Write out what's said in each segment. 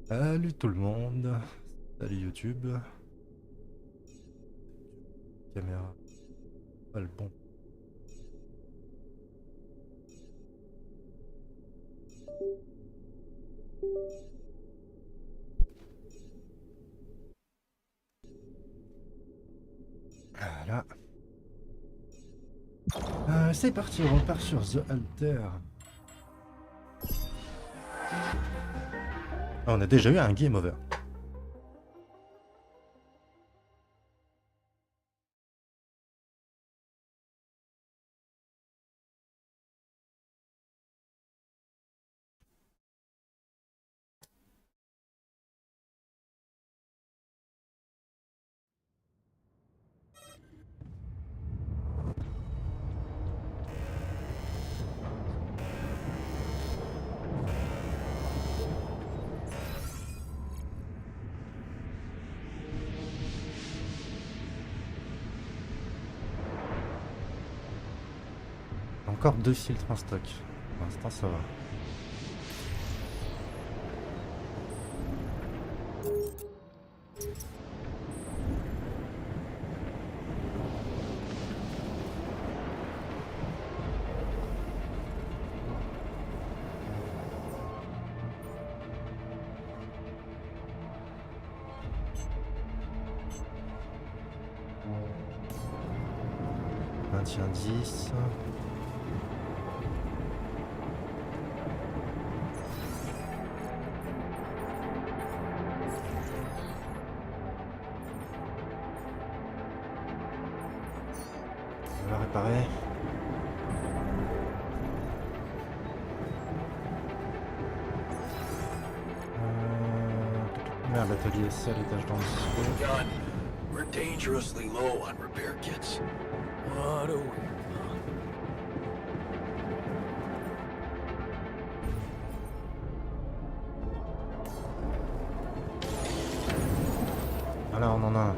Salut tout le monde, salut YouTube, caméra, pas le bon. Voilà. C'est parti, on repart sur The Alter. Ah, on a déjà eu un game over. Encore 2 filtres en stock. Pour l'instant, ça va. Maintien 10. On va réparer. Merde, l'atelier c'est à l'étage d'en dessous. Gun, we're dangerously low on repair kits. What a weird. Voilà, on en a un.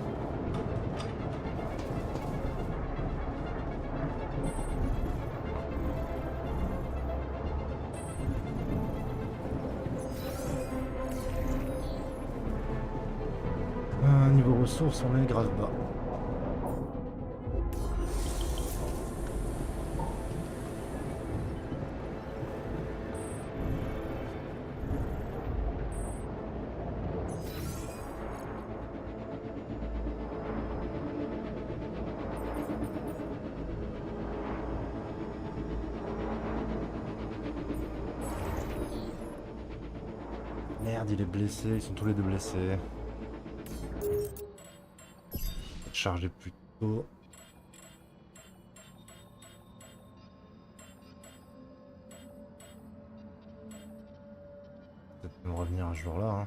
Niveau ressources, on est grave bas. Merde, il est blessé, ils sont tous les deux blessés. Charger plus tôt. Peut-être même revenir un jour là. Hein.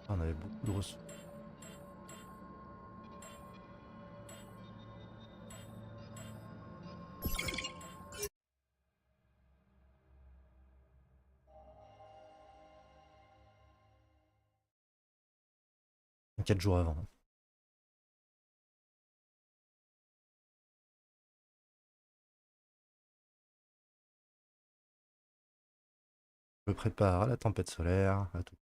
Ah, on avait beaucoup de ressources. Quatre jours avant. Je me prépare à la tempête solaire, à tout.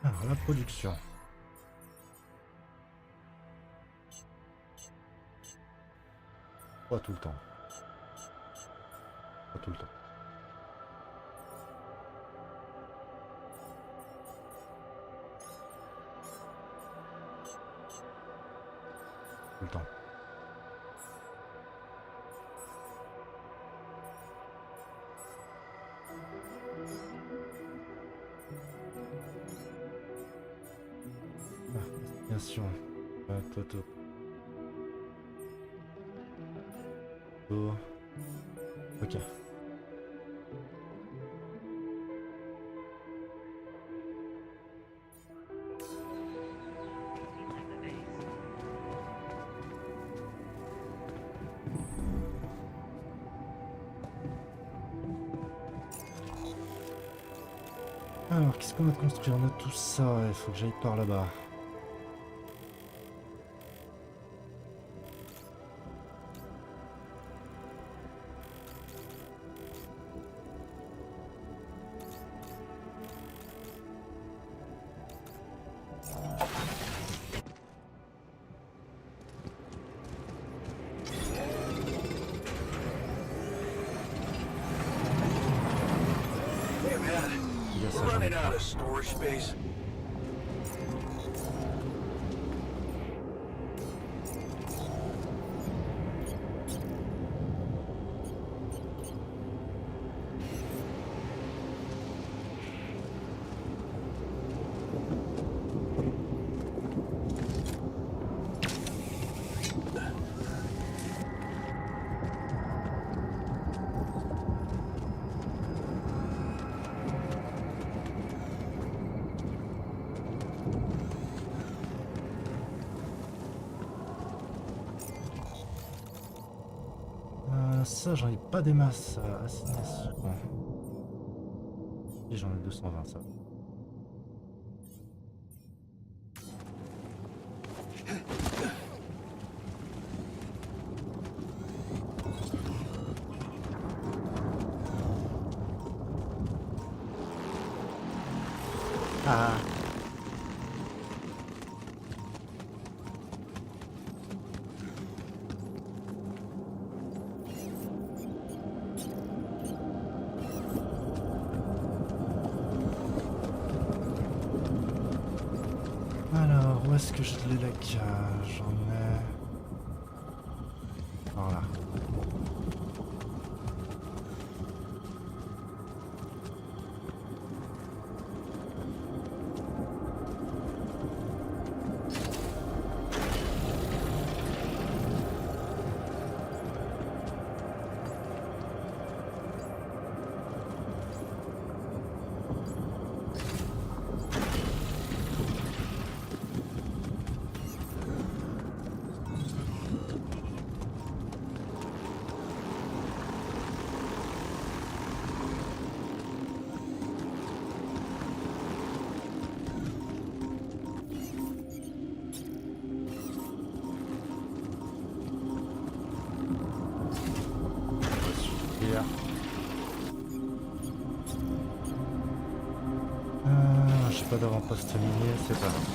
Alors, la production. Pas tout le temps. Pas tout le temps. Tout le temps. Destination. Toto. Ok. Alors, qu'est-ce qu'on va construire? On a tout ça, il faut que j'aille par là-bas. ça j'en ai Running pas. out of storage space. Ça j'en ai pas des masses. Assignation. Si j'en ai 220 ça. Ah. Alors, où est-ce que je l'ai la cage? J'en ai... Voilà. Super. J'ai pas d'avant-poste minier, c'est pas grave.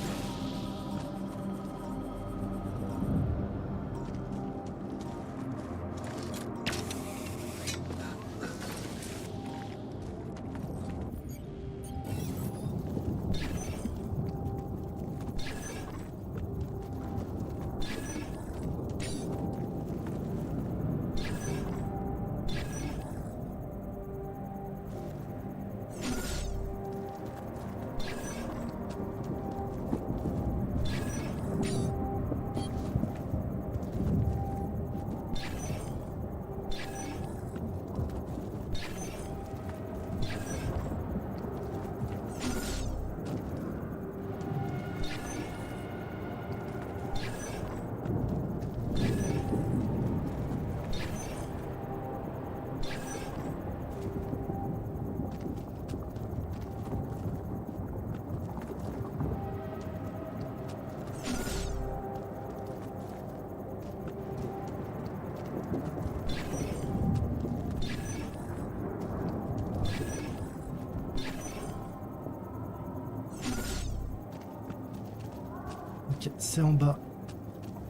Ok, c'est en bas.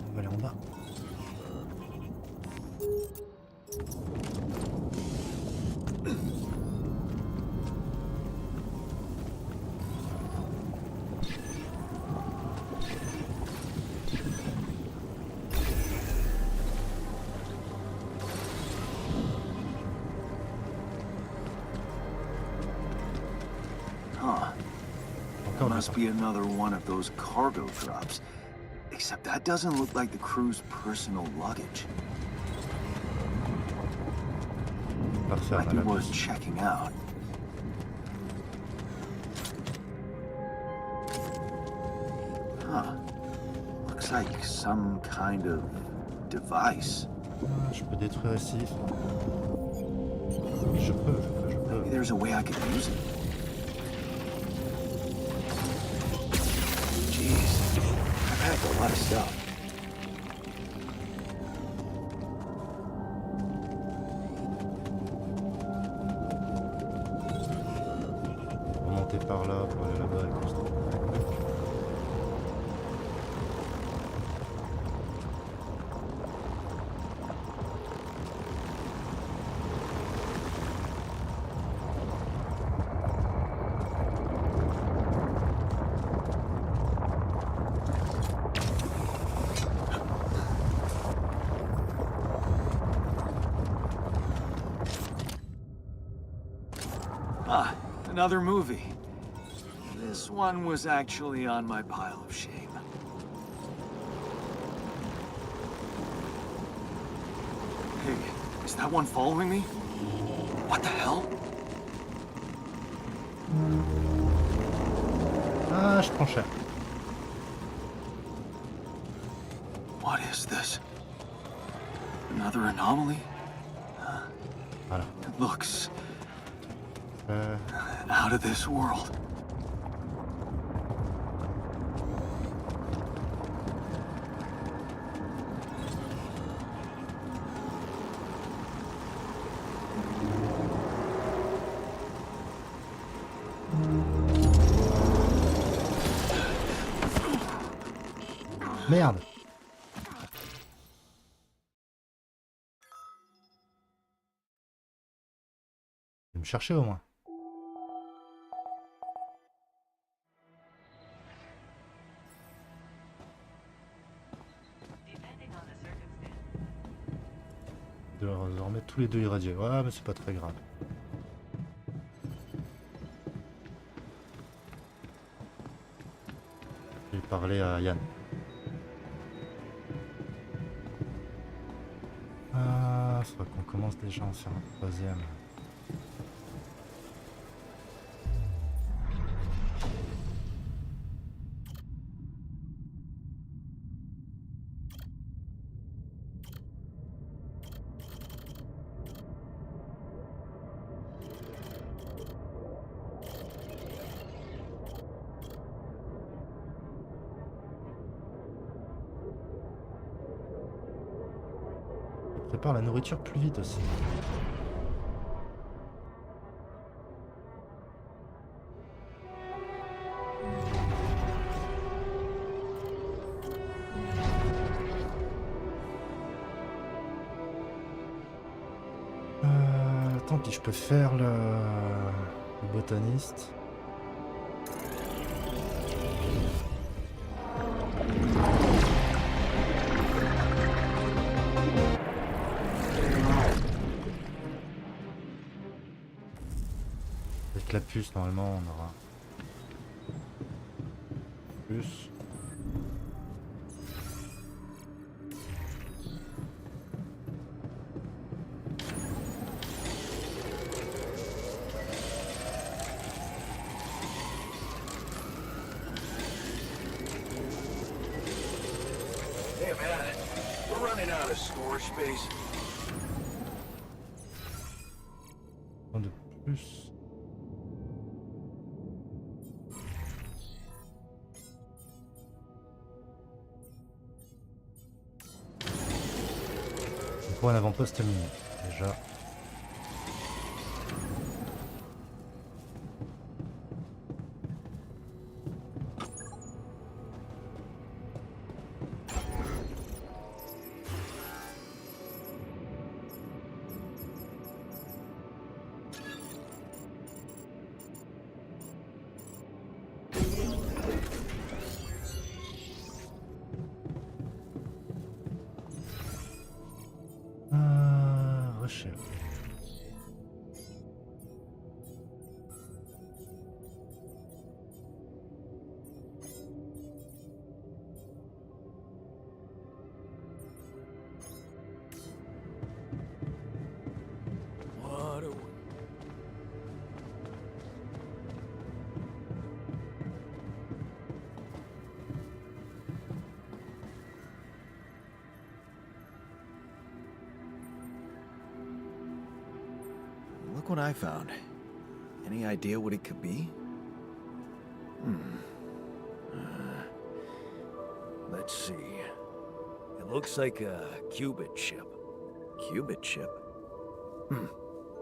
On va aller en bas. Huh. Encore Must be another one of those cargo drops. Except that doesn't look like the crew's personal luggage. Parfait, Might on a be la worth puce. checking out. Huh. Looks like some kind of device. Je peux détruire ici. Oui, je peux. Maybe there's a way I could use it. Jeez, I've hacked a lot of stuff. Remonter par là pour aller là-bas et construire. Ah, another movie. This one was actually on my pile of shame. Hey, is that one following me? What the hell? Ah, je prends cher. What is this? Another anomaly? Voilà. It looks out of this world. Merde. Je vais me chercher au moins. De désormais tous les deux irradiés. Ouais, mais c'est pas très grave. Je vais parler à Yann. Ah, faudra qu'on commence déjà à en faire un troisième. On prépare la nourriture plus vite aussi. Attends, puis je peux faire le botaniste. Avec la puce, normalement, on aura plus. Hey man, we're running out of storage space. Un de plus. Il faut un avant-poste mini, déjà. Recherche. What a... Look what I found. Any idea what it could be? Let's see. It looks like a qubit chip. Qubit chip?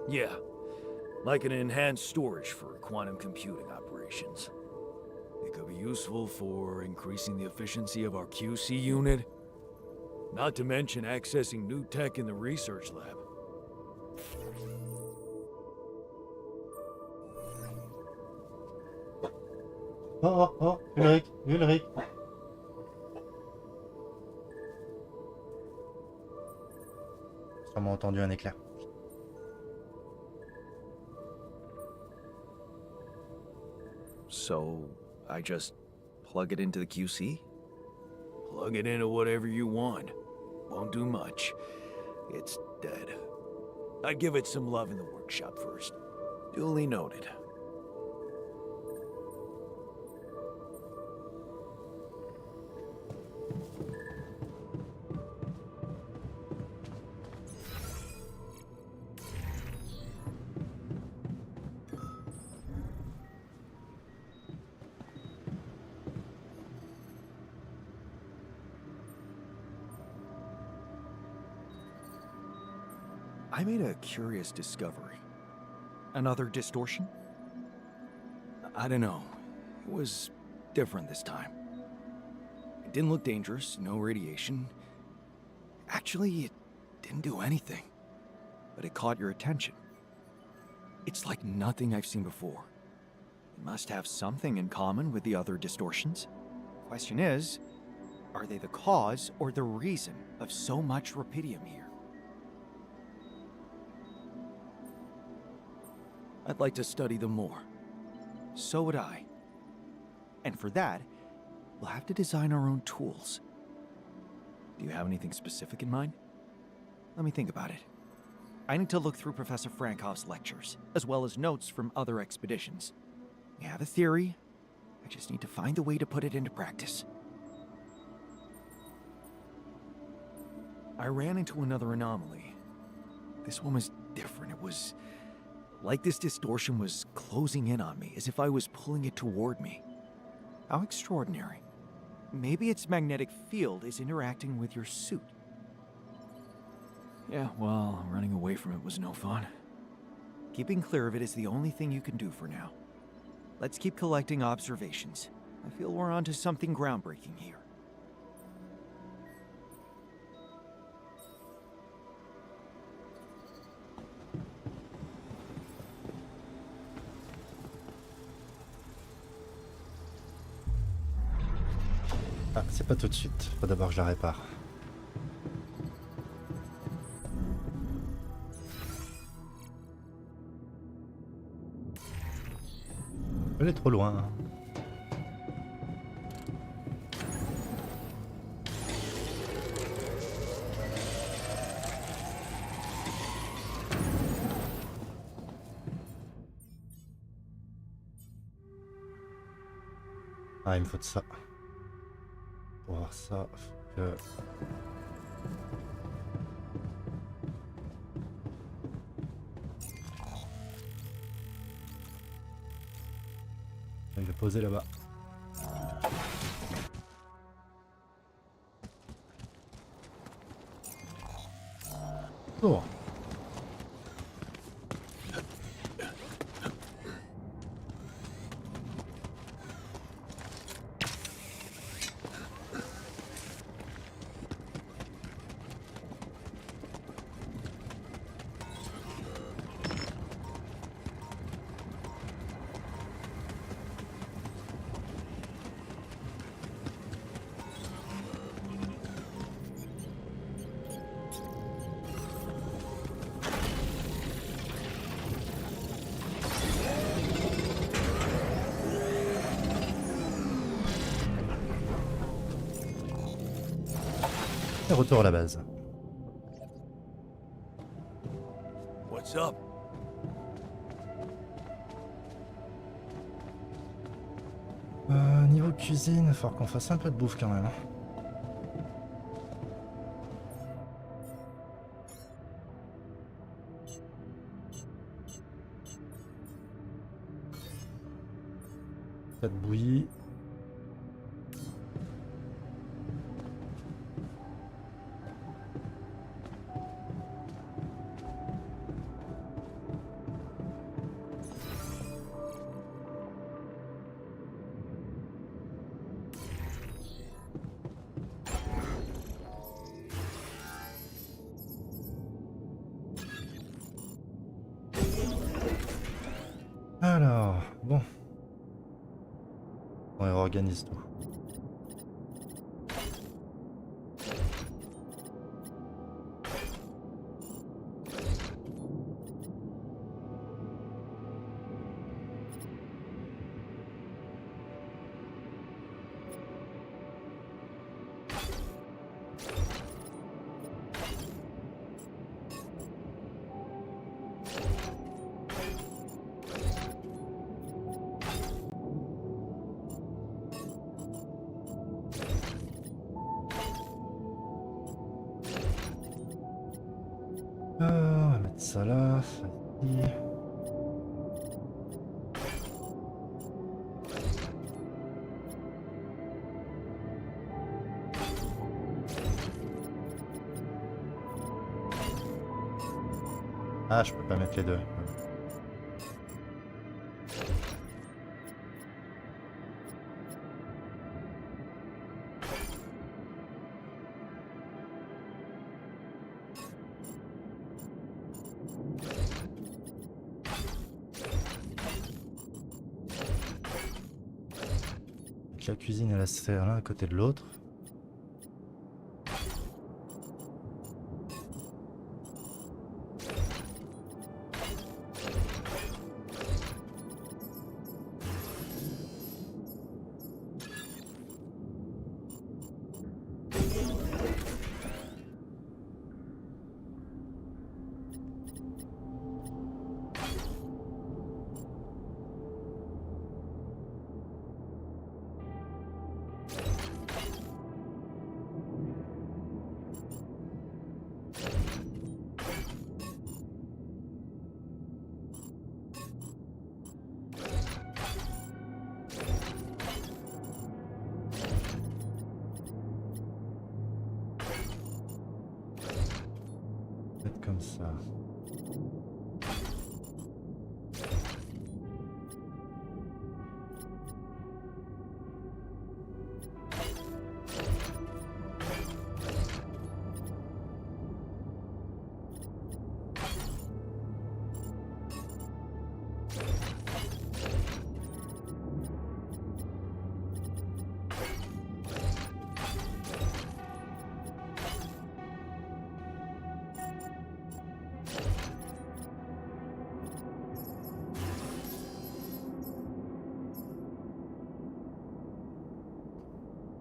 Yeah. Like an enhanced storage for quantum computing operations. It could be useful for increasing the efficiency of our QC unit. Not to mention accessing new tech in the research lab. Oh, oh, oh, Ulrich, Ulrich. Sûrement entendu un éclair. So I just plug it into the QC? Plug it into whatever you want. Won't do much. It's dead. I'd give it some love in the workshop first. Duly noted. I made a curious discovery. Another distortion? I don't know. It was different this time. It didn't look dangerous, no radiation. Actually, it didn't do anything. But it caught your attention. It's like nothing I've seen before. It must have something in common with the other distortions. Question is, are they the cause or the reason of so much rupidium here? I'd like to study them more. So would I. And for that, we'll have to design our own tools. Do you have anything specific in mind? Let me think about it. I need to look through Professor Frankoff's lectures, as well as notes from other expeditions. We have a theory. I just need to find a way to put it into practice. I ran into another anomaly. This one was different. It was like this distortion was closing in on me, as if I was pulling it toward me. How extraordinary. Maybe its magnetic field is interacting with your suit. Yeah, well, running away from it was no fun. Keeping clear of it is the only thing you can do for now. Let's keep collecting observations. I feel we're onto something groundbreaking here. Ah, c'est pas tout de suite. Faut d'abord que je la répare. Elle est trop loin. Ah, il me faut de ça. Pour voir ça, faut que... Je vais le poser là-bas. Oh. Et retour à la base. What's up? Niveau cuisine, il va falloir qu'on fasse un peu de bouffe quand même. Pas de bouillie. Alors, bon. On réorganise tout. On va mettre ça là, ça ici. Ah, je peux pas mettre les deux. Donc la cuisine et la serre l'un à côté de l'autre. Peut-être comme ça.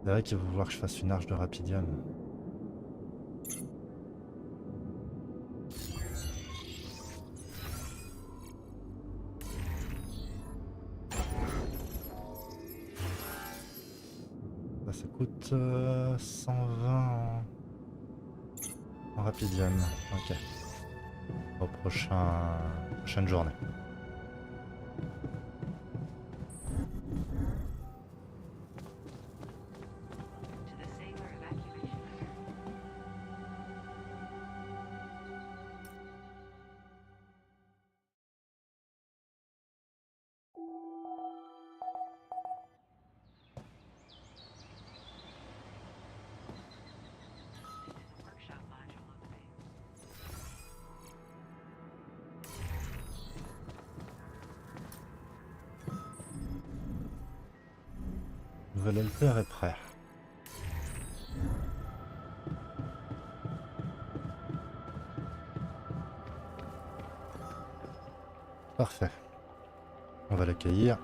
C'est vrai qu'il va vouloir que je fasse une arche de rapidium. Ça coûte 120 en rapidium. Ok. Au prochaine journée. Nouvel alter est prêt. Parfait. On va l'accueillir.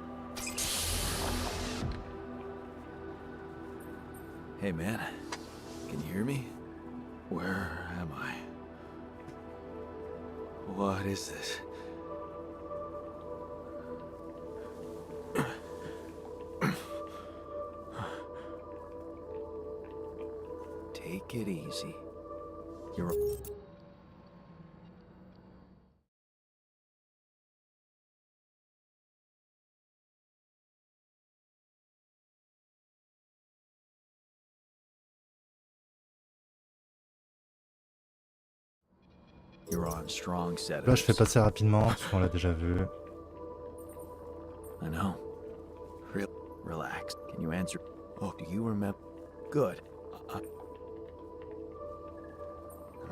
Hey man, can you hear me? Where am I? What is this? Take it easy. You're... You're on strong Là, je fais sedatives. passer rapidement, parce qu'on l'a déjà vu. I know. Relax. Can you answer? Oh, do you remember? Good. I'm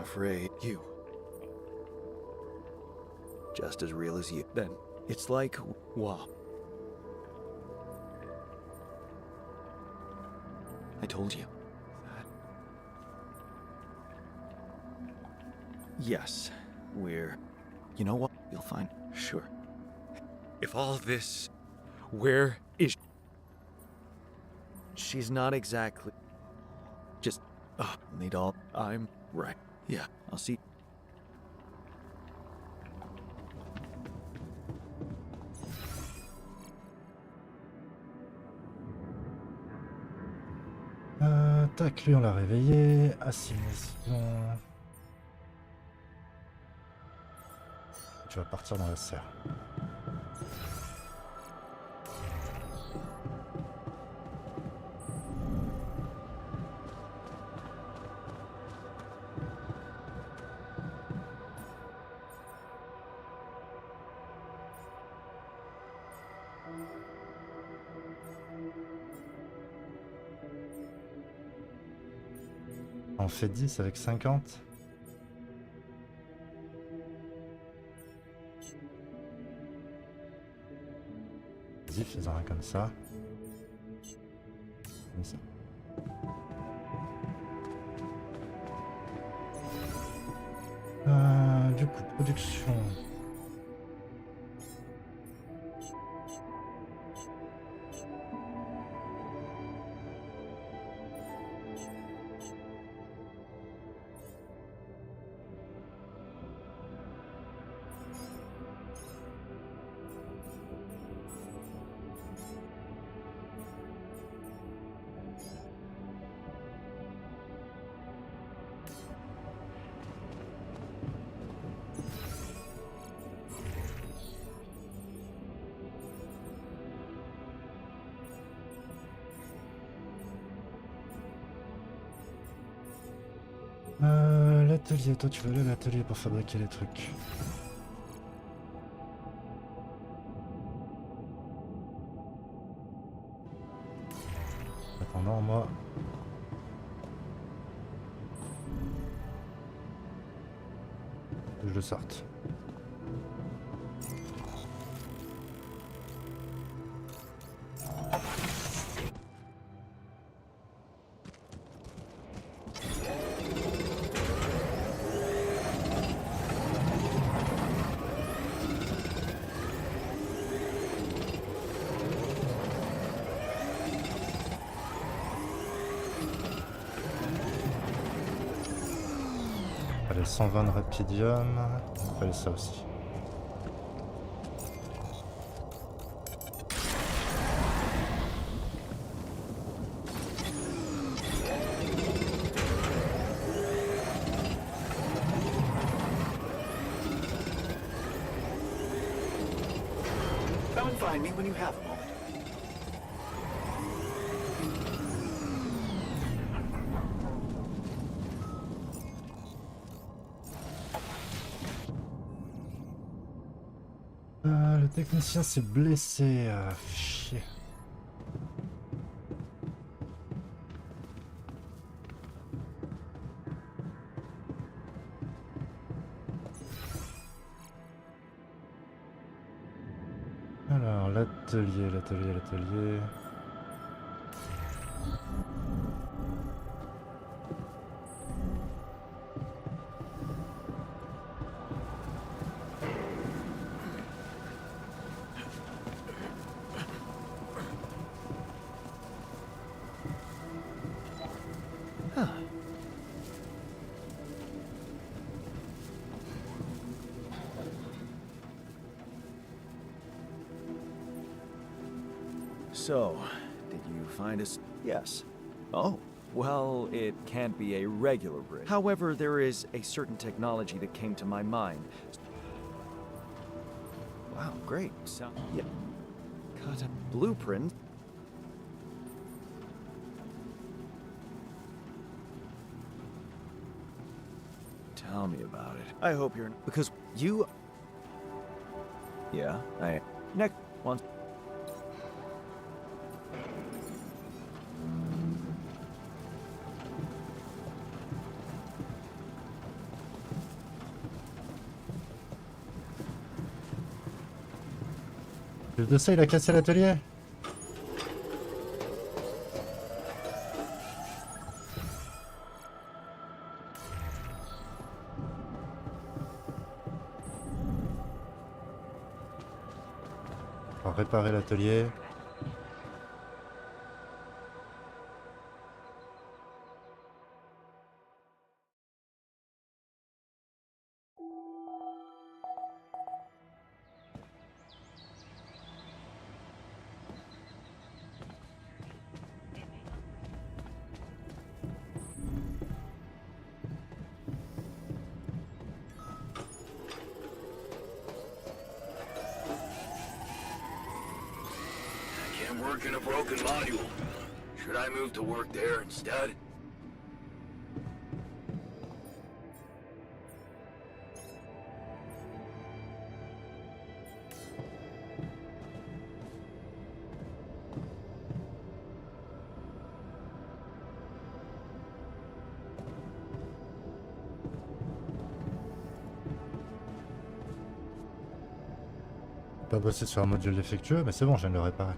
afraid you. Just as real as you. Then it's like, wow. I told you. Yes, we're... You know what? You'll find... Sure. If all this... Where is... She's not exactly... Just... need all... I'm... Right. Yeah, I'll see... Tac, lui on l'a réveillé. Assignation. tu vas partir dans la serre. On fait 10 avec 50. Vas-y, faisons un comme ça. Comme ça. Du coup, production. L'atelier, toi tu veux aller à l'atelier pour fabriquer les trucs. Attends, moi... Je le sorte. Allez, 120 de rapidium. Il fallait ça aussi. Come and find me when you have a moment. Le technicien s'est blessé. Chier. Alors, l'atelier. So, did you find us? Yes. Oh, well, it can't be a regular bridge. However, there is a certain technology that came to my mind. Wow, great. So, yeah. Cut a blueprint. Tell me about it. I hope you're... Because you... Yeah, Next one. Le de ça, il a cassé l'atelier. On va réparer l'atelier. working a broken module. Should I move to work there instead? Pas bosser sur un module défectueux, mais c'est bon, je viens de le réparer.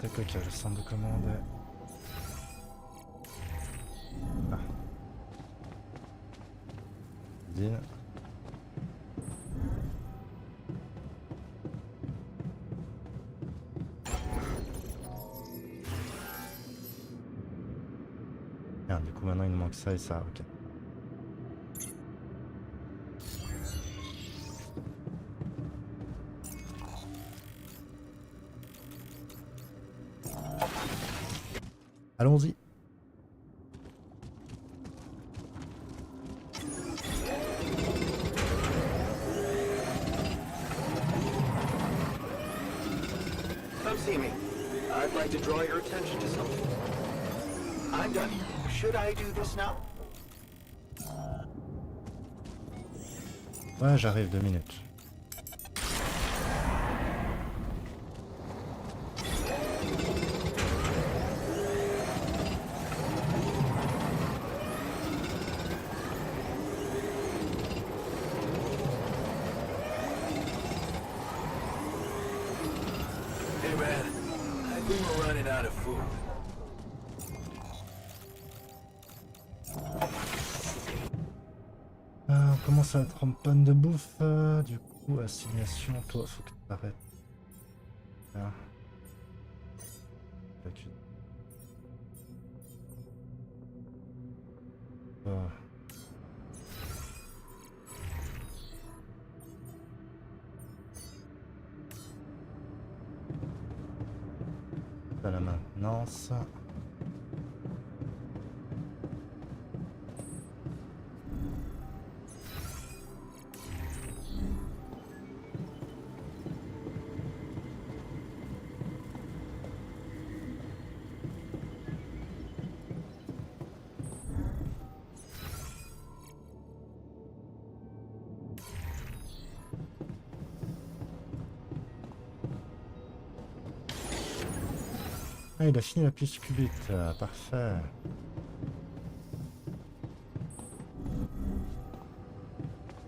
Tac, ok, le centre de commande. Ah. Bien. Merde, du coup maintenant il nous manque ça et ça, ok. Allons-y. Come see me. I'd like to draw your attention to something. I'm done. Should I do this now? Ouais, j'arrive, 2 minutes. Hey man, I think we're running out of food. On commence à être en panne de bouffe. Du coup, assignation, toi, faut que tu t'arrêtes. Là. Là, tu... À la maintenance. Ah, il a fini la piste cubite, parfait.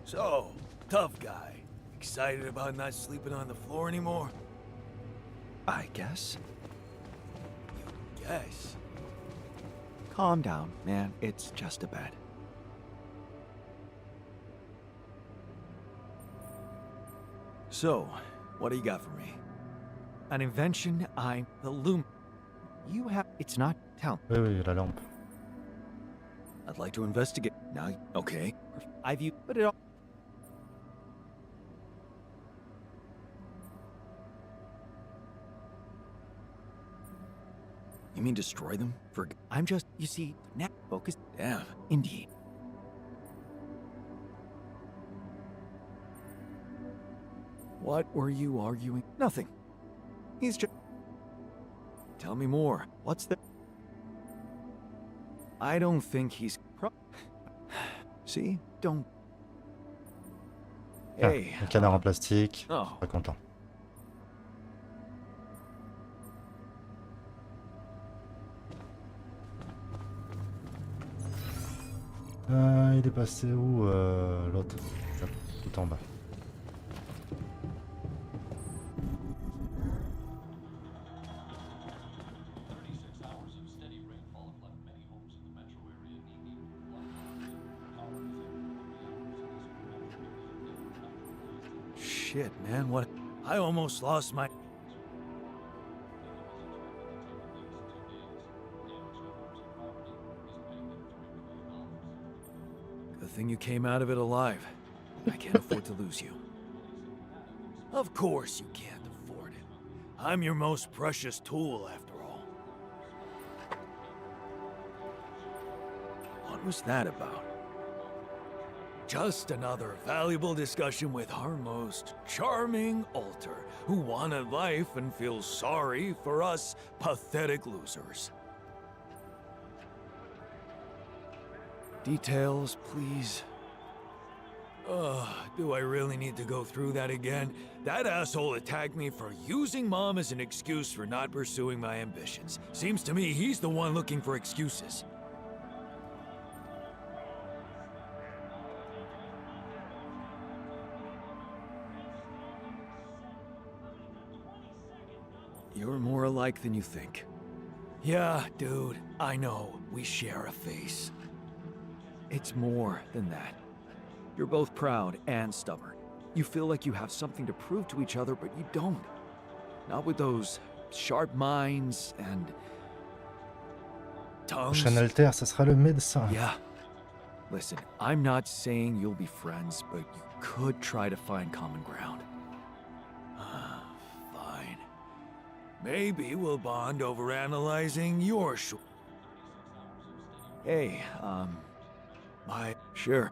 So, tough guy. Excited about not sleeping on the floor anymore? I guess. Yes. Calm down, man. It's just a bed. So, what do you got for me? An invention the loom. You have. It's not. Tell. Oui, oui, la lampe. I'd like to investigate. Now, okay. I've you put it all. You mean destroy them? I'm just. You see, now focus. Damn. Indeed. What were you arguing? Nothing. He's just. Tell me more. What's the? I don't think he's. See? Don't. Ah, Hey. le canard en plastique. Oh. Pas content. Il est passé où l'autre? Tout en bas. Shit, man, what? I almost lost my... Good thing you came out of it alive. I can't afford to lose you. Of course you can't afford it. I'm your most precious tool, after all. What was that about? Just another valuable discussion with our most charming alter, who wanted life and feels sorry for us pathetic losers. Details, please. Do I really need to go through that again? That asshole attacked me for using Mom as an excuse for not pursuing my ambitions. Seems to me he's the one looking for excuses. You're more alike than you think. Yeah, dude, I know. We share a face. It's more than that. You're both proud and stubborn. You feel like you have something to prove to each other, but you don't. Not with those sharp minds and tongues. Prochain alter, ça sera le médecin. Yeah. Listen, I'm not saying you'll be friends, but you could try to find common ground. Fine. Maybe we'll bond over analyzing your Hey, Sure.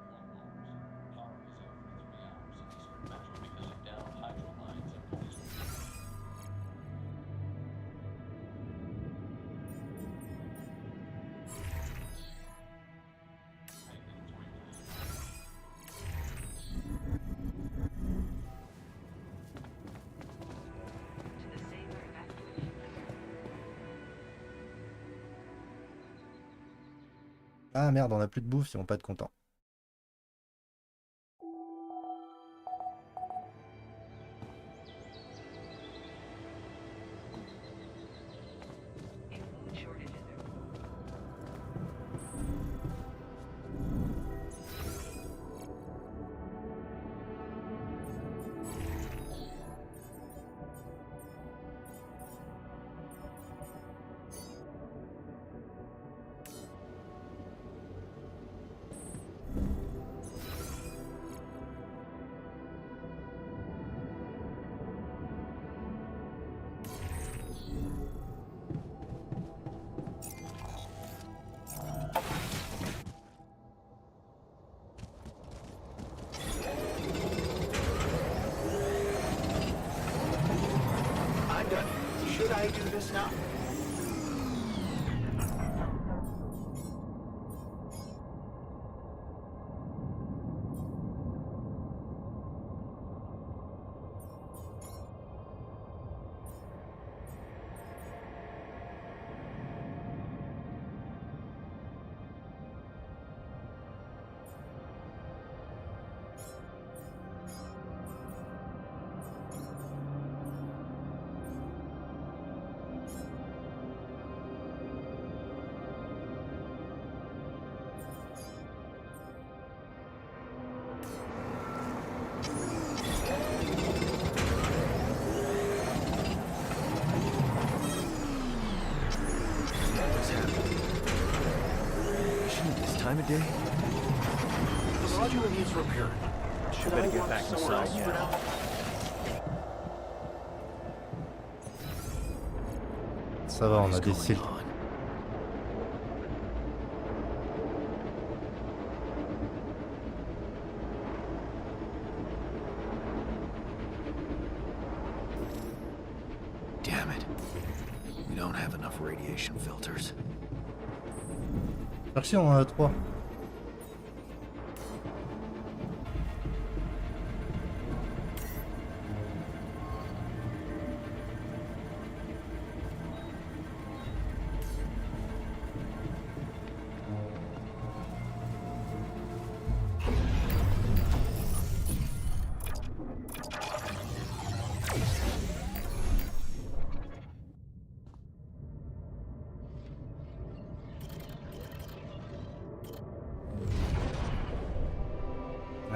Ah merde, on a plus de bouffe, ils vont pas être contents. Should I do this now? Time of day? The module needs repair. Should I get walk back somewhere inside else for now. now? Ça va, on a des What's cils. going on? Damn it. We don't have enough radiation filters. Merci, on en a 3.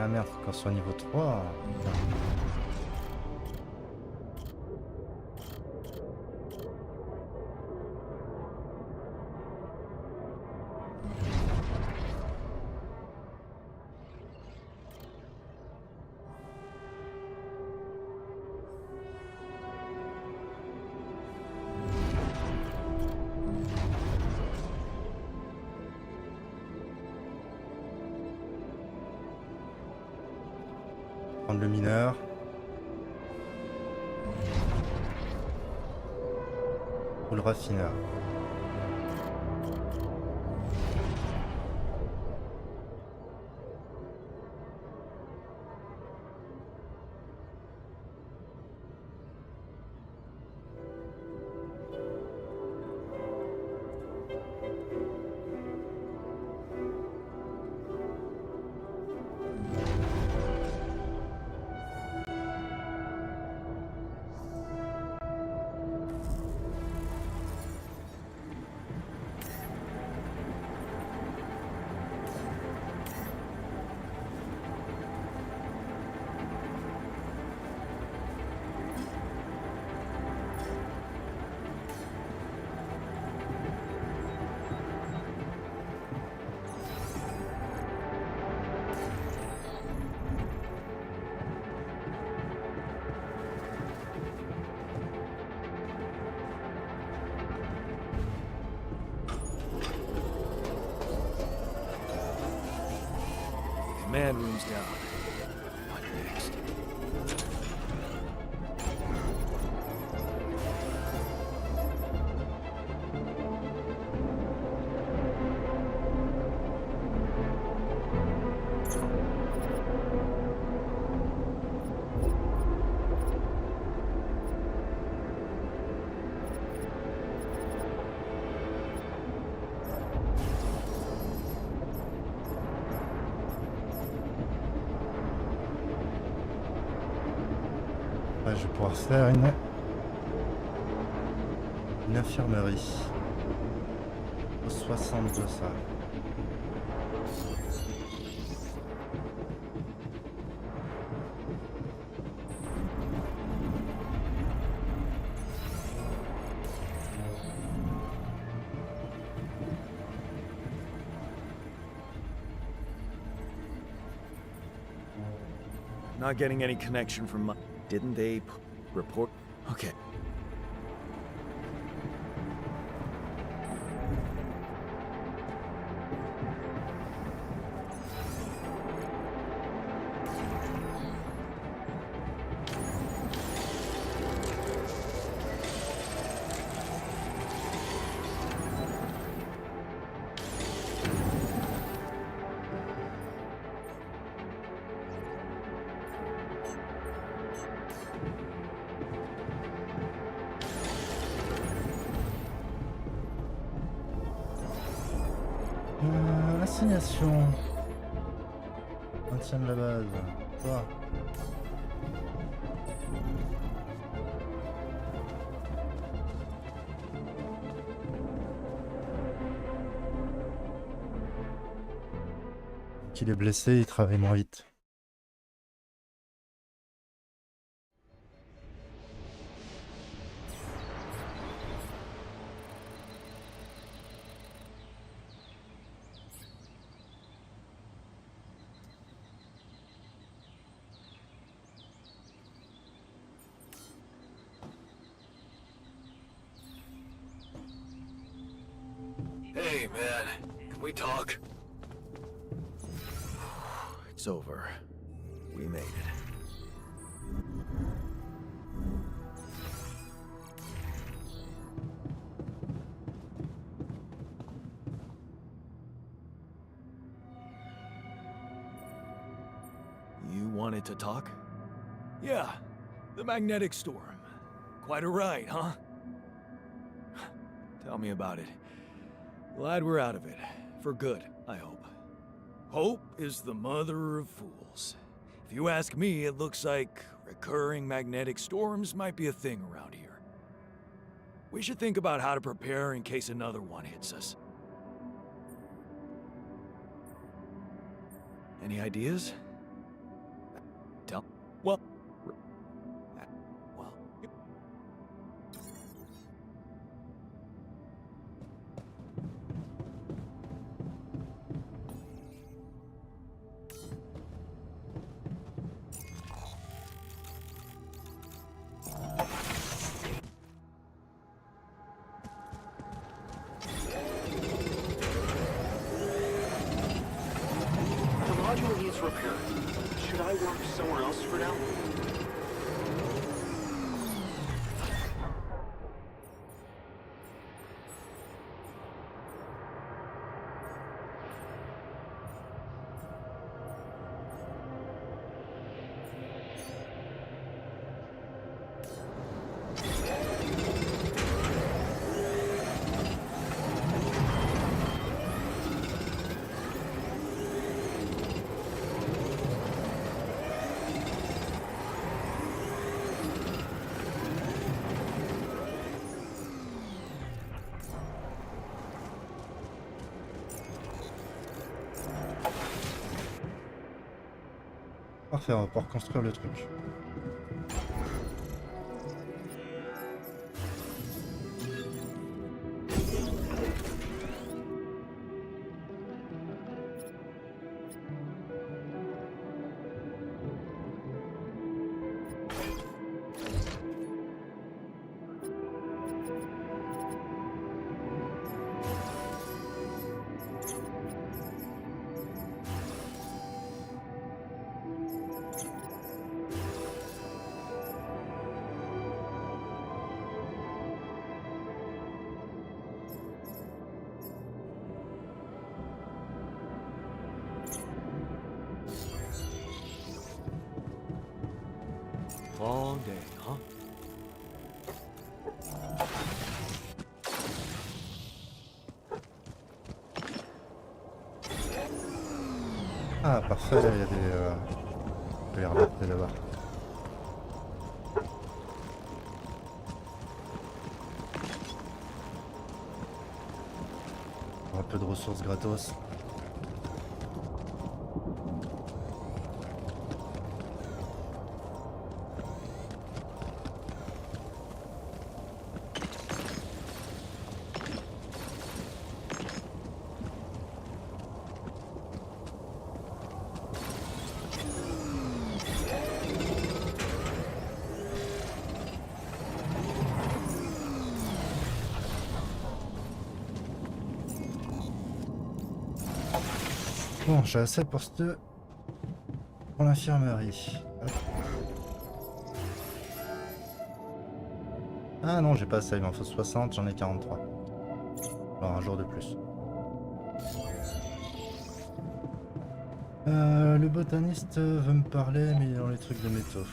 Ah merde, faut qu'on soit au niveau 3. Prendre le mineur. Ou le raffineur. Command room's down. What next? Ouais, je vais pouvoir faire une infirmerie. Au 62 ça. Not getting any connection from my... Didn't they report? Okay. Assignation. Maintien de la base. Toi. Qu'il est blessé, il travaille moins vite. Hey, man. Can we talk? It's over. We made it. You wanted to talk? Yeah, the magnetic storm. Quite a ride, huh? Tell me about it. Glad we're out of it. For good, I hope. Hope is the mother of fools. If you ask me, it looks like recurring magnetic storms might be a thing around here. We should think about how to prepare in case another one hits us. Any ideas? Tell... Well... Well... The module needs repair. Should I work work somewhere else for now? Parfait, on va pouvoir construire le truc. Long day, huh? Ah, parfait, il y a des... je vais les remettre là-bas. Un peu de ressources gratos. Bon, j'ai assez pour pour l'infirmerie. Hop. Ah non, j'ai pas assez, il m'en faut 60, j'en ai 43. Alors un jour de plus. Le botaniste veut me parler, mais il est dans les trucs de métaux.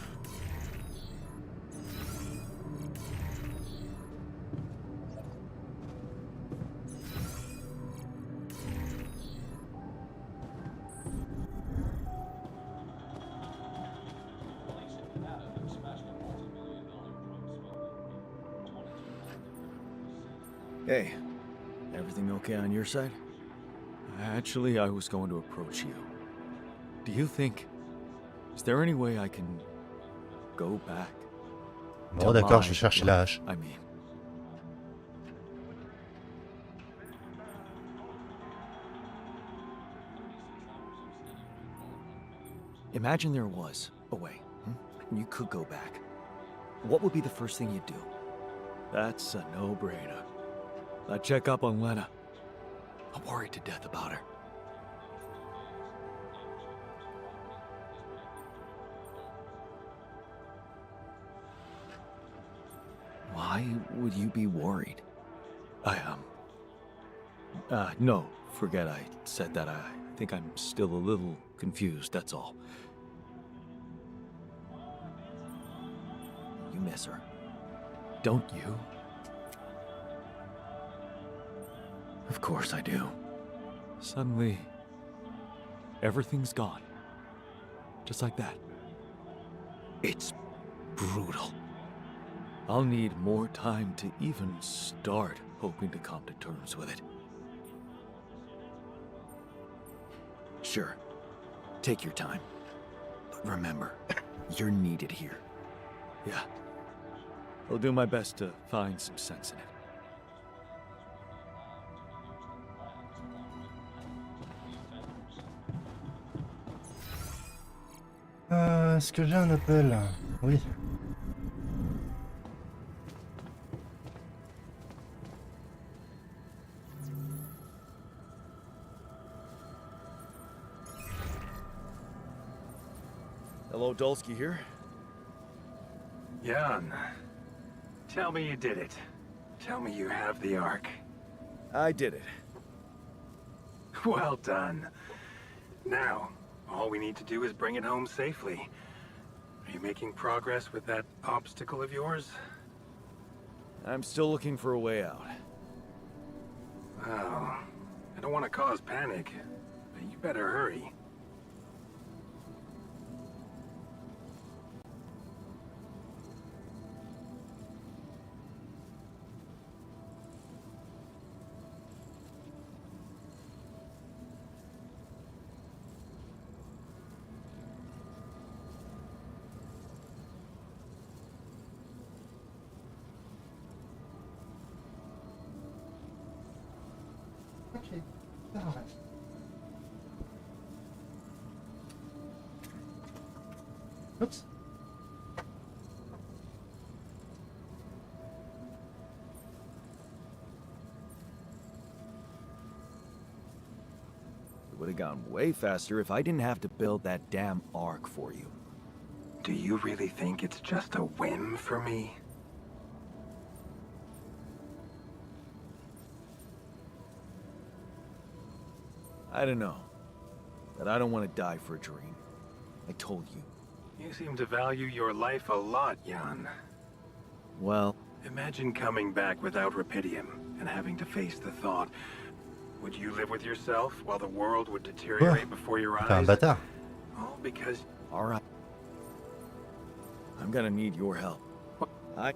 Hey, everything okay on your side? Actually, I was going to approach you. Do you think... Is there any way I can go back? Bon, d'accord, je vais chercher la hache. I mean... Imagine there was a way, and you could go back. What would be the first thing you'd do? That's a no-brainer. I'd check up on Lena. I'm worried to death about her. Why would you be worried? No, forget I said that. I think I'm still a little confused, that's all. You miss her, don't you? Of course I do. Suddenly, everything's gone. Just like that. It's brutal. I'll need more time to even start hoping to come to terms with it. Sure, take your time. But remember, you're needed here. Yeah. I'll do my best to find some sense in it. Est-ce que j'ai un appel? Oui. Hello, Dulski here. Jan, tell me you did it. Tell me you have the Ark. I did it. Well done. Now, all we need to do is bring it home safely. Are you making progress with that obstacle of yours? I'm still looking for a way out. Oh, I don't want to cause panic, but you better hurry. Ok, ça va. Oups. It would have gone way faster if I didn't have to build that damn Ark for you. Do you really think it's just a whim for me? I don't know. But I don't want to die for a dream. I told you. You seem to value your life a lot, Jan. Well, Imagine coming back without Rapidium and having to face the thought. Would you live with yourself while the world would deteriorate before your T'es un eyes? bâtard. All because... alright. I'm gonna need your help. But...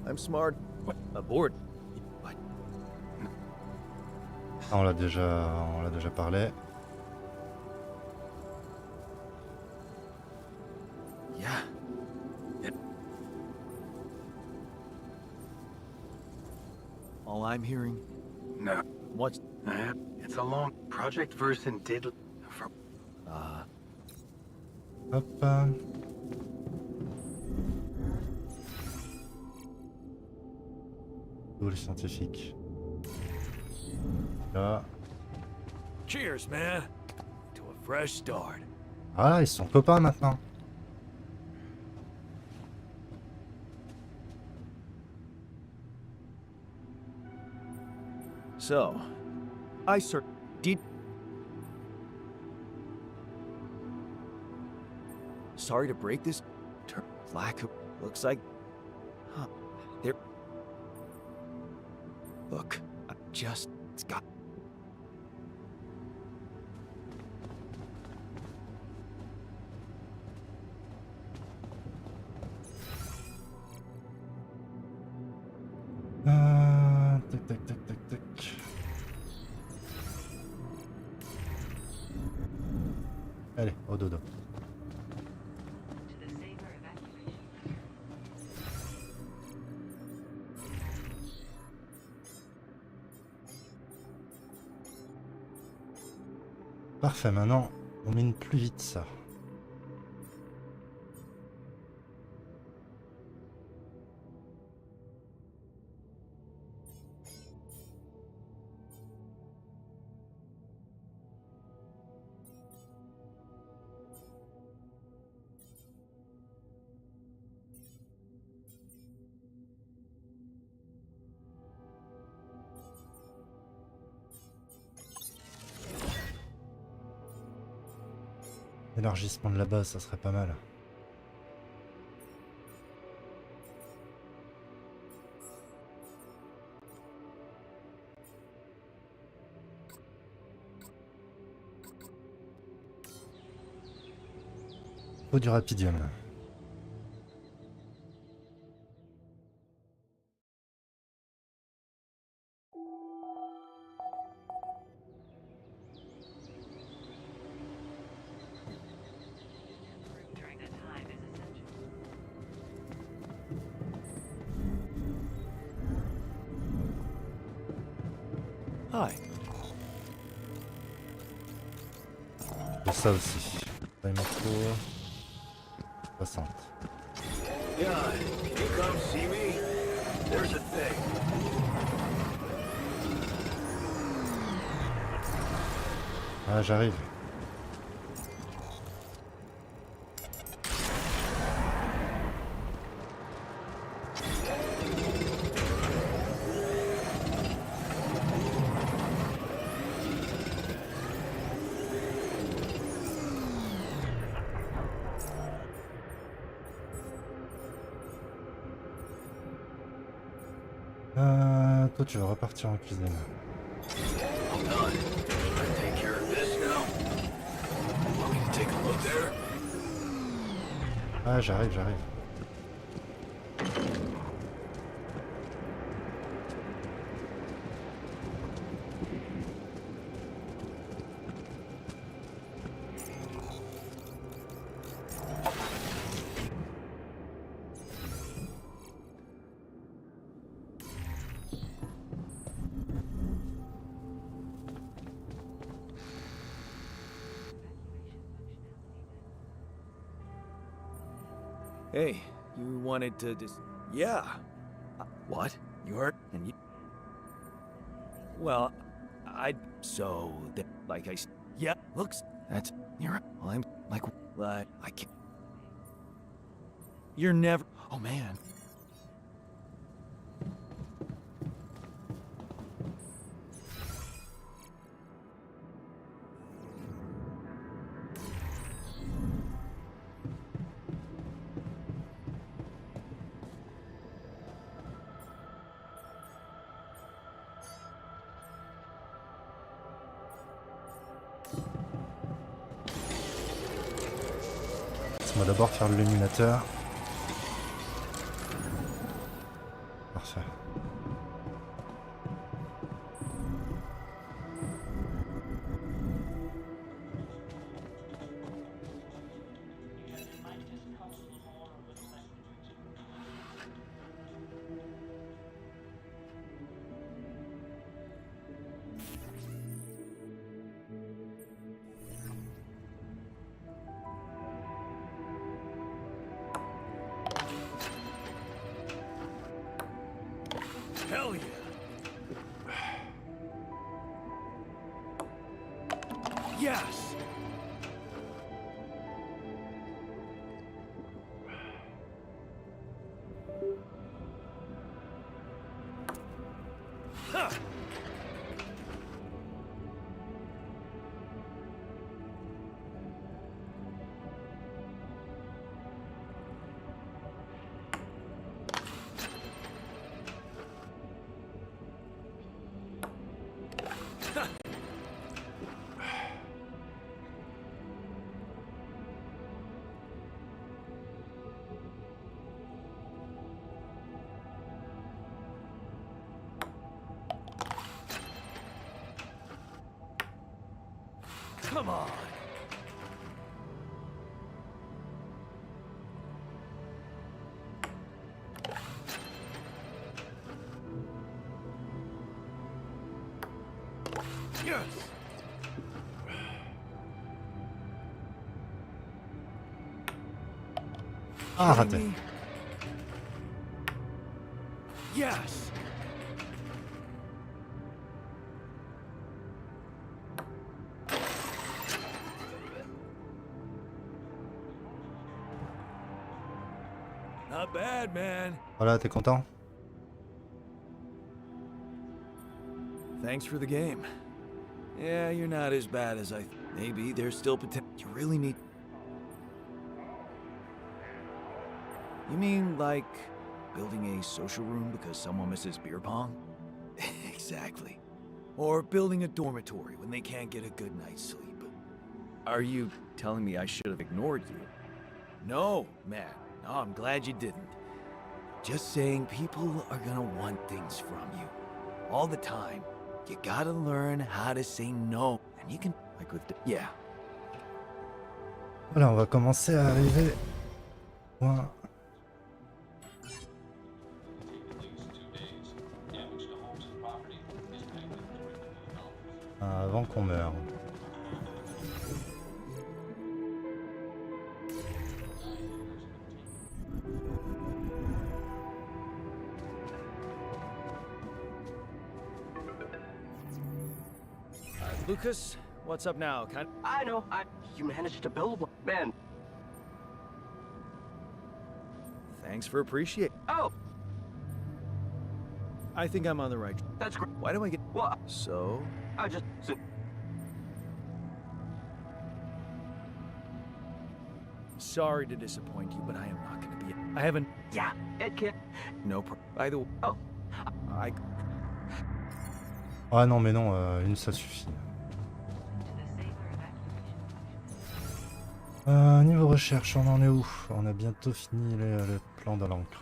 I'm smart. Aboard. But Ça, on l'a déjà parlé. yeah. All I'm hearing, No. what's It's a long... Project Versen did... For... Hop. Où le scientifique? Là. Cheers, man. To a fresh start. Ah, ils sont copains maintenant. so. I did. Sorry to break this. Lack of looks like. Huh. There. Look, I just got. Tac, tac, tac, tac, tac. Allez, au dodo. Parfait, maintenant on mine plus vite ça. Élargissement de la base, ça serait pas mal. Faut du rapidium. Hi. Et ça aussi. Ça, il m'en faut 60. Yeah, can you come see me? There's a thing. Ah, j'arrive. Toi, tu vas repartir en cuisine. Hold on. Should I take care of this now? Want me to take a look there? Ah, j'arrive, j'arrive. Hey, you wanted to Yeah. What? You heard? And you... Well, So, like Yeah, looks... That's... You're... Well, I'm... Like... I can't... You're never... Oh, man. Laisse-moi d'abord faire l'illuminateur. Parfait. Hell yeah. Yes. Huh. Come on. Yes. Ah, raté. Yes. Not bad, man. Voilà, t'es content? Thanks for the game. Yeah, you're not as bad as I... Maybe there's still potential. You really need... You mean, like, building a social room because someone misses beer pong? Exactly. Or building a dormitory when they can't get a good night's sleep. Are you telling me I should have ignored you? No, man. No, I'm glad you didn't. Just saying people are gonna want things from you. All the time. You gotta learn how to say no. And you can... Like with... Yeah. Voilà, on va commencer à arriver au point. Avant qu'on meure. Lucas, what's up now? I know. You managed to build one. Man. Thanks for appreciating. Oh, I think I'm on the right. that's great. Why do I get? Well, So, I just. sorry to disappoint you, but I am not going to be. I haven't. Yeah, it can. No. By the way. Oh. I. Ah non, mais non, une ça suffit. Niveau recherche, on en est où? On a bientôt fini le plan de l'encre.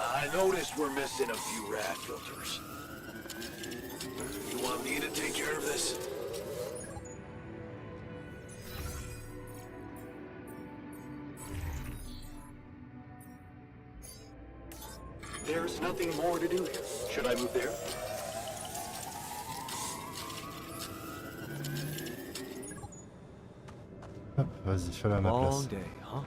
I noticed we're missing a few rat filters. You want me to take care of this? There's nothing more to do here. Should I move there? Hop, vas-y, fais-le à ma Long place. day, huh?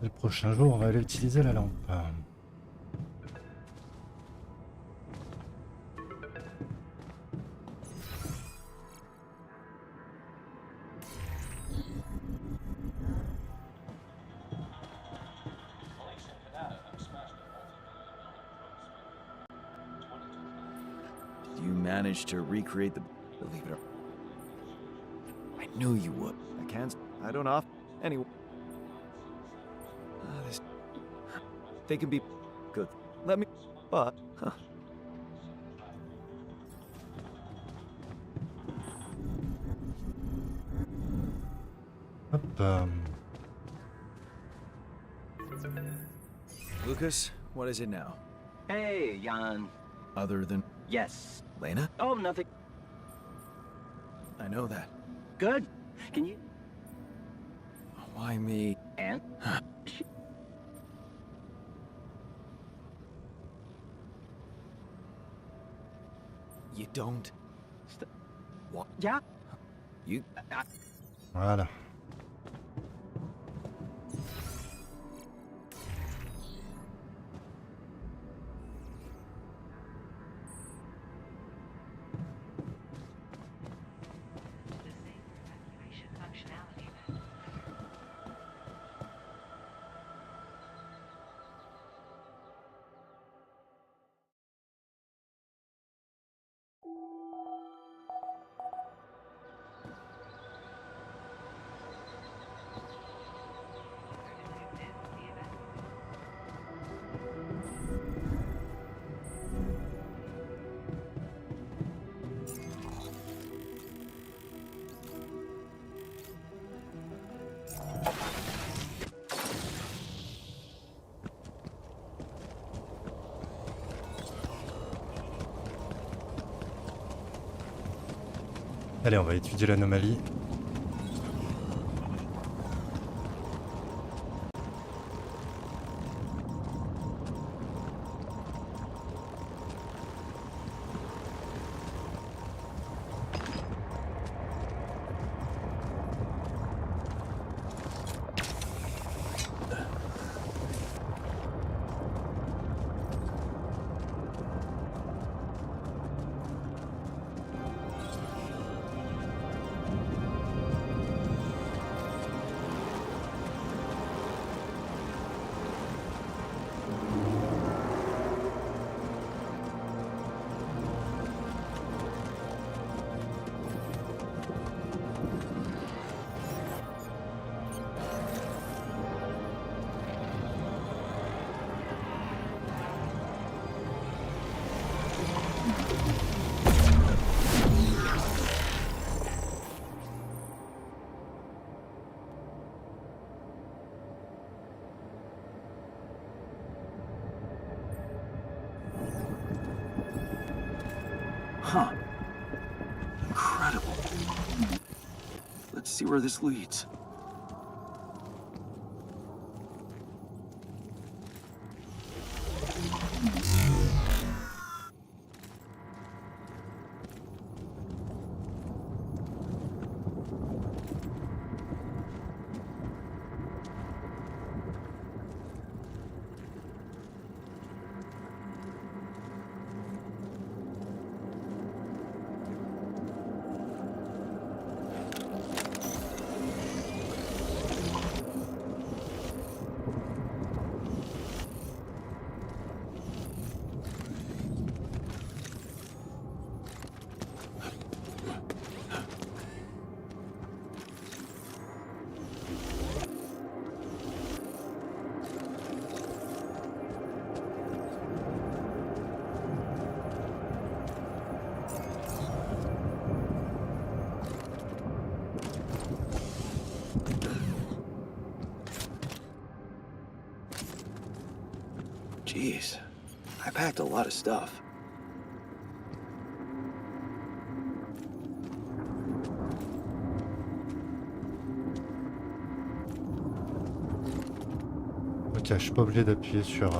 Le prochain jour, on va aller utiliser la lampe. You managed to recreate the. Believe it or. I knew you would. I can't. I don't off. Anyway. This. They can be good. Let me. But. Huh. Hop. Lucas, what is it now? Hey, Jan. Other than Yes. Lena? Oh, nothing. I know that. Good. Can you? Why me? And? You don't. What? Yeah. You. Voilà. Allez, on va étudier l'anomalie. Huh. Incredible. Let's see where this leads. Jeez, I packed a lot of stuff. Ok, je suis pas obligé d'appuyer sur...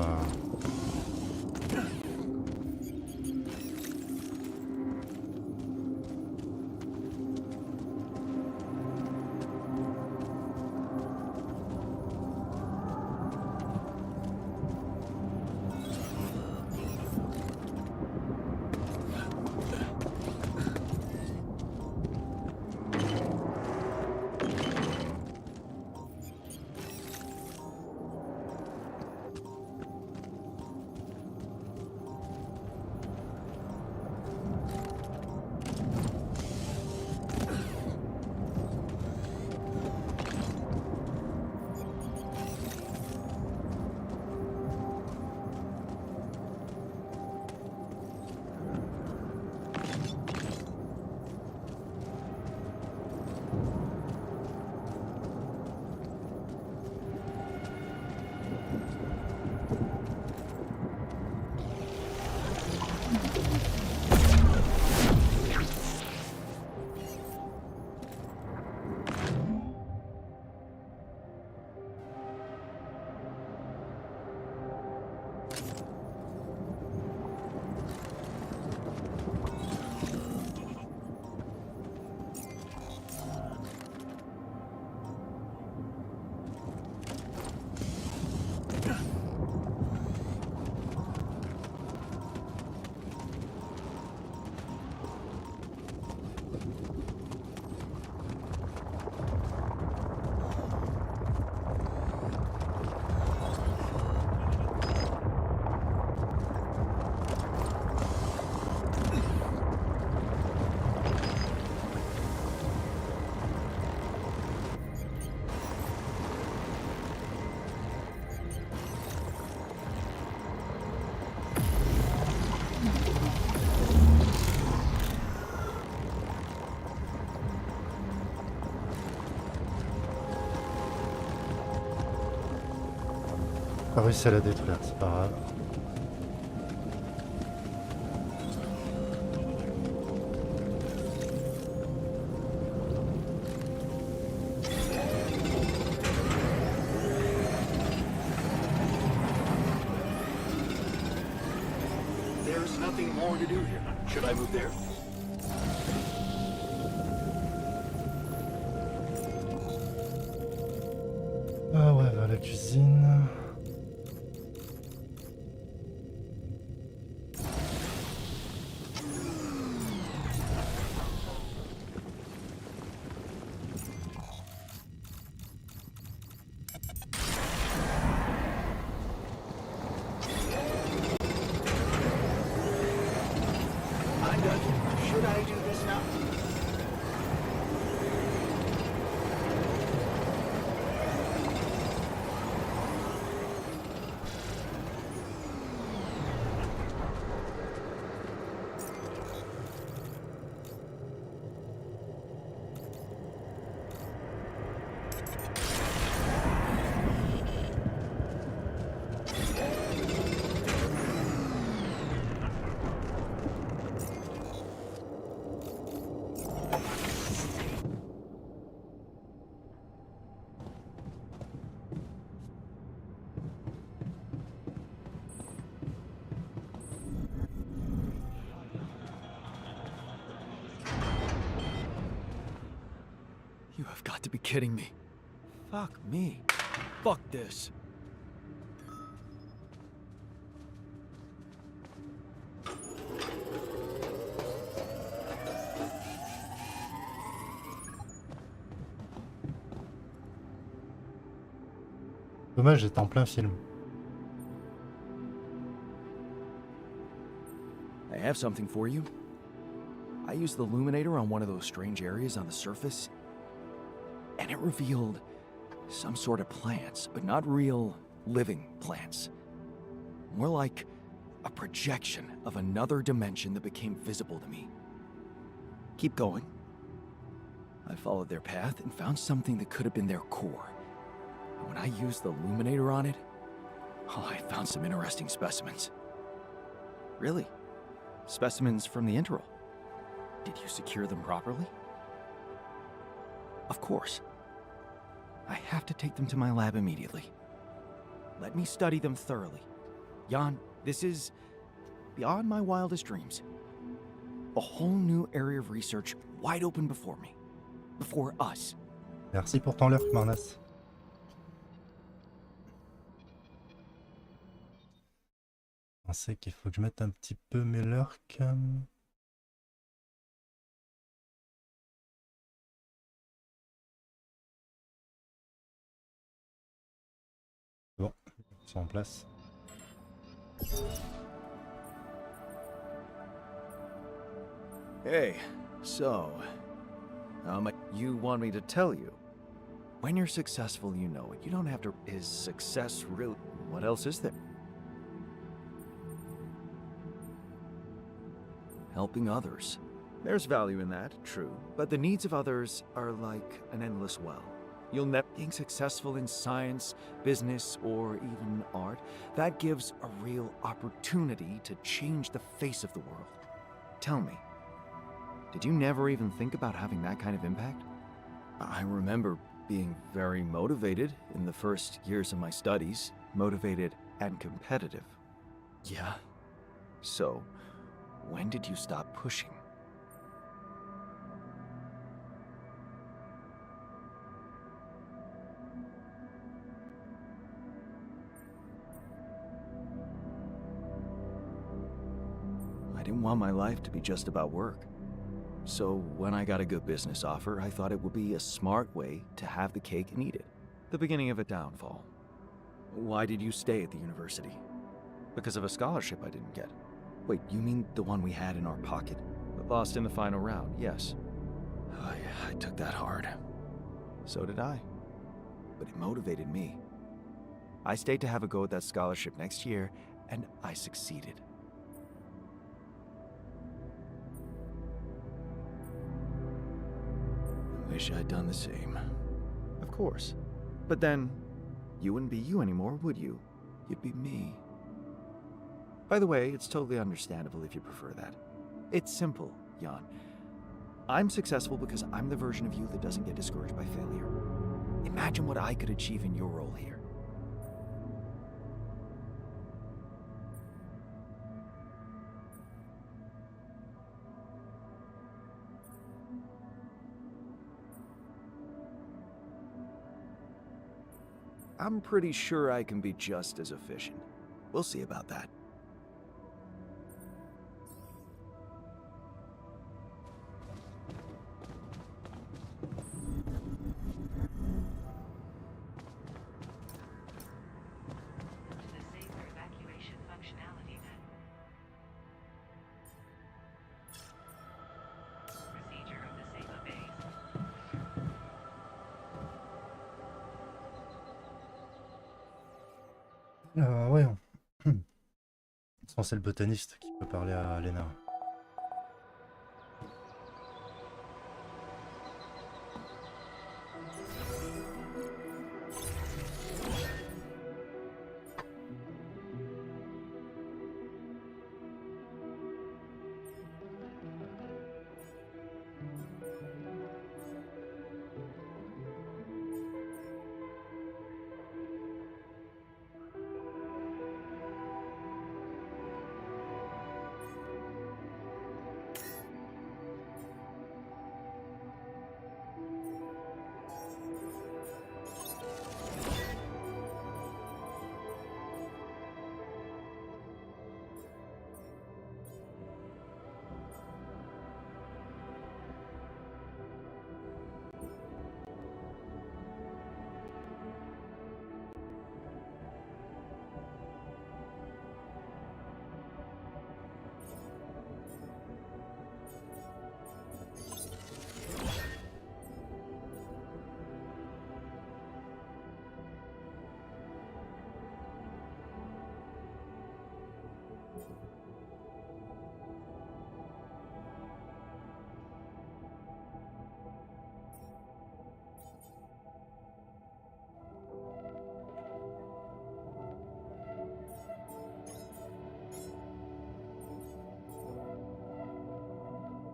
Pas réussi à la détruire, c'est pas grave. There's nothing more to do here. Should I move there? Ah ouais, vers la cuisine. I'm done. Should I do this now? be kidding me. Fuck me. Fuck this. Dommage, j'étais en plein film. I have something for you. I used the illuminator on one of those strange areas on the surface, and it revealed some sort of plants, but not real living plants. More like a projection of another dimension that became visible to me. Keep going. I followed their path and found something that could have been their core. And when I used the illuminator on it, oh, I found some interesting specimens. Really? Specimens from the interval. Did you secure them properly? Of course. I have to take them to my lab immediately. Let me study them thoroughly. Jan, this is beyond my wildest dreams. A whole new area of research wide open before me. Before us. Merci pour ton lurk, Marnas. Je pensais qu'il faut que je mette un petit peu mes lurks. Bon, ils sont en place. Hey, so, you want me to tell you? When you're successful, you know it. You don't have to. Is success real? What else is there? Helping others. There's value in that, true. But the needs of others are like an endless well. You'll never being successful in science, business, or even art. That gives a real opportunity to change the face of the world. Tell me, did you never even think about having that kind of impact? I remember being very motivated in the first years of my studies. Motivated and competitive. Yeah. So, when did you stop pushing? I didn't want my life to be just about work. So when I got a good business offer, I thought it would be a smart way to have the cake and eat it. The beginning of a downfall. Why did you stay at the university? Because of a scholarship I didn't get. Wait, you mean the one we had in our pocket? But lost in the final round, yes. Oh, yeah, I took that hard. So did I. But it motivated me. I stayed to have a go at that scholarship next year, and I succeeded. I wish I'd done the same. Of course. But then, you wouldn't be you anymore, would you? You'd be me. By the way, it's totally understandable if you prefer that. It's simple, Jan. I'm successful because I'm the version of you that doesn't get discouraged by failure. Imagine what I could achieve in your role here. I'm pretty sure I can be just as efficient. We'll see about that. Ouais. C'est le botaniste qui peut parler à Lena.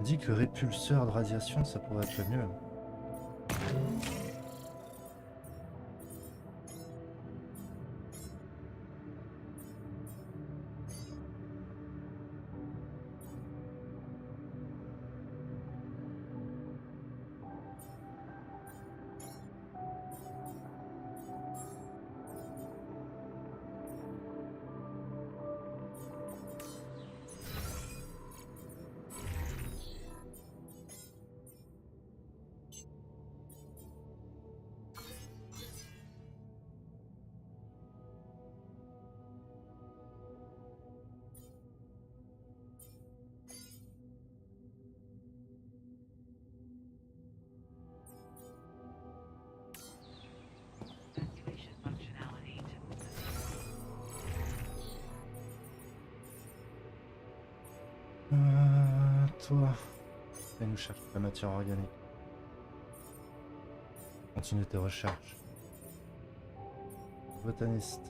On dit que répulseur de radiation, ça pourrait être le mieux. Toi, et nous chercher la matière organique. Continue tes recherches. Botaniste.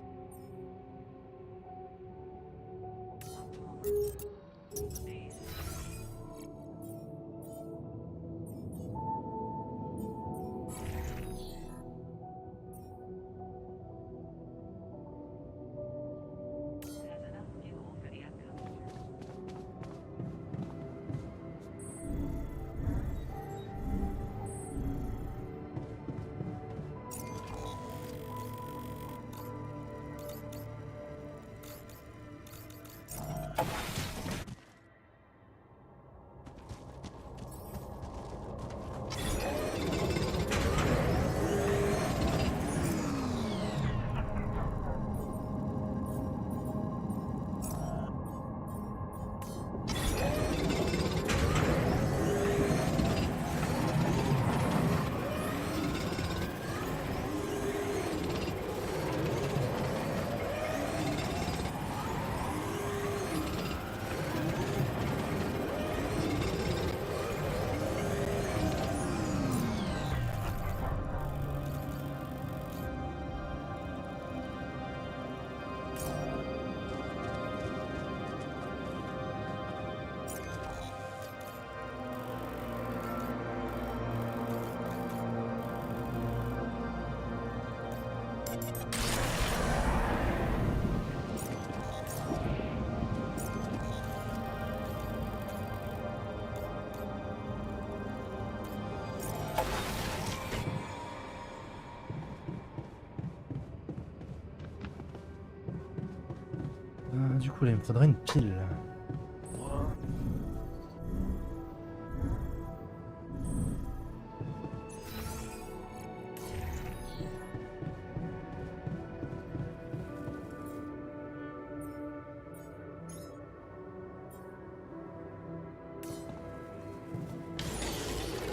Du coup, là, il me faudrait une pile.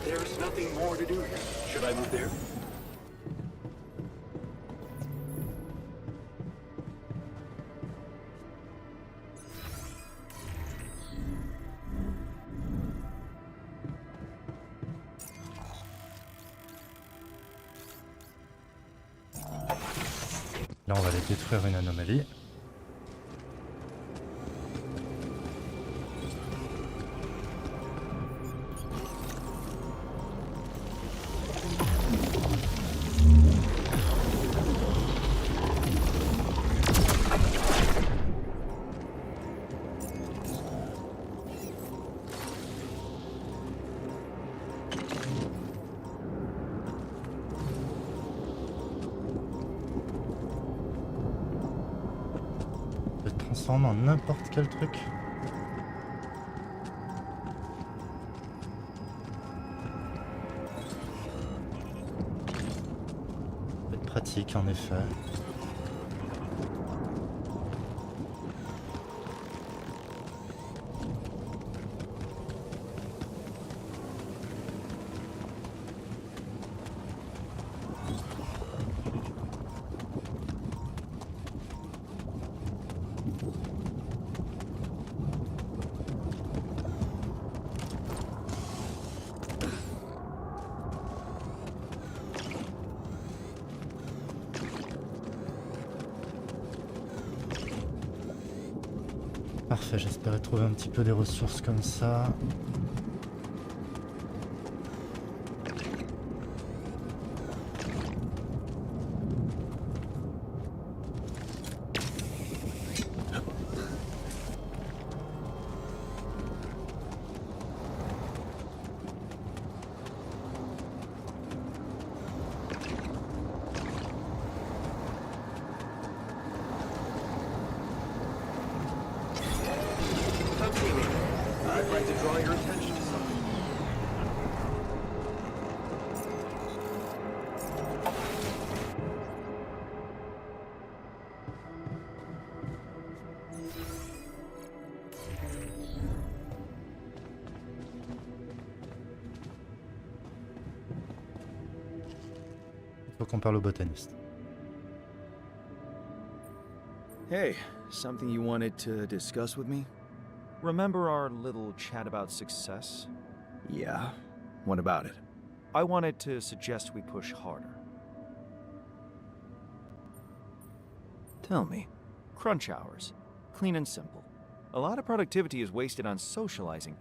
There's nothing more to do here. Should I move there? Là, on va aller détruire une anomalie. En n'importe quel truc. Ça peut être pratique en effet. Parfait, j'espérais trouver un petit peu des ressources comme ça. I'd like to draw your attention to something. Il faut qu'on parle au botaniste. Hey, something you wanted to discuss with me? Remember our little chat about success? Yeah. What about it? I wanted to suggest we push harder. Tell me. Crunch hours. Clean and simple. A lot of productivity is wasted on socializing,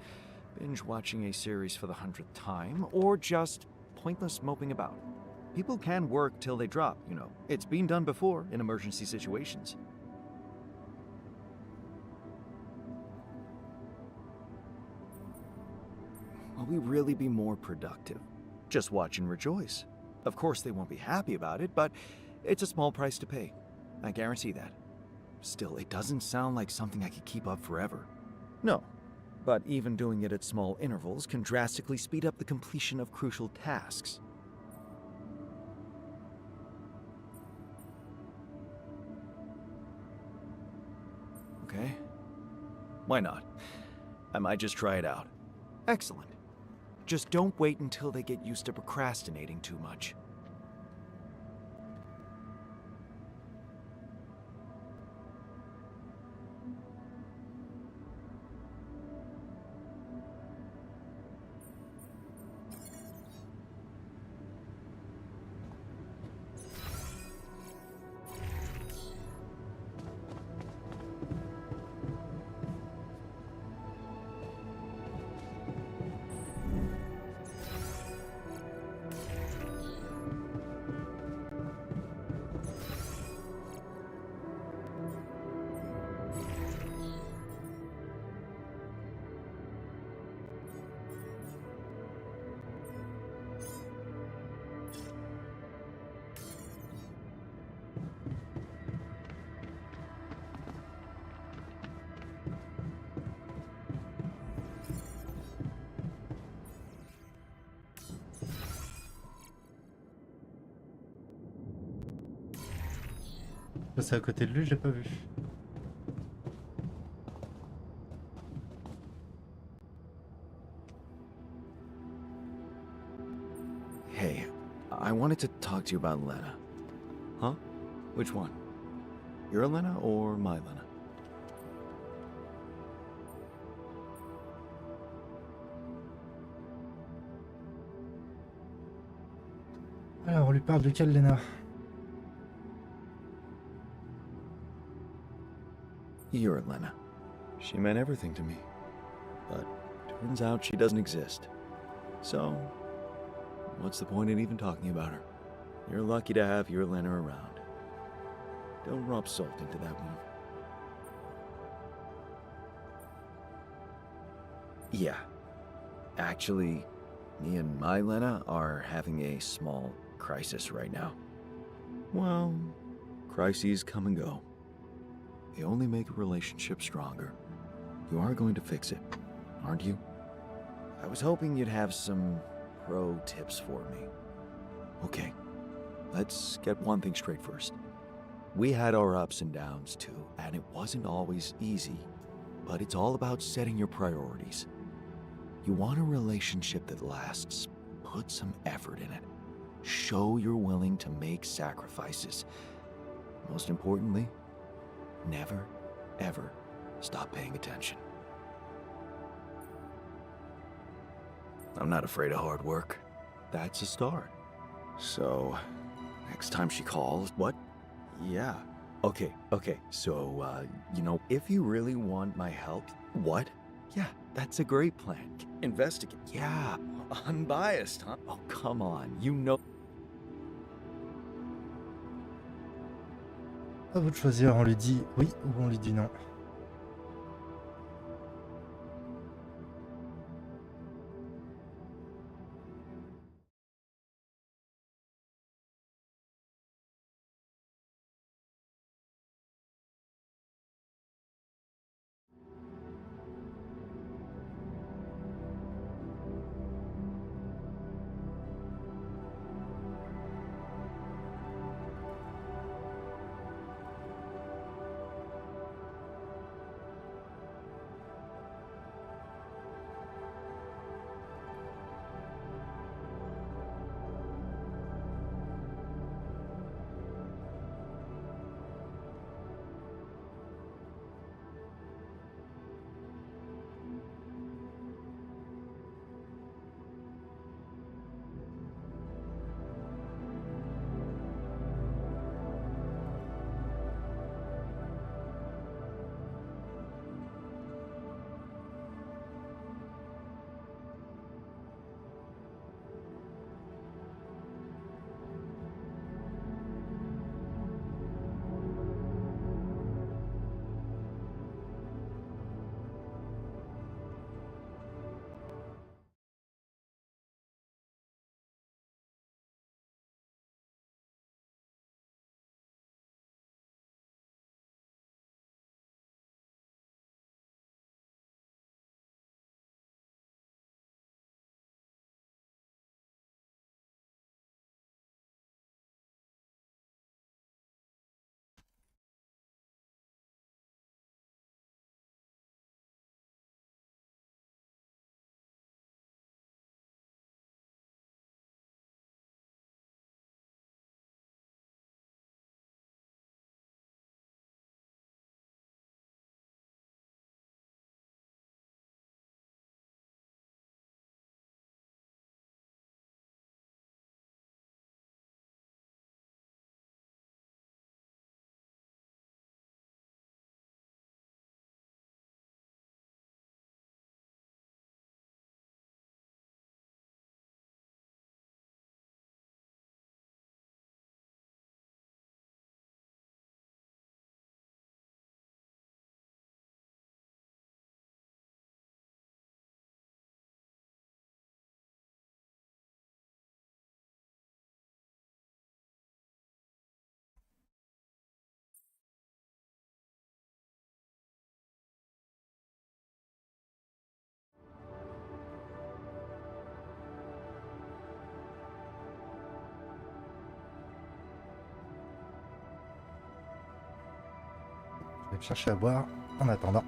binge watching a series for the 100th time, or just pointless moping about. People can work till they drop, you know. It's been done before in emergency situations. Will we really be more productive? Just watch and rejoice. Of course they won't be happy about it, but it's a small price to pay. I guarantee that. Still, it doesn't sound like something I could keep up forever. No, but even doing it at small intervals can drastically speed up the completion of crucial tasks. Okay. Why not? I might just try it out. Excellent. Just don't wait until they get used to procrastinating too much. Je passais à côté de lui, je l'ai pas vu. Hey, I wanted to talk to you about Lena. Huh? Which one? Your Lena or my Lena? Alors, on lui parle de quelle Lena? Your Lena. She meant everything to me. But turns out she doesn't exist. So, what's the point in even talking about her? You're lucky to have your Lena around. Don't rub salt into that wound. Yeah. Actually, me and my Lena are having a small crisis right now. Well, crises come and go. They only make a relationship stronger. You are going to fix it, aren't you? I was hoping you'd have some pro tips for me. Okay, let's get one thing straight first. We had our ups and downs too, and it wasn't always easy, but it's all about setting your priorities. You want a relationship that lasts, put some effort in it. Show you're willing to make sacrifices. Most importantly, never, ever stop paying attention. I'm not afraid of hard work. That's a start. So, next time she calls, what? Yeah. Okay. So, you know, if you really want my help, what? Yeah, that's a great plan. Investigate. Yeah, unbiased, huh? Oh, come on. You know. À vous de choisir, on lui dit oui ou on lui dit non. vais me chercher à boire en attendant.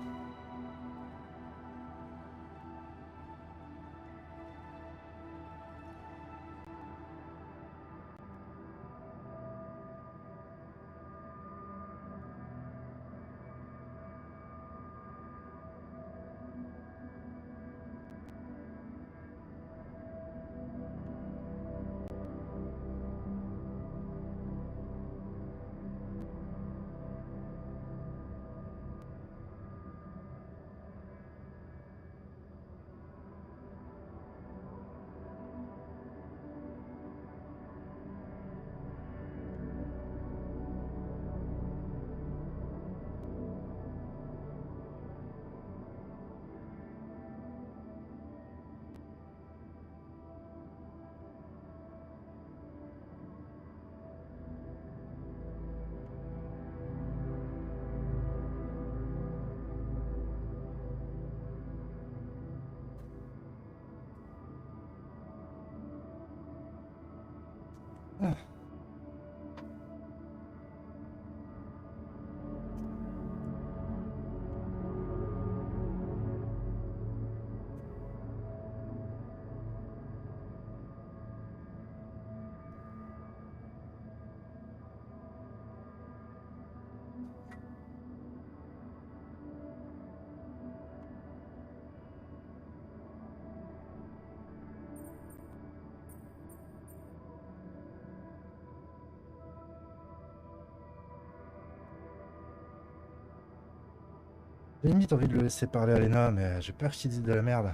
J'ai limite envie de le laisser parler à Lena, mais j'ai peur qu'il dise de la merde.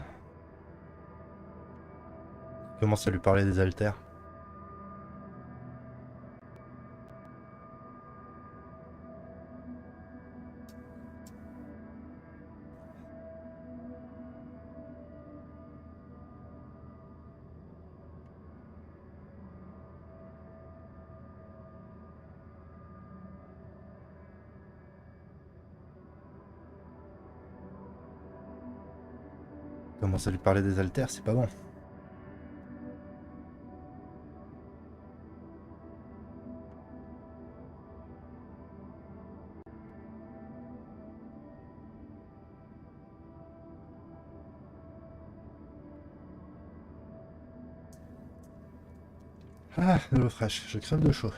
Il commence à lui parler des haltères. Il commence à lui parler des haltères, c'est pas bon. Ah, de l'eau fraîche, je crève de chaud.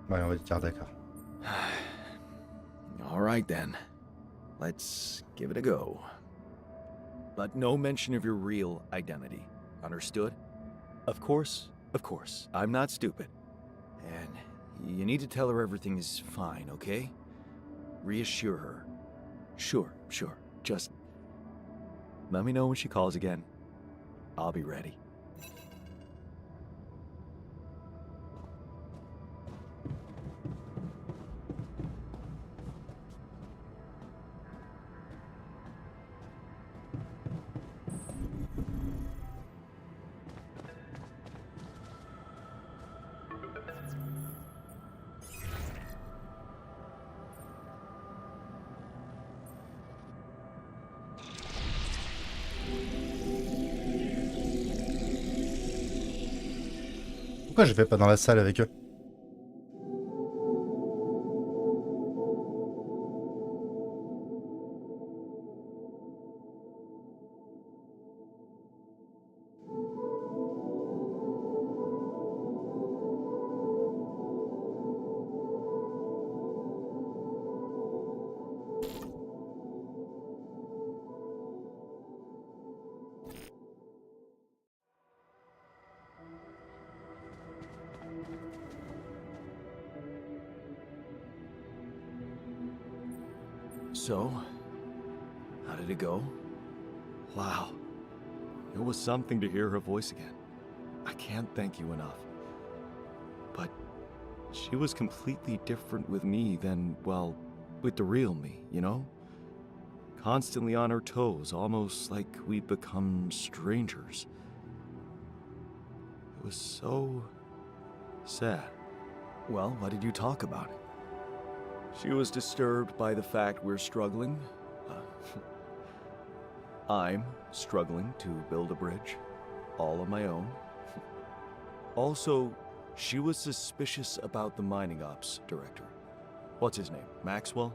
Ouais, on va dire d'accord. All right then. Let's give it a go. But no mention of your real identity. Understood? Of course, of course. I'm not stupid. And you need to tell her everything is fine, okay? Reassure her. Sure. Just let me know when she calls again. I'll be ready. Pourquoi je vais pas dans la salle avec eux? So, how did it go? Wow. It was something to hear her voice again. I can't thank you enough. But she was completely different with me than, well, with the real me, you know? Constantly on her toes, almost like we'd become strangers. It was so sad. Well, what did you talk about? She was disturbed by the fact we're struggling. I'm struggling to build a bridge, all on my own. Also, she was suspicious about the mining ops director. What's his name? Maxwell?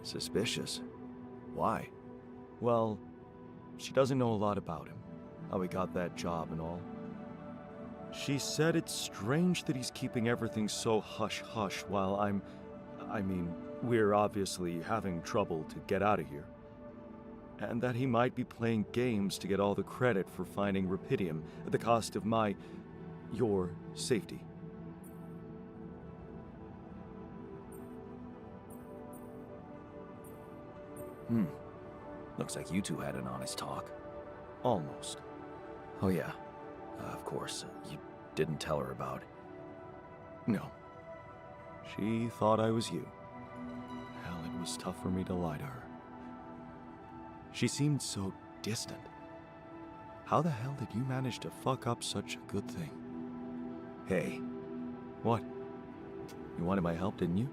Suspicious? Why? Well, she doesn't know a lot about him, how he got that job and all. She said it's strange that he's keeping everything so hush-hush while I mean, we're obviously having trouble to get out of here. And that he might be playing games to get all the credit for finding rupidium at the cost of your safety. Looks like you two had an honest talk. Almost. Oh yeah, of course, you didn't tell her about... No. She thought I was you. Hell, it was tough for me to lie to her. She seemed so distant. How the hell did you manage to fuck up such a good thing? Hey. What? You wanted my help, didn't you?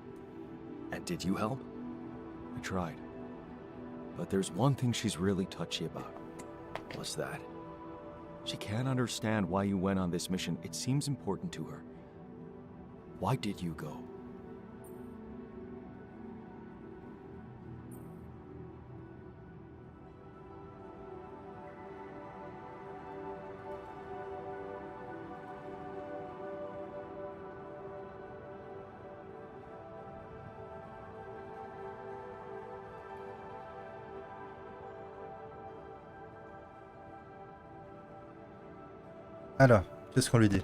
And did you help? I tried. But there's one thing she's really touchy about. What's that? She can't understand why you went on this mission. It seems important to her. Why did you go? Alors, qu'est-ce qu'on lui dit?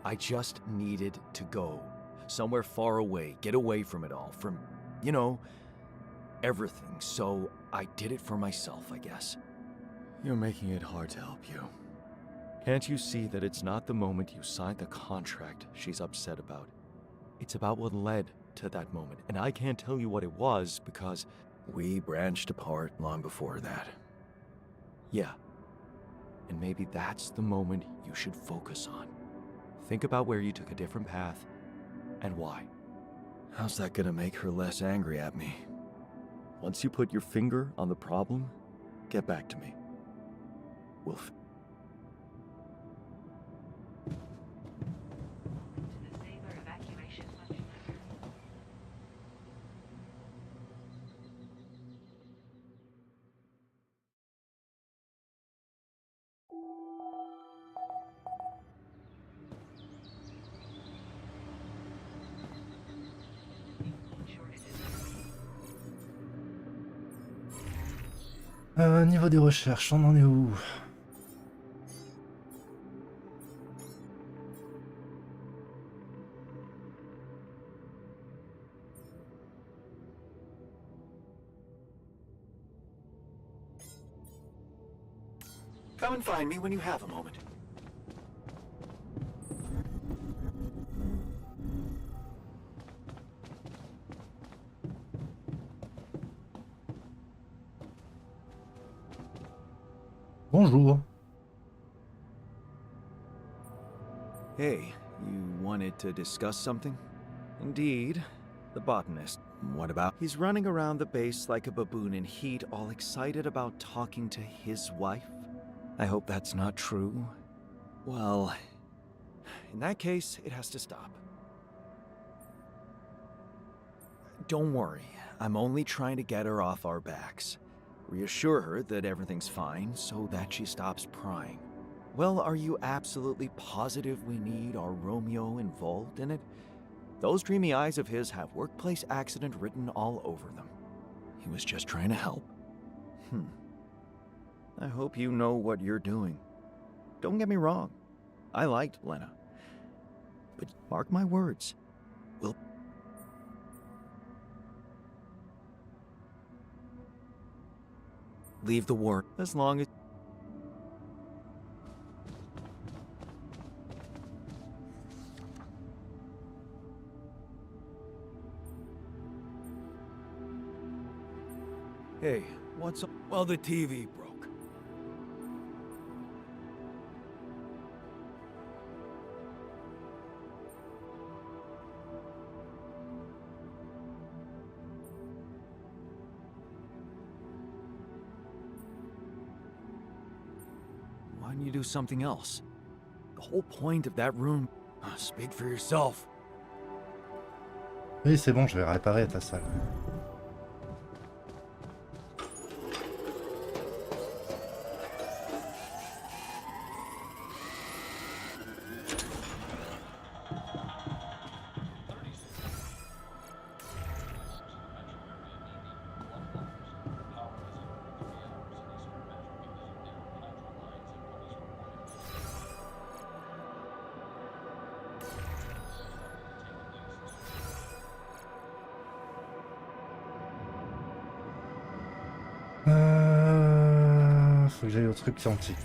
I just needed to go. Somewhere far away, get away from it all, from, you know, everything. So I did it for myself, I guess. You're making it hard to help you. Can't you see that it's not the moment you signed the contract she's upset about? It's about what led to that moment, and I can't tell you what it was because we branched apart long before that. Yeah, and maybe that's the moment you should focus on. Think about where you took a different path, and why. How's that gonna make her less angry at me? Once you put your finger on the problem, get back to me. We'll Niveau des recherches, on en est où? Come and find me when you have a moment. Bonjour. Hey, you wanted to discuss something? Indeed. The botanist. What about? He's running around the base like a baboon in heat, all excited about talking to his wife. I hope that's not true. Well, in that case, it has to stop. Don't worry, I'm only trying to get her off our backs. reassure her that everything's fine so that she stops prying. Well, are you absolutely positive we need our Romeo involved in it? Those dreamy eyes of his have workplace accident written all over them. He was just trying to help. I hope you know what you're doing. Don't get me wrong. I liked Lena. But mark my words. We'll... leave the war as long as... Hey, what's up? Well, the TV broke. Why don't you do something else? The whole point of that room... Speak for yourself. Oui, c'est bon, je vais réparer ta salle. Faut que j'aille au truc quantique.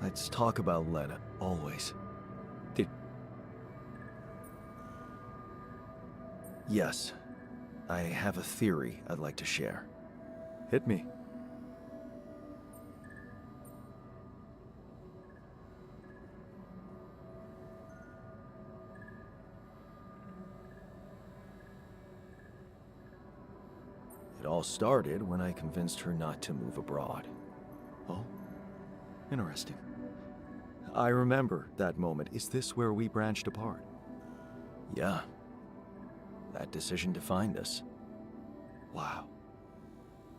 Let's talk about Lena, always. Yes, I have a theory I'd like to share. Hit me. It all started when I convinced her not to move abroad. Oh, interesting. I remember that moment. Is this where we branched apart? Yeah. That decision defined us. Wow.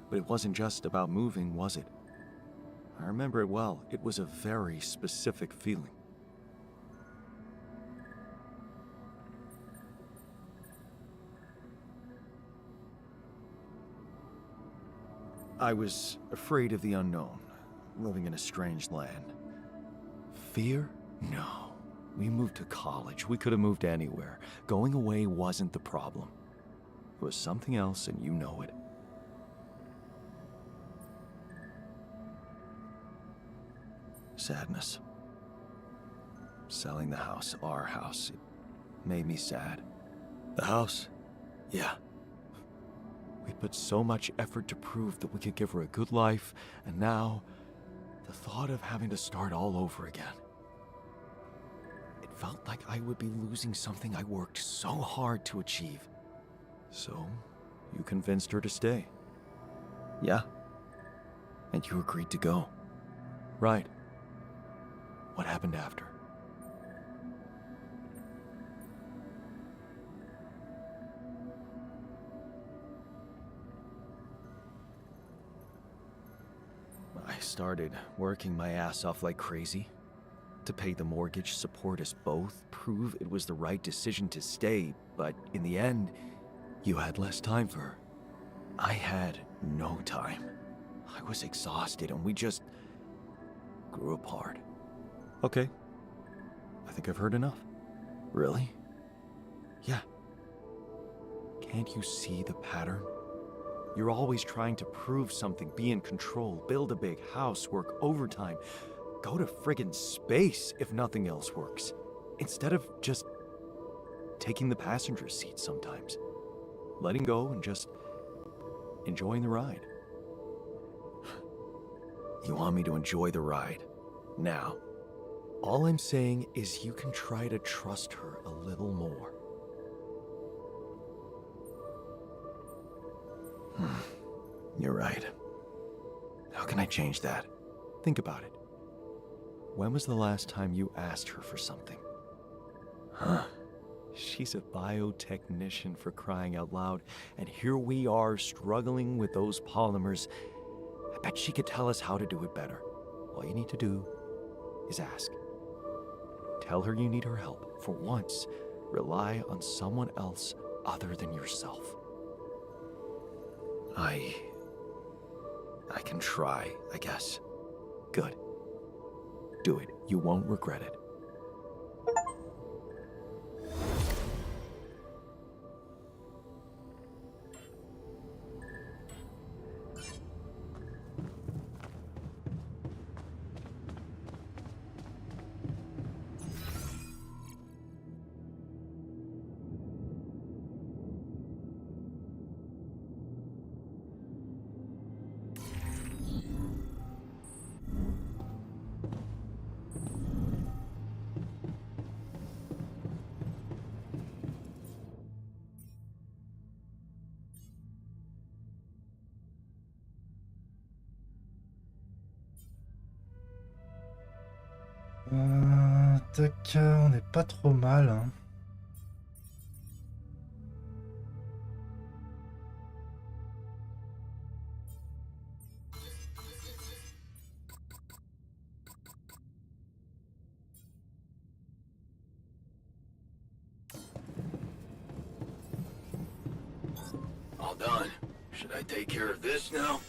But it wasn't just about moving, was it? I remember it well. It was a very specific feeling. I was afraid of the unknown, living in a strange land. Fear? No. We moved to college. We could have moved anywhere. Going away wasn't the problem. It was something else, and you know it. Sadness. Selling the house, our house, it made me sad. The house? Yeah. We put so much effort to prove that we could give her a good life, and now, the thought of having to start all over again. It felt like I would be losing something I worked so hard to achieve. So, you convinced her to stay. Yeah. And you agreed to go. Right. What happened after? I started working my ass off like crazy to pay the mortgage, support us both, prove it was the right decision to stay, but in the end, you had less time for her. I had no time. I was exhausted and we just grew apart. Okay. I think I've heard enough. Really? Yeah. Can't you see the pattern? You're always trying to prove something, be in control, build a big house, work overtime, go to friggin' space if nothing else works, instead of just taking the passenger seat sometimes, letting go and just enjoying the ride. You want me to enjoy the ride now? All I'm saying is you can try to trust her a little more. You're right. How can I change that? Think about it. When was the last time you asked her for something? Huh? She's a biotechnician, for crying out loud, and here we are struggling with those polymers. I bet she could tell us how to do it better. All you need to do is ask. Tell her you need her help. For once, rely on someone else other than yourself. I can try, I guess. Good. Do it. You won't regret it. Tac, on n'est pas trop mal, hein. All done. Should I take care of this now?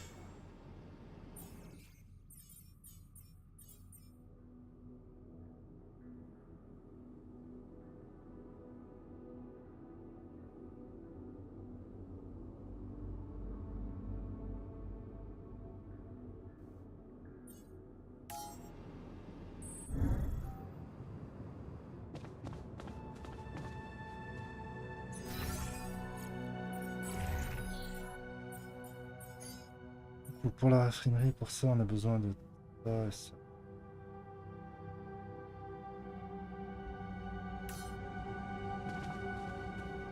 Pour la raffinerie, pour ça, on a besoin de ça et ça.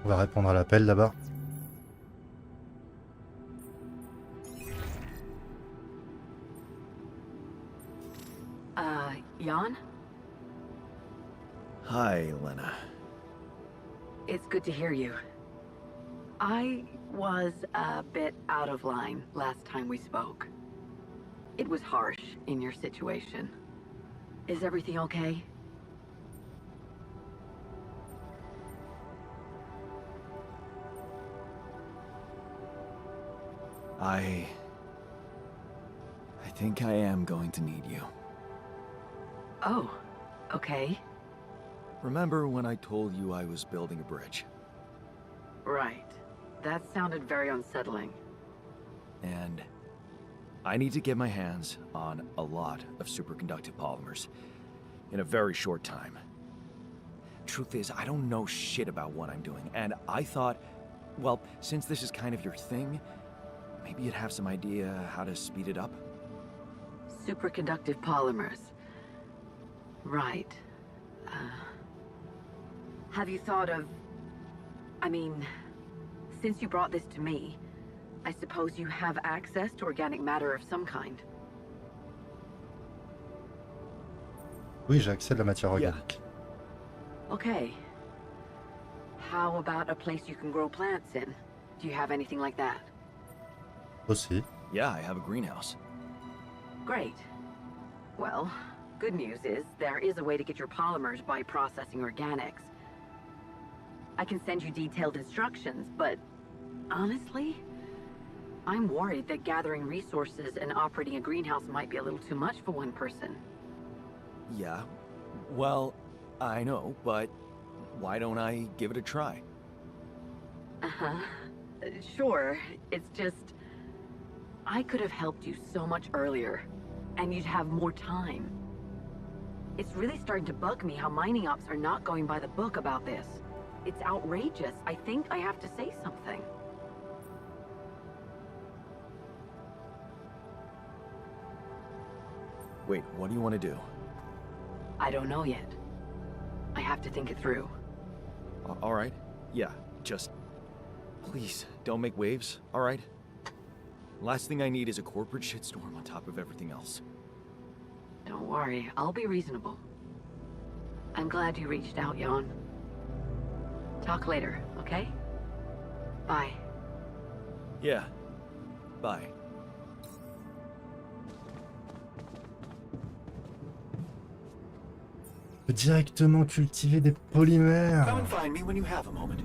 On va répondre à l'appel là-bas. Jan? Hi, Lena. It's good to hear you. I was a bit out of line last time we spoke. It was harsh in your situation. Is everything okay? I think I am going to need you. Oh, okay. Remember when I told you I was building a bridge? Right. That sounded very unsettling. And I need to get my hands on a lot of superconductive polymers in a very short time. Truth is, I don't know shit about what I'm doing, and I thought, well, since this is kind of your thing, maybe you'd have some idea how to speed it up? Superconductive polymers. Right. Have you thought of... I mean, since you brought this to me, I suppose you have access to organic matter of some kind. Oui, j'ai accès à de la matière Yeah. organique. Okay. How about a place you can grow plants in? Do you have anything like that? Aussi. Yeah, I have a greenhouse. Great. Well, good news is there is a way to get your polymers by processing organics. I can send you detailed instructions, but honestly, I'm worried that gathering resources and operating a greenhouse might be a little too much for one person. Yeah, well, I know, but why don't I give it a try? Uh-huh. Sure, it's just... I could have helped you so much earlier, and you'd have more time. It's really starting to bug me how mining ops are not going by the book about this. It's outrageous. I think I have to say something. Wait, what do you want to do? I don't know yet. I have to think it through. All right, yeah, just... Please, don't make waves, all right? Last thing I need is a corporate shitstorm on top of everything else. Don't worry, I'll be reasonable. I'm glad you reached out, Jan. Talk later, okay? Bye. Yeah, bye. On peut directement cultiver des polymères. Come and find me when you have a moment.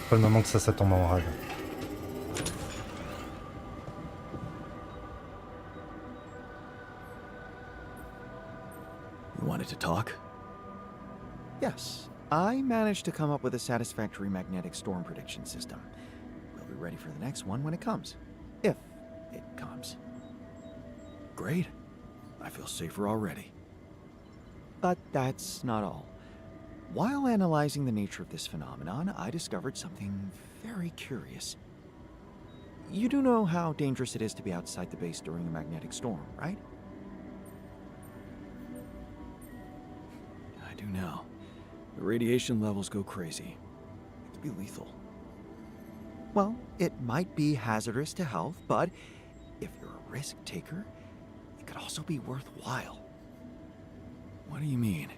Pas le moment que ça tombe en rade. You wanted to talk? Yes, I managed to come up with a satisfactory magnetic storm prediction system. We'll be ready for the next one when it comes. If it comes. Great. I feel safer already. But that's not all. While analyzing the nature of this phenomenon, I discovered something very curious. You do know how dangerous it is to be outside the base during a magnetic storm, right? I do now. The radiation levels go crazy. It could be lethal. Well, it might be hazardous to health, but if you're a risk taker, it could also be worthwhile. What do you mean?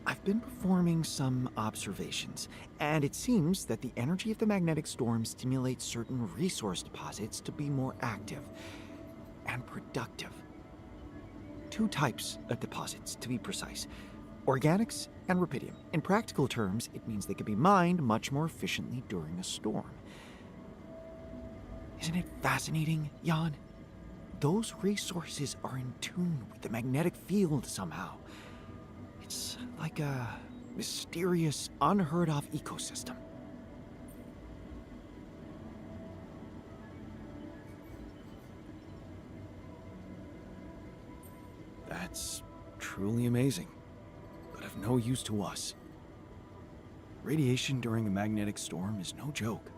I've been performing some observations, and it seems that the energy of the magnetic storm stimulates certain resource deposits to be more active and productive. Two types of deposits, to be precise. Organics and rupidium. In practical terms, it means they can be mined much more efficiently during a storm. Isn't it fascinating, Jan? Those resources are in tune with the magnetic field somehow. It's like a mysterious, unheard-of ecosystem. That's truly amazing, but of no use to us. Radiation during a magnetic storm is no joke.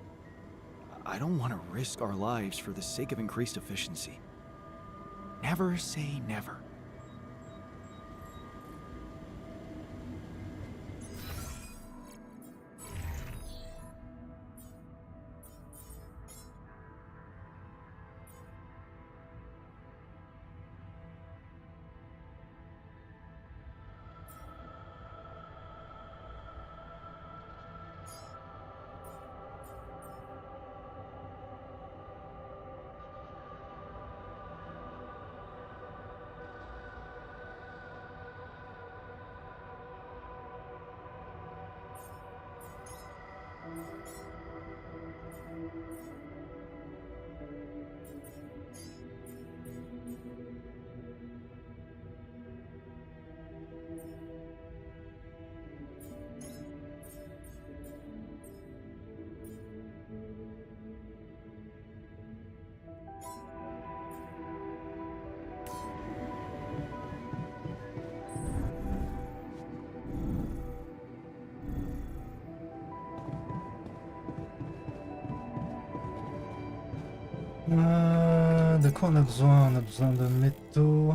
I don't want to risk our lives for the sake of increased efficiency. Never say never. De quoi on a besoin? On a besoin de métaux.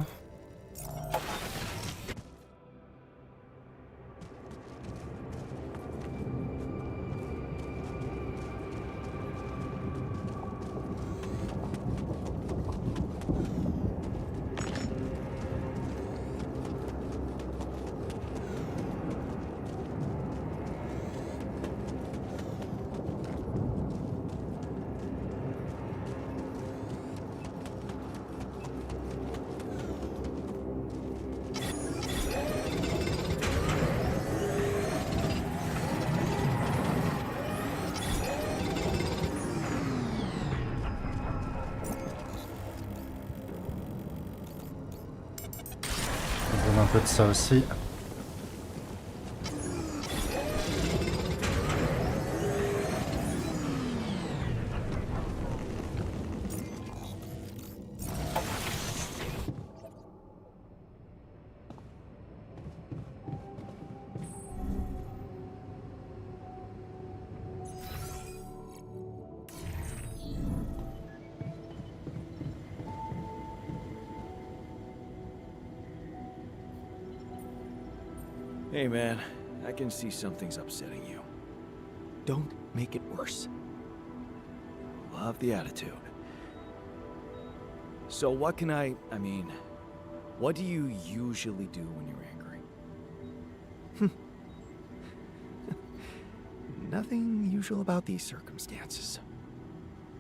On donne un peu de ça aussi. Hey man, I can see something's upsetting you. Don't make it worse. Love the attitude. So what can I mean, what do you usually do when you're angry? Nothing usual about these circumstances.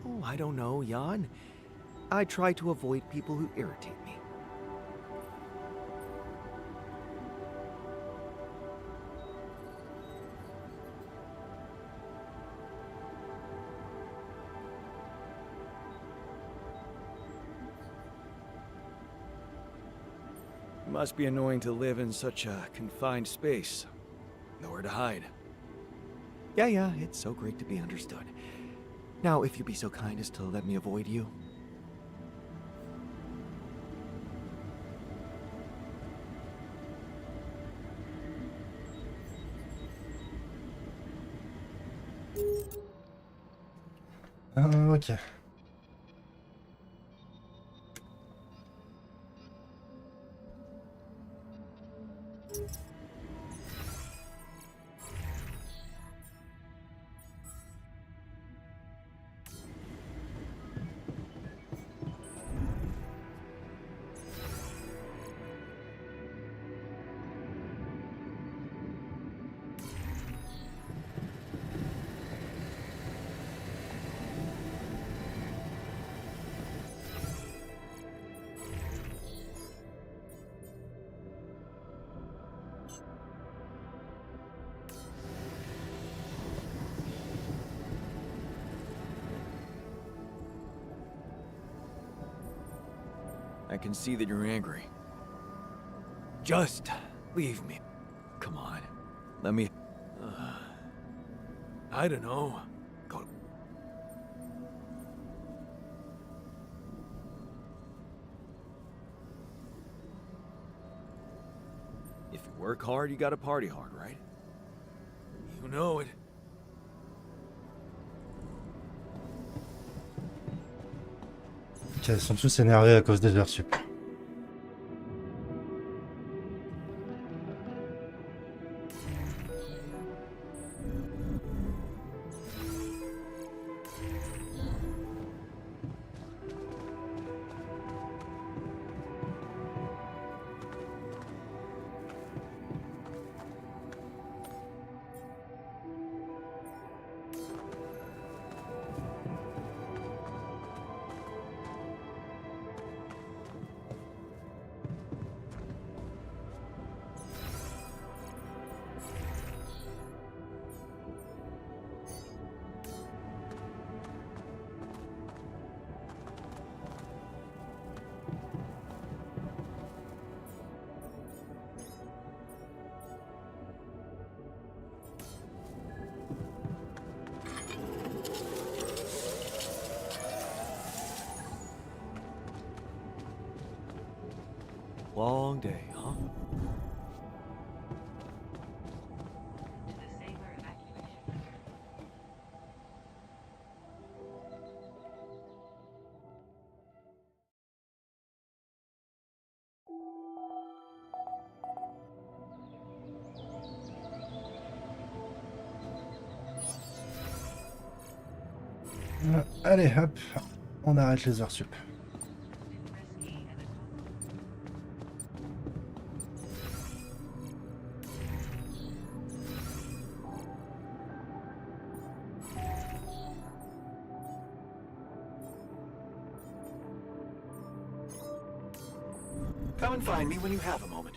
Oh, I don't know, Jan. I try to avoid people who irritate me. It must be annoying to live in such a confined space. Nowhere to hide. Yeah, it's so great to be understood. Now, if you'd be so kind as to let me avoid you. Ok. I can see that you're angry. Just leave me. Come on. Let me... I don't know. Go. If you work hard, you gotta party hard, right? You know it. Ok, ils sont tous énervés à cause des heures sup. Long day, huh? Allez, hop, on arrête les heures sup. Come and find me when you have a moment.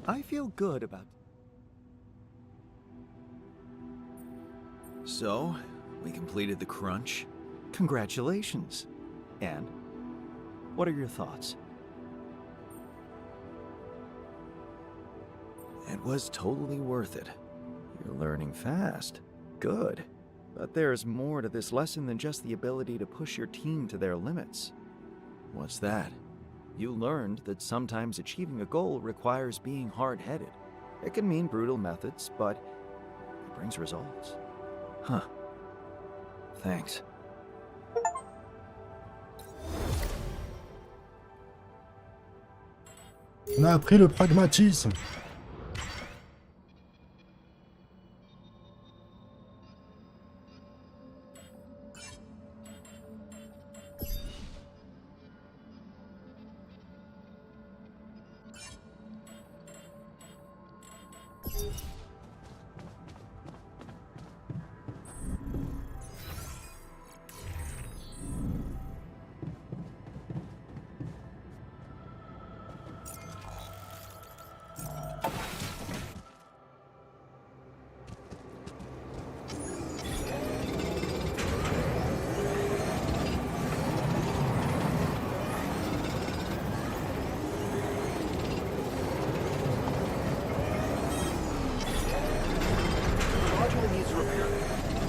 I feel good about... So, we completed the crunch. Congratulations. And what are your thoughts? It was totally worth it. You're learning fast. Good. But there's more to this lesson than just the ability to push your team to their limits. What's that? You learned that sometimes achieving a goal requires being hard-headed. It can mean brutal methods, but it brings results. Huh. Thanks. On a appris le pragmatisme. The module needs repair.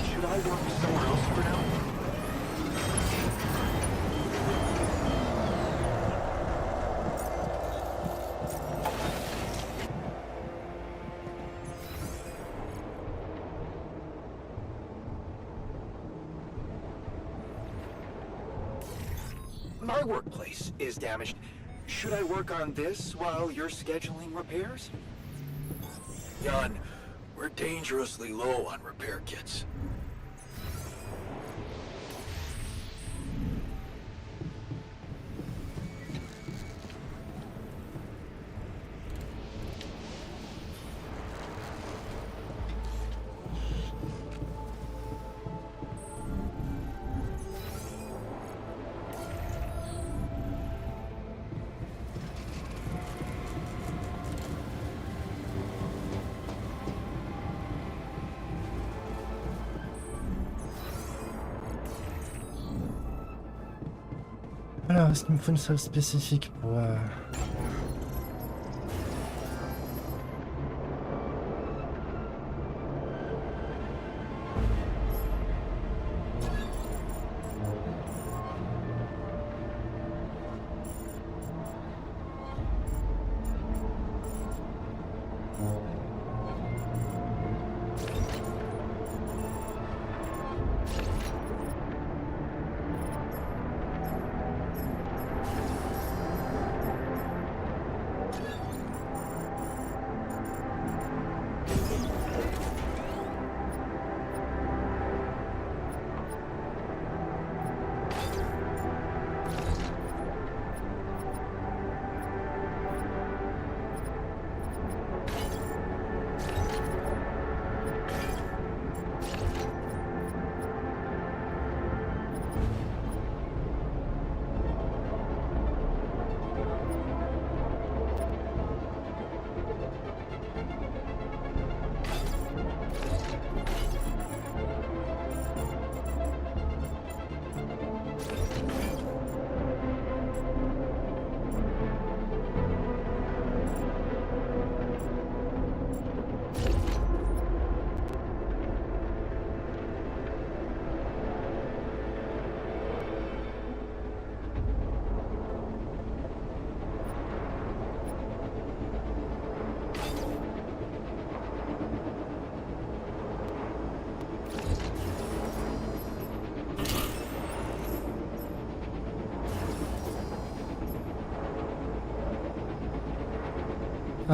Should I work somewhere else for now? My workplace is damaged. Should I work on this while you're scheduling repairs? Jan, we're dangerously low on repair kits. Alors, est-ce qu'il me faut une salle spécifique pour...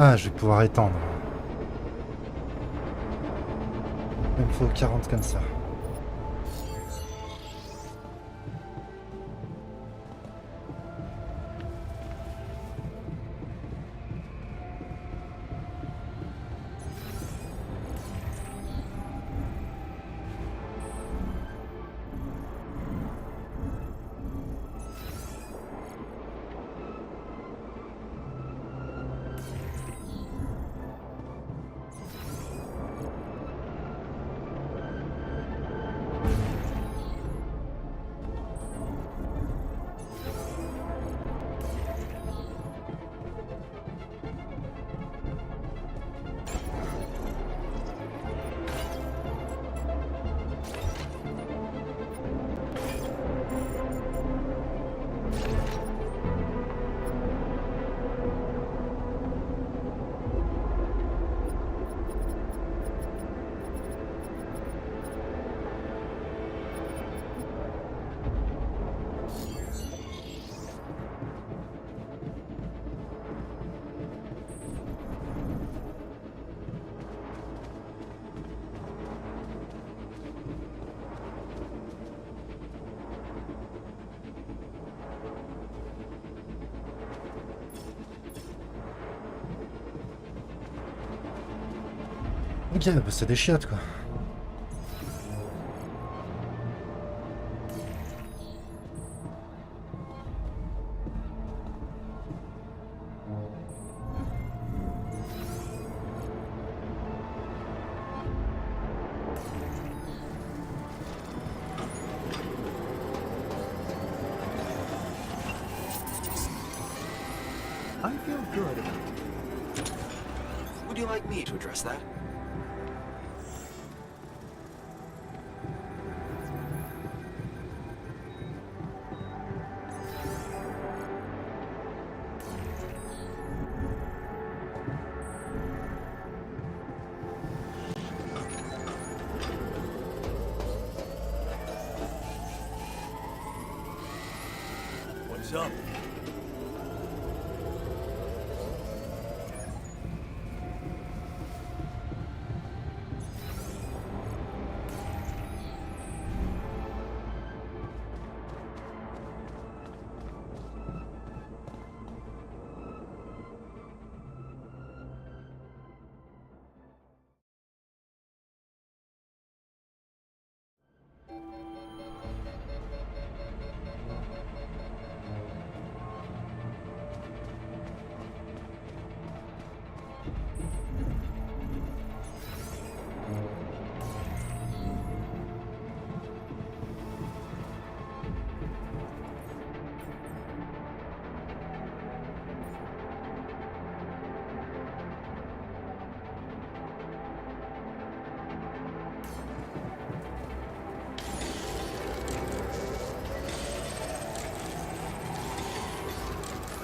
Ah, je vais pouvoir étendre. Il me faut 40 comme ça. Ok, bah c'est des chiottes quoi. I feel good about it. Would you like me to address that? What's up?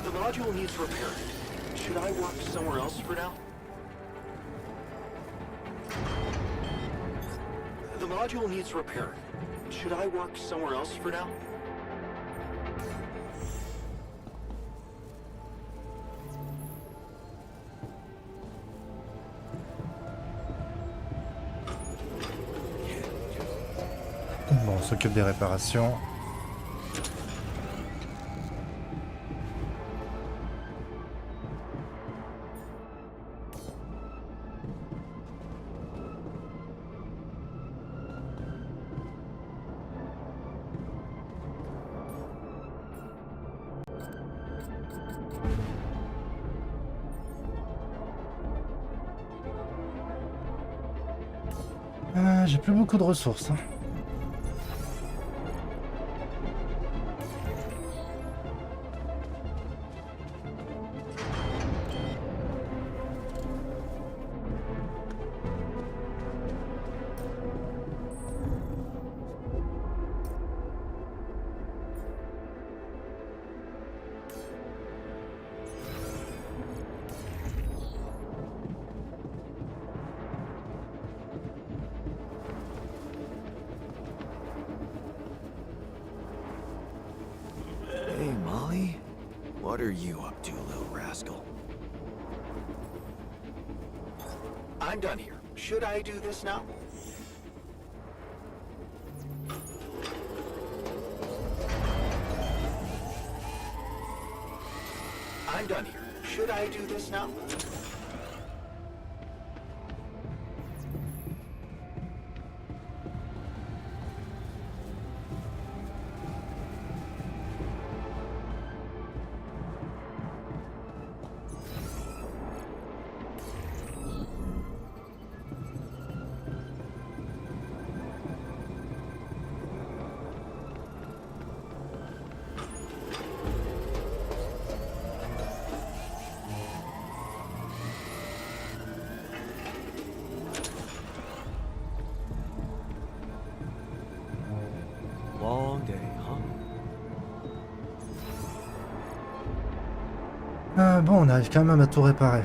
The module needs repairing. Should I work somewhere else for now? The module needs repairing. Should I work somewhere else for now? Bon, on s'occupe des réparations. J'ai plus beaucoup de ressources. Hein. Hey, Molly. What are you up to, little rascal? I'm done here. Should I do this now? I'm done here. Should I do this now? Long day, huh? Bon, on arrive quand même à tout réparer.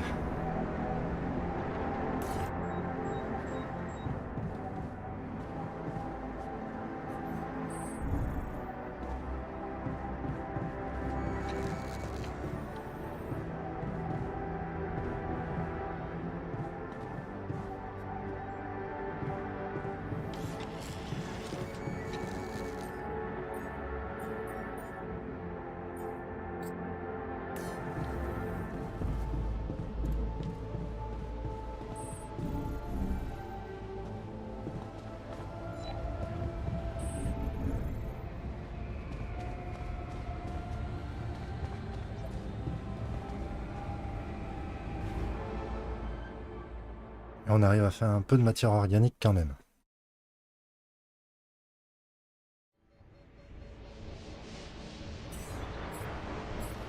Et on arrive à faire un peu de matière organique quand même.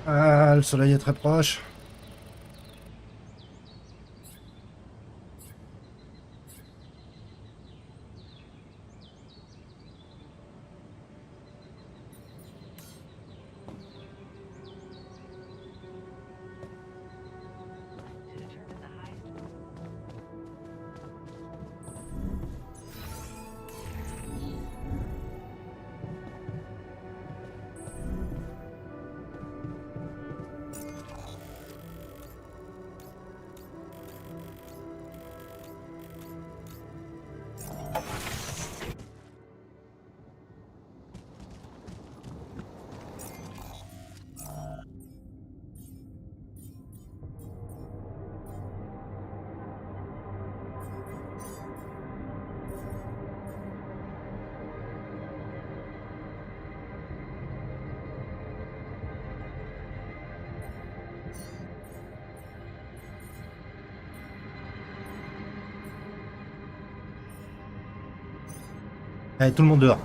Ah, le soleil est très proche. Allez, tout le monde dehors.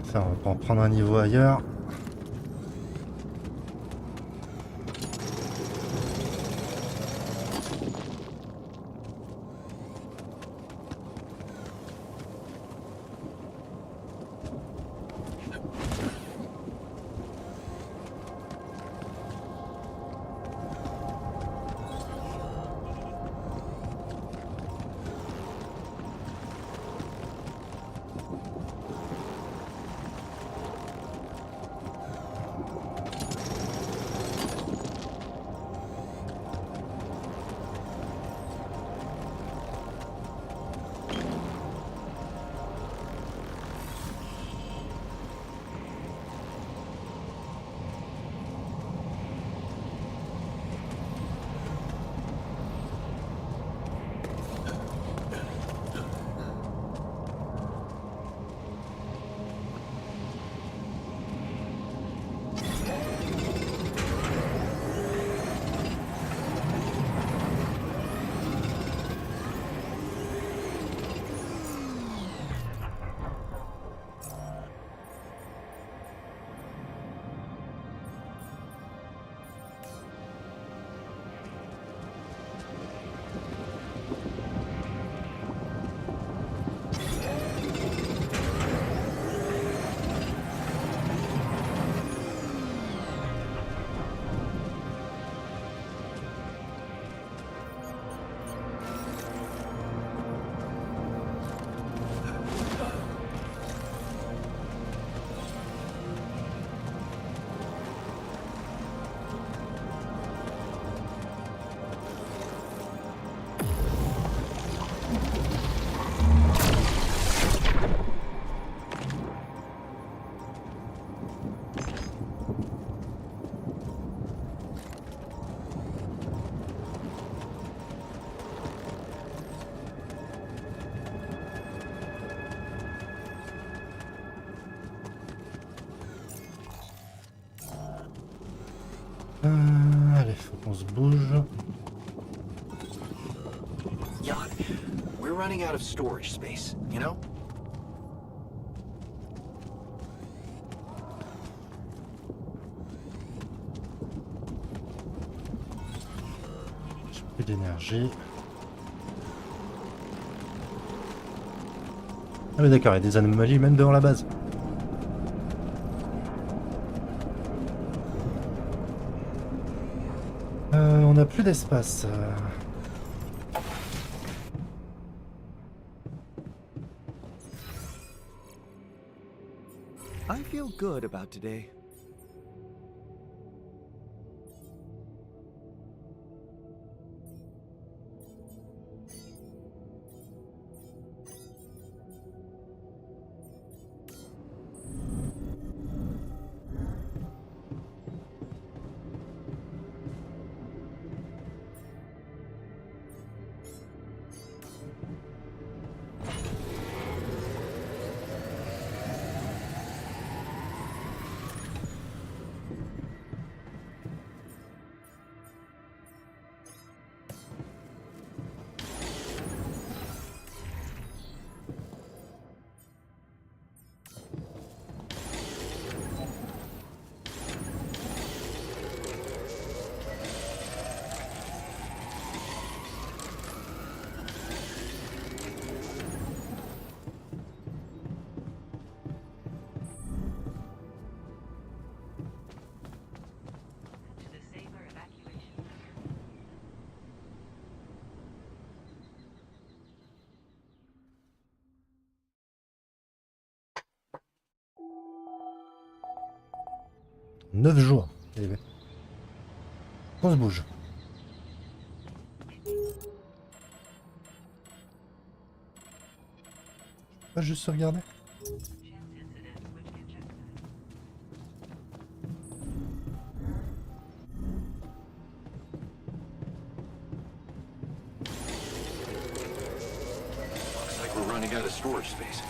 Enfin, on va pas en prendre un niveau ailleurs. Allez, faut qu'on se bouge. Yacht, we're running out of storage space, you know? J'ai plus d'énergie. Ah oui d'accord, il y a des anomalies même devant la base. On n'a plus d'espace. I feel good about today. Neuf jours. On se bouge. Pas juste sauvegarder. Looks like we're running out of storage space.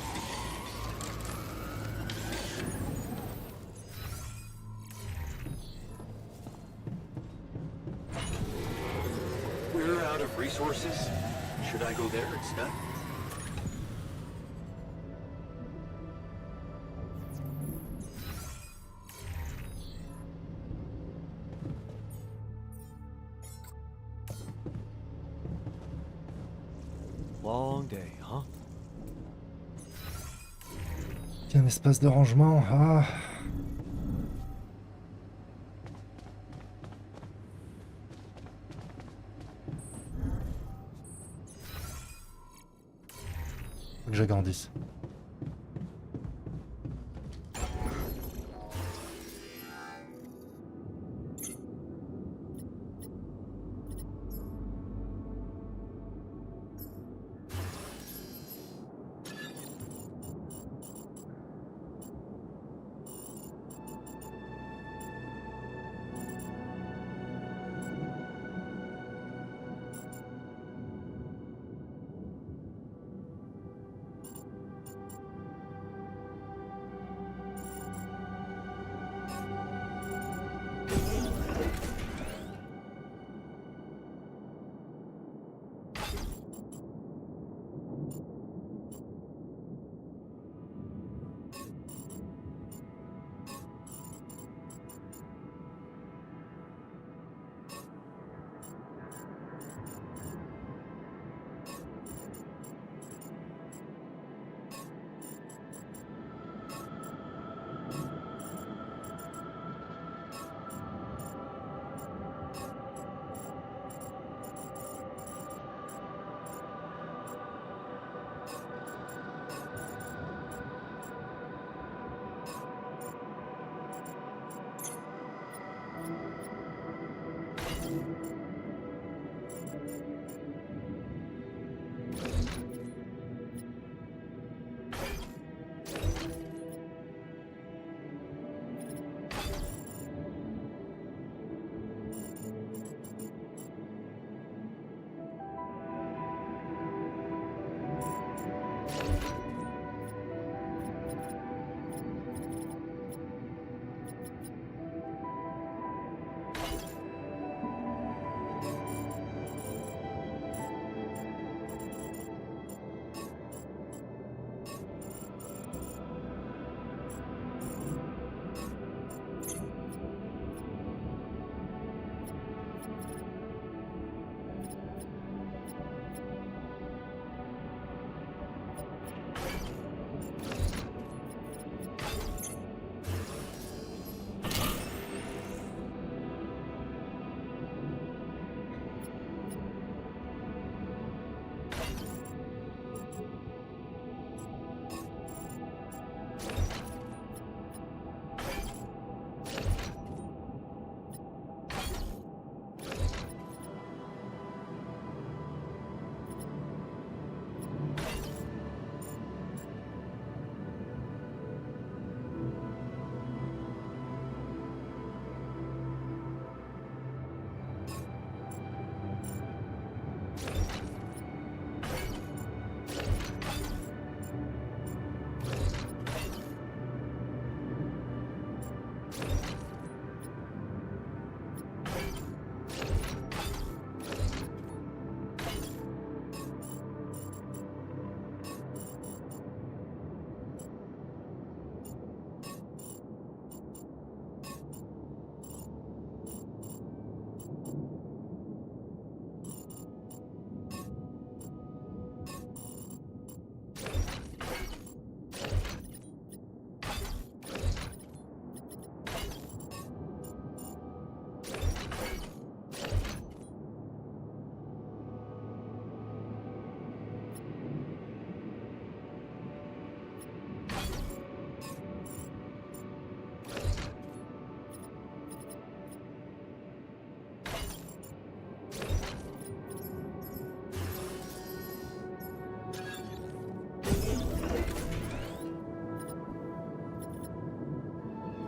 We're out of resources. Should I go there instead? day, huh? Un espace de rangement. Ah. Faut que j'agrandisse.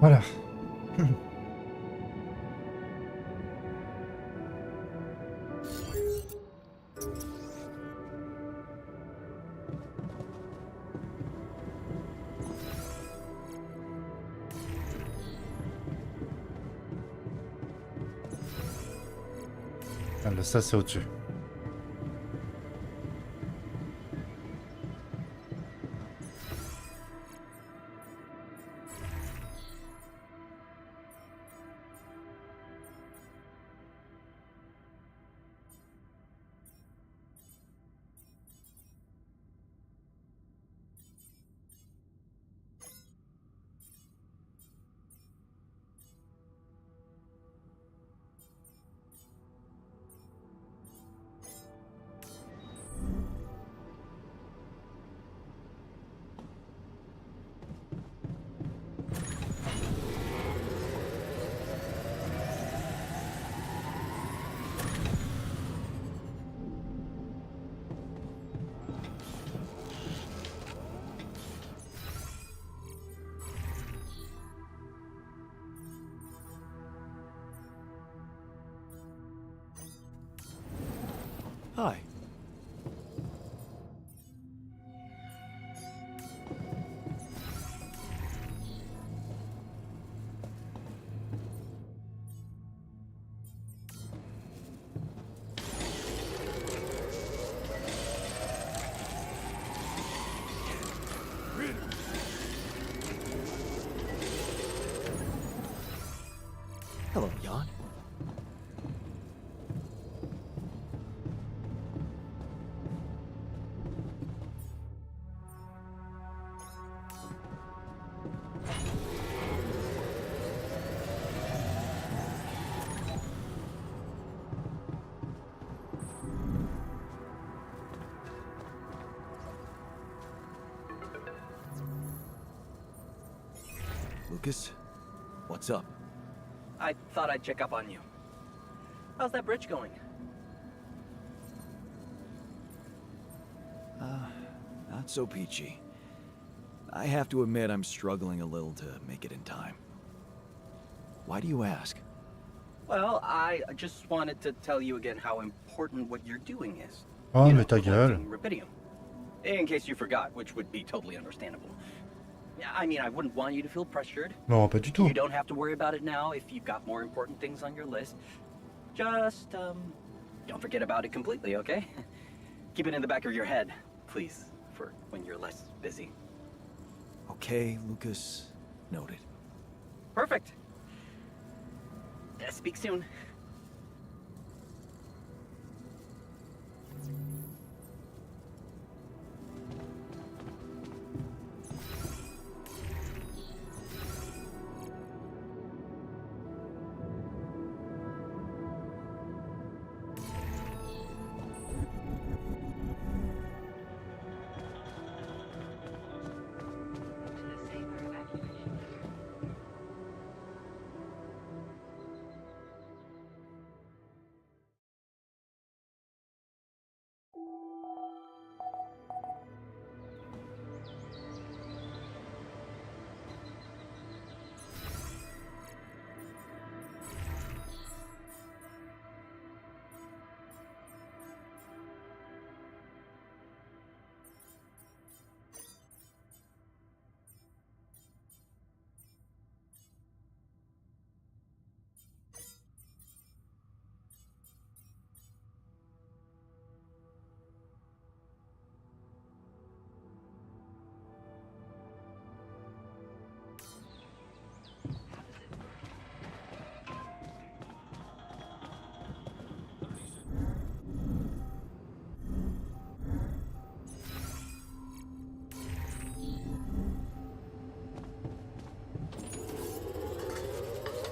Voilà. Ah, ça c'est au-dessus. Hi. Hello, Jan. Lucas, what's up? I thought I'd check up on you. How's that bridge going? Not so peachy. I have to admit I'm struggling a little to make it in time. Why do you ask? Well, I just wanted to tell you again how important what you're doing is. Oh, You mais know, ta gueule. collecting rubidium. In case you forgot, which would be totally understandable. Yeah, I mean, I wouldn't want you to feel pressured. Non, pas du tout. You don't have to worry about it now if you've got more important things on your list. Just, don't forget about it completely, okay? Keep it in the back of your head, please, for when you're less busy. Okay, Lucas. Noted. Perfect. Speak soon.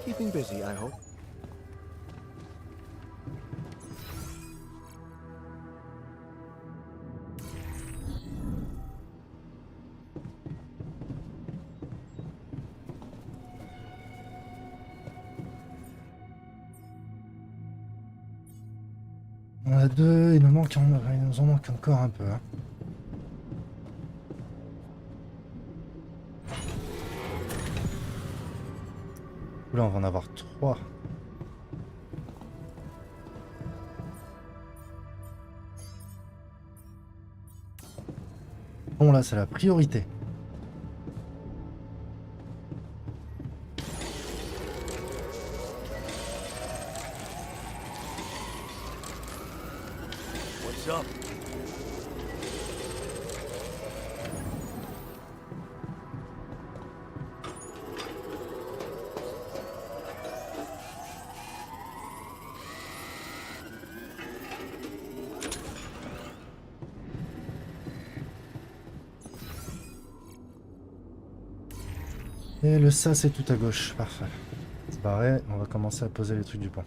Keeping busy, I hope. On a deux, il nous en manque encore un peu. Hein. Là, on va en avoir 3. Bon, là, c'est la priorité. What's up? Et le ça, c'est tout à gauche. Parfait. C'est pareil, on va commencer à poser les trucs du pont.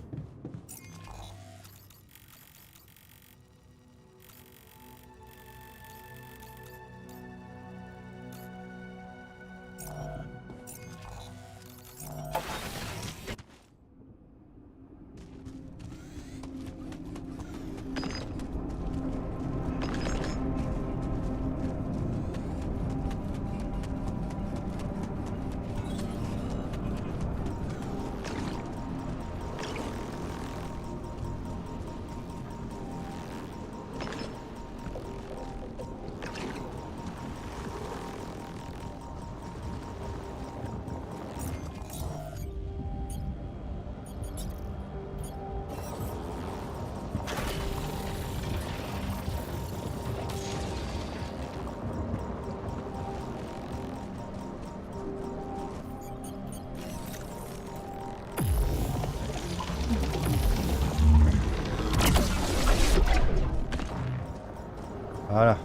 Voilà.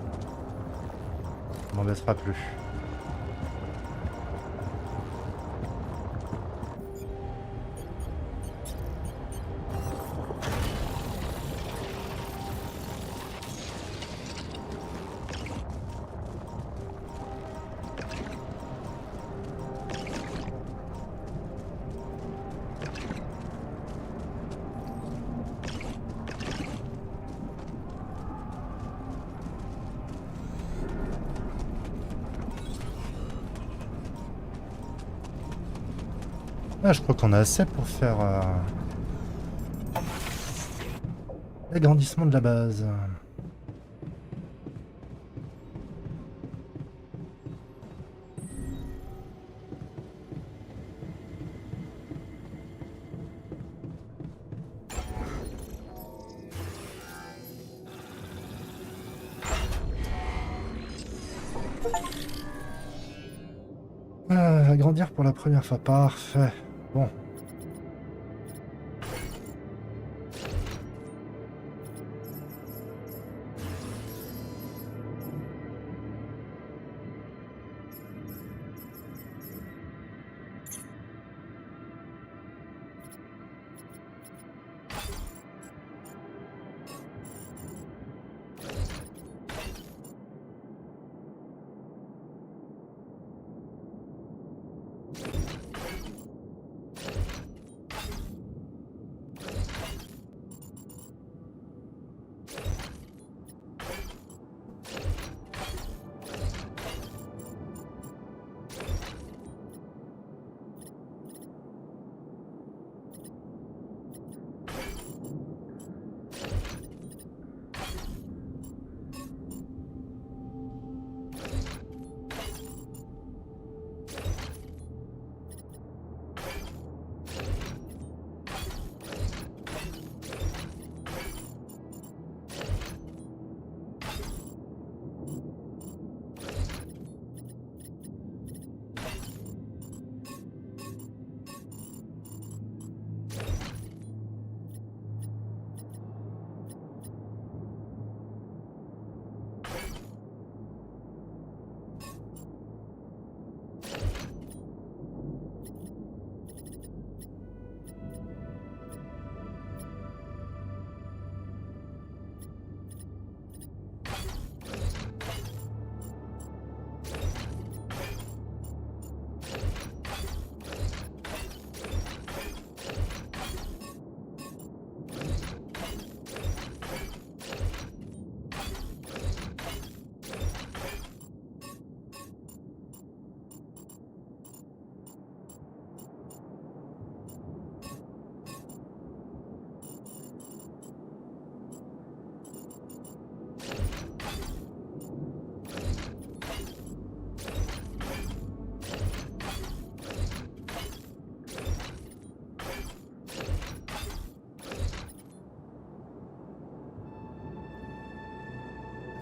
Ça m'embêtera plus. Ah, je crois qu'on a assez pour faire l'agrandissement de la base. Agrandir pour la première fois, parfait. Bon.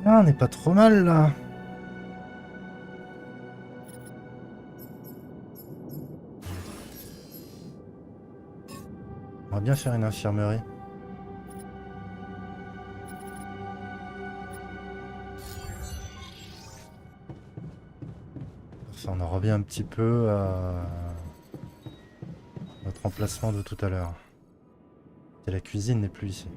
Ah, on n'est pas trop mal là. On va bien faire une infirmerie. Ça, on en revient un petit peu à notre emplacement de tout à l'heure. Et la cuisine n'est plus ici.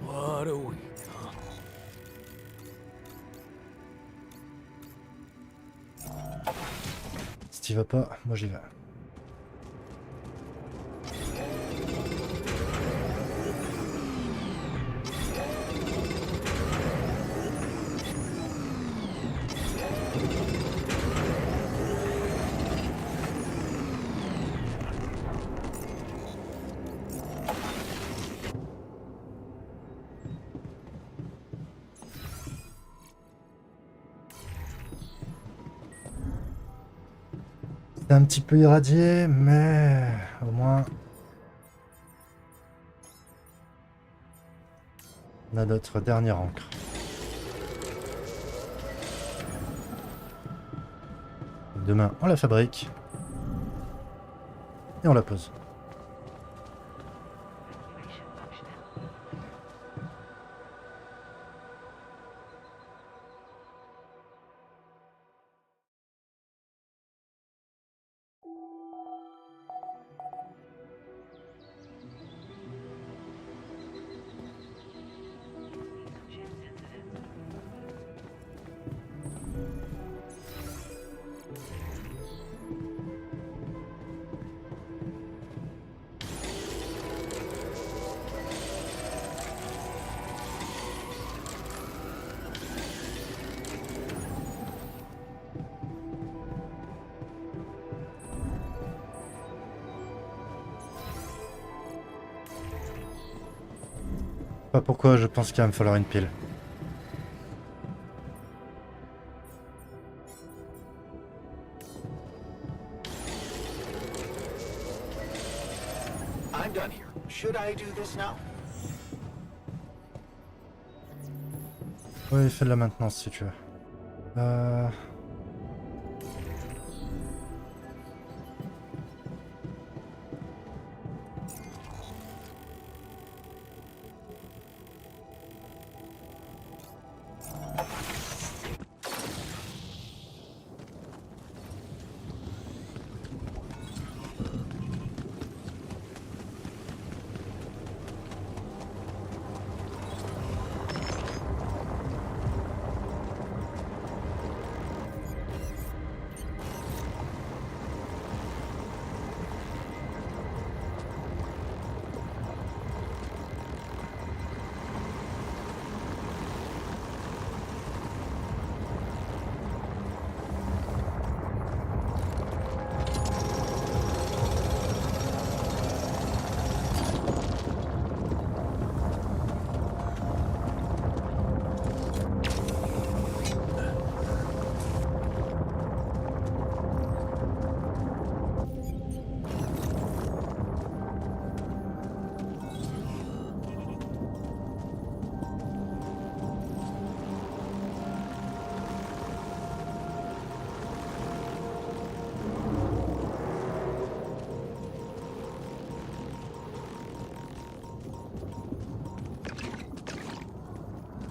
What a week, huh? t'y vas pas, moi j'y vais. C'est un petit peu irradié, mais au moins on a notre dernière encre. Demain, on la fabrique et on la pose. Pas pourquoi je pense qu'il va me falloir une pile. I'm done here. Should I do this now? Oui, fais de la maintenance si tu veux.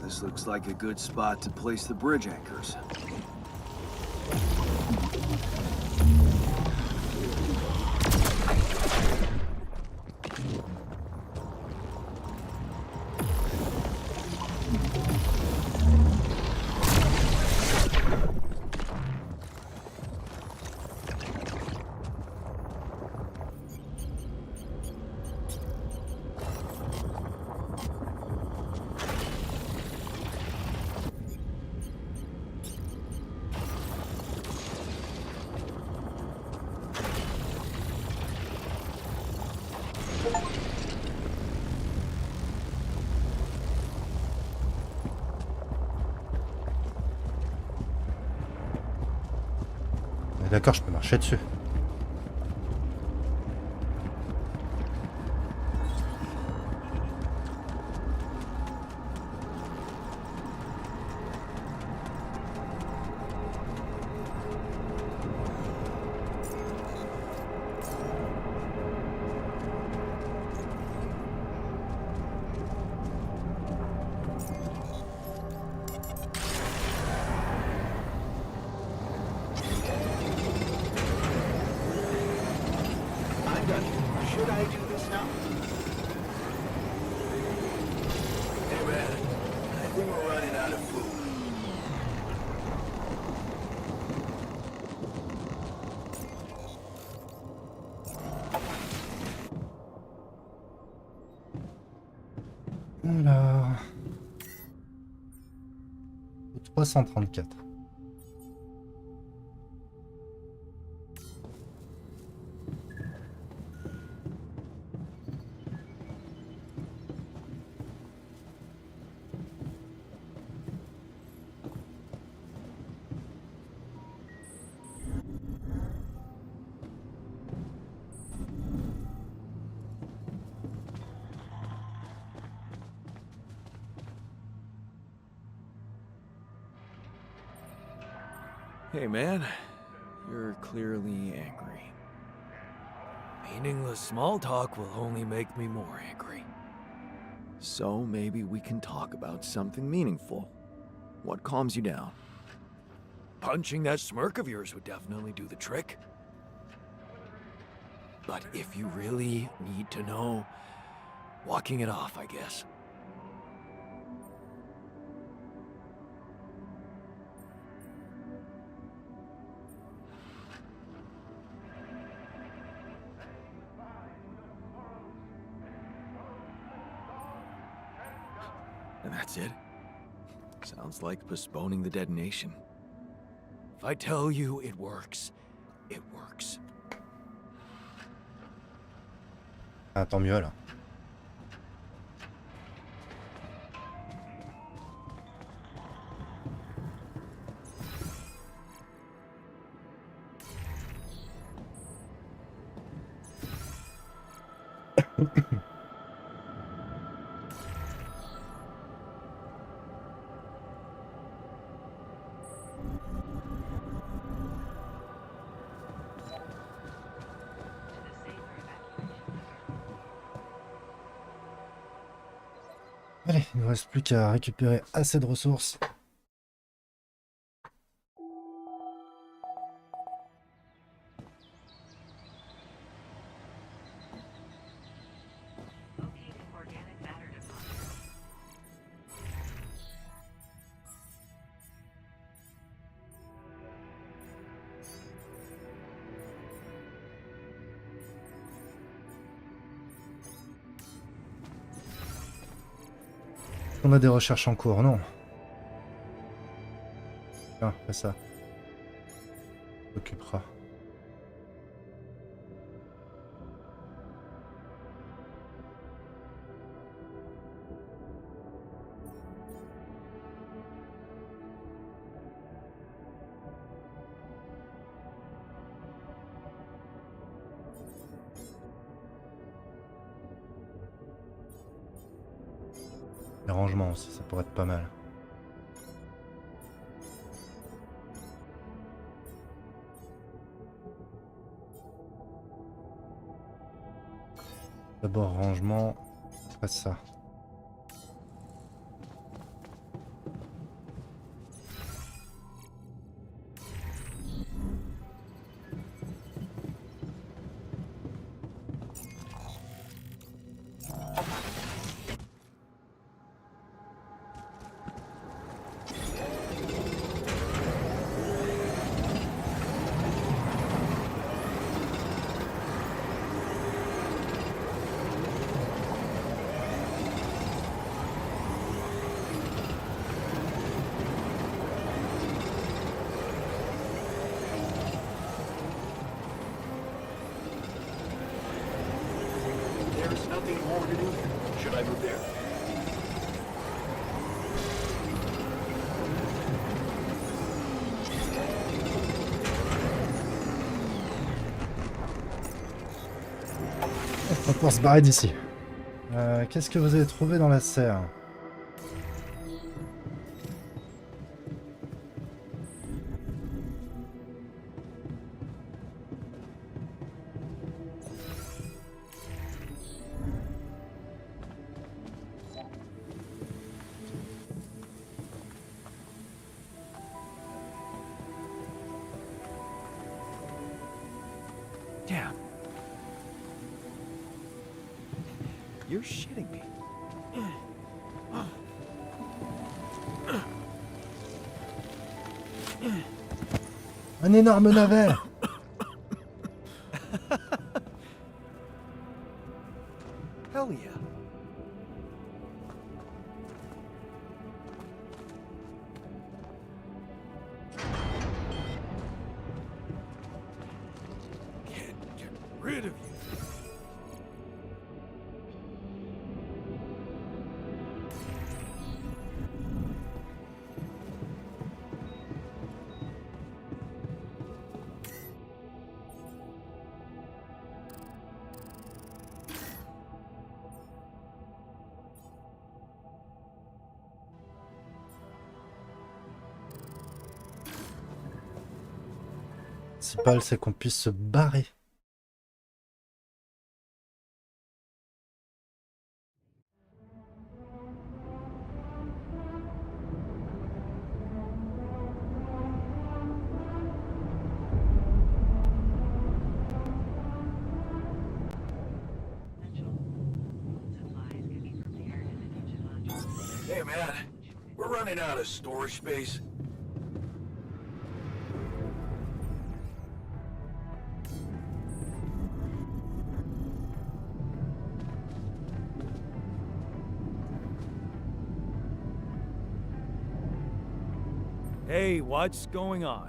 This looks like a good spot to place the bridge anchors. D'accord, je peux marcher dessus. I'm done here. Should I do this now? Hey man, I think we're running out of food. Alors... 334. Hey, man. You're clearly angry. Meaningless small talk will only make me more angry. So maybe we can talk about something meaningful. What calms you down? Punching that smirk of yours would definitely do the trick. But if you really need to know, walking it off, I guess. And that's it? Sounds like postponing the detonation. If I tell you it works, it works. Ah, tant mieux, là. Allez, il ne nous reste plus qu'à récupérer assez de ressources. On a des recherches en cours, non? Ah, fais ça. On s'occupera. Les rangements aussi, ça pourrait être pas mal. D'abord rangement, après ça. There's nothing more to do here. Should I move there? On va pouvoir se barrer d'ici. Qu'est-ce que vous avez trouvé dans la serre? Damn. You're shitting me. Un énorme navet! Hell yeah. principal, c'est qu'on puisse se barrer. Hey, man. We're running out of storage space. Hey, what's going on?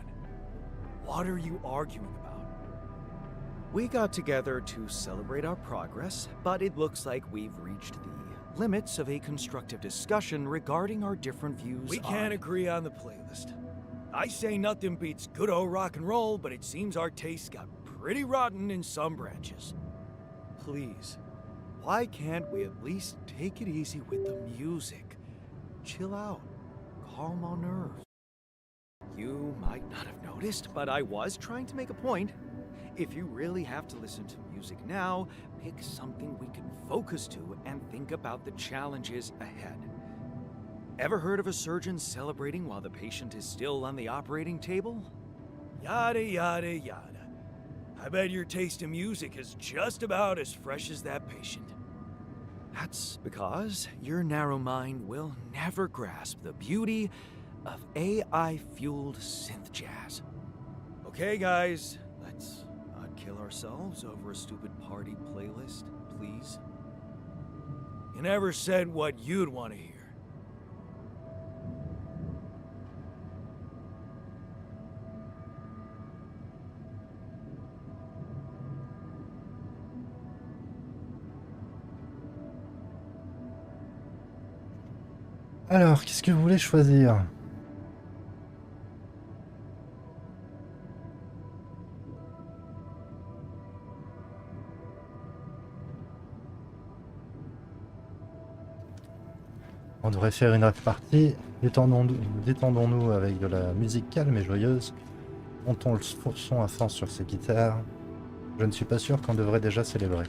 What are you arguing about? We got together to celebrate our progress, but it looks like we've reached the limits of a constructive discussion regarding our different views We on... can't agree on the playlist. I say nothing beats good old rock and roll, but it seems our tastes got pretty rotten in some branches. Please, why can't we at least take it easy with the music? Chill out. Calm our nerves. You might not have noticed, but I was trying to make a point. If you really have to listen to music now, pick something we can focus to and think about the challenges ahead. Ever heard of a surgeon celebrating while the patient is still on the operating table? Yada, yada, yada. I bet your taste in music is just about as fresh as that patient. That's because your narrow mind will never grasp the beauty of AI-fueled synth jazz. Okay, guys, let's not kill ourselves over a stupid party playlist, please. You never said what you'd want to hear. Alors, qu'est-ce que vous voulez choisir? On devrait faire une rave party. Détendons-nous avec de la musique calme et joyeuse. Montons le son à fond sur ces guitares. Je ne suis pas sûr qu'on devrait déjà célébrer.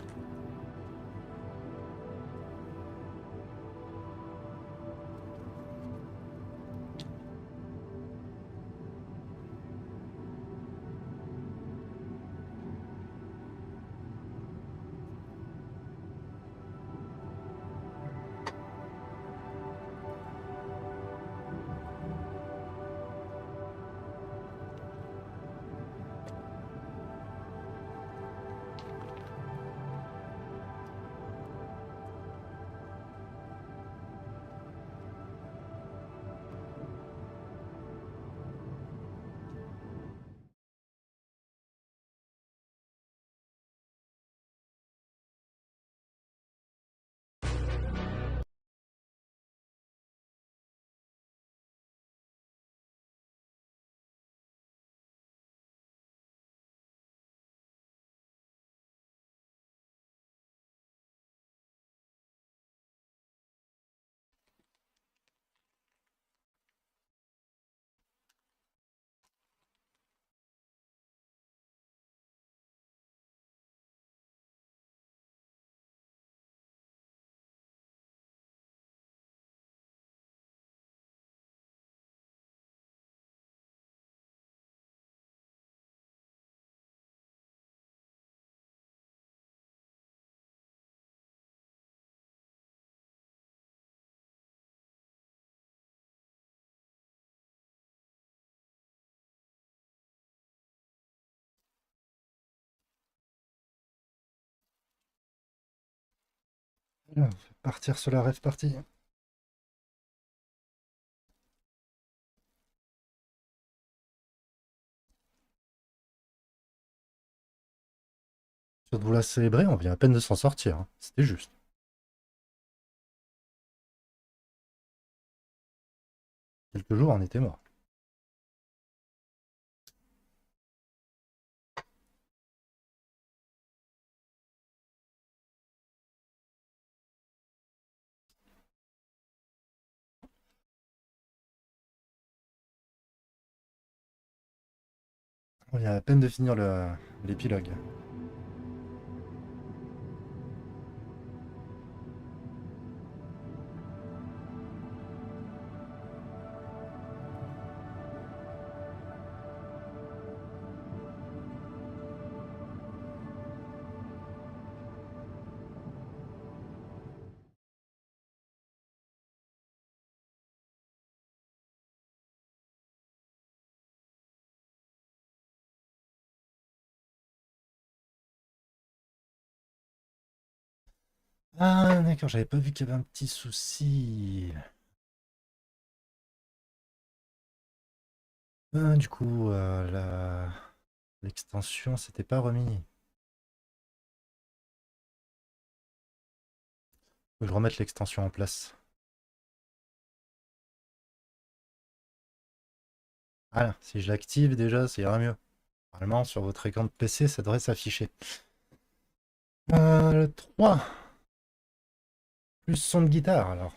Alors, partir sur la rave party. Sur de vous la célébrer, on vient à peine de s'en sortir, hein. C'était juste. Quelques jours, on était mort. On vient à peine de finir l'épilogue. Ah d'accord, j'avais pas vu qu'il y avait un petit souci. Du coup, l'extension s'était pas remis. Faut que je remette l'extension en place. Voilà, si je l'active déjà, ça ira mieux. Normalement, sur votre écran de PC, ça devrait s'afficher. Le 3. Plus son de guitare, alors.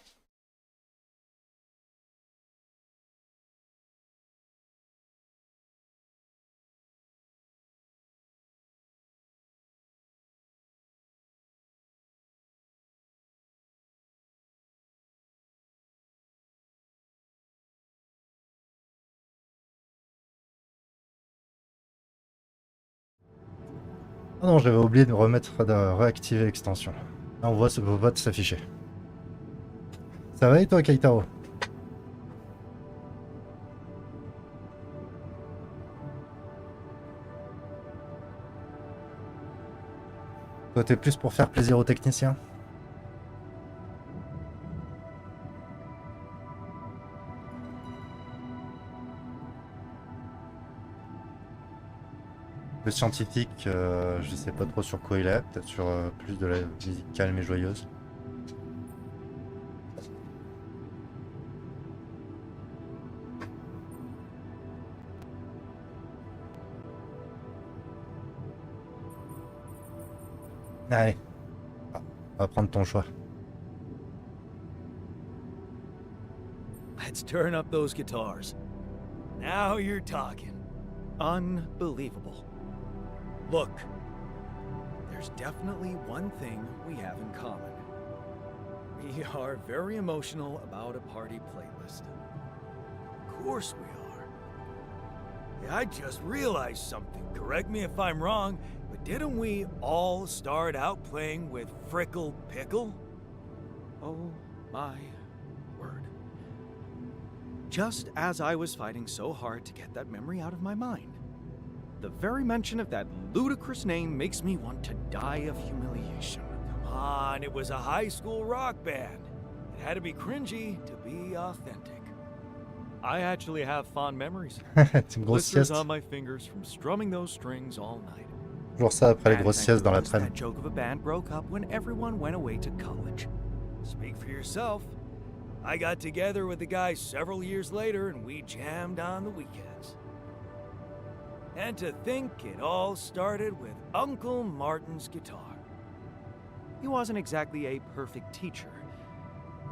Ah non, j'avais oublié de réactiver l'extension. Là, on voit vos votes s'afficher. Ça va et toi, Keitaro? Toi, t'es plus pour faire plaisir aux techniciens? Le scientifique, je sais pas trop sur quoi il est, peut-être sur plus de la musique calme et joyeuse. Allez, ah, on va prendre ton choix. Let's turn up those guitars. Now you're talking. Unbelievable. Look, there's definitely one thing we have in common. We are very emotional about a party playlist. Of course we are. Yeah, I just realized something. Correct me if I'm wrong, but didn't we all start out playing with Frickle Pickle? Oh my word. Just as I was fighting so hard to get that memory out of my mind. The very mention of that ludicrous name makes me want to die of humiliation. Come on, it was a high school rock band. It had to be cringy to be authentic. I actually have fond memories. C'est une grosse Blisters sieste. on my fingers from strumming those strings all night. Toujours ça après les And grosses thank siestes dans goodness l'après-midi. that joke of a band broke up when everyone went away to college. Speak for yourself. I got together with the guys several years later and we jammed on the weekends. And to think it all started with Uncle Martin's guitar. He wasn't exactly a perfect teacher,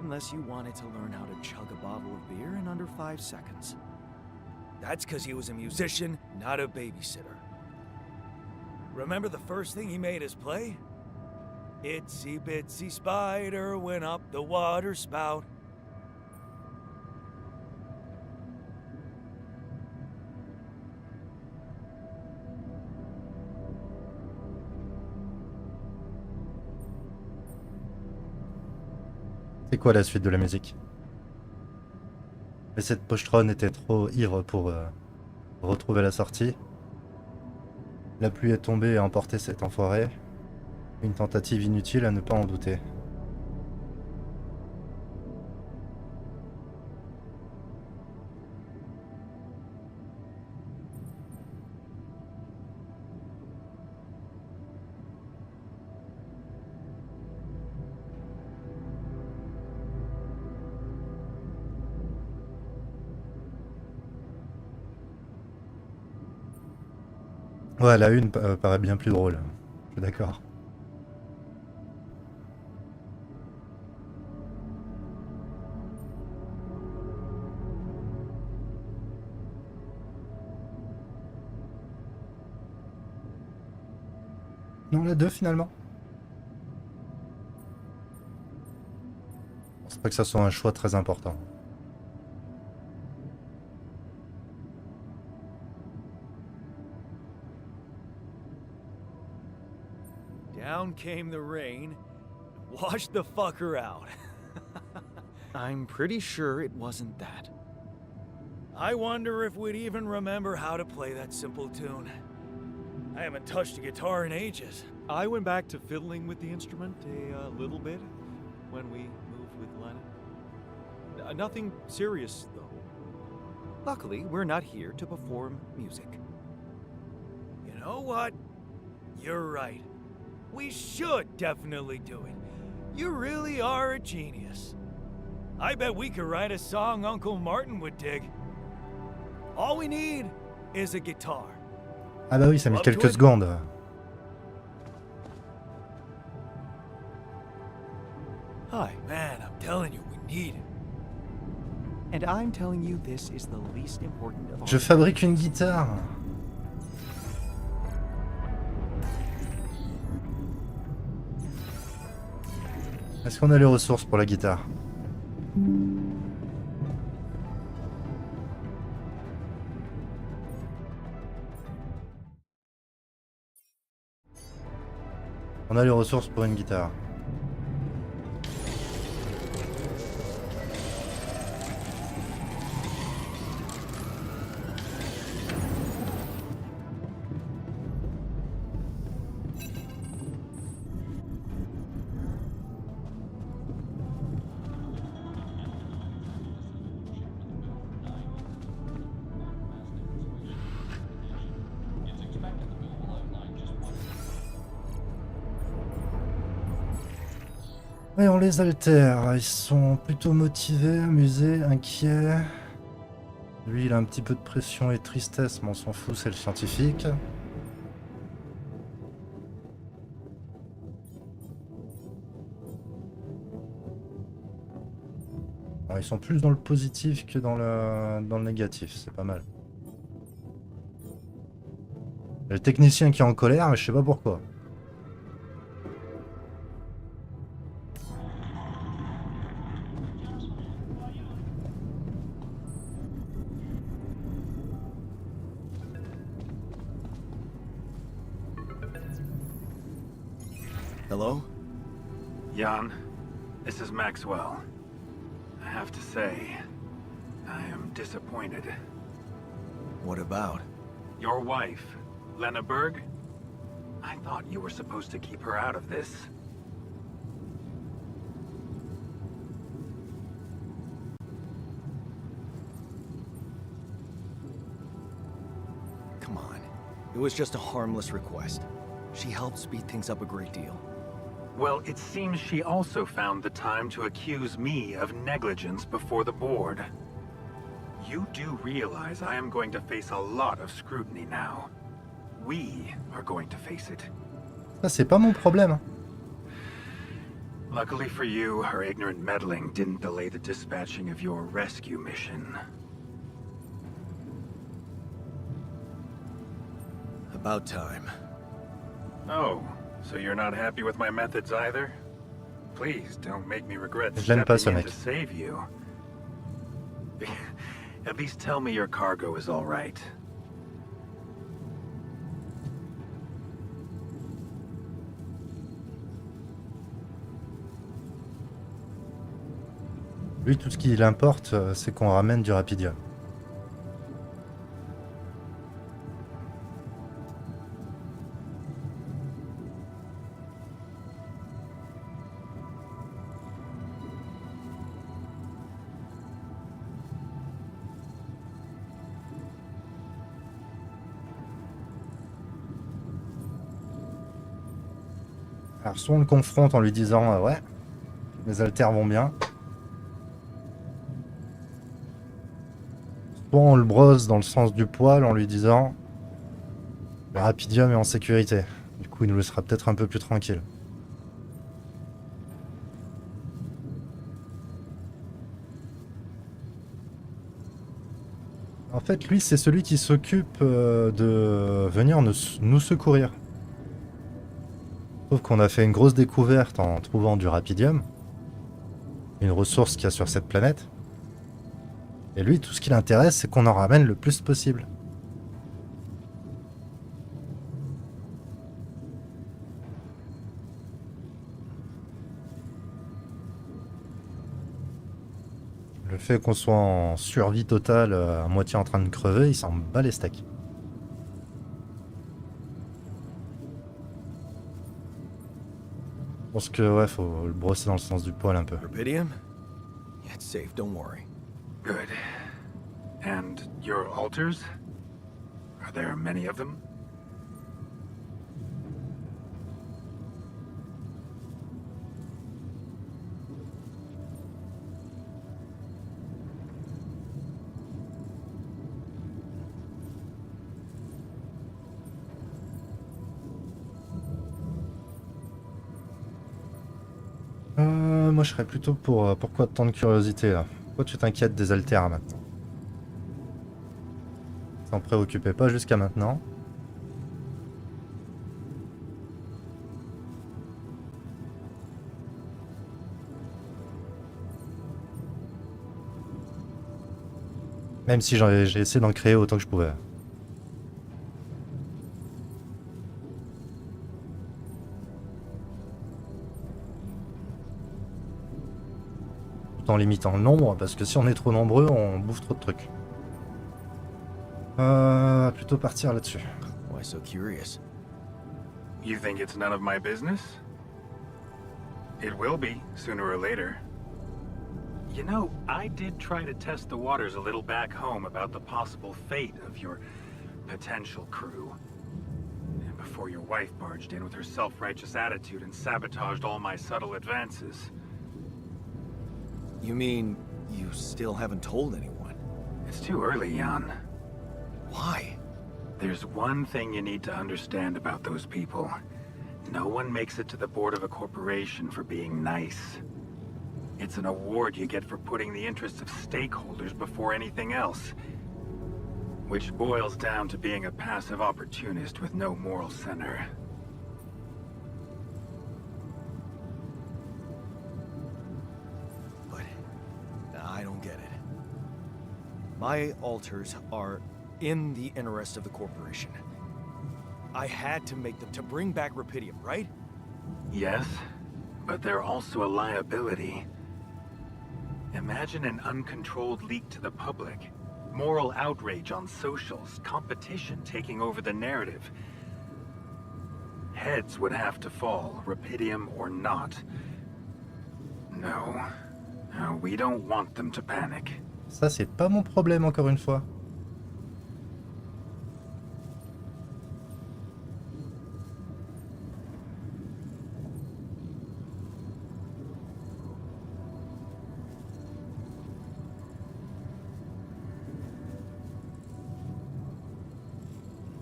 unless you wanted to learn how to chug a bottle of beer in under 5 seconds. That's because he was a musician, not a babysitter. Remember the first thing he made us play? Itsy bitsy spider went up the water spout. C'est quoi la suite de la musique? Mais cette pochetronne était trop ivre pour retrouver la sortie. La pluie est tombée et a emporté cet enfoiré. Une tentative inutile à ne pas en douter. Ouais, la une paraît bien plus drôle. Je suis d'accord. Non, la 2 finalement. C'est pas que ça soit un choix très important. Down came the rain, washed the fucker out. I'm pretty sure it wasn't that. I wonder if we'd even remember how to play that simple tune. I haven't touched a guitar in ages. I went back to fiddling with the instrument a little bit when we moved with Lennon. Nothing serious, though. Luckily, we're not here to perform music. You know what? You're right. We should definitely do it. You really are a genius. I bet we could write a song Uncle Martin would dig. All we need is a guitar. Ah bah oui, ça met quelques secondes. Hi, man, I'm telling you, we need it. And I'm telling you this is the least important of all. Je fabrique une guitare. Est-ce qu'on a les ressources pour la guitare? On a les ressources pour une guitare. Et on les altère, ils sont plutôt motivés, amusés, inquiets. Lui il a un petit peu de pression et de tristesse, mais on s'en fout, c'est le scientifique. Alors, ils sont plus dans le positif que dans le négatif, c'est pas mal. Il y a le technicien qui est en colère, mais je sais pas pourquoi. Hello? Jan, this is Maxwell. I have to say, I am disappointed. What about? Your wife, Lena Berg? I thought you were supposed to keep her out of this. Come on. It was just a harmless request. She helped speed things up a great deal. Well, it seems she also found the time to accuse me of negligence before the board. You do realize I am going to face a lot of scrutiny now. We are going to face it. Ça c'est pas mon problème. Luckily for you, her ignorant meddling didn't delay the dispatching of your rescue mission. About time. Oh, so you're not happy with my methods either? Please don't make me regret Je l'aime pas, ce stepping in mec. to save you. At least tell me your cargo is all right. Lui, tout ce qui l'importe, c'est qu'on ramène du rapidium. Alors, soit on le confronte en lui disant ouais, mes haltères vont bien. Soit on le brosse dans le sens du poil en lui disant le rapidium est en sécurité. Du coup, il nous laissera peut-être un peu plus tranquille. En fait, lui, c'est celui qui s'occupe de venir nous secourir. Sauf qu'on a fait une grosse découverte en trouvant du rapidium, une ressource qu'il y a sur cette planète. Et lui, tout ce qui l'intéresse, c'est qu'on en ramène le plus possible. Le fait qu'on soit en survie totale, à moitié en train de crever, il s'en bat les steaks. Je pense que ouais, faut le brosser dans le sens du poil un peu. Rubidium? Yeah, it's safe, don't worry. Good. And your altars? Are there many of them? Moi je serais plutôt pour... pourquoi tant de curiosité là? Pourquoi tu t'inquiètes des altères maintenant? T'en préoccupais pas jusqu'à maintenant. Même si j'ai essayé d'en créer autant que je pouvais. Tout en limitant le nombre, parce que si on est trop nombreux, on bouffe trop de trucs. Plutôt partir là-dessus. Why so curious? You think it's none of my business? It will be, sooner or later. You know, I did try to test the waters a little back home about the possible fate of your potential crew. And before your wife barged in with her self-righteous attitude and sabotaged all my subtle advances. You mean you still haven't told anyone? It's too early, Jan. Why? There's one thing you need to understand about those people. No one makes it to the board of a corporation for being nice. It's an award you get for putting the interests of stakeholders before anything else. Which boils down to being a passive opportunist with no moral center. But I don't get it. My altars are in the interest of the corporation. I had to make them to bring back Rapidium, right? Yes, but they're also a liability. Imagine an uncontrolled leak to the public. Moral outrage on socials, competition taking over the narrative. Heads would have to fall, Rapidium or not. No. No, we don't want them to panic. Ça, c'est pas mon problème, encore une fois.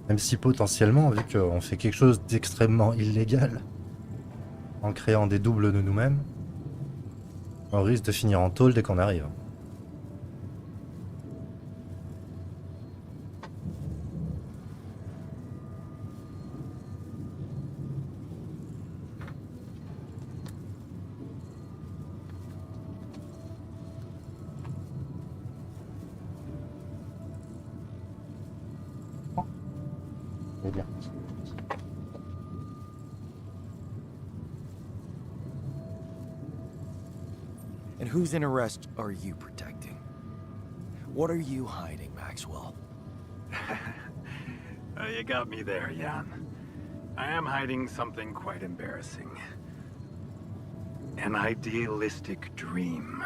Même si potentiellement, vu qu'on fait quelque chose d'extrêmement illégal, en créant des doubles de nous-mêmes, on risque de finir en tôle dès qu'on arrive. C'est bien. And whose interest are you protecting? What are you hiding, Maxwell? You got me there, Jan. I am hiding something quite embarrassing. An idealistic dream.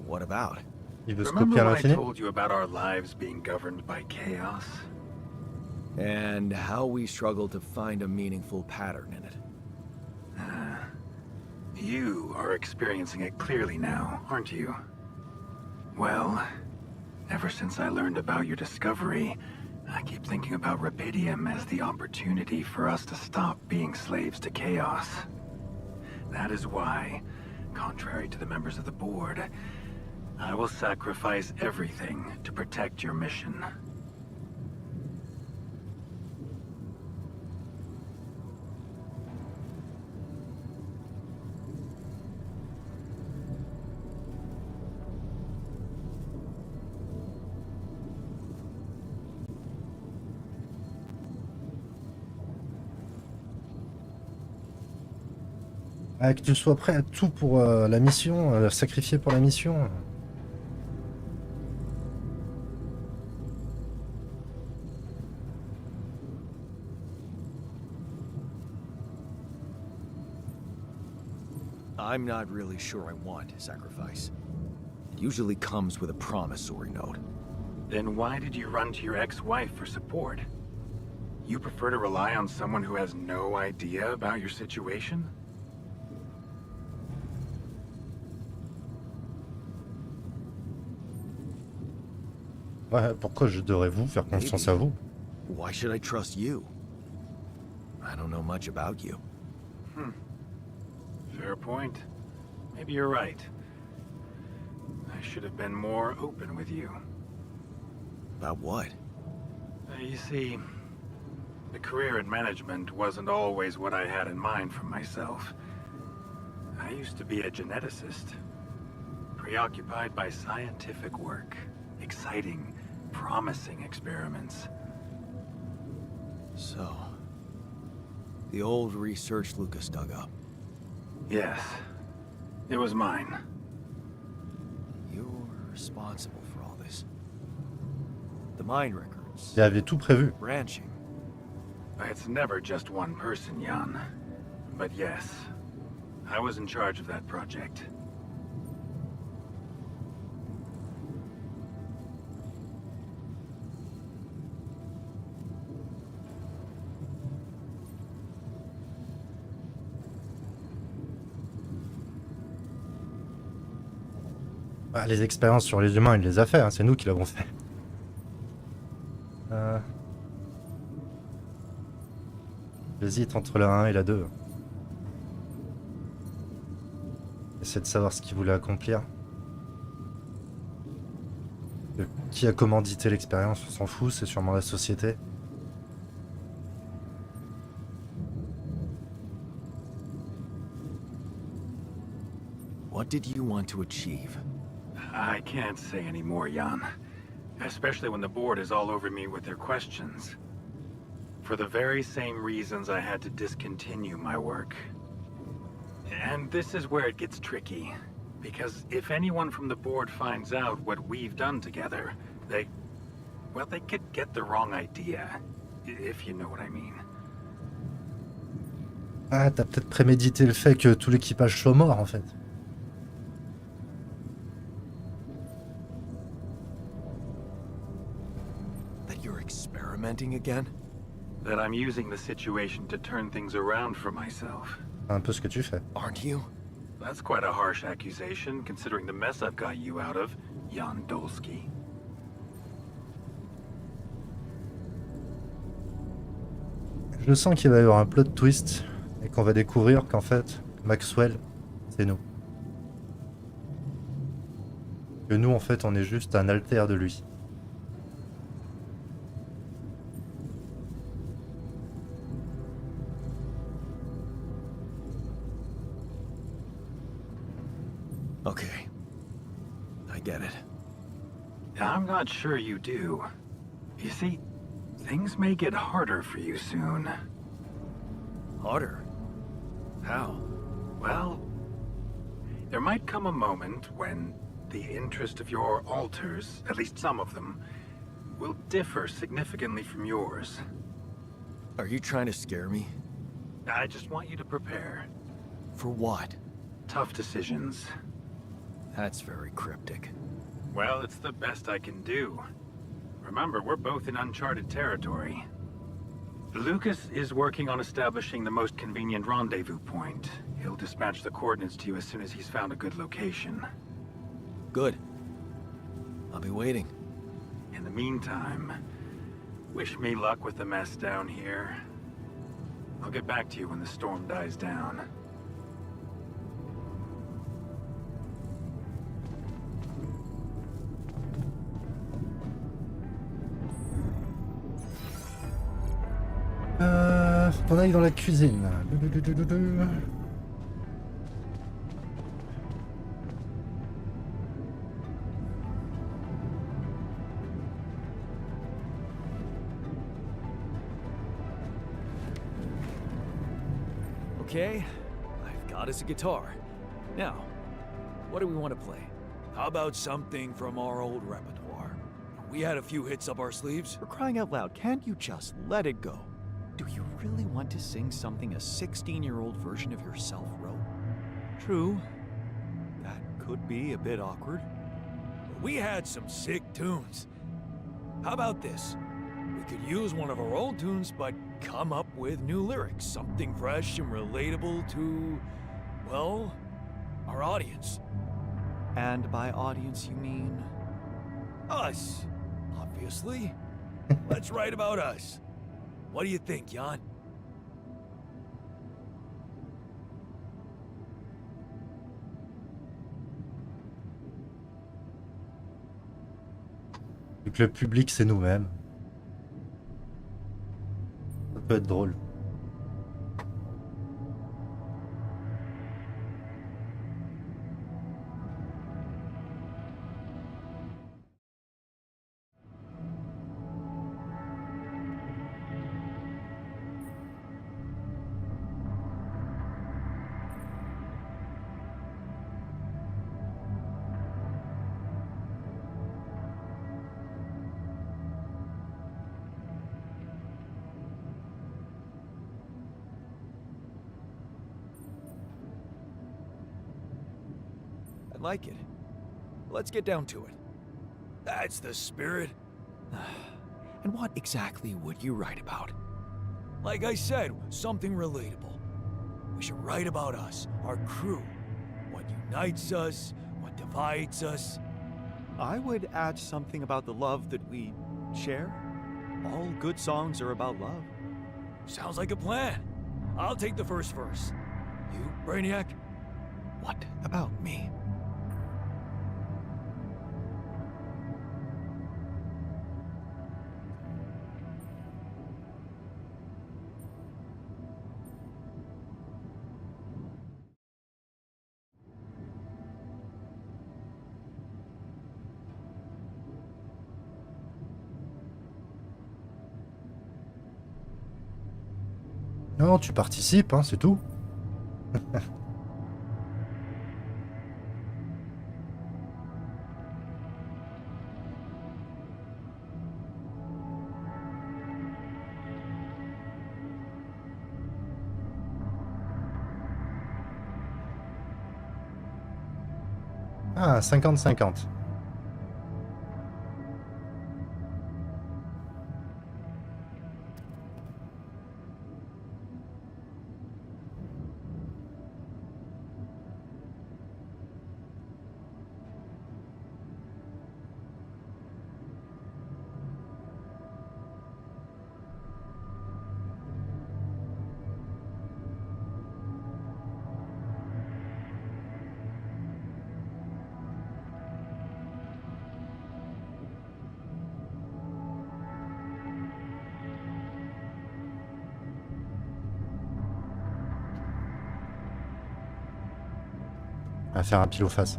What about? Il veut se Remember copier à when I l'infini? told you about our lives being governed by chaos? And how we struggle to find a meaningful pattern in it. You are experiencing it clearly now, aren't you? Well, ever since I learned about your discovery, I keep thinking about Rapidium as the opportunity for us to stop being slaves to chaos. That is why, contrary to the members of the board, I will sacrifice everything to protect your mission. Ah, que tu sois prêt à tout pour la mission, sacrifier pour la mission. I'm not really sure I want sacrifice. It usually comes with a promissory note. Then why did you run to your ex-wife for support? You prefer to rely on someone who has no idea about your situation? Ouais, pourquoi je devrais vous faire confiance à vous? Why should I trust you? I don't know much about you. Fair point. Maybe you're right. I should have been more open with you. About what? You see, the career in management wasn't always what I had in mind for myself. I used to be a geneticist, preoccupied by scientific work, exciting, promising experiments. So, the old research Lucas dug up. Yes, it was mine. You were responsible for all this. The mine records. Il avait tout prévu. Branching. It's never just one person, Jan. But yes, I was in charge of that project. Ah, les expériences sur les humains, il les a fait, hein, c'est nous qui l'avons fait. J'hésite entre la 1 et la 2. J'essaie de savoir ce qu'il voulait accomplir. Qui a commandité l'expérience, on s'en fout, c'est sûrement la société. What did you want to achieve? I can't say any more, Jan. Especially when the board is all over me with their questions. For the very same reasons I had to discontinue my work. And this is where it gets tricky. Because if anyone from the board finds out what we've done together, they could get the wrong idea. If you know what I mean. Ah, t'as peut-être prémédité le fait que tout l'équipage soit mort, en fait. Experimenting again? That I'm using the situation to turn things around for myself. C'est un peu ce que tu fais. Aren't you? That's quite a harsh accusation, considering the mess I've got you out of, Jan Dolsky. Je sens qu'il va y avoir un plot twist et qu'on va découvrir qu'en fait, Maxwell, c'est nous. Que nous, en fait, on est juste un alter de lui. Okay. I get it. I'm not sure you do. You see, things may get harder for you soon. Harder? How? Well, there might come a moment when the interest of your alters, at least some of them, will differ significantly from yours. Are you trying to scare me? I just want you to prepare. For what? Tough decisions. That's very cryptic. Well, it's the best I can do. Remember, we're both in uncharted territory. Lucas is working on establishing the most convenient rendezvous point. He'll dispatch the coordinates to you as soon as he's found a good location. Good. I'll be waiting. In the meantime, wish me luck with the mess down here. I'll get back to you when the storm dies down. Faut qu'on aille dans la cuisine. Okay, I've taught us a guitar. Now, what do we want to play? How about something from our old repertoire? We had a few hits up our sleeves. For crying out loud, can't you just let it go? Do you really want to sing something a 16-year-old version of yourself wrote? True. That could be a bit awkward. But we had some sick tunes. How about this? We could use one of our old tunes, but come up with new lyrics. Something fresh and relatable to, well, our audience. And by audience, you mean? Us, obviously. Let's write about us. What do you think, Jan? Vu que le public c'est nous-mêmes. Ça peut être drôle. I like it. Let's get down to it. That's the spirit. And what exactly would you write about? Like I said, something relatable. We should write about us, our crew. What unites us, what divides us. I would add something about the love that we share. All good songs are about love. Sounds like a plan. I'll take the first verse. You, Brainiac? What about me? Non, tu participes, hein, c'est tout. Ah, 50-50. On va faire un pile ou face.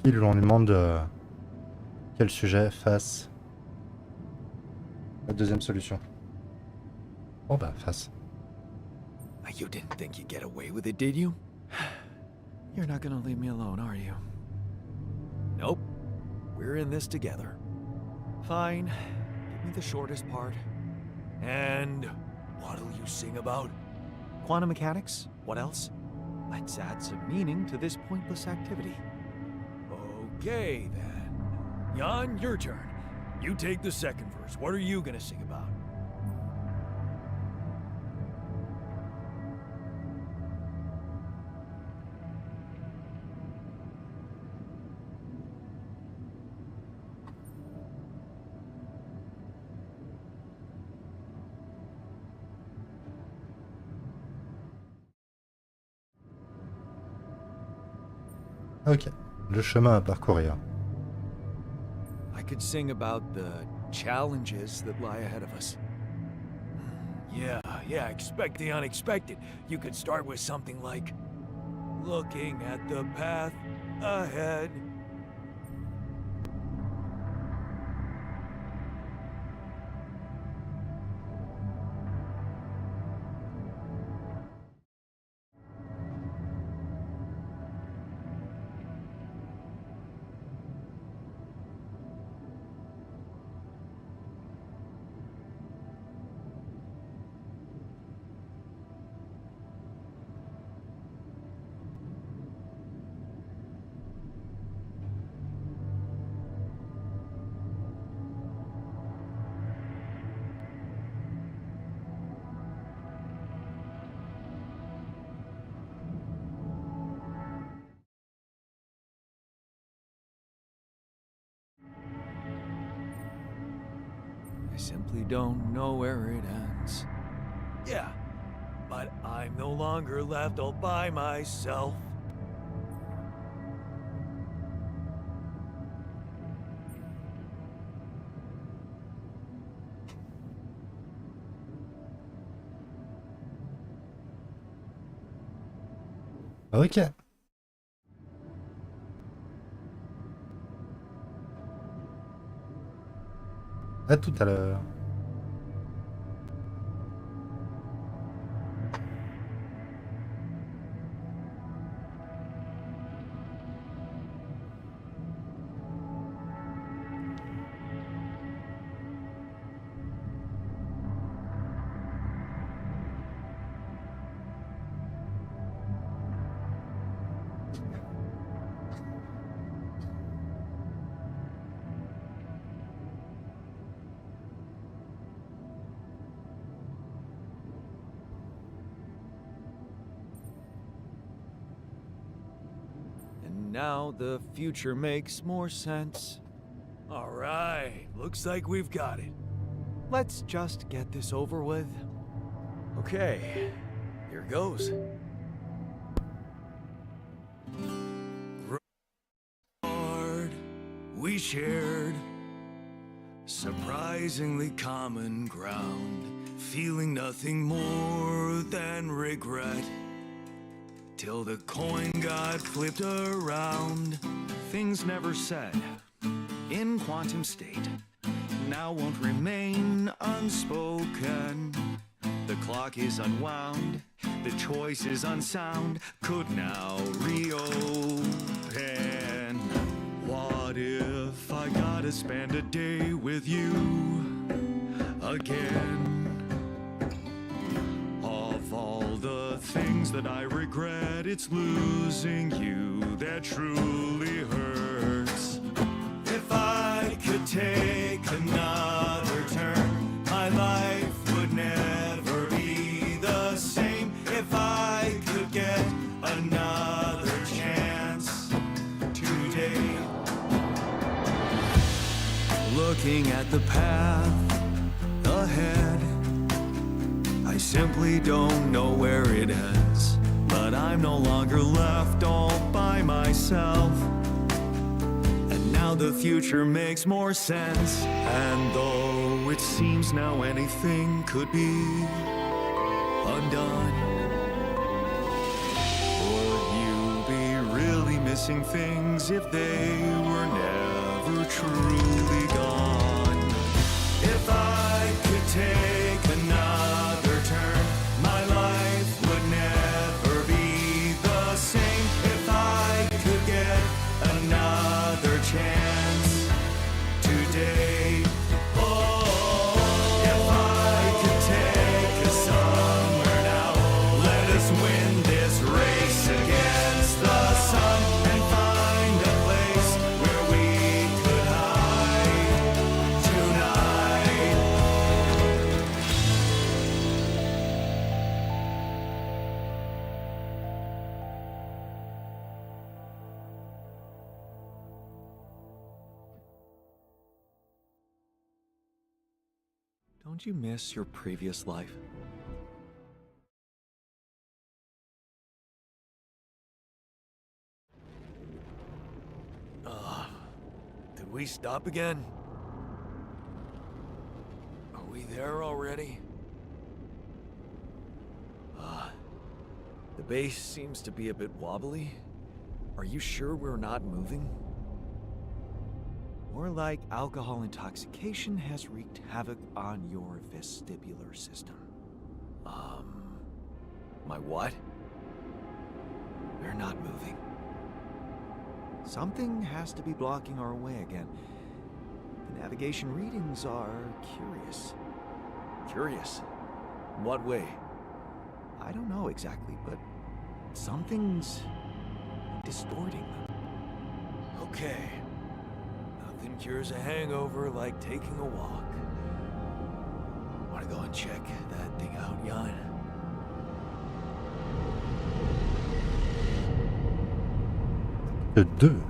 Pile, on lui demande quel sujet face. La deuxième solution. Bon bah face. You didn't think you'd get away with it, did you? You're not gonna leave me alone, are you? Nope. We're in this together. Fine. Give me the shortest part. And what'll you sing about? Quantum mechanics? What else? Let's add some meaning to this pointless activity. Okay, then. Jan, your turn. You take the second verse. What are you gonna sing about? Ok, le chemin à parcourir. I could sing about the challenges that lie ahead of us. Yeah, expect the unexpected. You could start with something like, looking at the path ahead. simply don't know where it ends. Yeah, but I'm no longer left all by myself. Ok. À tout à l'heure. And now the future makes more sense. All right, looks like we've got it. Let's just get this over with. Okay, here goes. Hard, we shared surprisingly common ground, feeling nothing more than regret. Till the coin got flipped around. Things never said in quantum state now won't remain unspoken. The clock is unwound, the choice is unsound, could now reopen. What if I gotta spend a day with you again? Of all the things that I regret, it's losing you that truly hurts. If I could take another turn, my life would never be the same. If I could get another chance today. Looking at the path ahead, I simply don't know where it ends. But I'm no longer left all by myself. And now the future makes more sense. And though it seems now anything could be undone, would you be really missing things if they were never truly gone? If I could take another turn, my life would never be the same. If I could get another chance today. Oh, if I could take us somewhere now, let us win this race against the sun and find a place where we could hide tonight. Don't you miss your previous life? Did we stop again? Are we there already? The base seems to be a bit wobbly. Are you sure we're not moving? More like alcohol intoxication has wreaked havoc on your vestibular system. My what? We're not moving. Something has to be blocking our way again. The navigation readings are curious. Curious? In what way? I don't know exactly, but something's distorting them. Okay. Nothing cures a hangover like taking a walk. Wanna go and check that thing out, Jan? Que deux.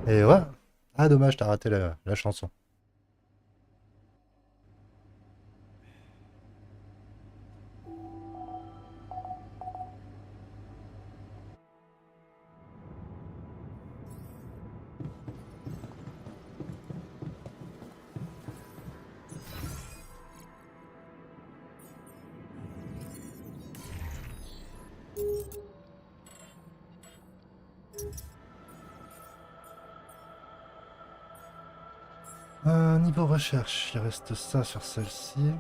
Et voilà. Ah dommage, t'as raté la chanson. Niveau recherche, il reste ça sur celle-ci.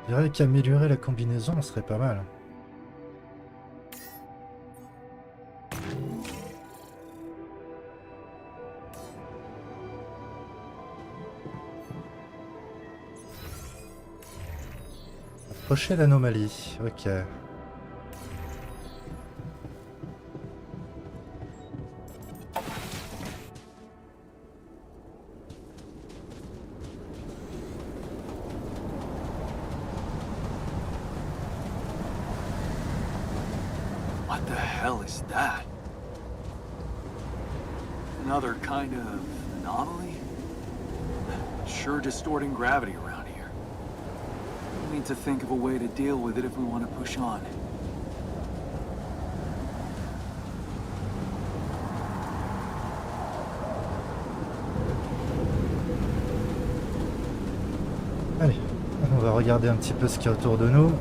Je dirais qu'améliorer la combinaison serait pas mal. Approcher l'anomalie, ok. What the hell is that? Another kind of anomaly? Sure distorting gravity around here. We need to think of a way to deal with it if we want to push on. Allez, on va regarder un petit peu ce qu'il y a autour de nous.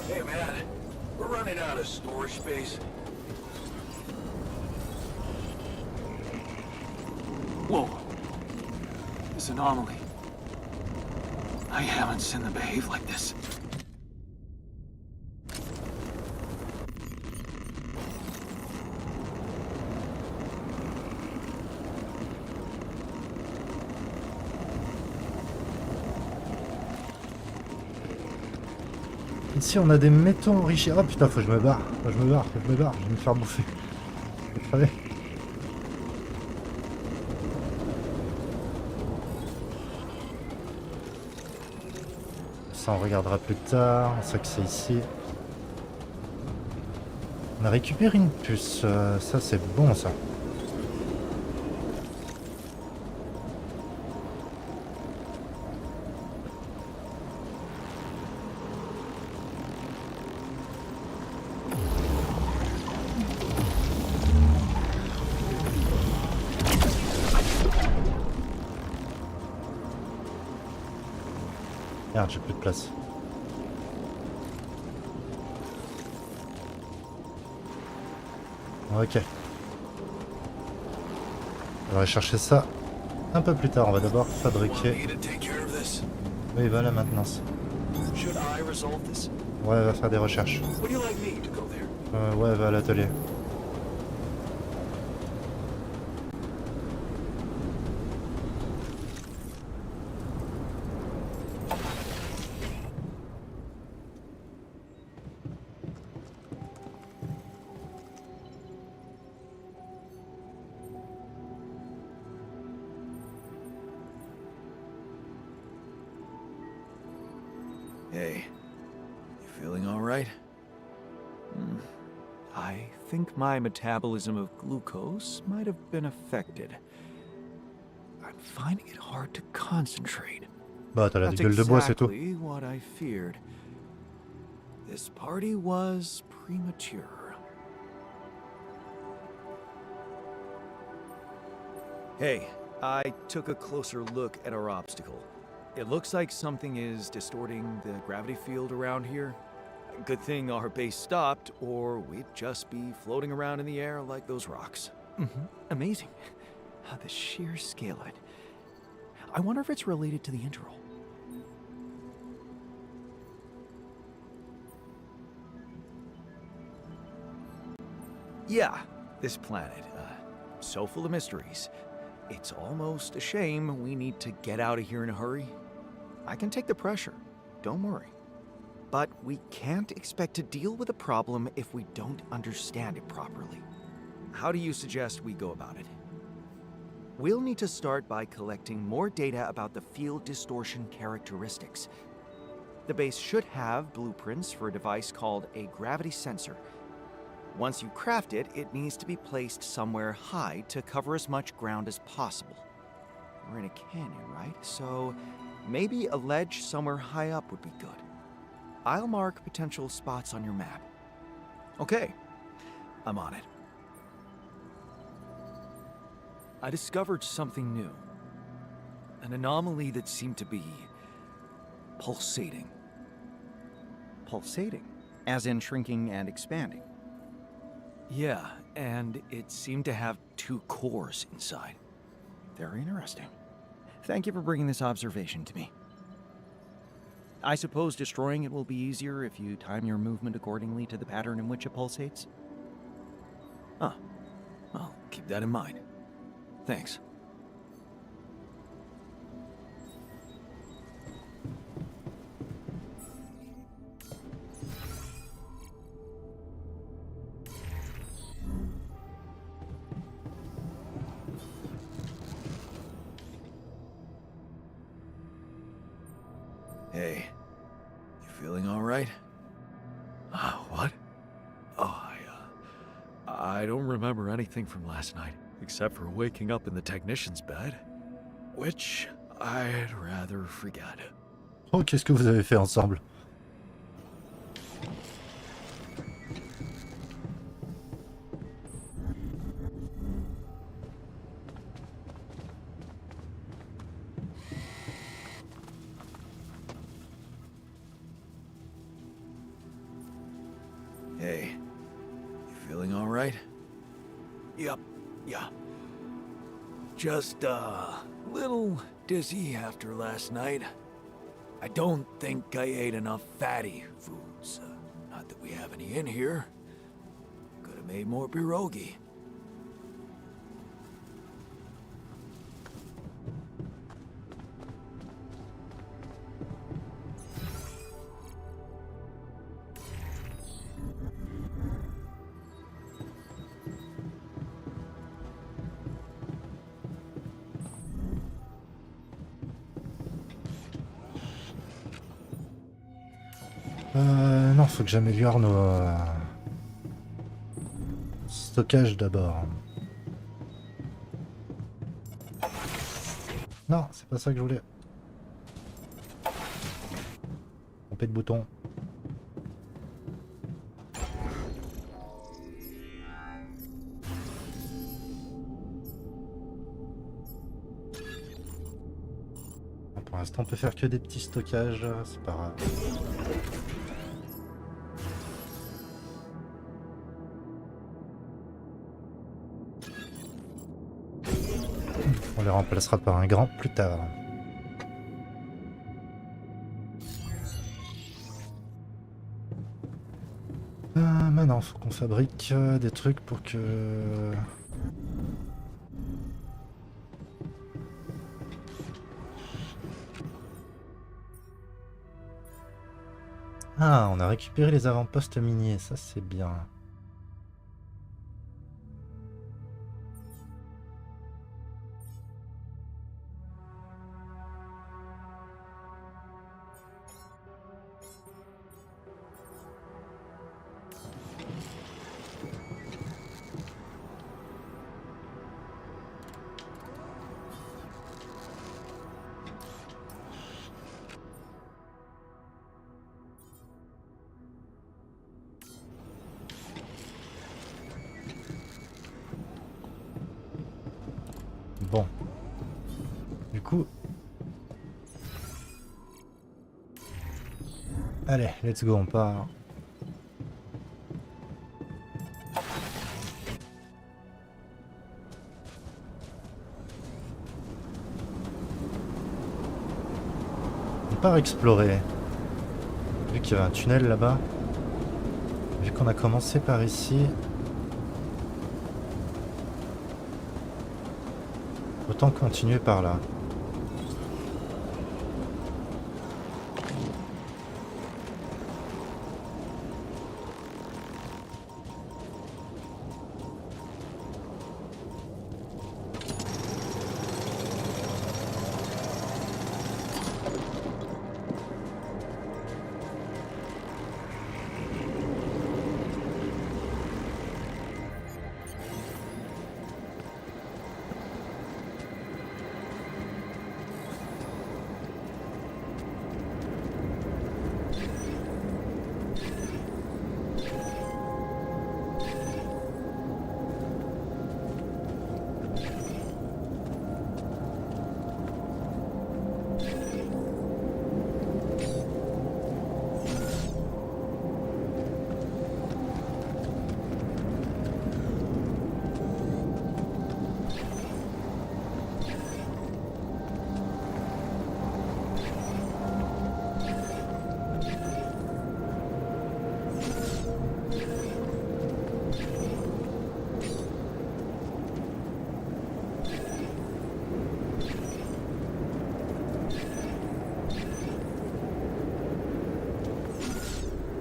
Hey man, we're running out of storage space. Whoa. This anomaly. I haven't seen them behave like this. Ici on a des métaux enrichis. Oh putain, faut que je me barre. Faut que je me barre, faut que je me barre. Je vais me faire bouffer. Je vais crever. Ça on regardera plus tard. On sait que c'est ici. On a récupéré une puce. Ça c'est bon ça. Merde, j'ai plus de place. Ok. On va aller chercher ça un peu plus tard. On va d'abord fabriquer. Oui, va à la maintenance. Ouais, va faire des recherches. Ouais, va à l'atelier. Hey, you feeling all right? I think my metabolism of glucose might have been affected. I'm finding it hard to concentrate. Bah, t'as la That's gueule de bois, c'est tout. exactly what I feared. This party was premature. Hey, I took a closer look at our obstacle. It looks like something is distorting the gravity field around here. Good thing our base stopped, or we'd just be floating around in the air like those rocks. Amazing. The sheer scale of it. I wonder if it's related to the interval. Yeah, this planet, so full of mysteries. It's almost a shame we need to get out of here in a hurry. I can take the pressure. Don't worry. but we can't expect to deal with a problem if we don't understand it properly. How do you suggest we go about it? We'll need to start by collecting more data about the field distortion characteristics. The base should have blueprints for a device called a gravity sensor. Once you craft it, it needs to be placed somewhere high to cover as much ground as possible. We're in a canyon, right? So maybe a ledge somewhere high up would be good. I'll mark potential spots on your map. Okay, I'm on it. I discovered something new. An anomaly that seemed to be pulsating. Pulsating, as in shrinking and expanding. Yeah, and it seemed to have 2 cores inside. Very interesting. Thank you for bringing this observation to me. I suppose destroying it will be easier if you time your movement accordingly to the pattern in which it pulsates? Huh. I'll keep that in mind. Thanks. Hey, you feeling all right? What? Oh, I don't remember anything from last night, except for waking up in the technician's bed, which I'd rather forget. Oh, qu'est-ce que vous avez fait ensemble? Hey, you feeling all right? Yep, yeah. Just a little dizzy after last night. I don't think I ate enough fatty foods. Not that we have any in here. Could have made more pierogi. Non, faut que j'améliore nos stockages d'abord. Non, c'est pas ça que je voulais. Trompé de bouton. Pour l'instant, on peut faire que des petits stockages, c'est pas grave. On les remplacera par un grand plus tard. Maintenant, faut qu'on fabrique des trucs pour que... Ah, on a récupéré les avant-postes miniers, ça c'est bien. Bon. Du coup... Allez, let's go, on part. On part explorer. Vu qu'il y a un tunnel là-bas. Vu qu'on a commencé par ici... Autant continuer par là.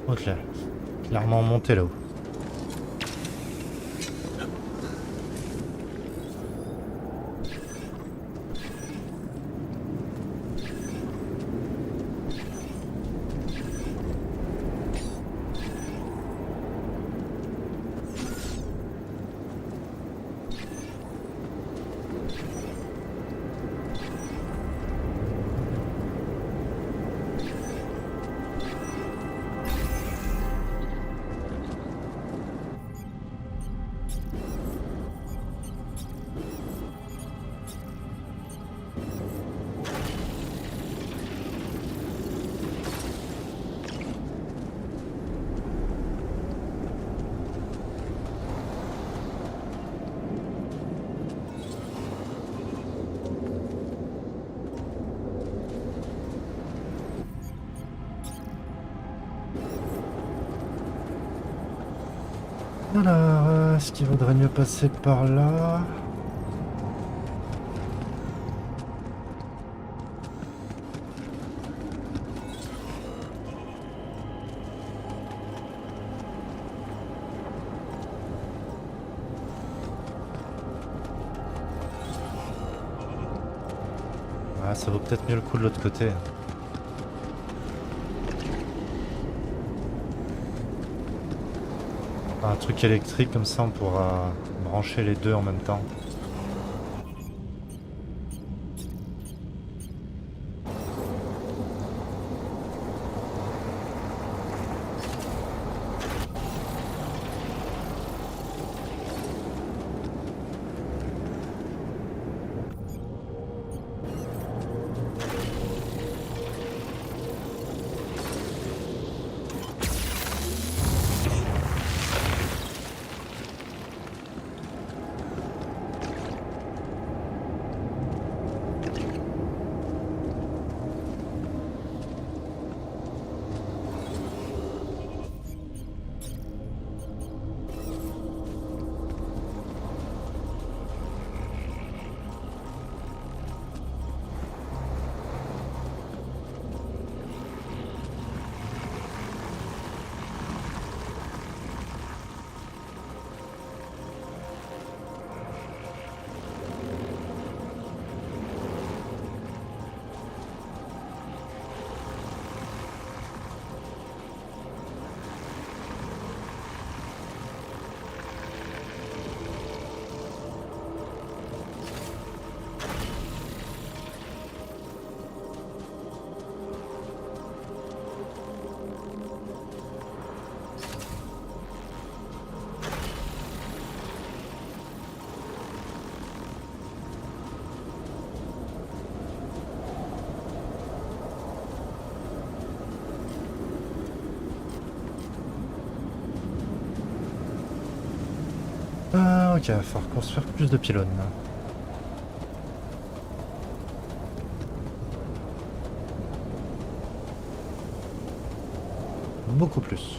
Ok. Clairement monté là-haut. Alors, est-ce qu'il vaudrait mieux passer par là? Ah, ça vaut peut-être mieux le coup de l'autre côté. Un truc électrique comme ça, on pourra brancher les deux en même temps. Ok, il va falloir construire plus de pylônes. Beaucoup plus.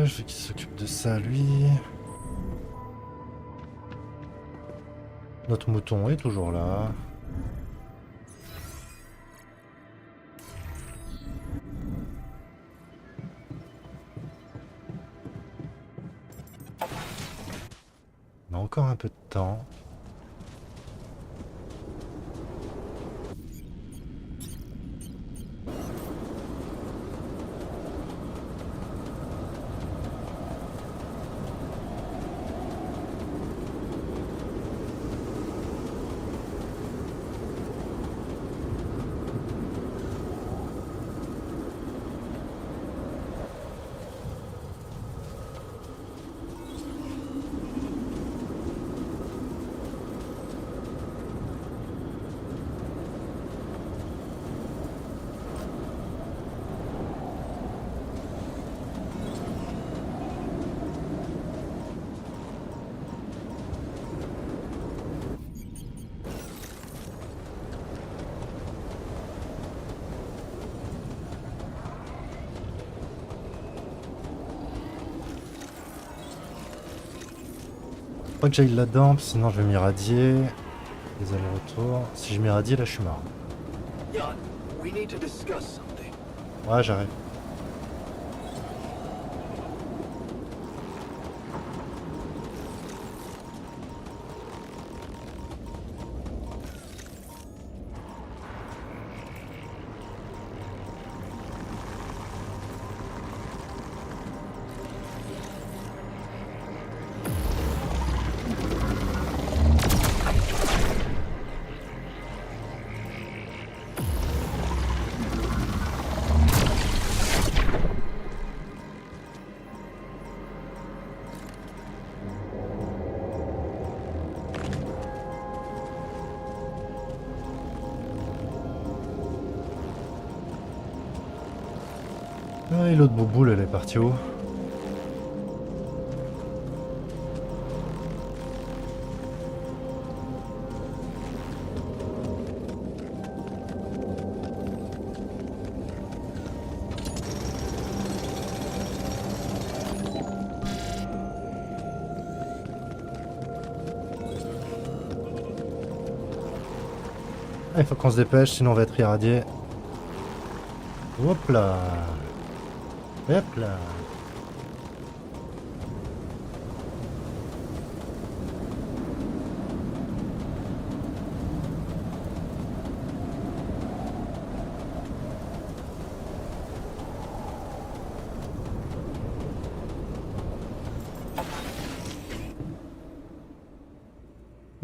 Je veux qu'il s'occupe de ça, lui. Notre mouton est toujours là. On a encore un peu de temps. Pas que j'aille là-dedans, sinon je vais m'irradier. Les allers-retours. Si je m'irradie, là je suis mort. Jan, we need to discuss something. Ouais, j'arrive. Ah, et l'autre bouboule, elle est partie où? Ah, il faut qu'on se dépêche, sinon on va être irradié. Hop là. Hop là.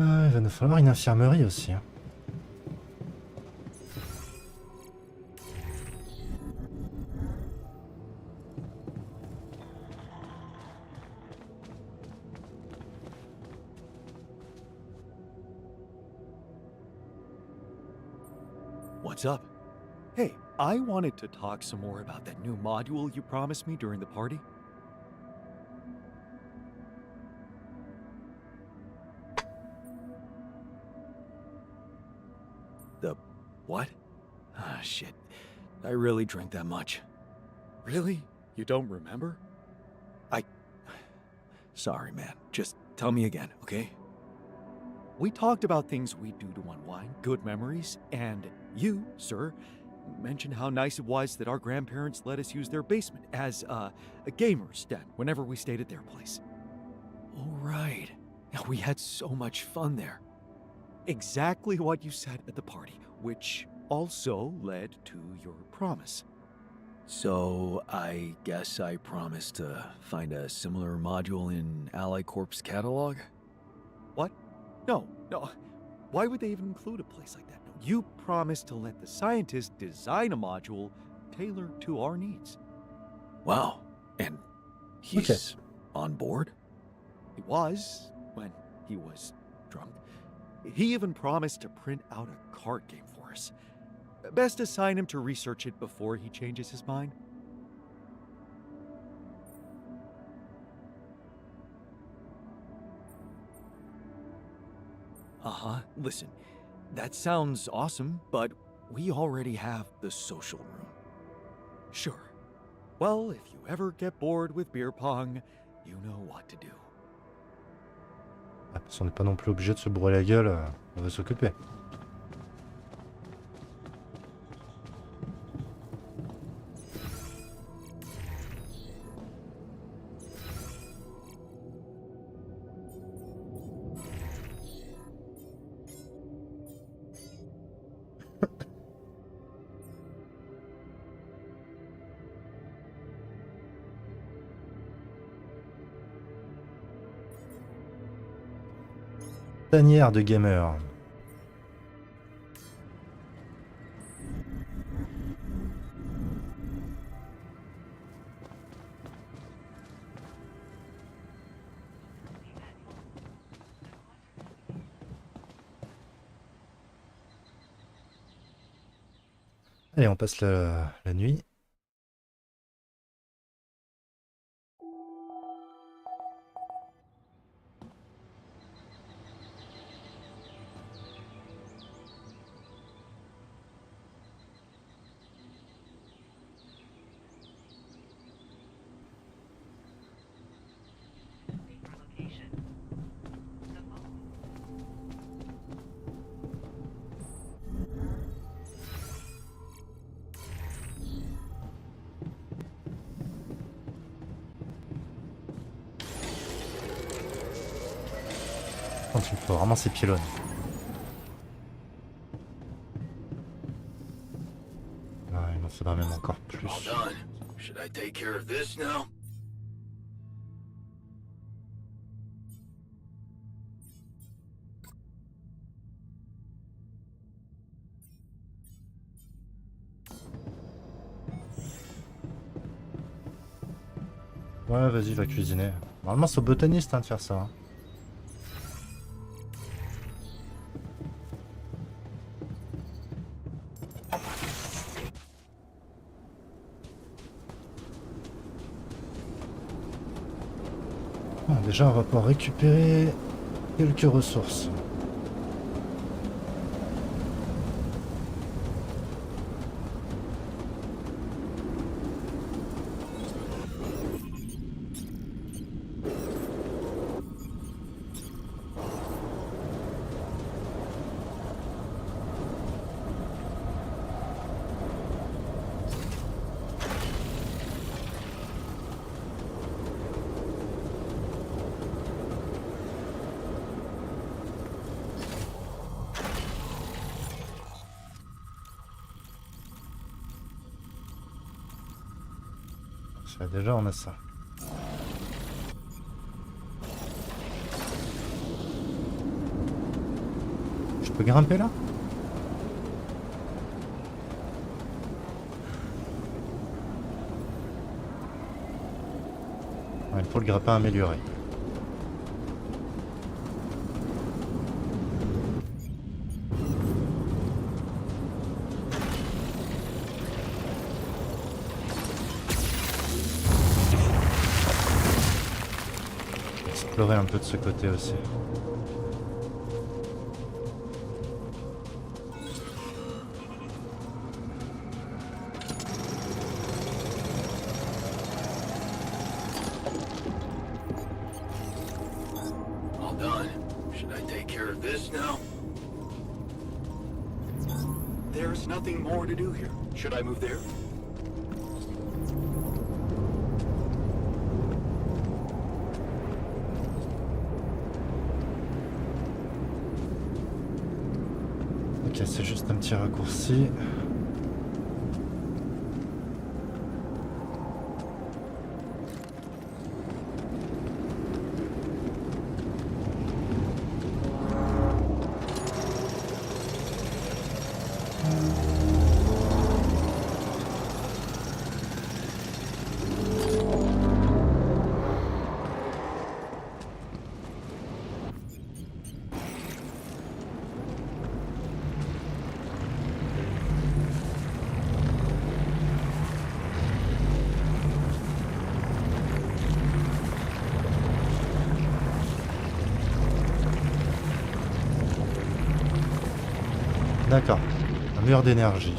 Ah, il va nous falloir une infirmerie aussi, hein. What's up? Hey, I wanted to talk some more about that new module you promised me during the party. The what? Ah, shit. I really drank that much. Really? You don't remember? Sorry, man. Just tell me again, okay? We talked about things we do to unwind, good memories, and you, sir, mentioned how nice it was that our grandparents let us use their basement as a gamer's den whenever we stayed at their place. Oh, right. We had so much fun there. Exactly what you said at the party, which also led to your promise. So, I guess I promised to find a similar module in Ally Corp's catalog? What? No. Why would they even include a place like that? No, you promised to let the scientists design a module tailored to our needs. Wow. And he's on board? He was, when he was drunk. He even promised to print out a card game for us. Best assign him to research it before he changes his mind. Listen, that sounds awesome, but we already have the social room. Sure. Well, if you ever get bored with beer pong, you know what to do. Ah, parce qu'on n'est pas non plus obligé de se bourrer la gueule, on veut s'occuper. Tanière de gamer. Allez, on passe la nuit. Il faut vraiment ces pylônes. Ouais, il m'en faudra même encore plus. All done. Should I take care of this now? Ouais, vas-y, va cuisiner. Normalement, c'est au botaniste hein, de faire ça. Hein. Ah, déjà, on va pouvoir récupérer quelques ressources. Ça, déjà, on a ça. Je peux grimper là? Ouais, il faut le grappin amélioré. Explorer un peu de ce côté aussi. All done. Should I take care of this now? There's nothing more to do here. Should I move there? Ok, c'est juste un petit raccourci. D'accord, un mur d'énergie.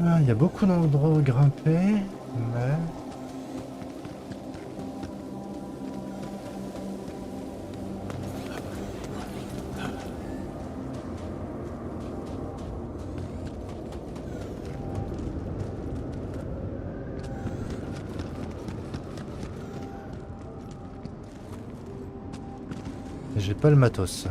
Ah, il y a beaucoup d'endroits où grimper, mais... J'ai pas le matos.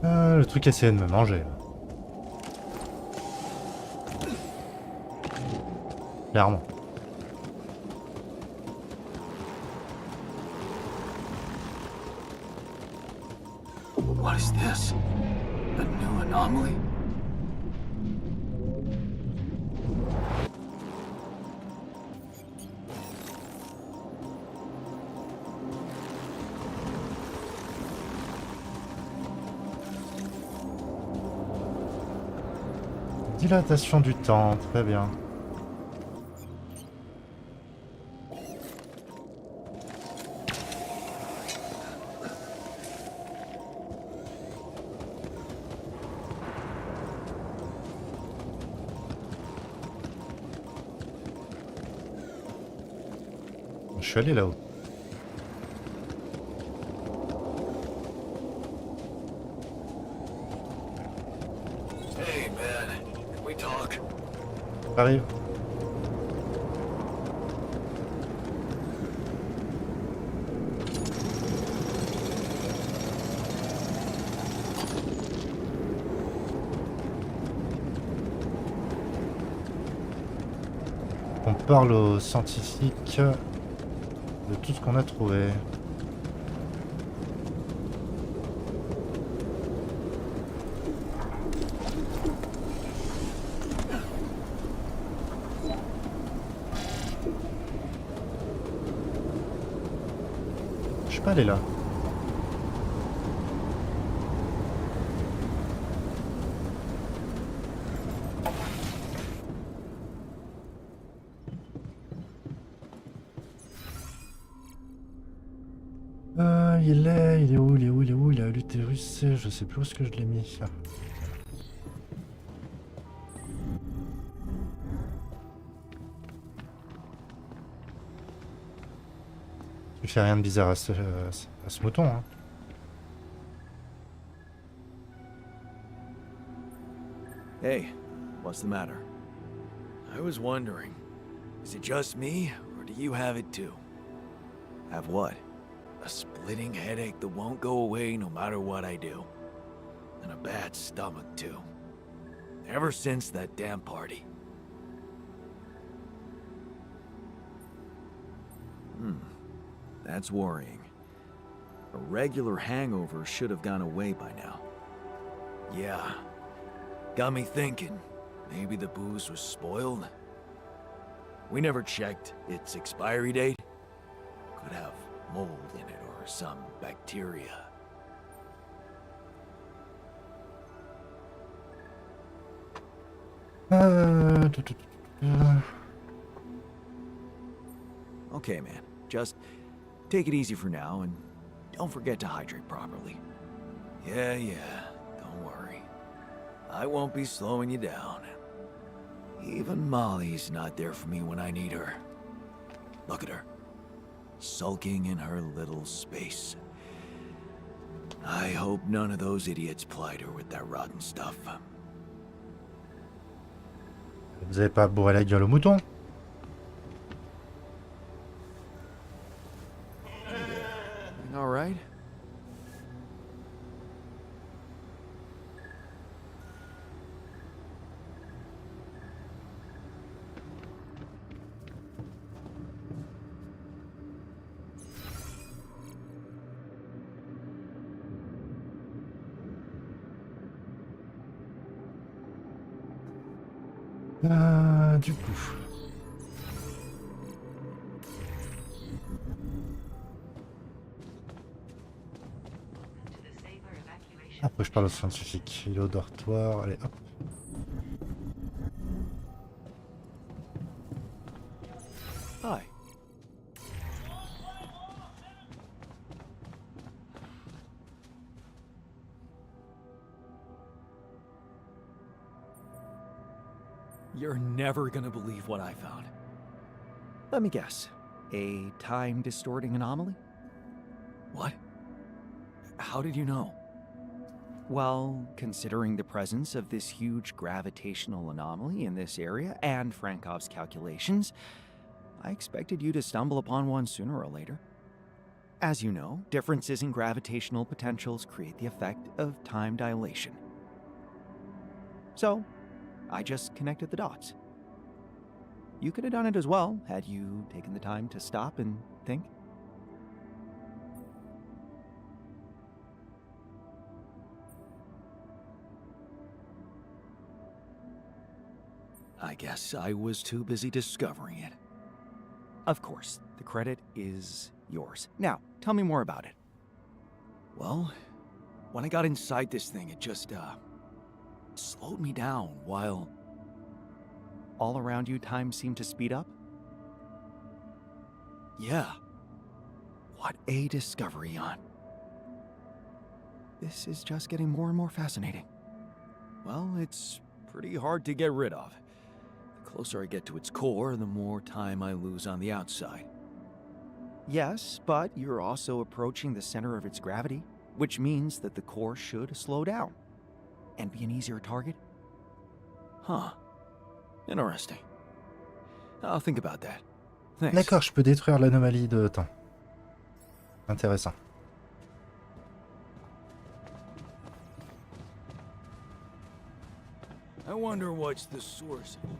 Le truc essayait de me manger. Là. Clairement. What is this? A new anomaly? Dilatation du temps, très bien. Je suis allé là-haut. Hey, man. Can we talk? J'arrive. On parle aux scientifiques de tout ce qu'on a trouvé. Je suis pas allé là. Il est où, il est où, il est où, il est à l'utérus, je sais plus où est-ce que je l'ai mis. Tu fais rien de bizarre à ce mouton, hein. Hey, what's the matter? I was wondering, is it just me, or do you have it too? Have what? A splitting headache that won't go away no matter what I do. And a bad stomach, too. Ever since that damn party. That's worrying. A regular hangover should have gone away by now. Yeah. Got me thinking. Maybe the booze was spoiled? We never checked its expiry date. Could have mold in it or some bacteria. Okay, man. Just take it easy for now and don't forget to hydrate properly. Yeah, don't worry. I won't be slowing you down. Even Molly's not there for me when I need her. Look at her. Sulking in her little space. I hope none of those idiots plied her with that rotten stuff. Vous avez pas bourré la gueule au mouton? All right. Du coup. Après, je parle au scientifique. Il est au dortoir. Allez, hop. Hi. You're never gonna believe what I found. Let me guess. A time-distorting anomaly? What? How did you know? Well, considering the presence of this huge gravitational anomaly in this area and Frankov's calculations, I expected you to stumble upon one sooner or later. As you know, differences in gravitational potentials create the effect of time dilation. So, I just connected the dots. You could have done it as well, had you taken the time to stop and think. I guess I was too busy discovering it. Of course, the credit is yours. Now, tell me more about it. Well, when I got inside this thing, it just, slowed me down while... All around you, time seemed to speed up? Yeah. What a discovery, Jan. This is just getting more and more fascinating. Well, it's pretty hard to get rid of. The closer I get to its core, the more time I lose on the outside. Yes, but you're also approaching the center of its gravity, which means that the core should slow down and be an easier target. Huh. Interesting. I'll think about that. Thanks. D'accord, je peux détruire l'anomalie de temps. Intéressant. I wonder what's the source of it.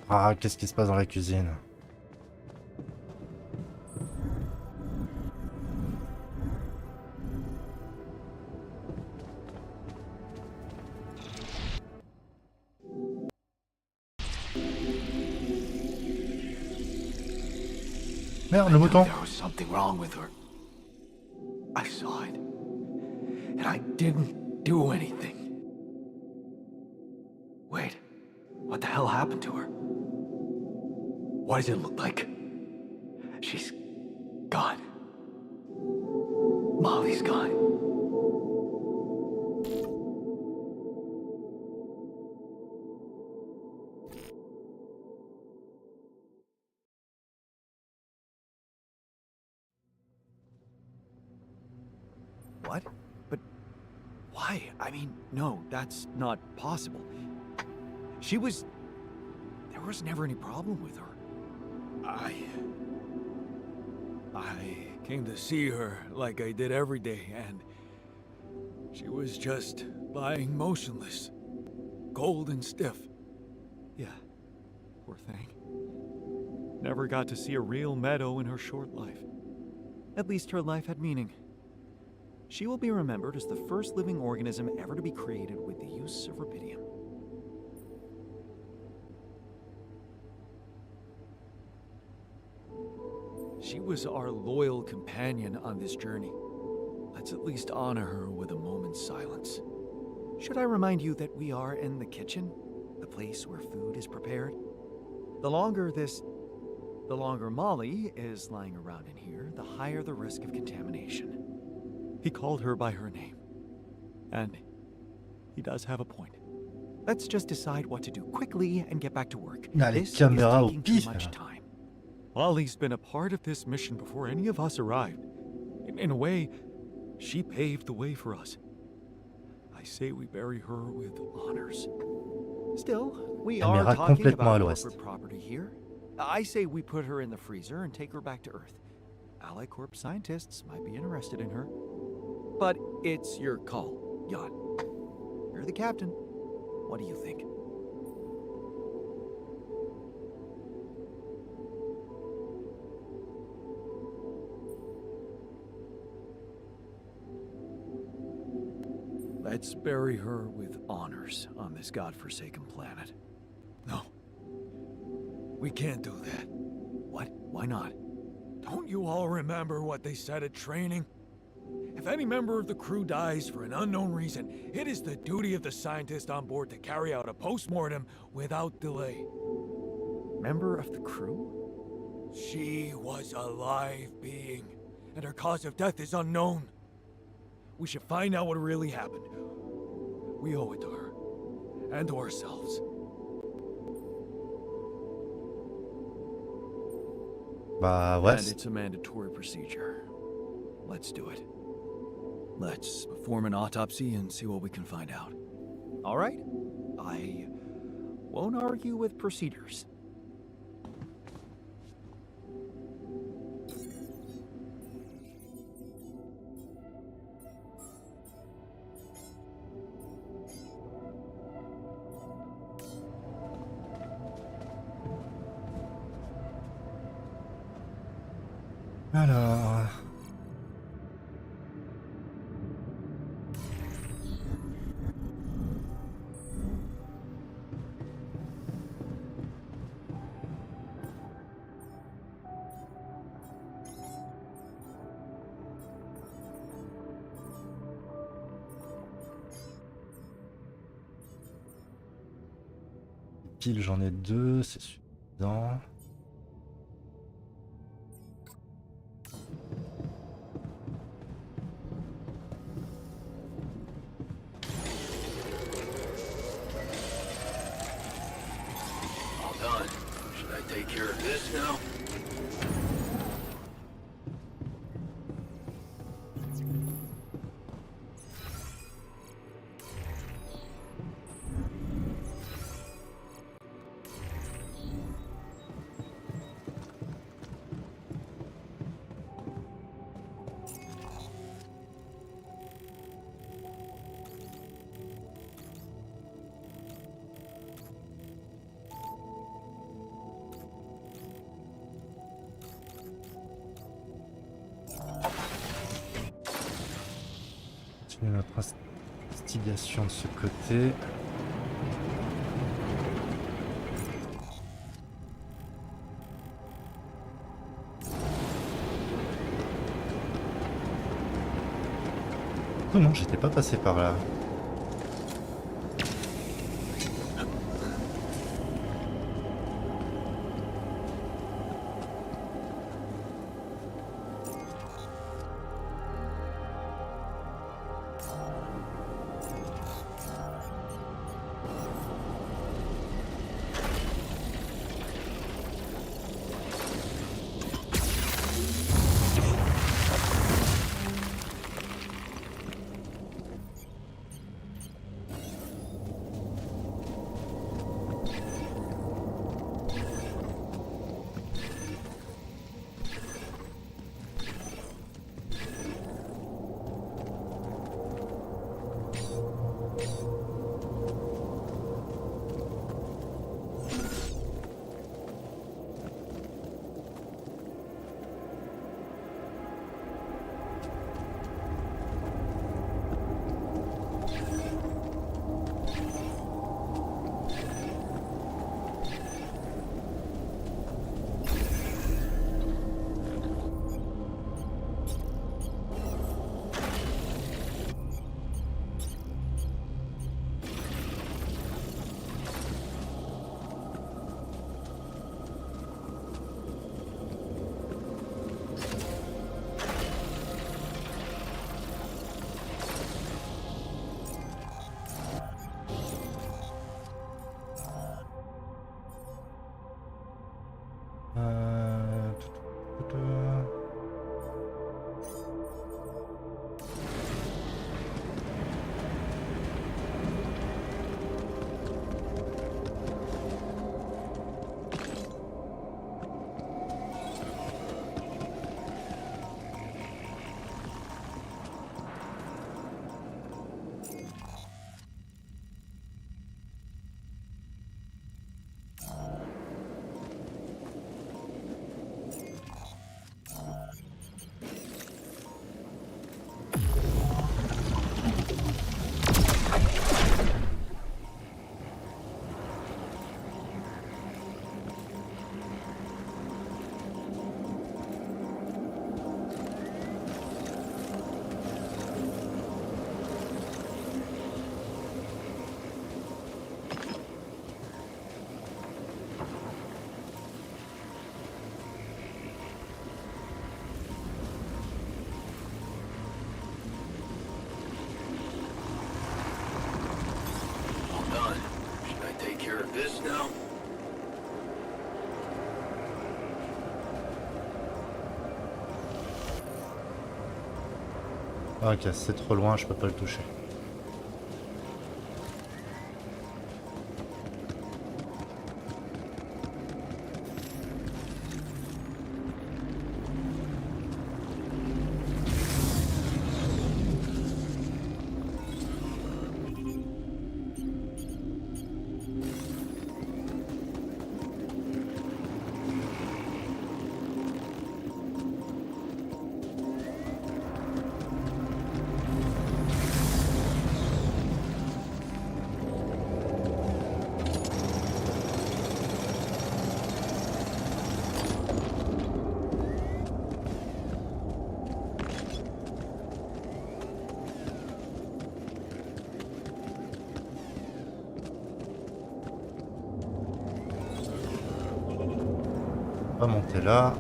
Ah, qu'est-ce qui se passe dans la cuisine? Merde, le mouton. There was something wrong with her. I saw it. And I didn't do anything. Wait, what the hell happened to her? What does it look like? She's gone. Molly's gone. What? But why? I mean, no, that's not possible. There was never any problem with her. I came to see her like I did every day, and she was just lying motionless, cold and stiff. Yeah, poor thing. Never got to see a real meadow in her short life. At least her life had meaning. She will be remembered as the first living organism ever to be created with the use of rubidium. She was our loyal companion on this journey. Let's at least honor her with a moment's silence. Should I remind you that we are in the kitchen, the place where food is prepared? The longer Molly is lying around in here, the higher the risk of contamination. He called her by her name. And he does have a point. Let's just decide what to do quickly and get back to work. Ah, les This is caméras au taking too pif. much time. Molly's been a part of this mission before any of us arrived. In a way, she paved the way for us. I say we bury her with honors. Still, we are Caméra talking complètement à about l'ouest. corporate property here. I say we put her in the freezer and take her back to Earth. Ally Corp scientists might be interested in her. But it's your call, Jan. You're the captain. What do you think? Let's bury her with honors on this godforsaken planet. No. We can't do that. What? Why not? Don't you all remember what they said at training? If any member of the crew dies for an unknown reason, it is the duty of the scientist on board to carry out a post-mortem without delay. Member of the crew? She was a live being, and her cause of death is unknown. We should find out what really happened. We owe it to her. and to ourselves. Bah ouais. And it's a mandatory procedure. Let's do it. Let's perform an autopsy and see what we can find out. All right? I won't argue with procedures. Alors... Piles, j'en ai 2, c'est suffisant. All done. Should I take care of this now? Continuer notre investigation de ce côté. Oh non, j'étais pas passé par là. Ok, c'est trop loin, je peux pas le toucher. On va monter là.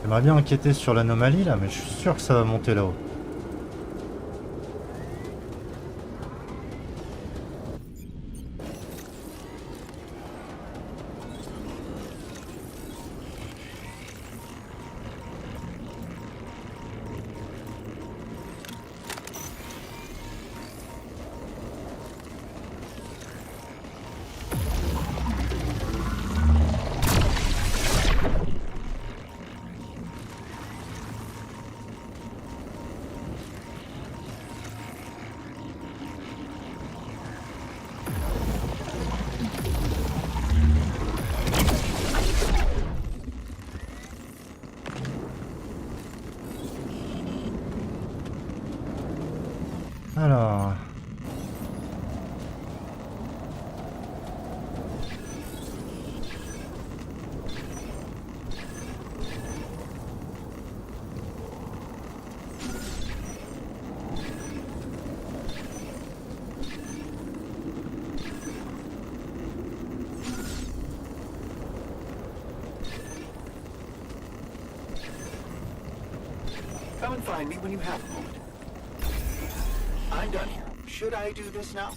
J'aimerais bien enquêter sur l'anomalie là, mais je suis sûr que ça va monter là-haut. Alors... Come and find me when you have a moment. I'm done here. Should I do this now?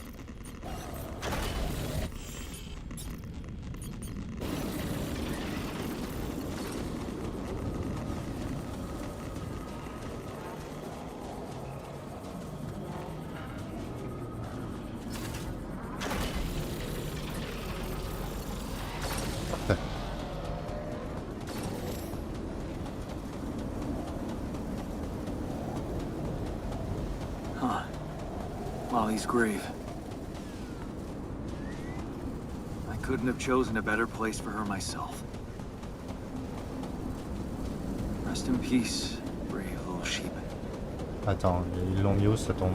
Huh. Molly's grave. I couldn't have chosen a better place for her myself. Rest in peace, brave little sheep. Attends, ils l'ont mis où, ça tombe?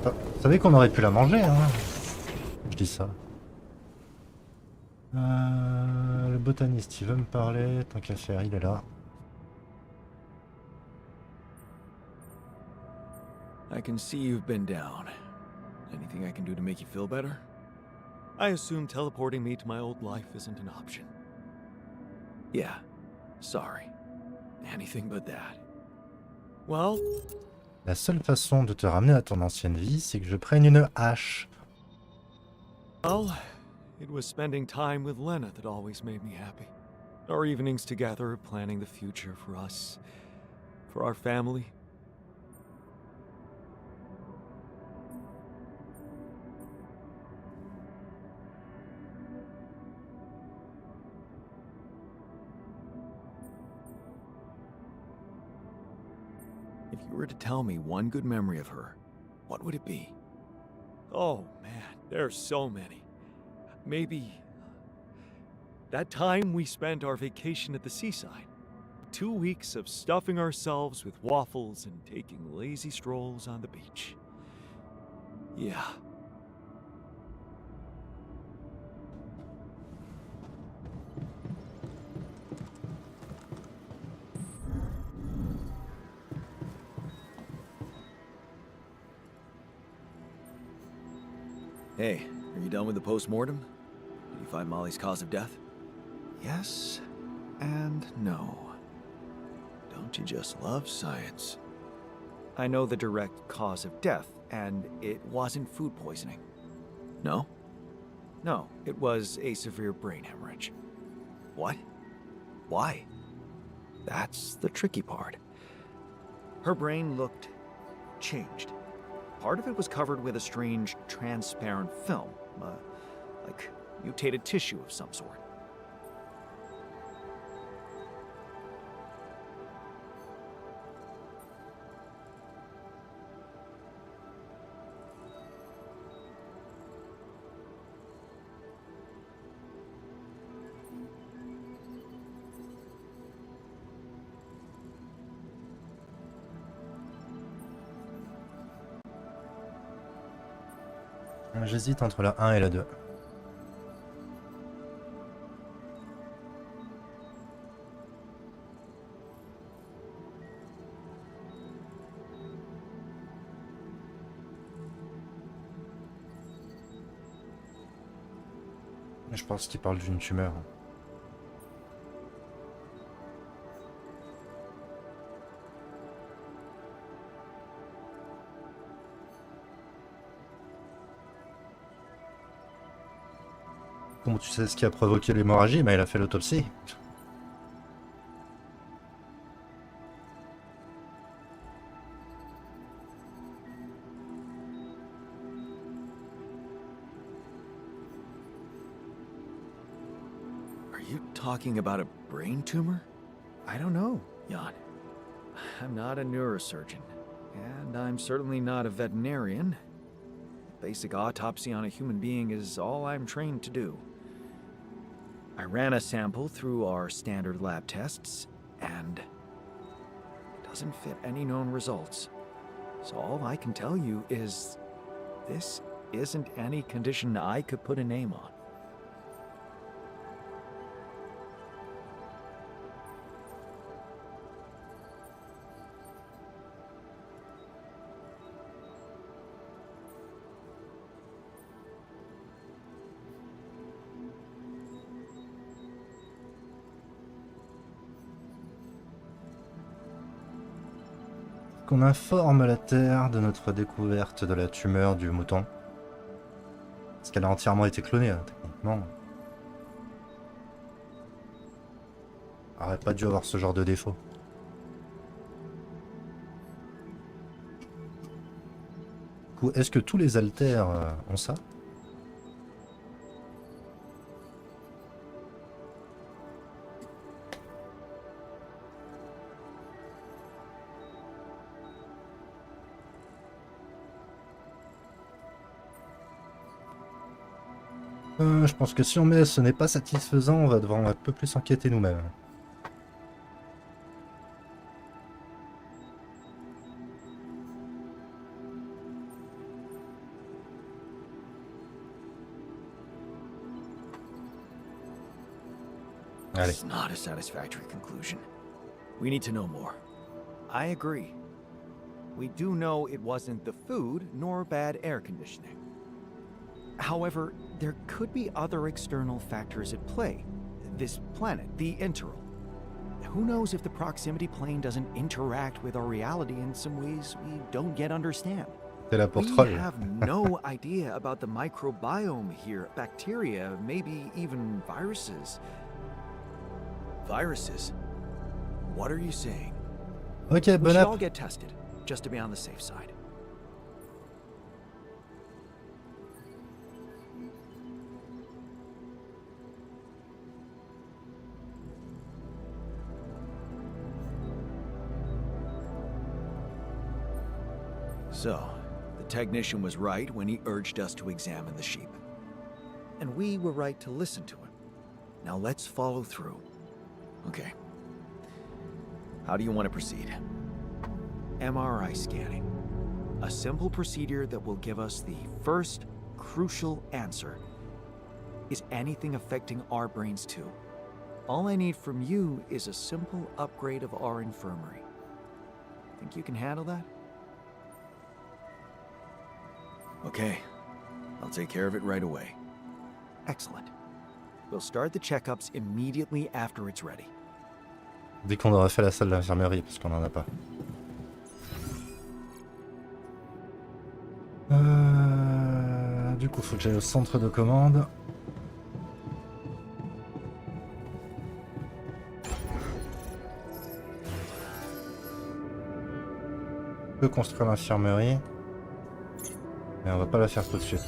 Ah, vous savez qu'on aurait pu la manger, hein? Je dis ça. Le botaniste, il veut me parler, tant qu'à faire, il est là. I can see you've been down. Anything I can do to make you feel better? I assume teleporting me to my old life isn't an option. Yeah, sorry. Anything but that. Well, La seule façon de te ramener à ton ancienne vie, c'est que je prenne une hache. it was spending time with Lena that always made me happy. Our evenings together, planning the future for us, for our family. If you were to tell me one good memory of her, what would it be? Oh man, there's so many. Maybe that time we spent our vacation at the seaside. 2 weeks of stuffing ourselves with waffles and taking lazy strolls on the beach. Yeah. Hey, are you done with the post-mortem? Did you find Molly's cause of death? Yes and no. Don't you just love science? I know the direct cause of death, and it wasn't food poisoning. No? No, it was a severe brain hemorrhage. What? Why? That's the tricky part. Her brain looked changed. Part of it was covered with a strange, transparent film, like mutated tissue of some sort. J'hésite entre la 1 et la 2. Je pense qu'il parle d'une tumeur. Comment tu sais ce qui a provoqué l'hémorragie? Mais il a fait l'autopsie. Are you talking about a brain tumor? I don't know, Jan. I'm not a neurosurgeon, and I'm certainly not a veterinarian. Basic autopsy on a human being is all I'm trained to do. I ran a sample through our standard lab tests, and it doesn't fit any known results. So all I can tell you is this isn't any condition I could put a name on. Qu'on informe la Terre de notre découverte de la tumeur du mouton. Parce qu'elle a entièrement été clonée, hein, techniquement. Elle aurait pas dû avoir ce genre de défaut. Du coup, est-ce que tous les alters ont ça? Je pense que si on met ce n'est pas satisfaisant, on va devoir un peu plus s'inquiéter nous-mêmes. Allez. It's not a satisfactory conclusion. We need to know more. I agree. We do know it wasn't the food nor bad air conditioning. However, there could be other external factors at play. This planet, the Interral. Who knows if the proximity plane doesn't interact with our reality in some ways we don't yet understand? C'est là pour We troll. have no idea about the microbiome here, bacteria, maybe even viruses. Viruses? What are you saying? Ok, We bon should app. all get tested, just to be on the safe side. So, the technician was right when he urged us to examine the sheep. And we were right to listen to him. Now let's follow through. Okay. How do you want to proceed? MRI scanning. A simple procedure that will give us the first crucial answer. Is anything affecting our brains too? All I need from you is a simple upgrade of our infirmary. Think you can handle that? Okay. I'll take care of it right away. Excellent. We'll start the checkups immediately after it's ready. Dès qu'on aura fait la salle d'infirmerie, parce qu'on en a pas. Du coup, faut que j'aille au centre de commande. On peut construire l'infirmerie, mais on va pas la faire tout de suite.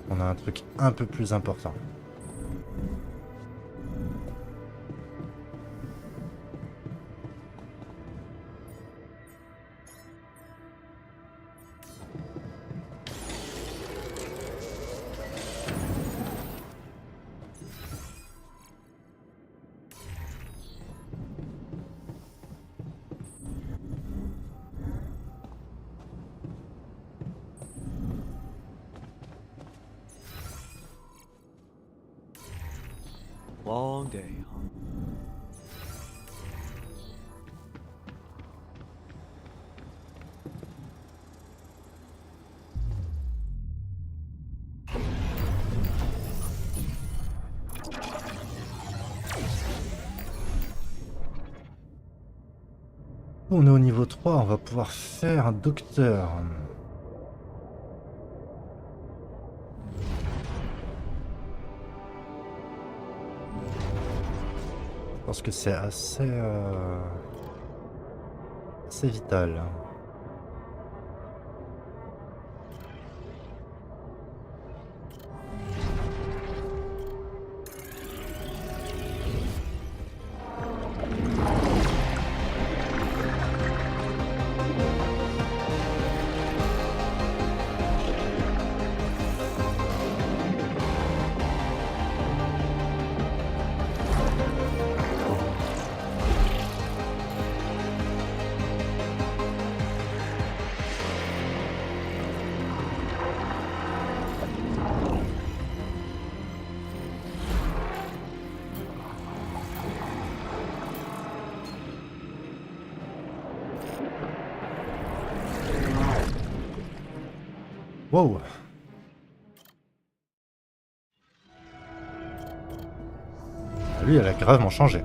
On a un truc un peu plus important. Long day, huh? On est au niveau 3, on va pouvoir faire un docteur. Je pense que c'est assez vital. Wow! Lui, elle a gravement changé.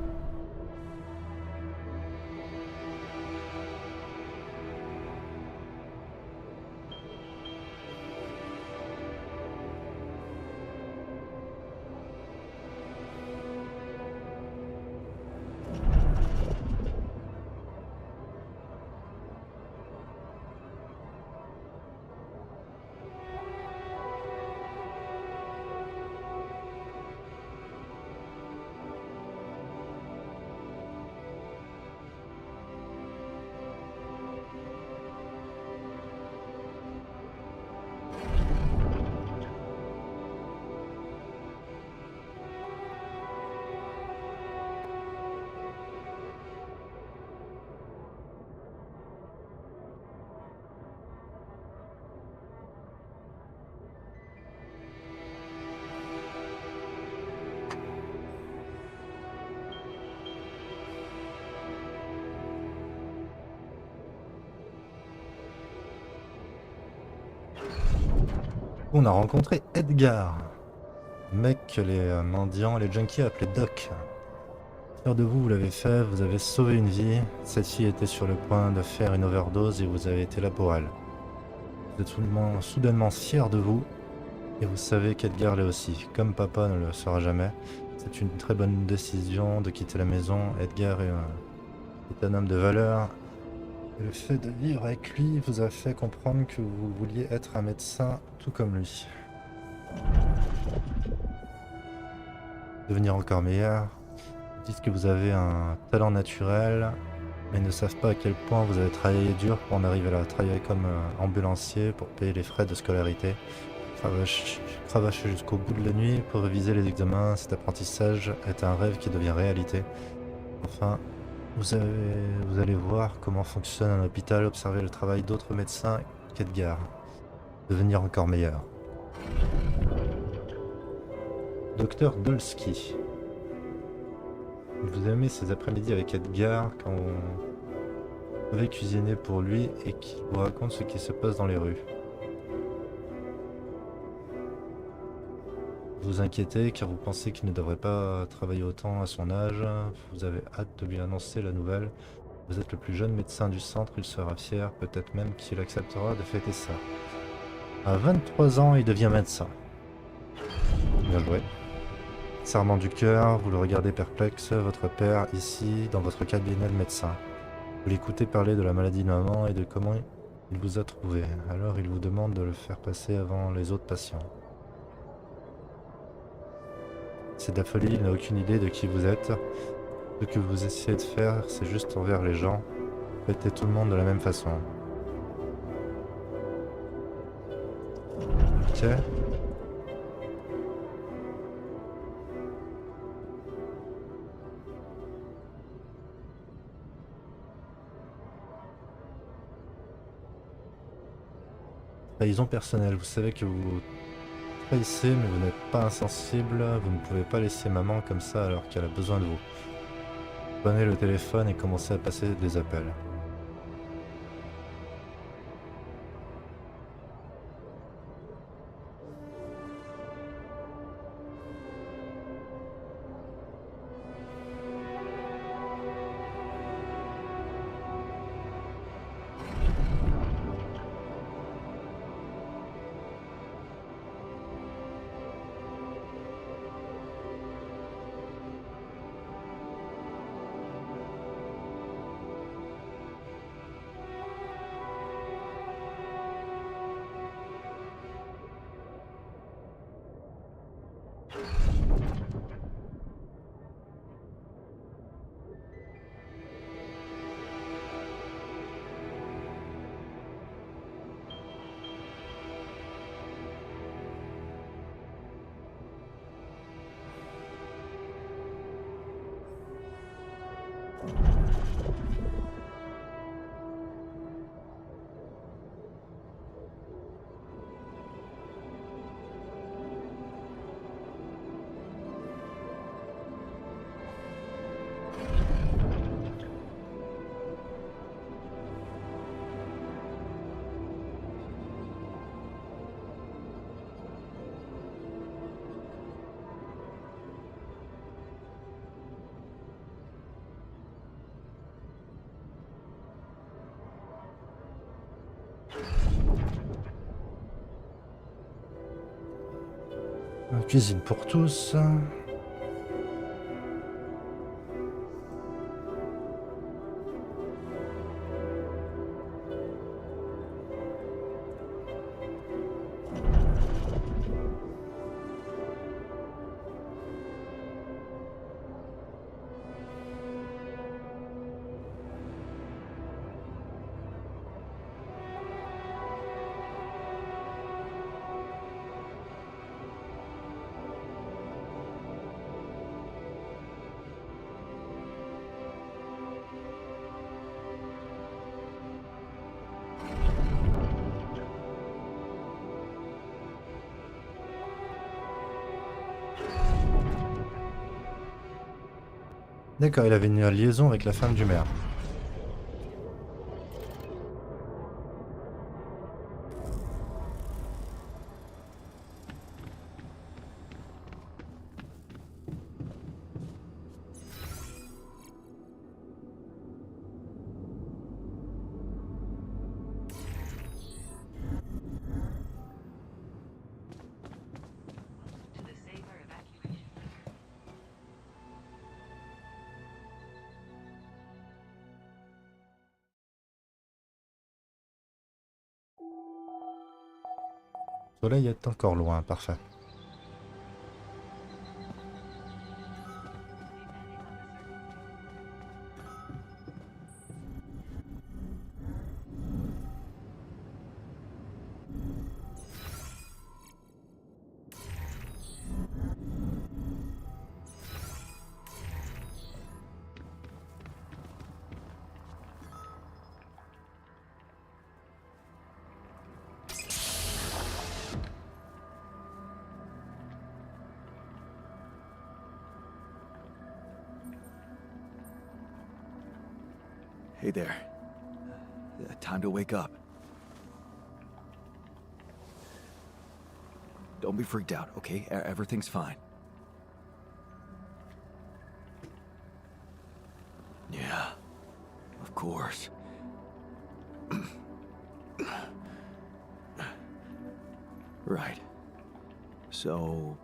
On a rencontré Edgar, le mec que les mendiants, les junkies appelaient Doc. Fier de vous, vous l'avez fait, vous avez sauvé une vie. Cette fille était sur le point de faire une overdose et vous avez été là pour elle. Vous êtes soudainement fier de vous et vous savez qu'Edgar l'est aussi. Comme papa ne le sera jamais, c'est une très bonne décision de quitter la maison. Edgar est un homme de valeur. Et le fait de vivre avec lui vous a fait comprendre que vous vouliez être un médecin tout comme lui. Devenir encore meilleur. Ils disent que vous avez un talent naturel, mais ils ne savent pas à quel point vous avez travaillé dur pour en arriver là. Travailler comme ambulancier pour payer les frais de scolarité. Cravacher jusqu'au bout de la nuit pour réviser les examens. Cet apprentissage est un rêve qui devient réalité. Enfin, vous allez voir comment fonctionne un hôpital, observer le travail d'autres médecins qu'Edgar. Devenir encore meilleur. Docteur Dolski. Vous aimez ces après-midi avec Edgar quand Vous pouvez cuisiner pour lui et qu'il vous raconte ce qui se passe dans les rues. Vous vous inquiétez car vous pensez qu'il ne devrait pas travailler autant à son âge. Vous avez hâte de lui annoncer la nouvelle. Vous êtes le plus jeune médecin du centre, il sera fier, peut-être même qu'il acceptera de fêter ça. À 23 ans, il devient médecin. Bien joué. Serment du cœur, vous le regardez perplexe, votre père, ici, dans votre cabinet de médecin. Vous l'écoutez parler de la maladie de maman et de comment il vous a trouvé. Alors il vous demande de le faire passer avant les autres patients. C'est de la folie, il n'a aucune idée de qui vous êtes. Ce que vous essayez de faire, c'est juste envers les gens. Faites tout le monde de la même façon. Ok. Trahison personnelle, vous savez que vous trahissez mais vous n'êtes pas insensible, vous ne pouvez pas laisser maman comme ça alors qu'elle a besoin de vous. Prenez le téléphone et commencez à passer des appels. Cuisine pour tous. D'accord, il avait une liaison avec la femme du maire. Le soleil est encore loin, parfait. Hey there. Time to wake up. Don't be freaked out, okay? Everything's fine. Yeah, of course. Right. So,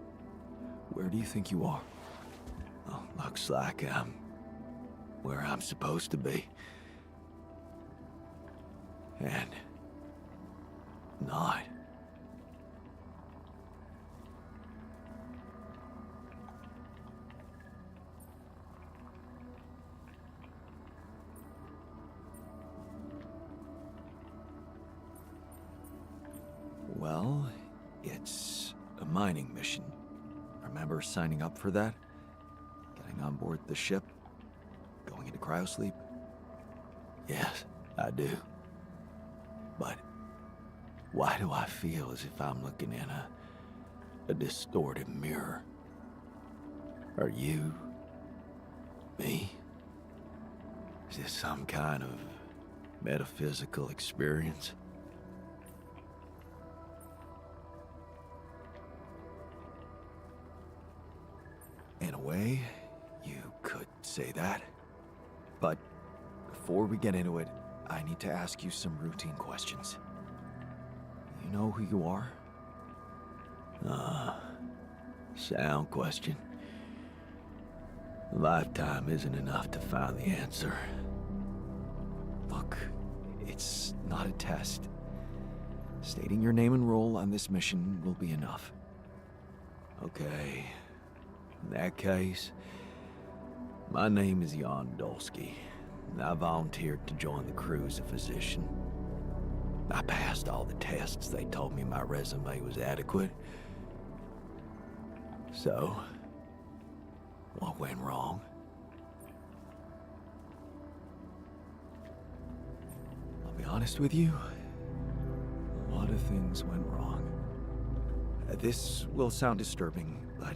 where do you think you are? Well, looks like I'm where I'm supposed to be. And not. Well, it's a mining mission. Remember signing up for that? Getting on board the ship? Going into cryosleep? Yes, I do. But why do I feel as if I'm looking in a distorted mirror? Are you? Me? Is this some kind of metaphysical experience? In a way, you could say that. But before we get into it, I need to ask you some routine questions. You know who you are? Sound question. A lifetime isn't enough to find the answer. Look, it's not a test. Stating your name and role on this mission will be enough. Okay. In that case, my name is Jan Dolsky, and I volunteered to join the crew as a physician. I passed all the tests. They told me my resume was adequate. So, what went wrong? I'll be honest with you, a lot of things went wrong. This will sound disturbing, but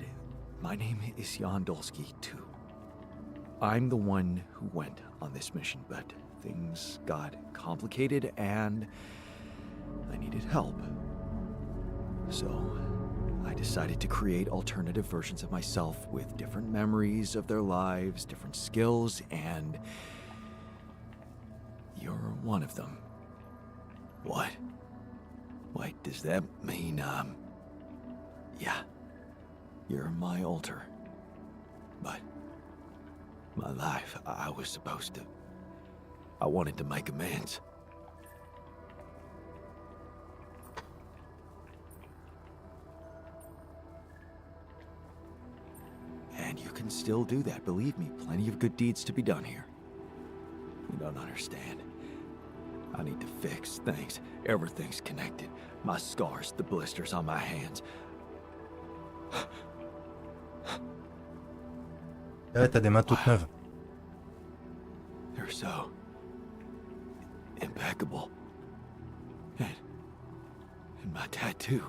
my name is Jan Dolsky, too. I'm the one who went on this mission, but things got complicated and I needed help. So, I decided to create alternative versions of myself with different memories of their lives, different skills, and you're one of them. What? Wait, does that mean, yeah. You're my alter. But my life, I was supposed to. I wanted to make amends. And you can still do that, believe me. Plenty of good deeds to be done here. You don't understand. I need to fix things. Everything's connected. My scars, the blisters on my hands. Ouais, t'as des mains toutes neuves. They're so impeccable. And my tattoo,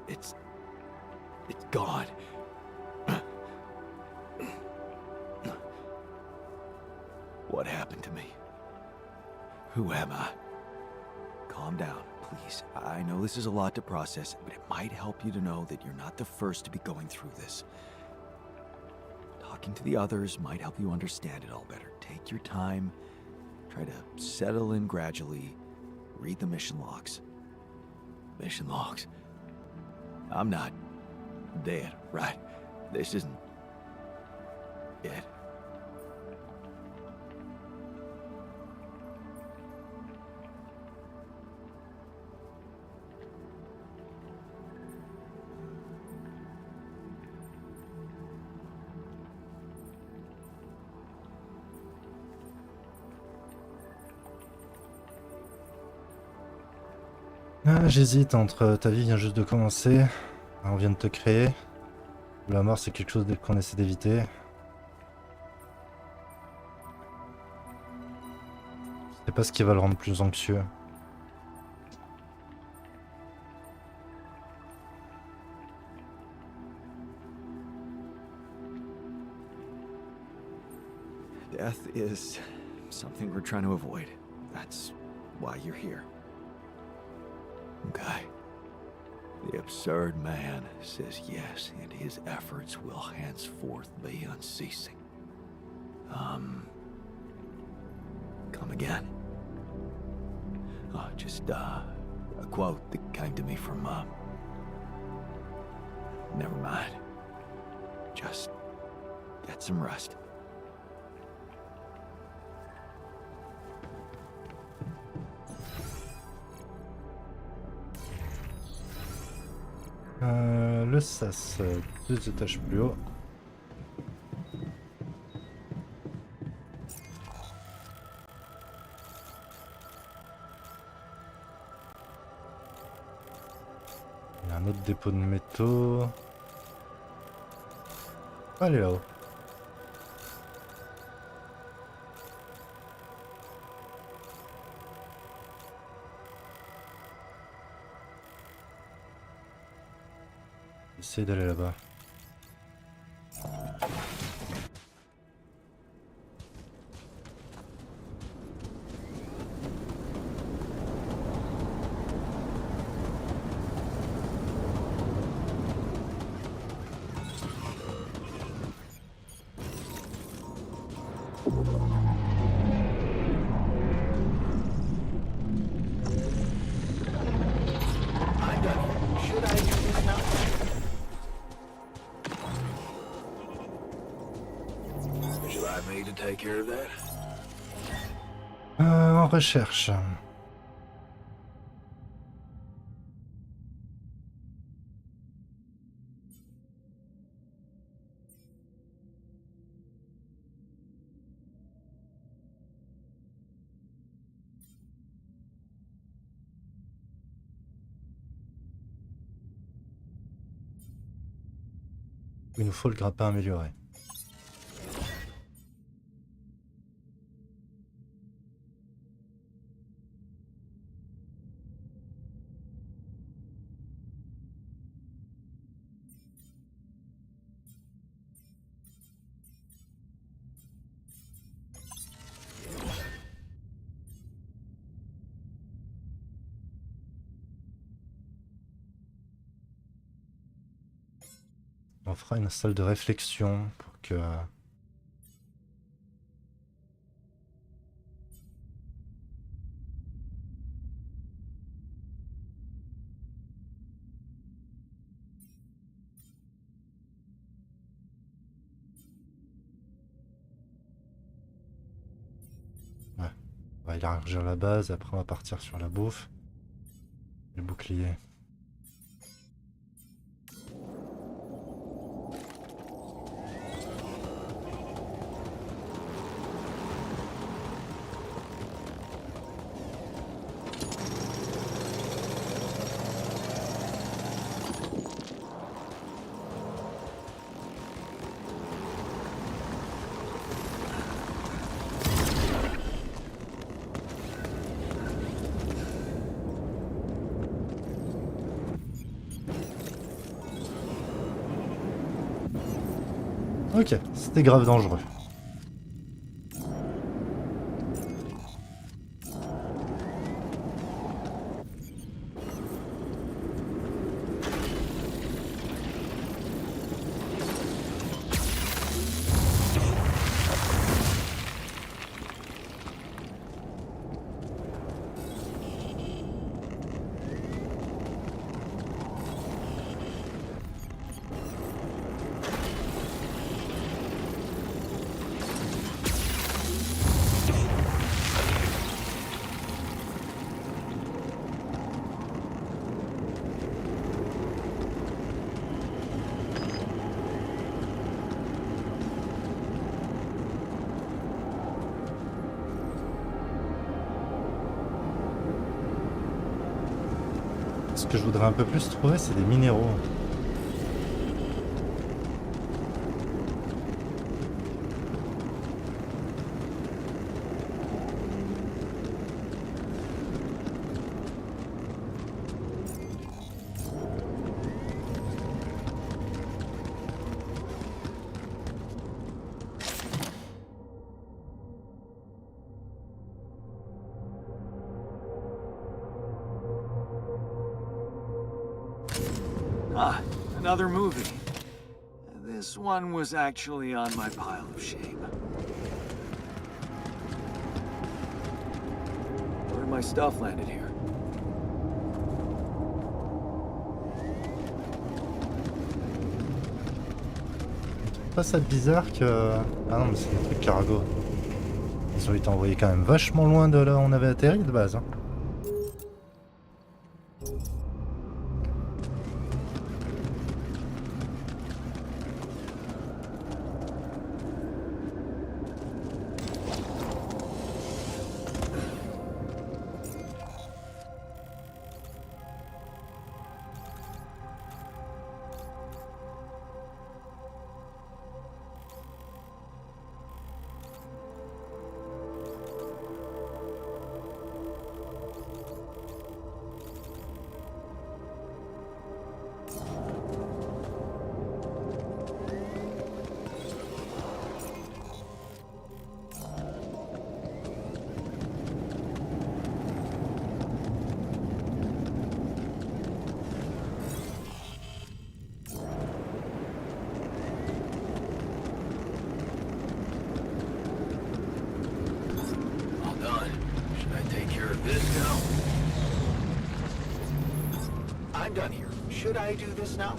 it's gone. What happened to me? Who am I? Calm down, please. I know this is a lot to process, but it might help you to know that you're not the first to be going through this. Talking to the others might help you understand it all better. Take your time. Try to settle in gradually. Read the mission logs. Mission logs? I'm not dead, right? This isn't it. Ah, j'hésite entre ta vie vient juste de commencer, on vient de te créer, ou la mort c'est quelque chose qu'on essaie d'éviter. C'est pas ce qui va le rendre plus anxieux. Death is something we're trying to avoid. That's why you're here. Okay. The absurd man says yes, and his efforts will henceforth be unceasing. Come again. Just a quote that came to me from, never mind. Just get some rest. Le sas, 2 étages plus haut. Il y a un autre dépôt de métaux. Ah, elle est là-haut. Essaye d'aller là-bas. I'm done. Should I use this now? Would you like me to take care of that? En recherche. Il nous faut le grappin amélioré. On fera une salle de réflexion pour que... Ouais. On va élargir la base, après on va partir sur la bouffe. Le bouclier. Ok, c'était grave dangereux. Ce que je voudrais un peu plus trouver, c'est des minéraux. Ah, another movie. This one was actually on my pile of shame. Where my stuff landed here? Pas ça bizarre que... Ah non mais c'est des trucs cargo. Ils ont été envoyés quand même vachement loin de là où on avait atterri de base. Hein. I'm done here. Should I do this now?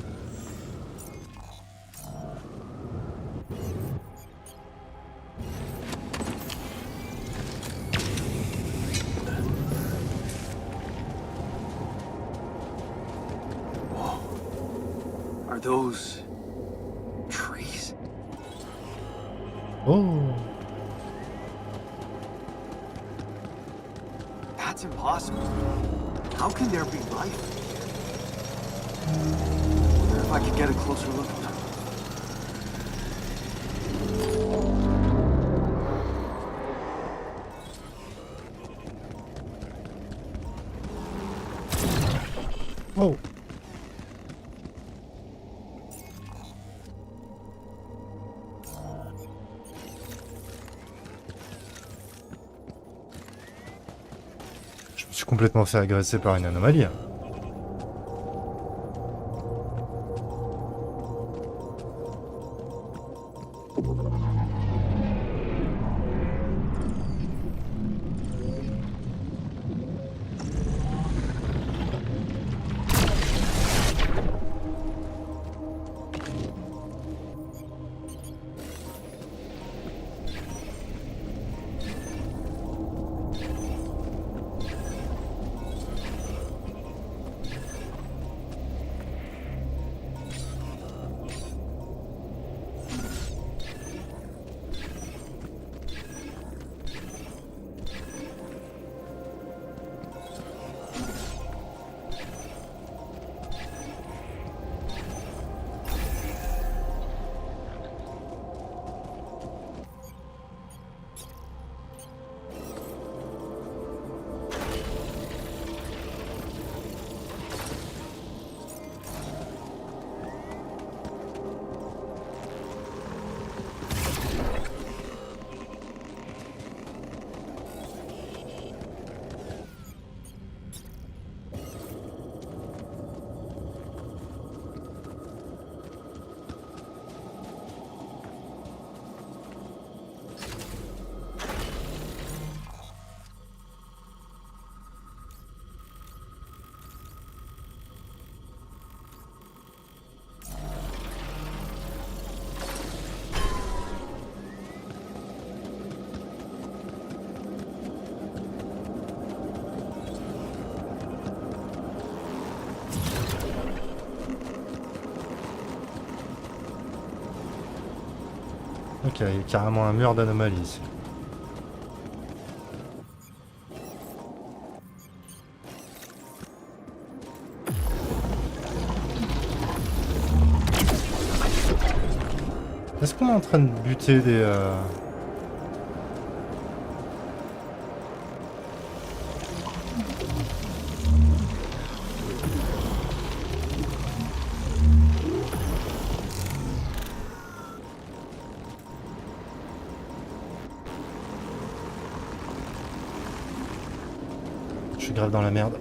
Whoa. Are those trees? Oh! That's impossible. How can there be life? Wonder if I could get a closer look at them. Oh! Je me suis complètement fait agresser par une anomalie. Ok, il y a carrément un mur d'anomalies ici. Est-ce qu'on est en train de buter des... Je suis grave dans la merde.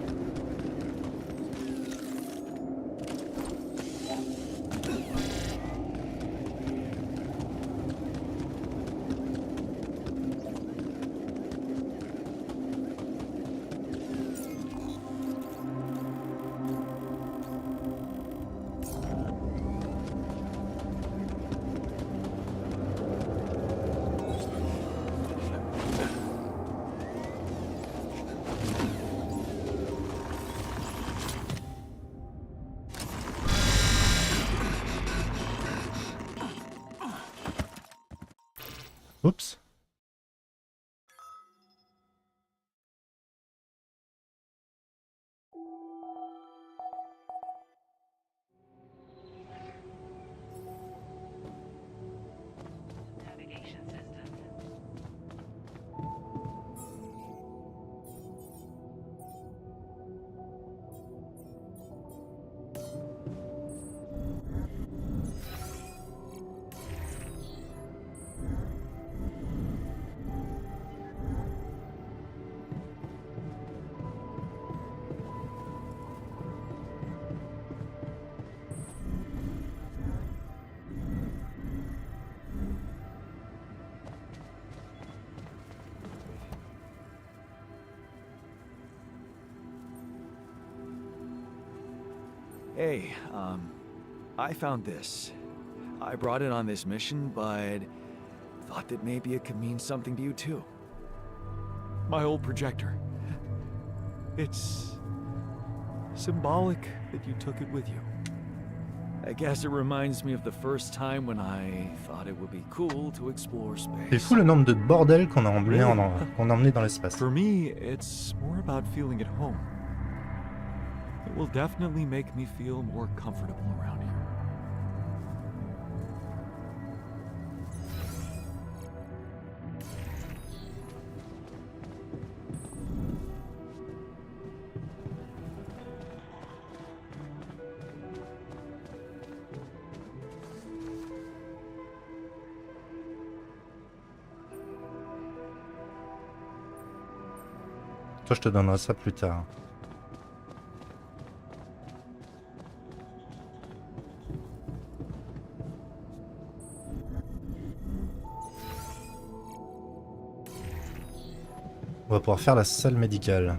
Oups. Navigation system. Hey, I found this. I brought it on this mission, but thought that maybe it could mean something to you too. My old projector. It's symbolic that you took it with you. I guess it reminds me of the first time when I thought it would be cool to explore C'est space. fou le nombre de bordel qu'on a emmené dans l'espace. For me, it's more about feeling at home. It will definitely make me feel more comfortable around here. Toi, je te donnerai ça plus tard. On va pouvoir faire la salle médicale.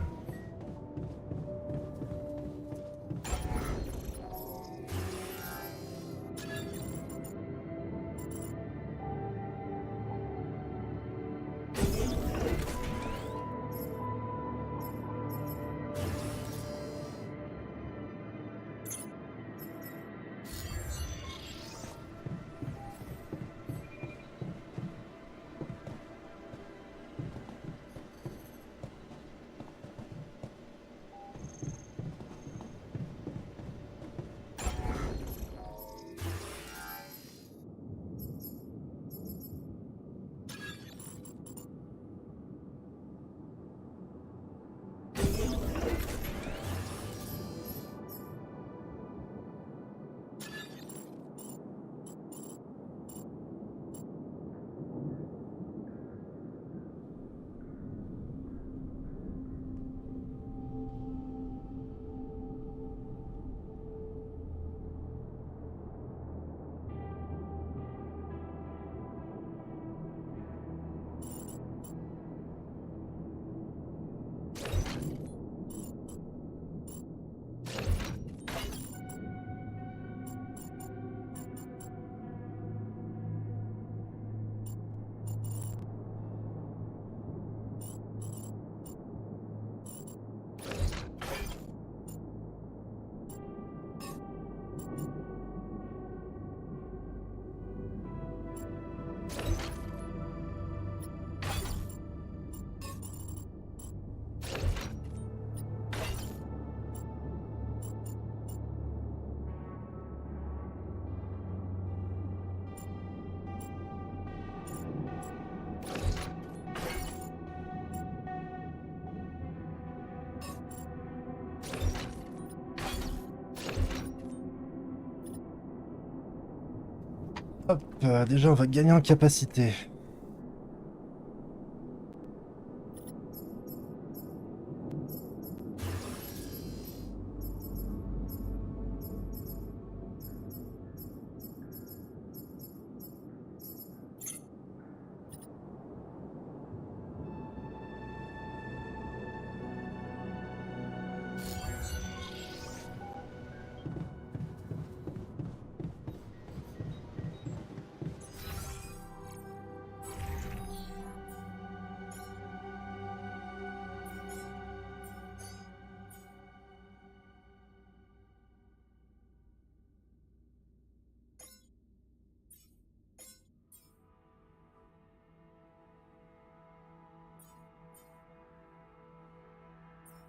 Hop, déjà on va gagner en capacité.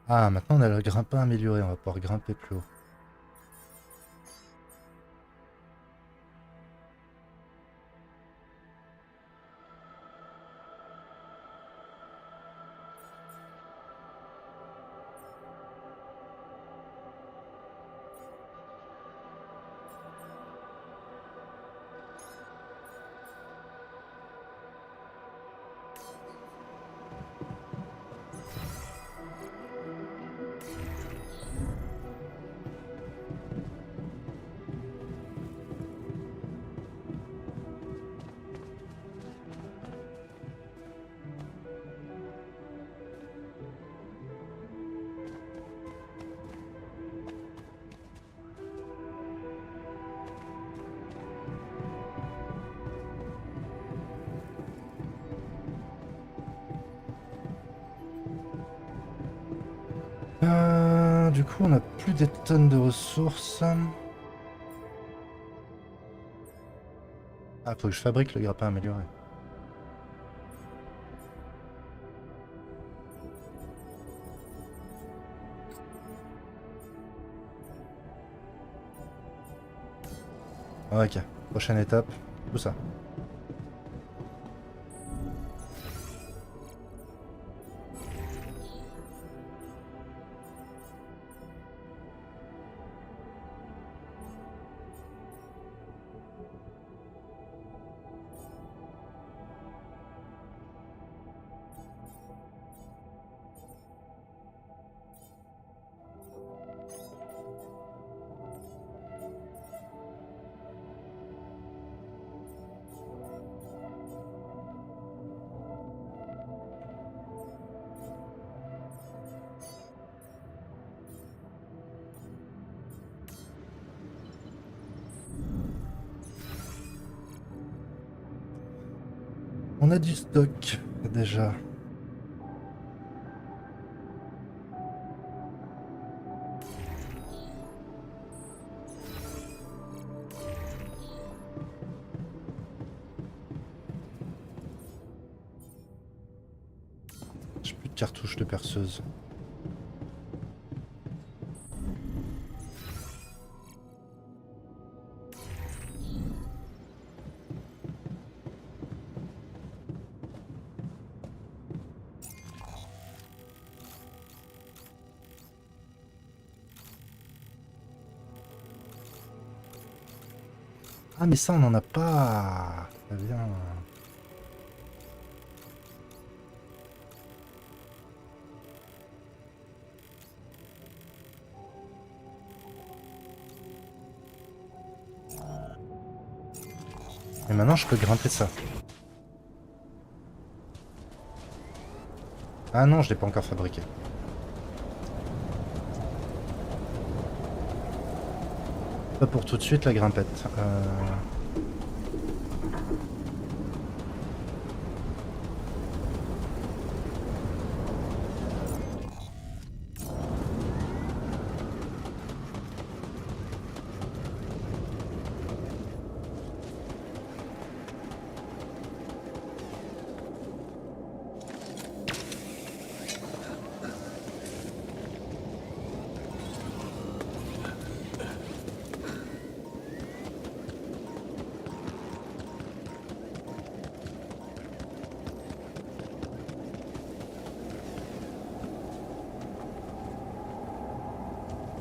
Ah, maintenant on a le grimpin amélioré, on va pouvoir grimper plus haut. Du coup, on a plus des tonnes de ressources. Ah, faut que je fabrique le grappin amélioré. Ok, prochaine étape, tout ça. On a du stock déjà. J'ai plus de cartouches de perceuse. Ah mais ça on n'en a pas. Très bien. Et maintenant je peux grimper ça. Ah non, je l'ai pas encore fabriqué. Pas pour tout de suite la grimpette.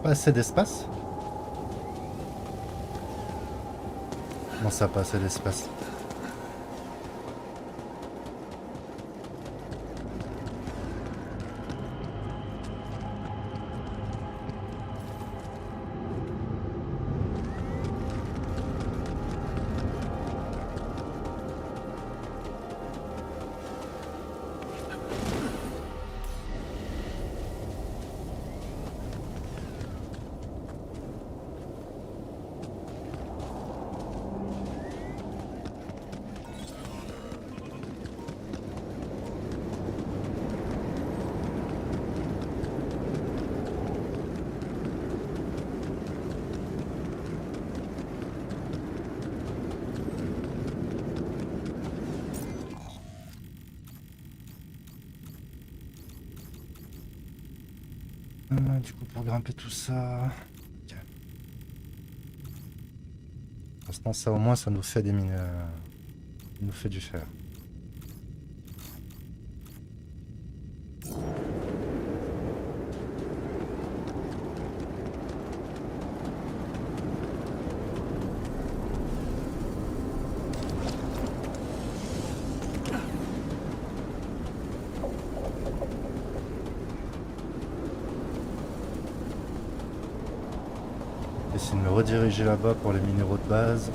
Pas assez d'espace? Non, ça a pas assez d'espace. Du coup, pour grimper tout ça... Ok. Pour l'instant, ça au moins, ça nous fait des mines... ça nous fait du fer. Essayer de me rediriger là-bas pour les minéraux de base.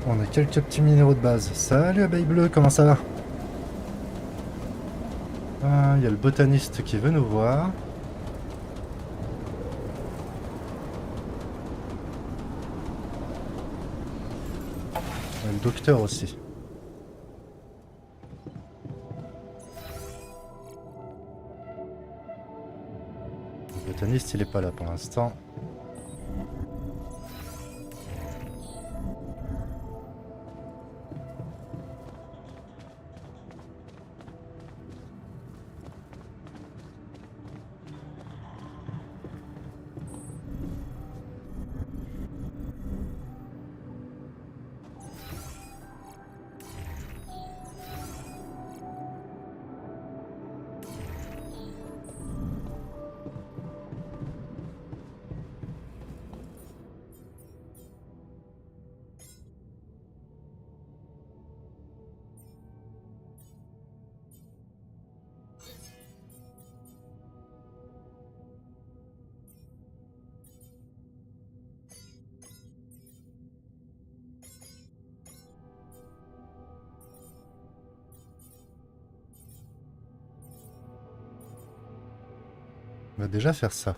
On a quelques petits minéraux de base. Salut abeille bleue, comment ça va? Ah, il y a le botaniste qui veut nous voir. Et le docteur aussi. Le botaniste, il est pas là pour l'instant. On va déjà faire ça.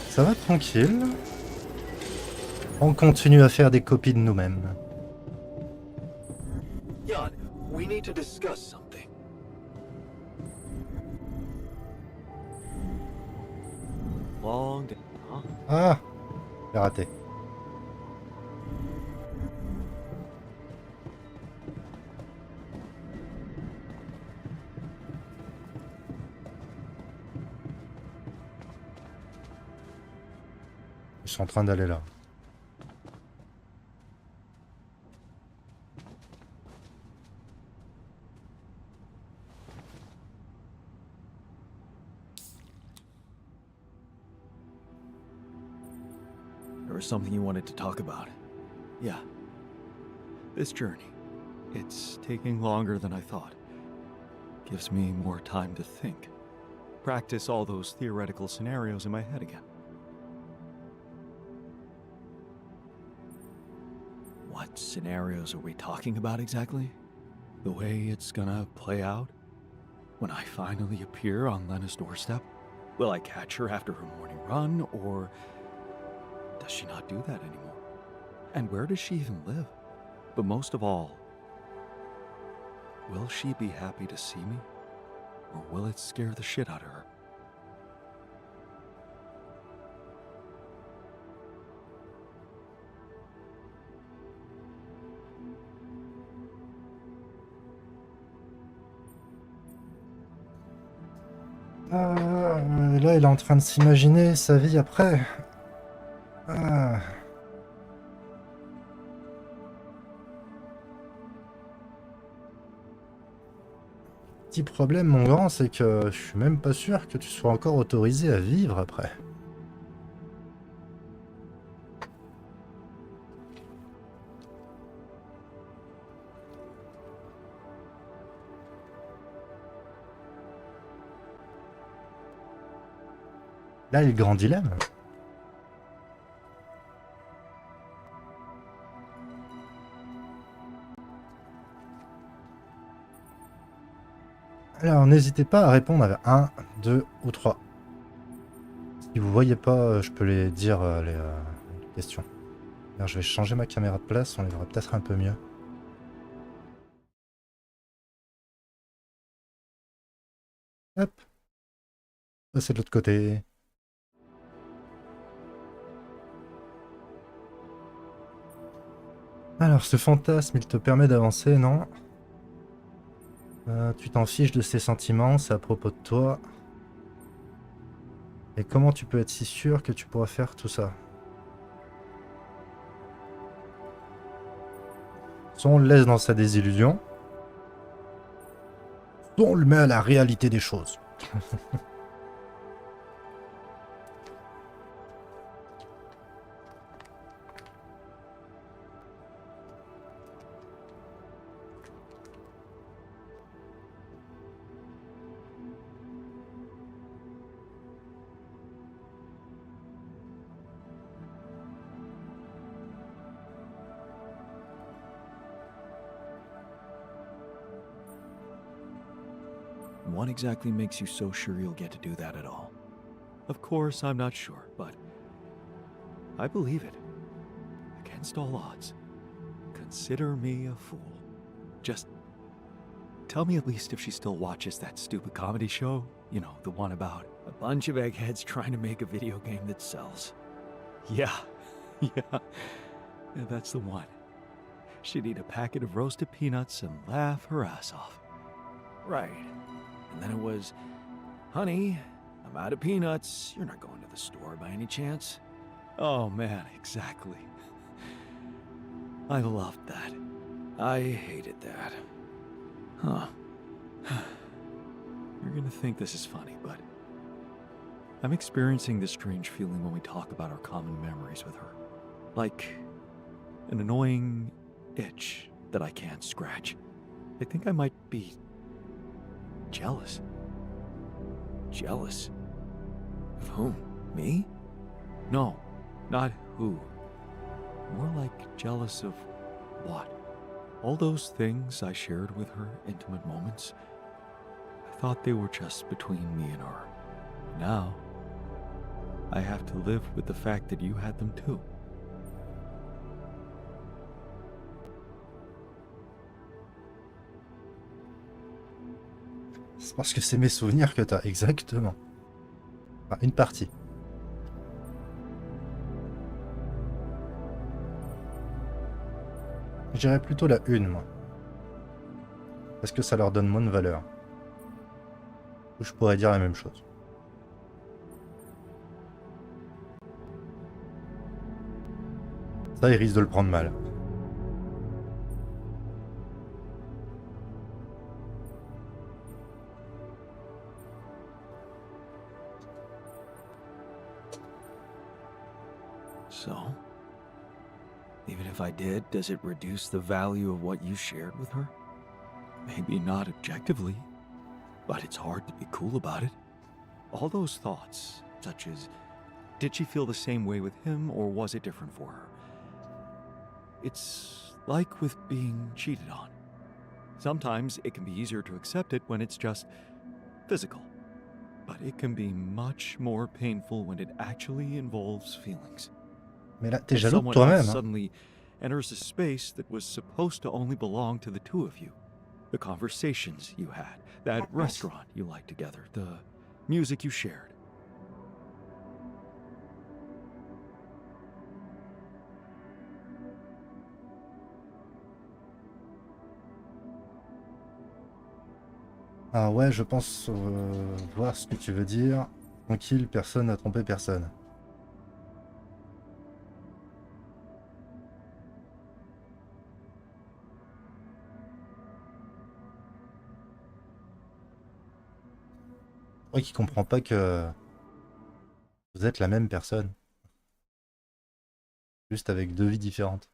Ça va tranquille. On continue à faire des copies de nous-mêmes. Jan, we need to discuss something. Long day, huh? Ah, j'ai raté. Ils sont en train d'aller là. There was something you wanted to talk about. Yeah. This journey. It's taking longer than I thought. Gives me more time to think. Practice all those theoretical scenarios in my head again. What scenarios are we talking about exactly? The way it's gonna play out? When I finally appear on Lena's doorstep? Will I catch her after her morning run, or does she not do that anymore? And where does she even live? But most of all, will she be happy to see me? Or will it scare the shit out of her? Là, il est en train de s'imaginer sa vie après. Ah. Petit problème, mon grand, c'est que je suis même pas sûr que tu sois encore autorisé à vivre après. Là, il y a le grand dilemme. Alors, n'hésitez pas à répondre avec 1, 2 ou 3. Si vous voyez pas, je peux les dire, les questions. Alors, je vais changer ma caméra de place, on les verra peut-être un peu mieux. Hop. Ça, c'est de l'autre côté. Alors, ce fantasme, il te permet d'avancer, non? Tu t'en fiches de ses sentiments, c'est à propos de toi. Et comment tu peux être si sûr que tu pourras faire tout ça? Soit on le laisse dans sa désillusion, soit on le met à la réalité des choses. What exactly makes you so sure you'll get to do that at all? Of course, I'm not sure, but I believe it. Against all odds, consider me a fool. Just tell me at least if she still watches that stupid comedy show. You know, the one about a bunch of eggheads trying to make a video game that sells. Yeah, yeah, that's the one. She'd eat a packet of roasted peanuts and laugh her ass off. Right. And then it was, honey, I'm out of peanuts. You're not going to the store by any chance? Oh man, exactly. I loved that. I hated that. Huh. You're gonna think this is funny, but I'm experiencing this strange feeling when we talk about our common memories with her. Like an annoying itch that I can't scratch. I think I might be jealous. Jealous? Of whom? Me? No, not who. More like jealous of what? All those things I shared with her, intimate moments, I thought they were just between me and her. Now, I have to live with the fact that you had them too. C'est parce que c'est mes souvenirs que t'as, exactement. Enfin, une partie. Je dirais plutôt la une, moi. Parce que ça leur donne moins de valeur. Ou je pourrais dire la même chose. Ça, il risque de le prendre mal. So, even if I did, does it reduce the value of what you shared with her? Maybe not objectively, but it's hard to be cool about it. All those thoughts, such as, did she feel the same way with him or was it different for her? It's like with being cheated on. Sometimes it can be easier to accept it when it's just physical, but it can be much more painful when it actually involves feelings. Mais là, t'es If jaloux de someone toi-même, else hein. suddenly enters a space that was supposed to only belong to the two of you. The conversations you had, that restaurant you liked together, the music you shared. Ah ouais, je pense voir ce que tu veux dire. Tranquille, personne n'a trompé personne. Je crois qu'il comprend pas que vous êtes la même personne, juste avec deux vies différentes.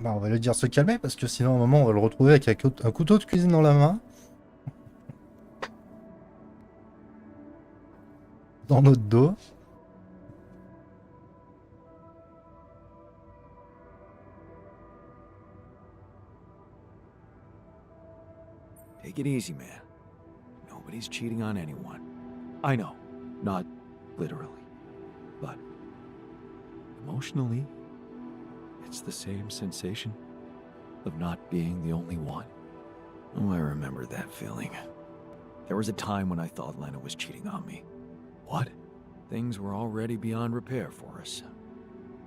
Bah, on va lui dire se calmer parce que sinon, à un moment, on va le retrouver avec un couteau de cuisine dans la main, dans notre dos. Take it easy, man. Nobody's cheating on anyone. I know, not literally, but emotionally, it's the same sensation of not being the only one. Oh, I remember that feeling. There was a time when I thought Lena was cheating on me. What? Things were already beyond repair for us.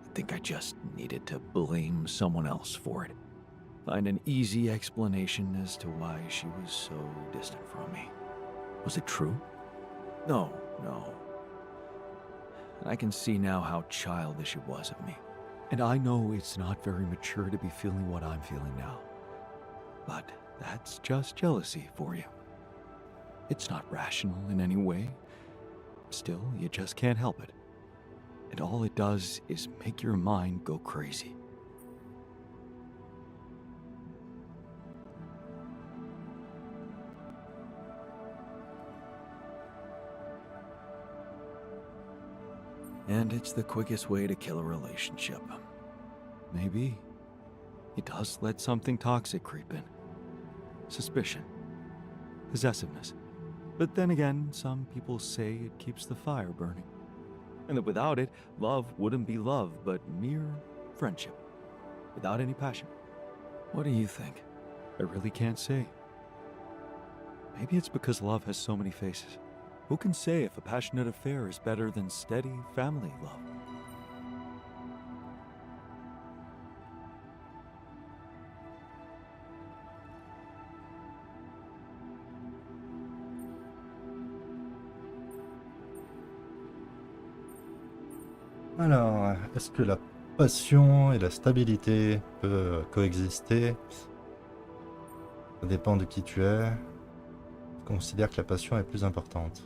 I think I just needed to blame someone else for it. Find an easy explanation as to why she was so distant from me. Was it true? No. And I can see now how childish it was of me. And I know it's not very mature to be feeling what I'm feeling now. But that's just jealousy for you. It's not rational in any way. Still, you just can't help it. And all it does is make your mind go crazy. And it's the quickest way to kill a relationship. Maybe it does let something toxic creep in. Suspicion. Possessiveness. But then again, some people say it keeps the fire burning. And that without it, love wouldn't be love, but mere friendship. Without any passion. What do you think? I really can't say. Maybe it's because love has so many faces. Who can say if a passionate affair is better than steady family love? Alors, est-ce que la passion et la stabilité peuvent coexister? Ça dépend de qui tu es. Je considère que la passion est plus importante.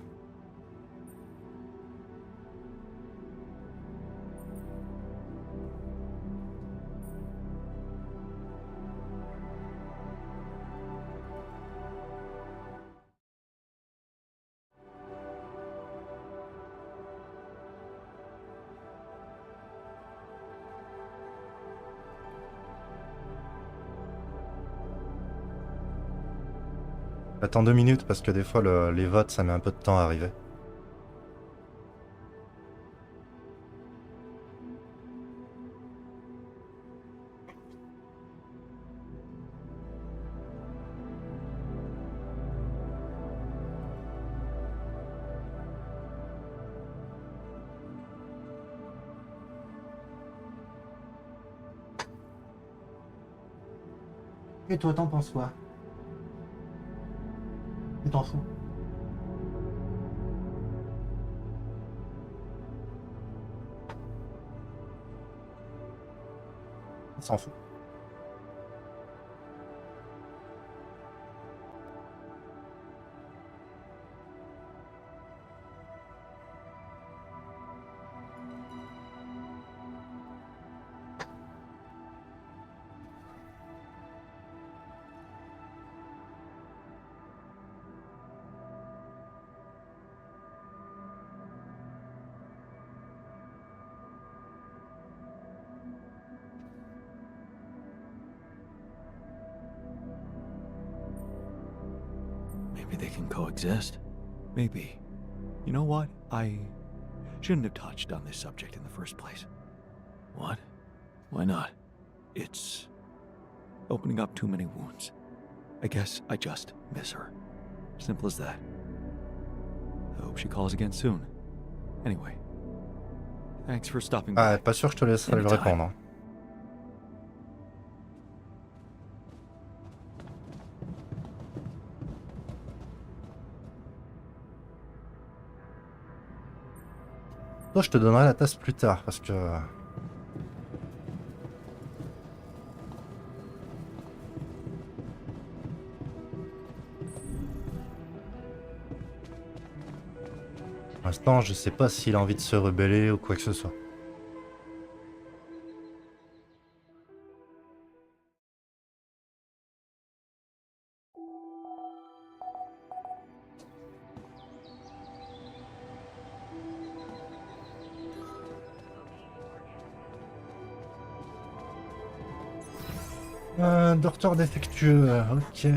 Attends 2 minutes parce que des fois les votes ça met un peu de temps à arriver. Et toi, t'en penses quoi? Tu t'en fous? Il s'en fout. Maybe they can coexist. Maybe. You know what? I shouldn't have touched on this subject in the first place. What? Why not? It's opening up too many wounds. I guess I just miss her. Simple as that. I hope she calls again soon. Anyway, thanks for stopping by. Ah, pas sûr que je te laisserai lui Anytime. répondre. Hein. Toi, je te donnerai la tasse plus tard parce que. Pour l'instant, je sais pas s'il a envie de se rebeller ou quoi que ce soit. Docteur défectueux, ok.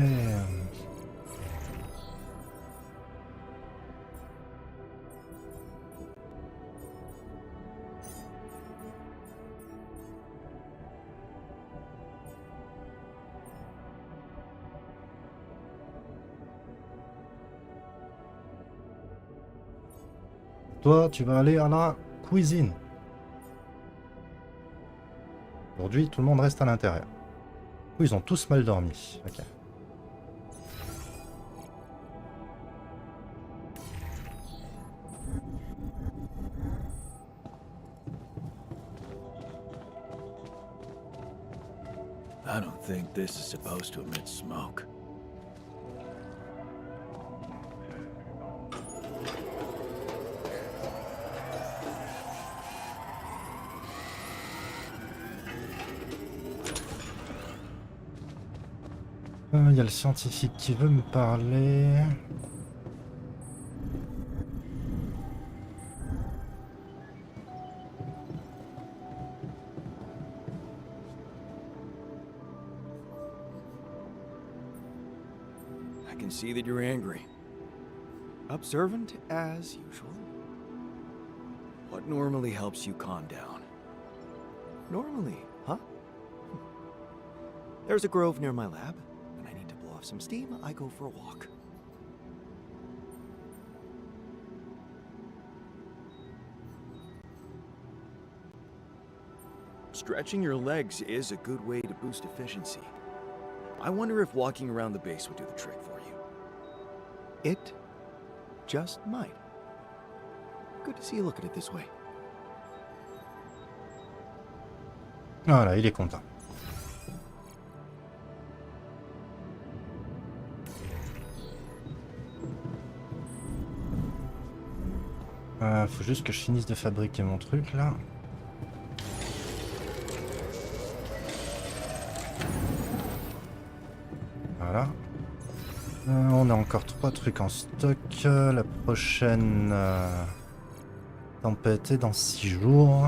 Toi, tu vas aller à la cuisine. Aujourd'hui, tout le monde reste à l'intérieur. Ils ont tous mal dormi. Ok. I don't think this is supposed to emit smoke. Il y a le scientifique qui veut me parler. I can see that you're angry. Observant as usual. What normally helps you calm down? Normally, huh? There's a grove near my lab. When I need to blow off some steam, I go for a walk. Stretching your legs is a good way to boost efficiency. I wonder if walking around the base would do the trick for you. It just might. Good to see you look at it this way. Voilà, il est content. Faut juste que je finisse de fabriquer mon truc là. Voilà. On a encore 3 trucs en stock. La prochaine tempête est dans 6 jours.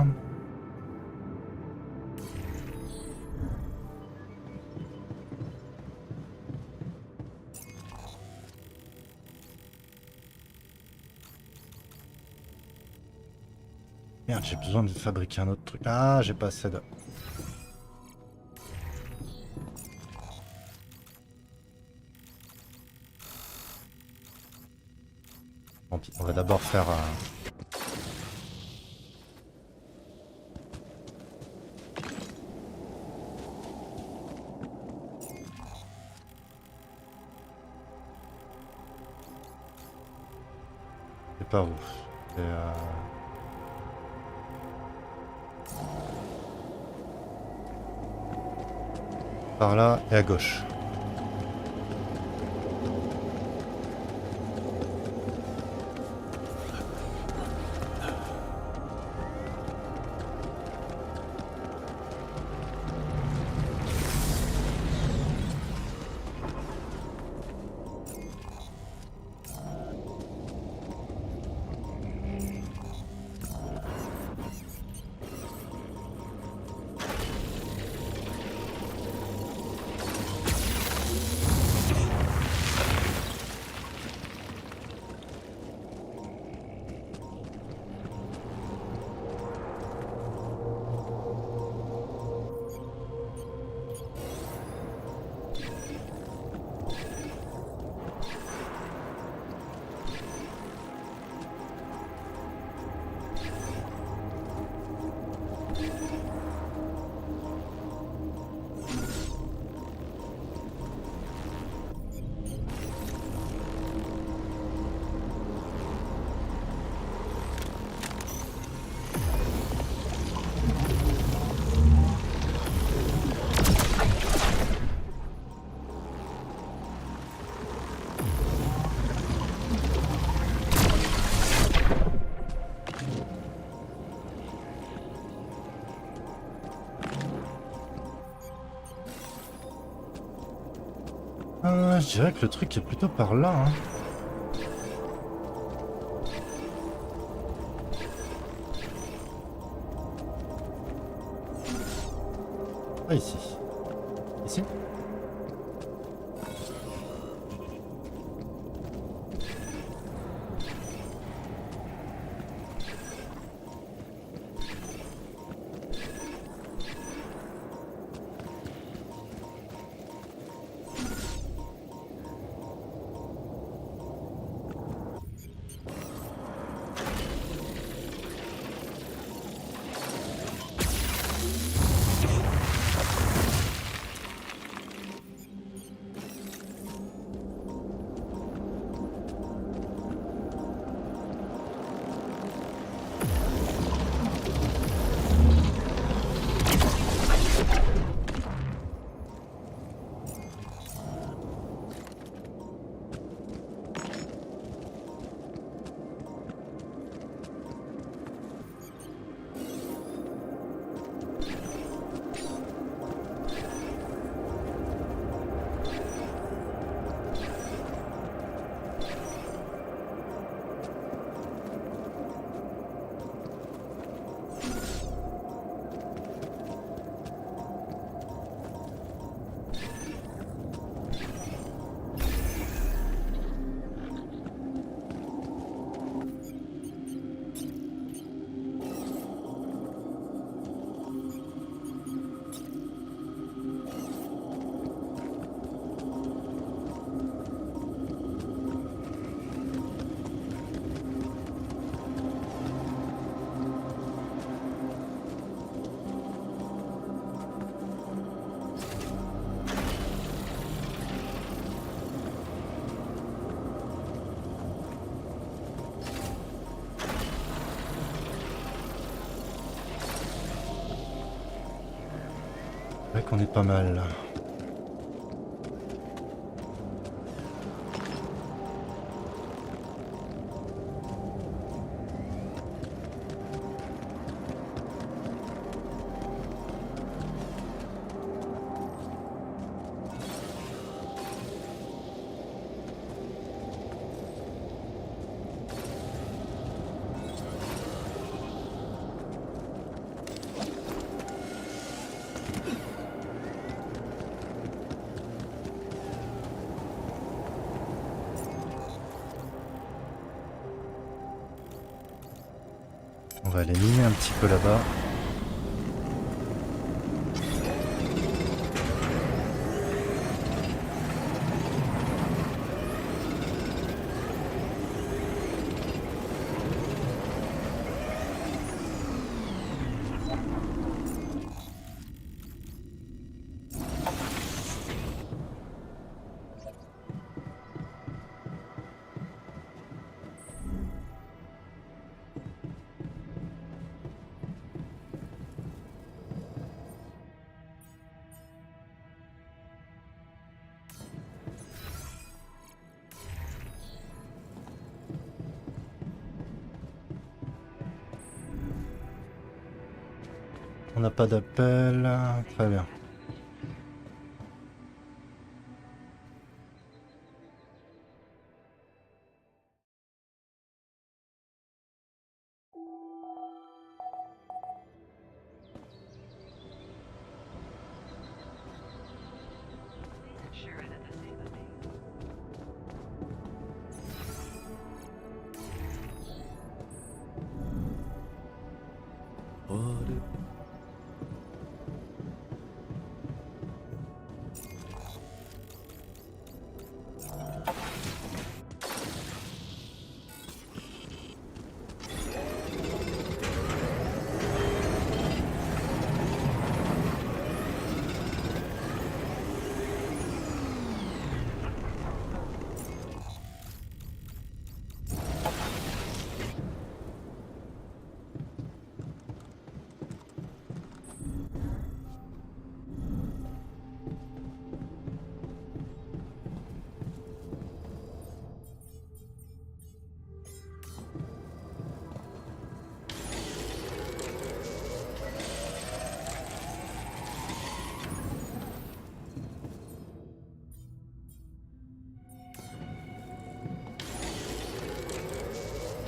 Merde, j'ai besoin de fabriquer un autre truc. Ah, j'ai pas assez de... Tant pis, on va d'abord faire... par où. Et, par là et à gauche. Je dirais que le truc est plutôt par là. Hein. Pas ici. Ici? C'est vrai qu'on est pas mal là. On va aller miner un petit peu là-bas. On n'a pas d'appel. Très bien.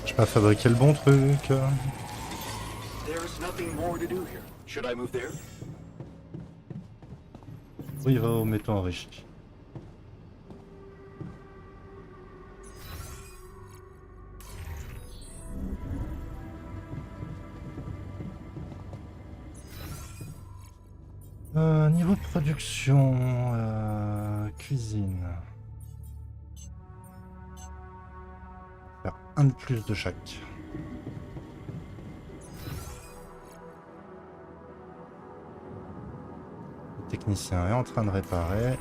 J'ai pas fabriqué le bon truc. There's nothing more to do here. Should I move there? Oui, va au métaux enrichi. Niveau production, cuisine. Faire un de plus de chaque. Le technicien est en train de réparer.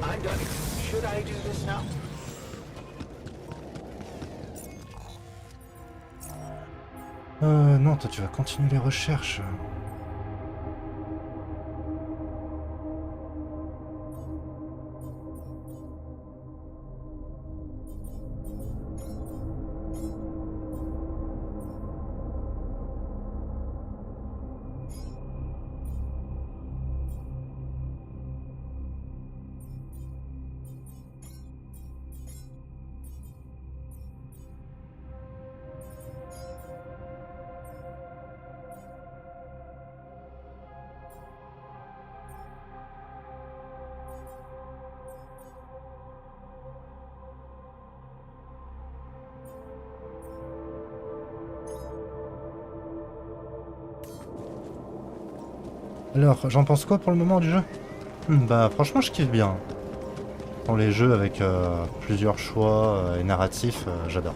I'm done. Should I do this now? Non, toi tu vas continuer les recherches. Alors, j'en pense quoi pour le moment du jeu? Bah franchement je kiffe bien. Dans les jeux avec plusieurs choix et narratifs, j'adore.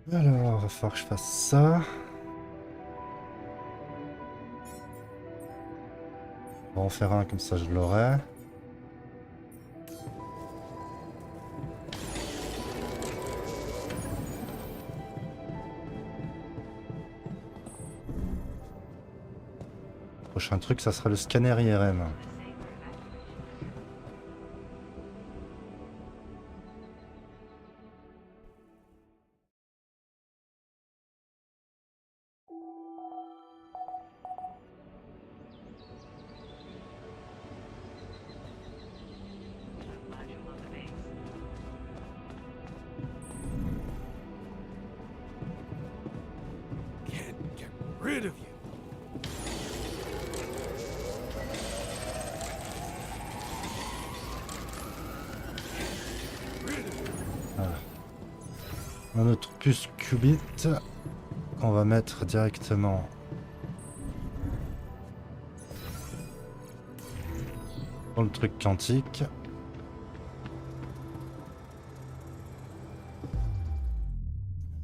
Alors, va falloir que je fasse ça. On va en faire un comme ça je l'aurai. Prochain truc, ça sera le scanner IRM. rid of you. Voilà. On a notre puce qubit qu'on va mettre directement dans le truc quantique.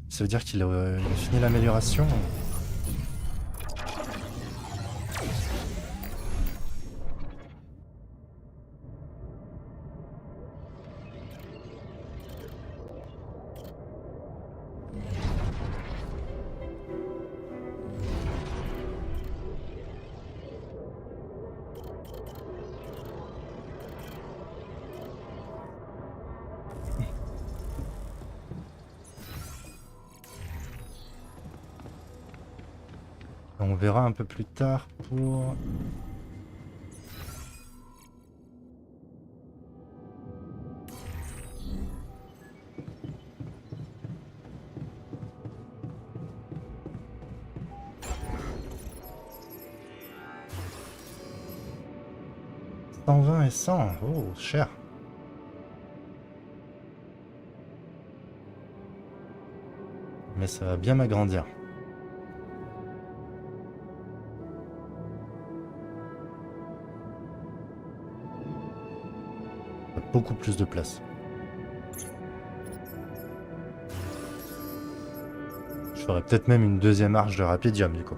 Ça veut dire qu'il a fini l'amélioration. On verra un peu plus tard pour... « 120 et 100, oh, cher. Mais ça va bien m'agrandir. Beaucoup plus de place. Je ferais peut-être même une deuxième arche de rapidium du coup.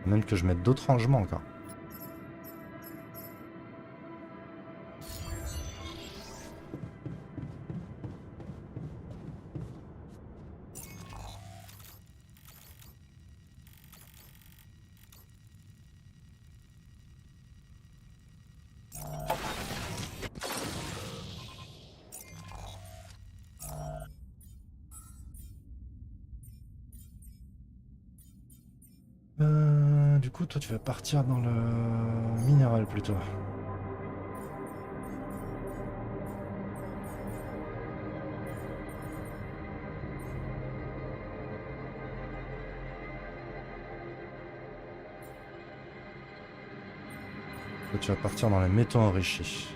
Même que je mette d'autres rangements encore. Du coup, toi, tu vas partir dans le minéral plutôt. Toi, tu vas partir dans les métaux enrichis.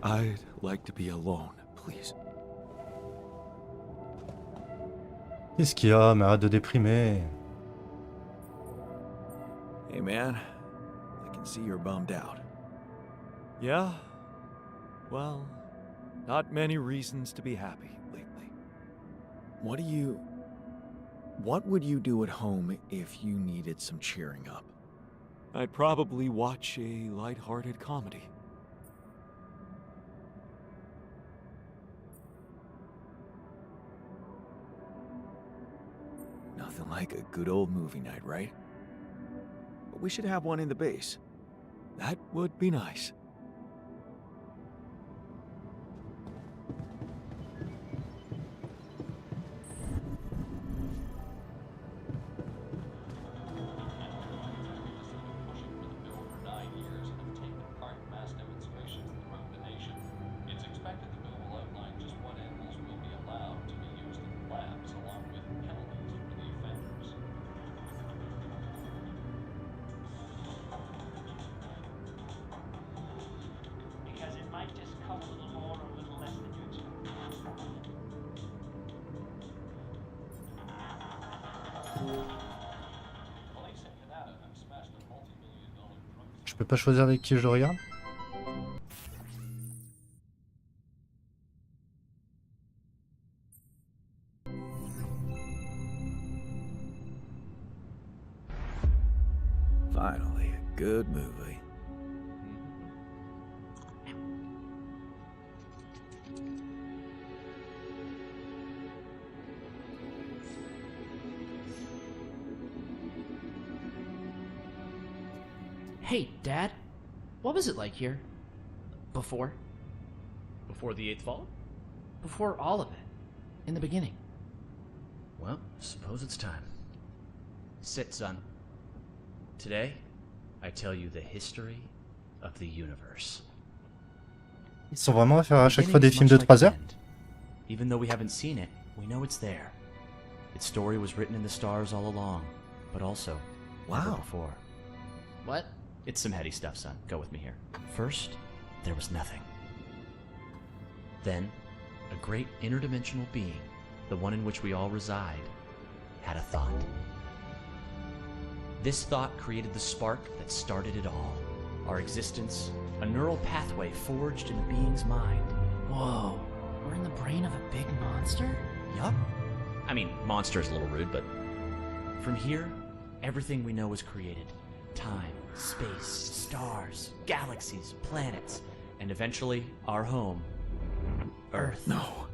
I'd like to be alone, please. Qu'est-ce qu'il y a? Mais arrête de déprimer. Hey man, I can see you're bummed out. Yeah? Well, not many reasons to be happy lately. What would you do at home if you needed some cheering up? I'd probably watch a light-hearted comedy. Nothing like a good old movie night, right? But we should have one in the base. That would be nice. Je peux pas choisir avec qui je regarde? Finally, a good movie. Hey, Dad. What was it like here? Before? Before the 8th fall? Before all of it. In the beginning. Well, suppose it's time. Sit, son. Today, I tell you the history of the universe. Ils sont vraiment à faire à chaque fois des films de 3 heures? Even though we haven't seen it, we know it's there. Its story was written in the stars all along, but also never before. What? It's some heady stuff, son. Go with me here. First, there was nothing. Then, a great interdimensional being, the one in which we all reside, had a thought. This thought created the spark that started it all. Our existence, a neural pathway forged in a being's mind. Whoa. We're in the brain of a big monster? Yup. I mean, monster is a little rude, but from here, everything we know is created. Time, space, stars, galaxies, planets, and eventually our home, Earth. No.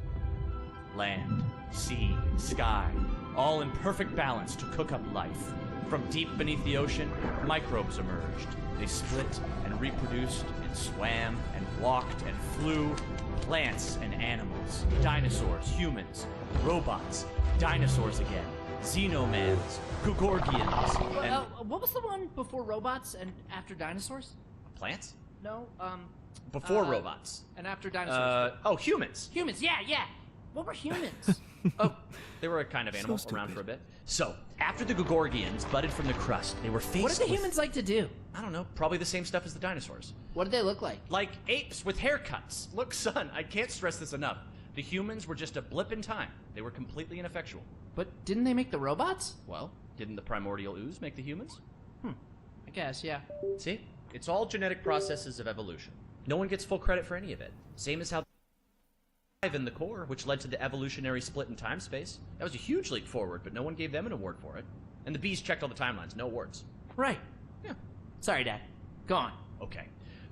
Land, sea, sky, all in perfect balance to cook up life. From deep beneath the ocean, microbes emerged. They split and reproduced and swam and walked and flew. Plants and animals, dinosaurs, humans, robots, dinosaurs again, xenomans, Gugorgians, and... What was the one before robots and after dinosaurs? Plants? No, Before robots. And after dinosaurs. Humans. Humans, yeah. What were humans? Oh, they were a kind of animal around for a bit. So, after the Gugorgians budded from the crust, they were faced What did the with... humans like to do? I don't know, probably the same stuff as the dinosaurs. What did they look like? Like apes with haircuts. Look, son, I can't stress this enough. The humans were just a blip in time. They were completely ineffectual. But didn't they make the robots? Well, didn't the primordial ooze make the humans? I guess, yeah. See? It's all genetic processes of evolution. No one gets full credit for any of it. Same as how in the core, which led to the evolutionary split in time-space. That was a huge leap forward, but no one gave them an award for it. And the bees checked all the timelines, no awards. Right. Yeah. Sorry, Dad. Go on. Okay.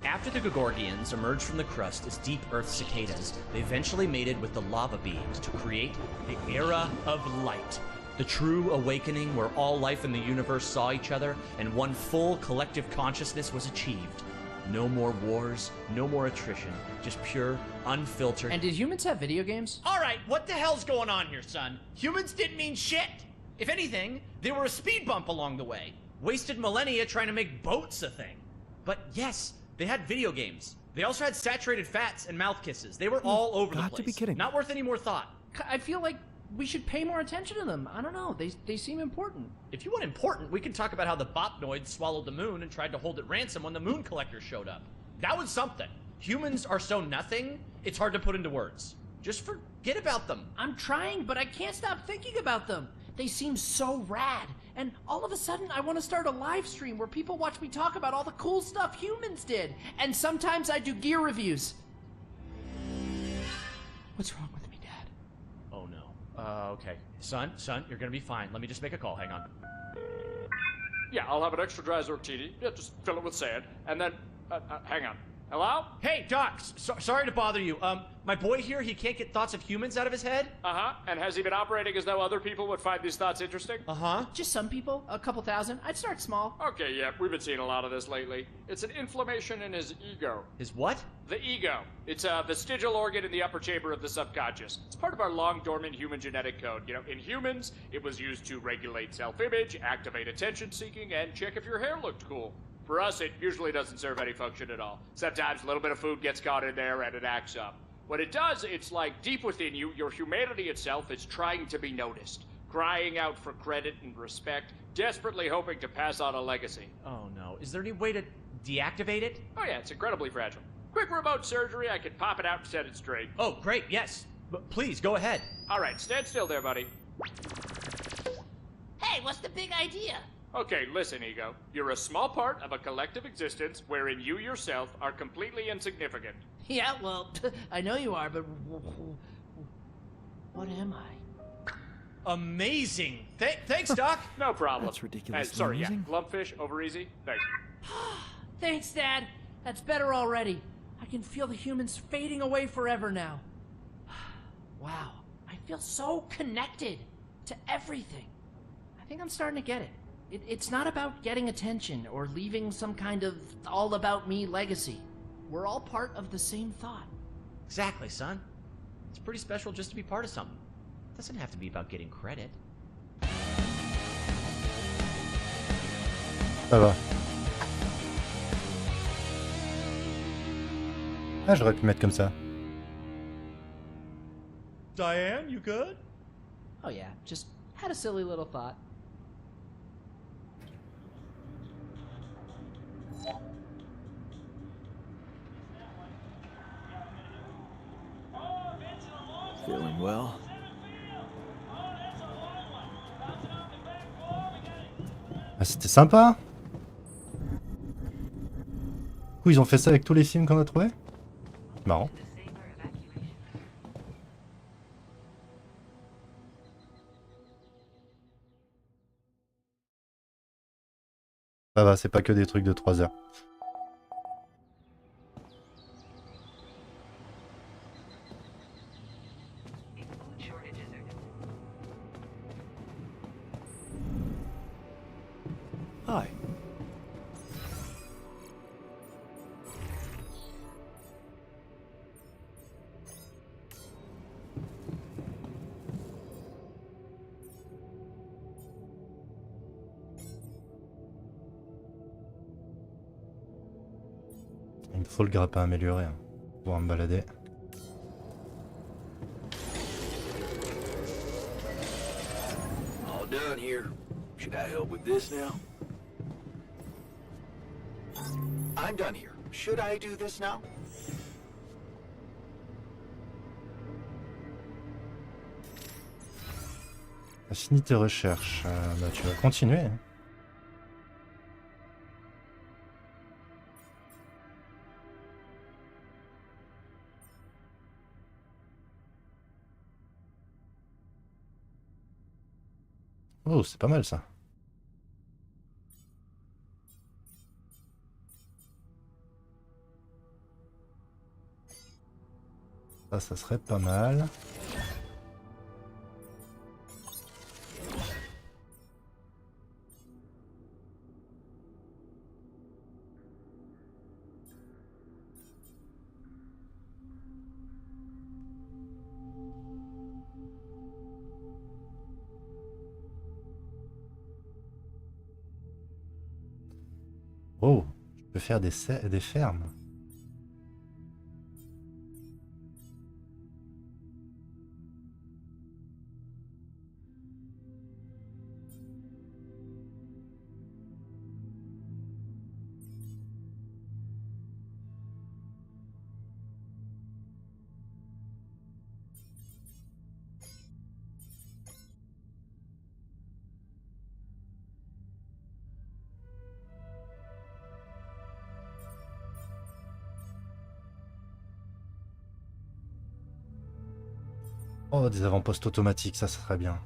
After the Gugorgians emerged from the crust as deep Earth cicadas, they eventually mated with the lava beings to create the Era of Light. The true awakening where all life in the universe saw each other and one full collective consciousness was achieved. No more wars, no more attrition, just pure, unfiltered... And did humans have video games? Alright, what the hell's going on here, son? Humans didn't mean shit! If anything, they were a speed bump along the way. Wasted millennia trying to make boats a thing. But yes, they had video games. They also had saturated fats and mouth kisses. They were all over the place. Got to be kidding. Not worth any more thought. I feel like we should pay more attention to them. I don't know. They seem important. If you want important, we can talk about how the Bopnoids swallowed the moon and tried to hold it ransom when the moon collectors showed up. That was something. Humans are so nothing, it's hard to put into words. Just forget about them. I'm trying, but I can't stop thinking about them. They seem so rad. And all of a sudden, I want to start a live stream where people watch me talk about all the cool stuff humans did. And sometimes I do gear reviews. What's wrong with me, Dad? Oh no. Okay. Son, you're gonna be fine. Let me just make a call. Hang on. Yeah, I'll have an extra dry Zertini. Yeah, just fill it with sand. And then, hang on. Hello? Hey, Doc. Sorry to bother you. My boy here, he can't get thoughts of humans out of his head. Uh-huh. And has he been operating as though other people would find these thoughts interesting? Uh-huh. Just some people, a couple thousand. I'd start small. Okay, yeah, we've been seeing a lot of this lately. It's an inflammation in his ego. His what? The ego. It's a vestigial organ in the upper chamber of the subconscious. It's part of our long-dormant human genetic code. You know, in humans, it was used to regulate self-image, activate attention-seeking, and check if your hair looked cool. For us, it usually doesn't serve any function at all. Sometimes a little bit of food gets caught in there and it acts up. What it does, it's like deep within you, your humanity itself is trying to be noticed, crying out for credit and respect, desperately hoping to pass on a legacy. Oh no. Is there any way to deactivate it? Oh yeah, it's incredibly fragile. Quick remote surgery, I can pop it out and set it straight. Oh, great, yes. But please, go ahead. All right, stand still there, buddy. Hey, what's the big idea? Okay, listen, Ego. You're a small part of a collective existence wherein you yourself are completely insignificant. Yeah, well, I know you are, but what am I? Amazing. Thanks, Doc. No problem. That's ridiculously Sorry, amusing. yeah. Lumpfish, over easy. Thank you. Thanks, Dad. That's better already. I can feel the humans fading away forever now. Wow, I feel so connected to everything. I think I'm starting to get it. It's not about getting attention or leaving some kind of all-about-me legacy. We're all part of the same thought. Exactly, son. It's pretty special just to be part of something. It doesn't have to be about getting credit. Ça va. Ah, j'aurais pu mettre comme ça. Diane, you good? Oh yeah, just had a silly little thought. Feeling well? Ah, c'était sympa. Du coup, ils ont fait ça avec tous les films qu'on a trouvés. Marrant. Ça va, c'est pas que des trucs de 3 heures. Hi. Il me faut le grappin amélioré hein, pour pouvoir me balader. All done here. Should I help with this now? I'm done here. Should I do this now? Fini tes recherches. Bah, tu vas continuer. Hein. Oh, c'est pas mal ça. Ça serait pas mal. Oh, je peux faire des fermes. Oh, des avant-postes automatiques, ça serait bien.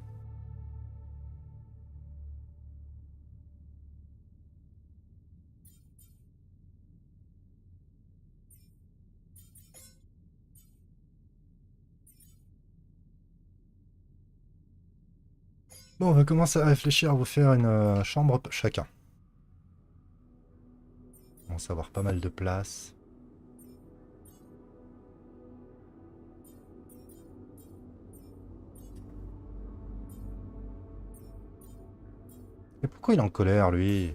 Bon, on va commencer à réfléchir à vous faire une chambre chacun. On va avoir pas mal de place. Mais pourquoi il est en colère, lui?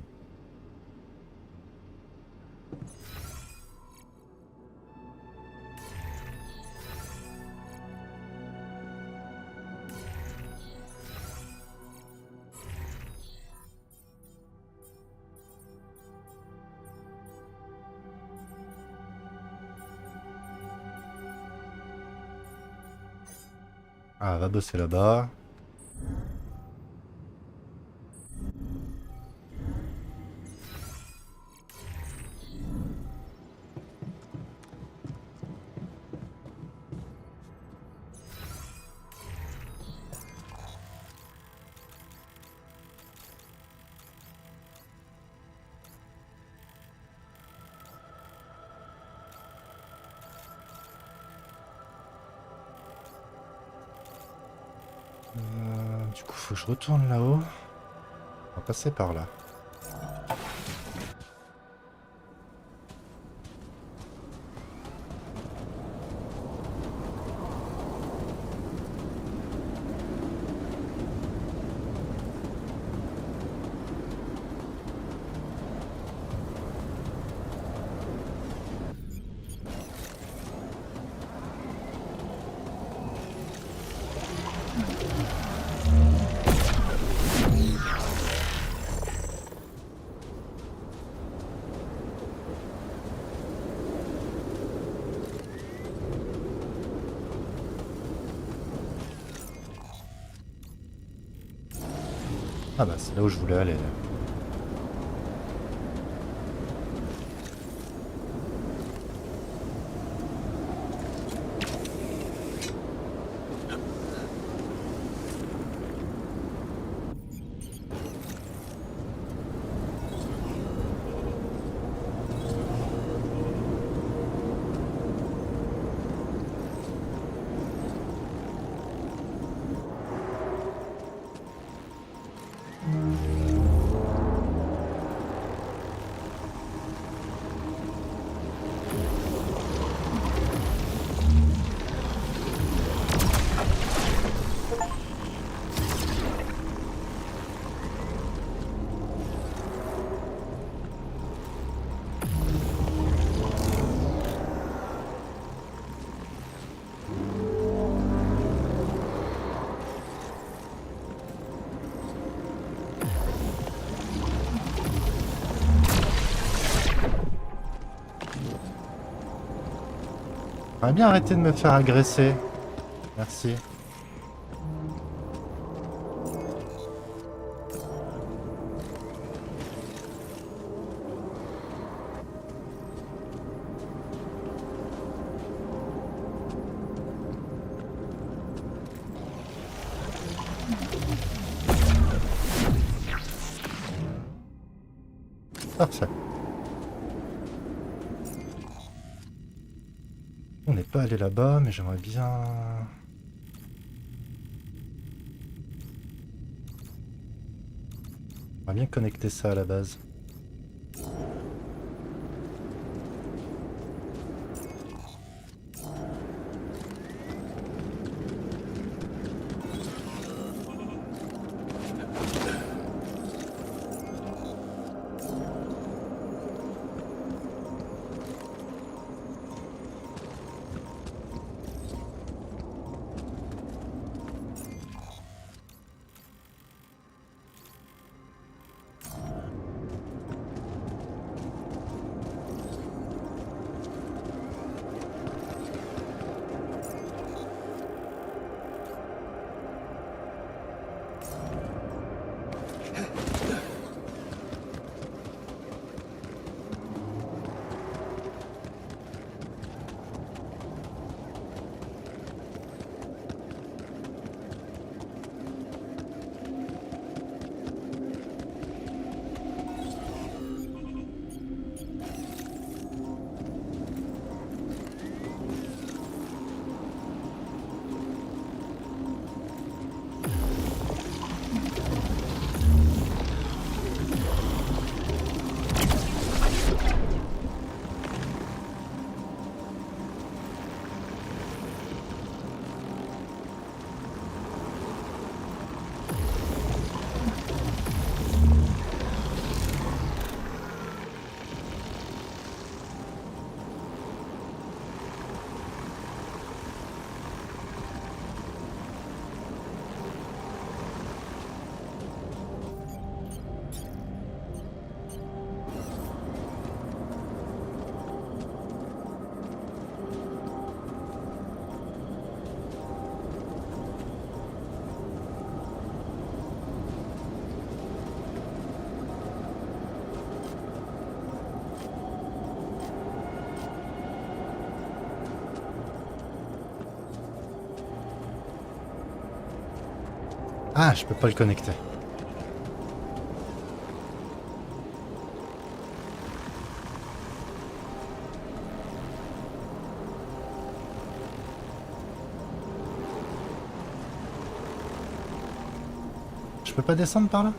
Ah, va bosser là-bas. coup, faut que je retourne là-haut. On va passer par là. Ah bah c'est là où je voulais aller. Là. J'aimerais bien arrêter de me faire agresser. Merci. Parfait. On n'est pas allé là-bas, mais j'aimerais bien... J'aimerais bien connecter ça à la base. Ah, je peux pas le connecter. Je peux pas descendre par là?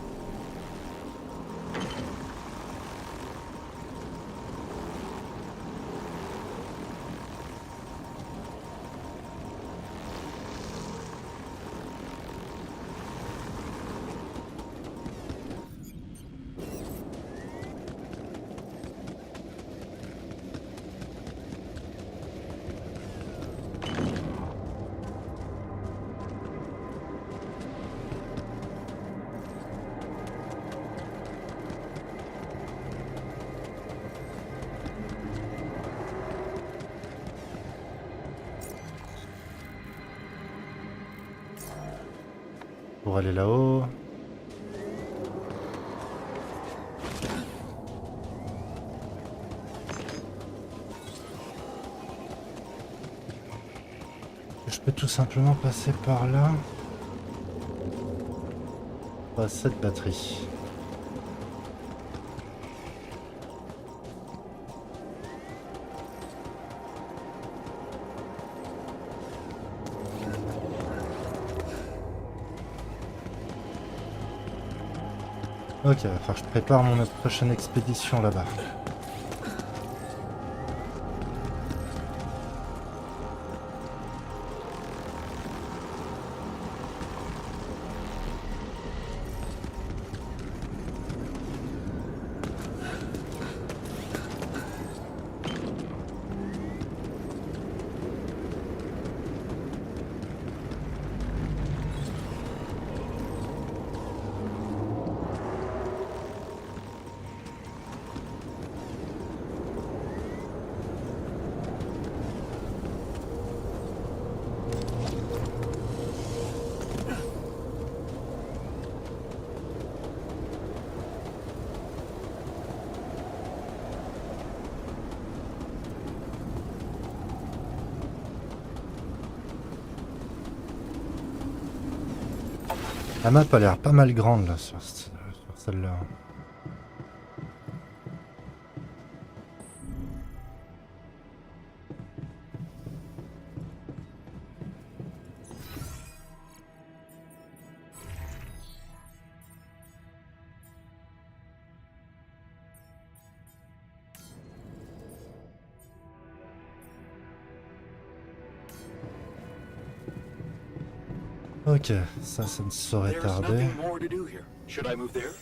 Pour aller là-haut. Je peux tout simplement passer par là. Pas cette batterie. Ok, va falloir que je prépare mon prochaine expédition là-bas. La map a l'air pas mal grande là sur celle-là. Ok, ça ne saurait There's tarder. nothing more to do here. Should I move there?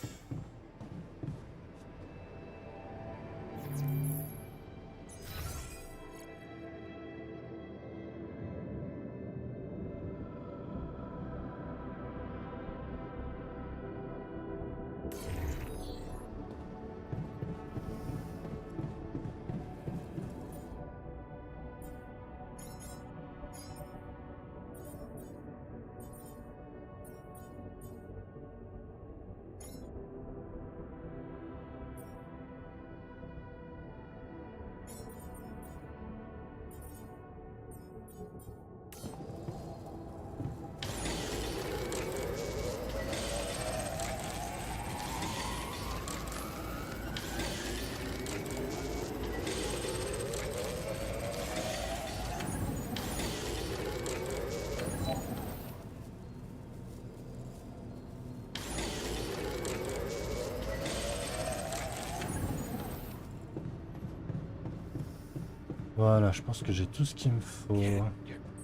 Voilà, je pense que j'ai tout ce qu'il me faut. Get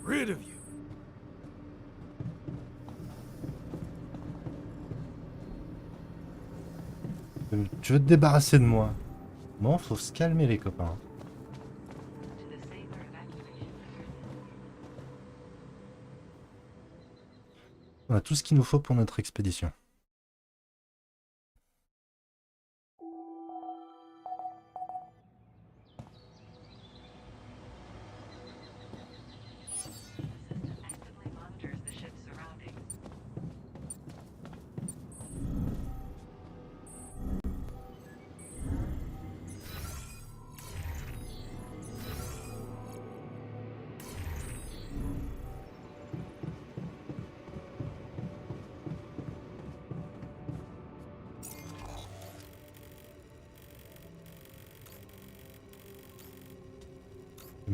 rid of you. Tu veux te débarrasser de moi? Bon, faut se calmer les copains. On a tout ce qu'il nous faut pour notre expédition.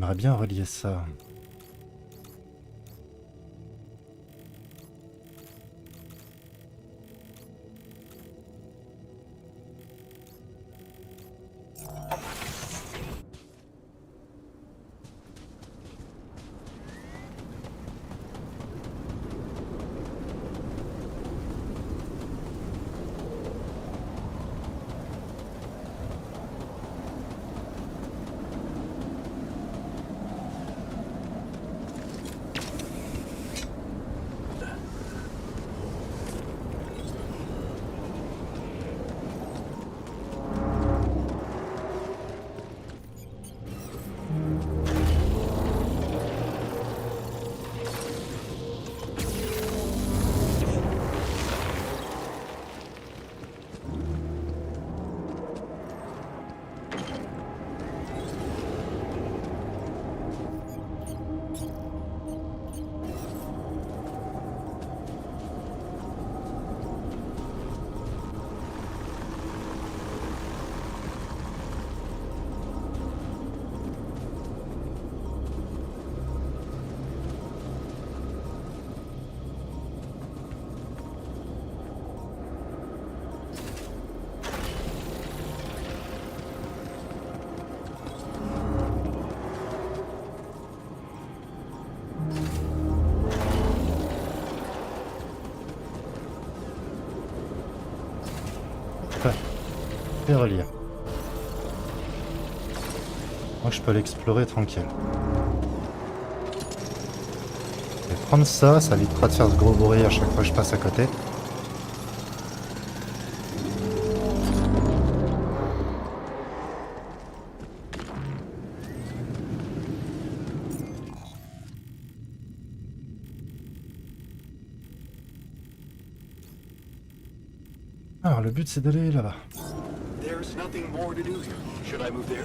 J'aimerais bien relier ça. Ouais. Et relire. Donc je peux l'explorer tranquille. Je vais prendre ça, ça évitera de faire ce gros bruit à chaque fois que je passe à côté. Alors le but c'est d'aller là-bas. There's nothing more to do here. Should I move there?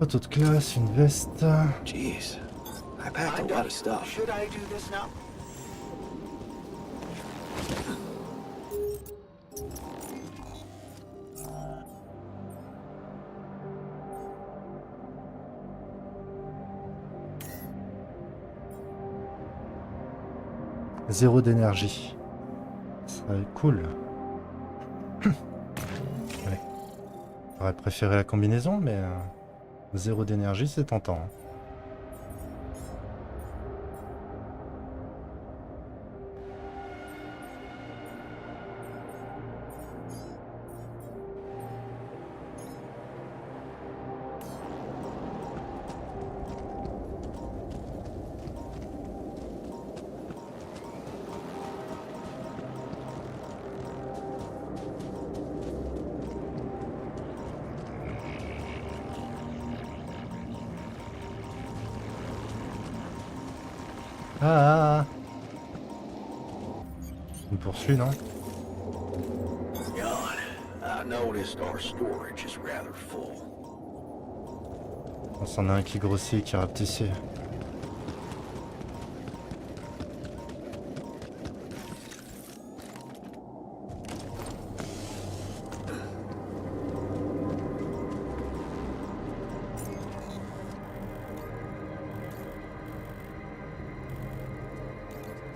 Photo de classe, une veste. Jeez, I packed a lot of stuff. Should I do this now? Zéro d'énergie. Ça serait cool. Ouais. J'aurais préféré la combinaison, mais zéro d'énergie, c'est tentant. Hein. Ah, il me poursuit, non? God, I noticed our storage is rather full. On s'en a un qui grossit et qui rapetissit.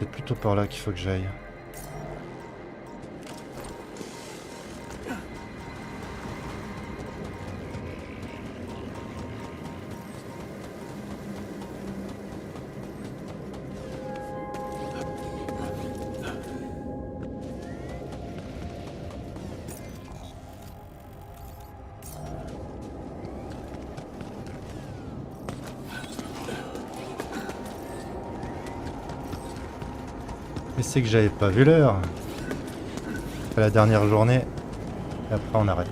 C'est plutôt par là qu'il faut que j'aille. Mais c'est que j'avais pas vu l'heure. C'est la dernière journée. Et après on arrête.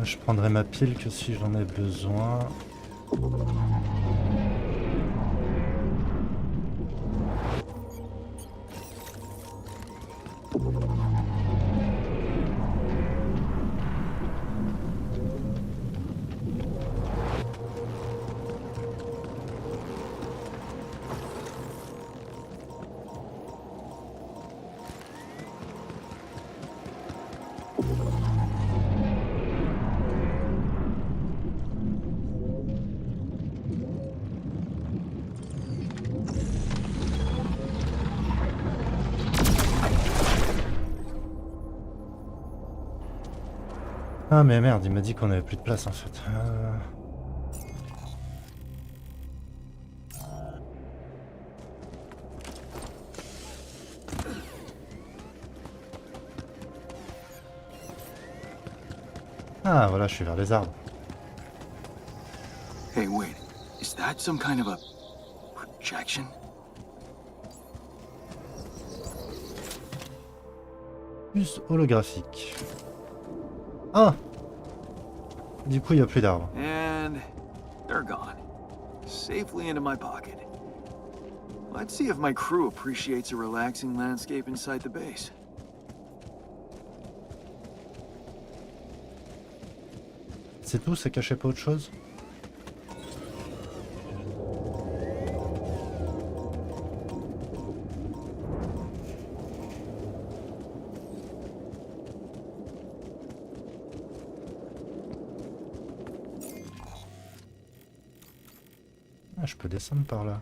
Je prendrai ma pile que si j'en ai besoin. Ah mais merde, il m'a dit qu'on avait plus de place en fait. Ah voilà, je suis vers les arbres. Hey, wait. Is that some kind of a projection? Plus holographique. Ah! Du coup, il n'y a plus d'arbres. And they're gone. Safely into my pocket. Let's see if my crew appreciates a relaxing landscape inside the base. C'est tout? Ça cachait pas autre chose? Ah, je peux descendre par là.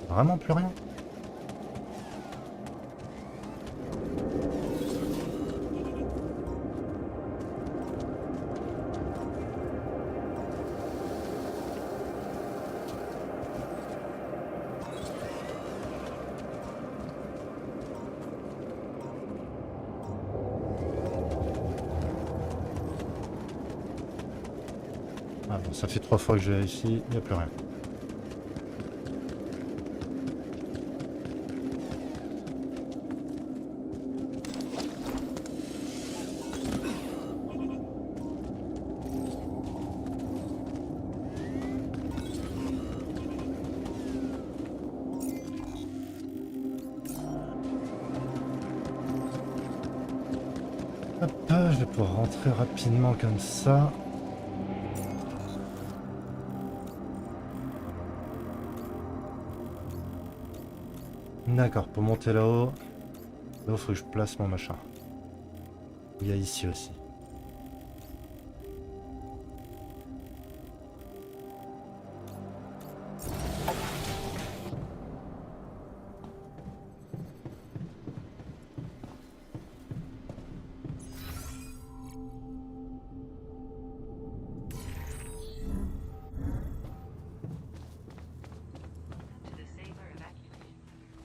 Vraiment plus rien? Ah bon, ça fait 3 fois que je vais ici, il n'y a plus rien. Hop, je vais pouvoir rentrer rapidement comme ça. D'accord, pour monter là-haut, il faut que je place mon machin. Il y a ici aussi.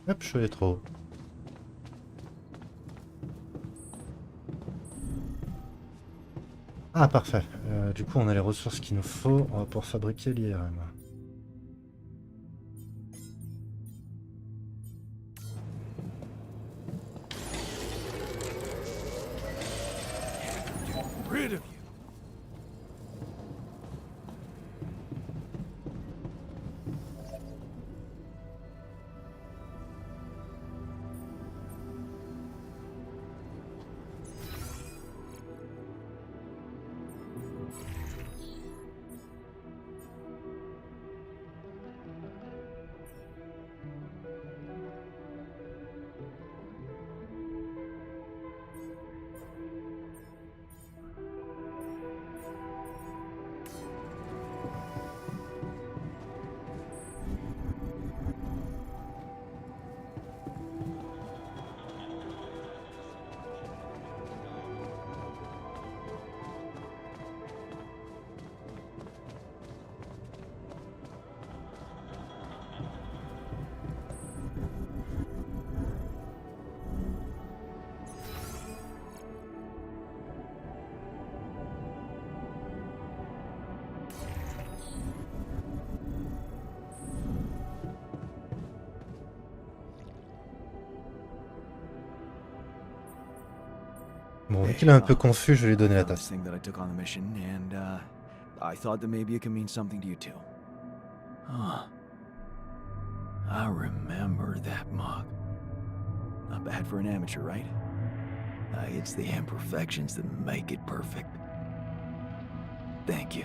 Hop, je suis allé trop haut. Ah, parfait. Du coup, on a les ressources qu'il nous faut. On va pouvoir fabriquer l'IRM. Rid of you. Bon, vu qu'il est un peu confus, je vais lui donner la tasse. Thing that I took on the mission, and I thought that maybe it could mean something to you too. Huh. I remember that mug. Not bad for an amateur, right? It's the imperfections that make it perfect. Thank you.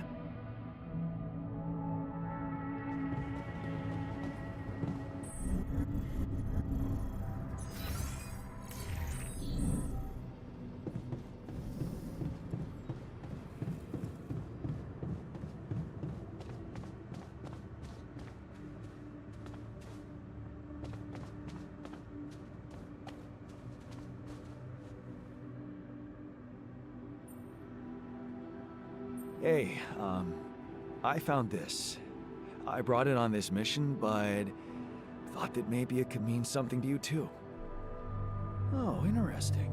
Hey, I found this. I brought it on this mission, but thought that maybe it could mean something to you too. Oh, interesting.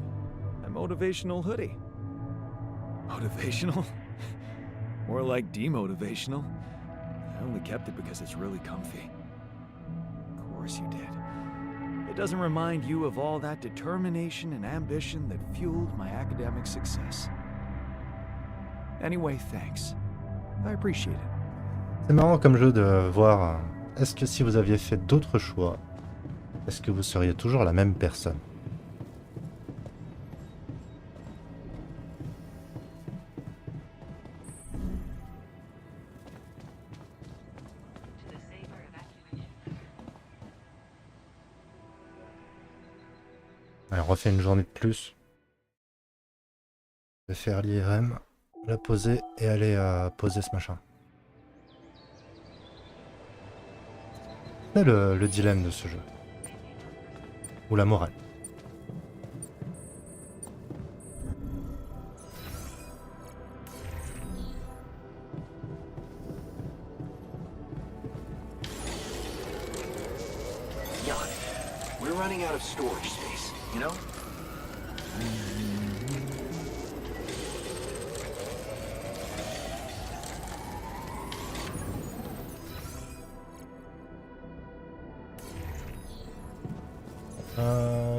A motivational hoodie. Motivational? More like demotivational. I only kept it because it's really comfy. Of course you did. It doesn't remind you of all that determination and ambition that fueled my academic success. Anyway, thanks. I appreciate it. C'est marrant comme jeu de voir, est-ce que si vous aviez fait d'autres choix, est-ce que vous seriez toujours la même personne? Allez, on refait une journée de plus. Je vais faire l'IRM, la poser et aller poser ce machin. C'est le dilemme de ce jeu. Ou la morale. Jan, we're running out of storage space, you know?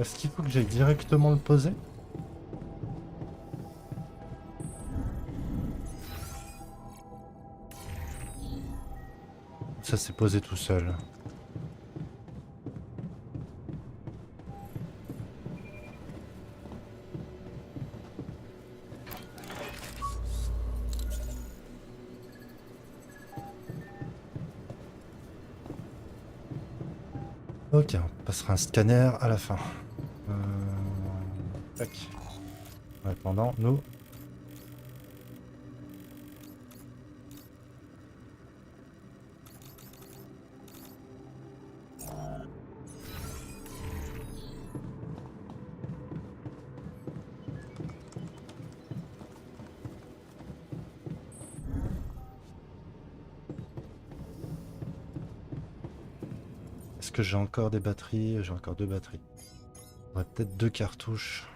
Est-ce qu'il faut que j'aille directement le poser? Ça s'est posé tout seul. Ok, on passera un scanner à la fin. Tac. En attendant, nous... Est-ce que j'ai encore des batteries? J'ai encore 2 batteries. J'aurais peut-être 2 cartouches.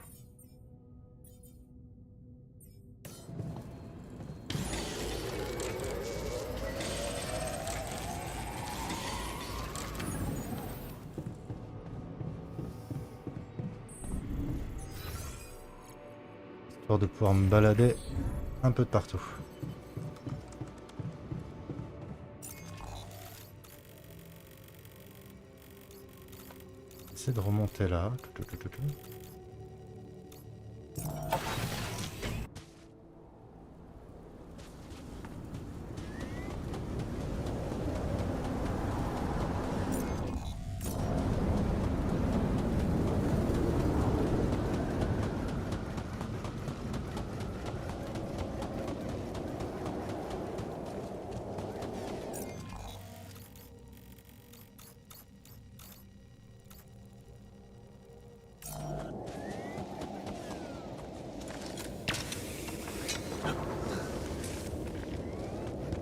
Histoire de pouvoir me balader un peu de partout. De remonter là.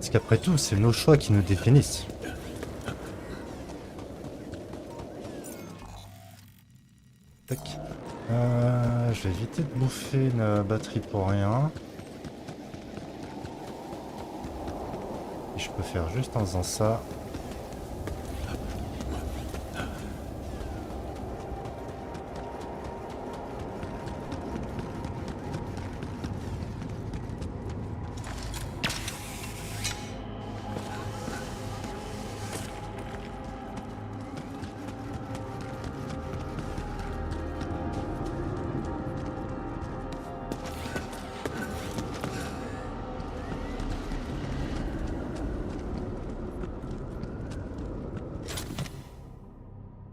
Parce qu'après tout, c'est nos choix qui nous définissent. Tac. Je vais éviter de bouffer une batterie pour rien. Et je peux faire juste en faisant ça.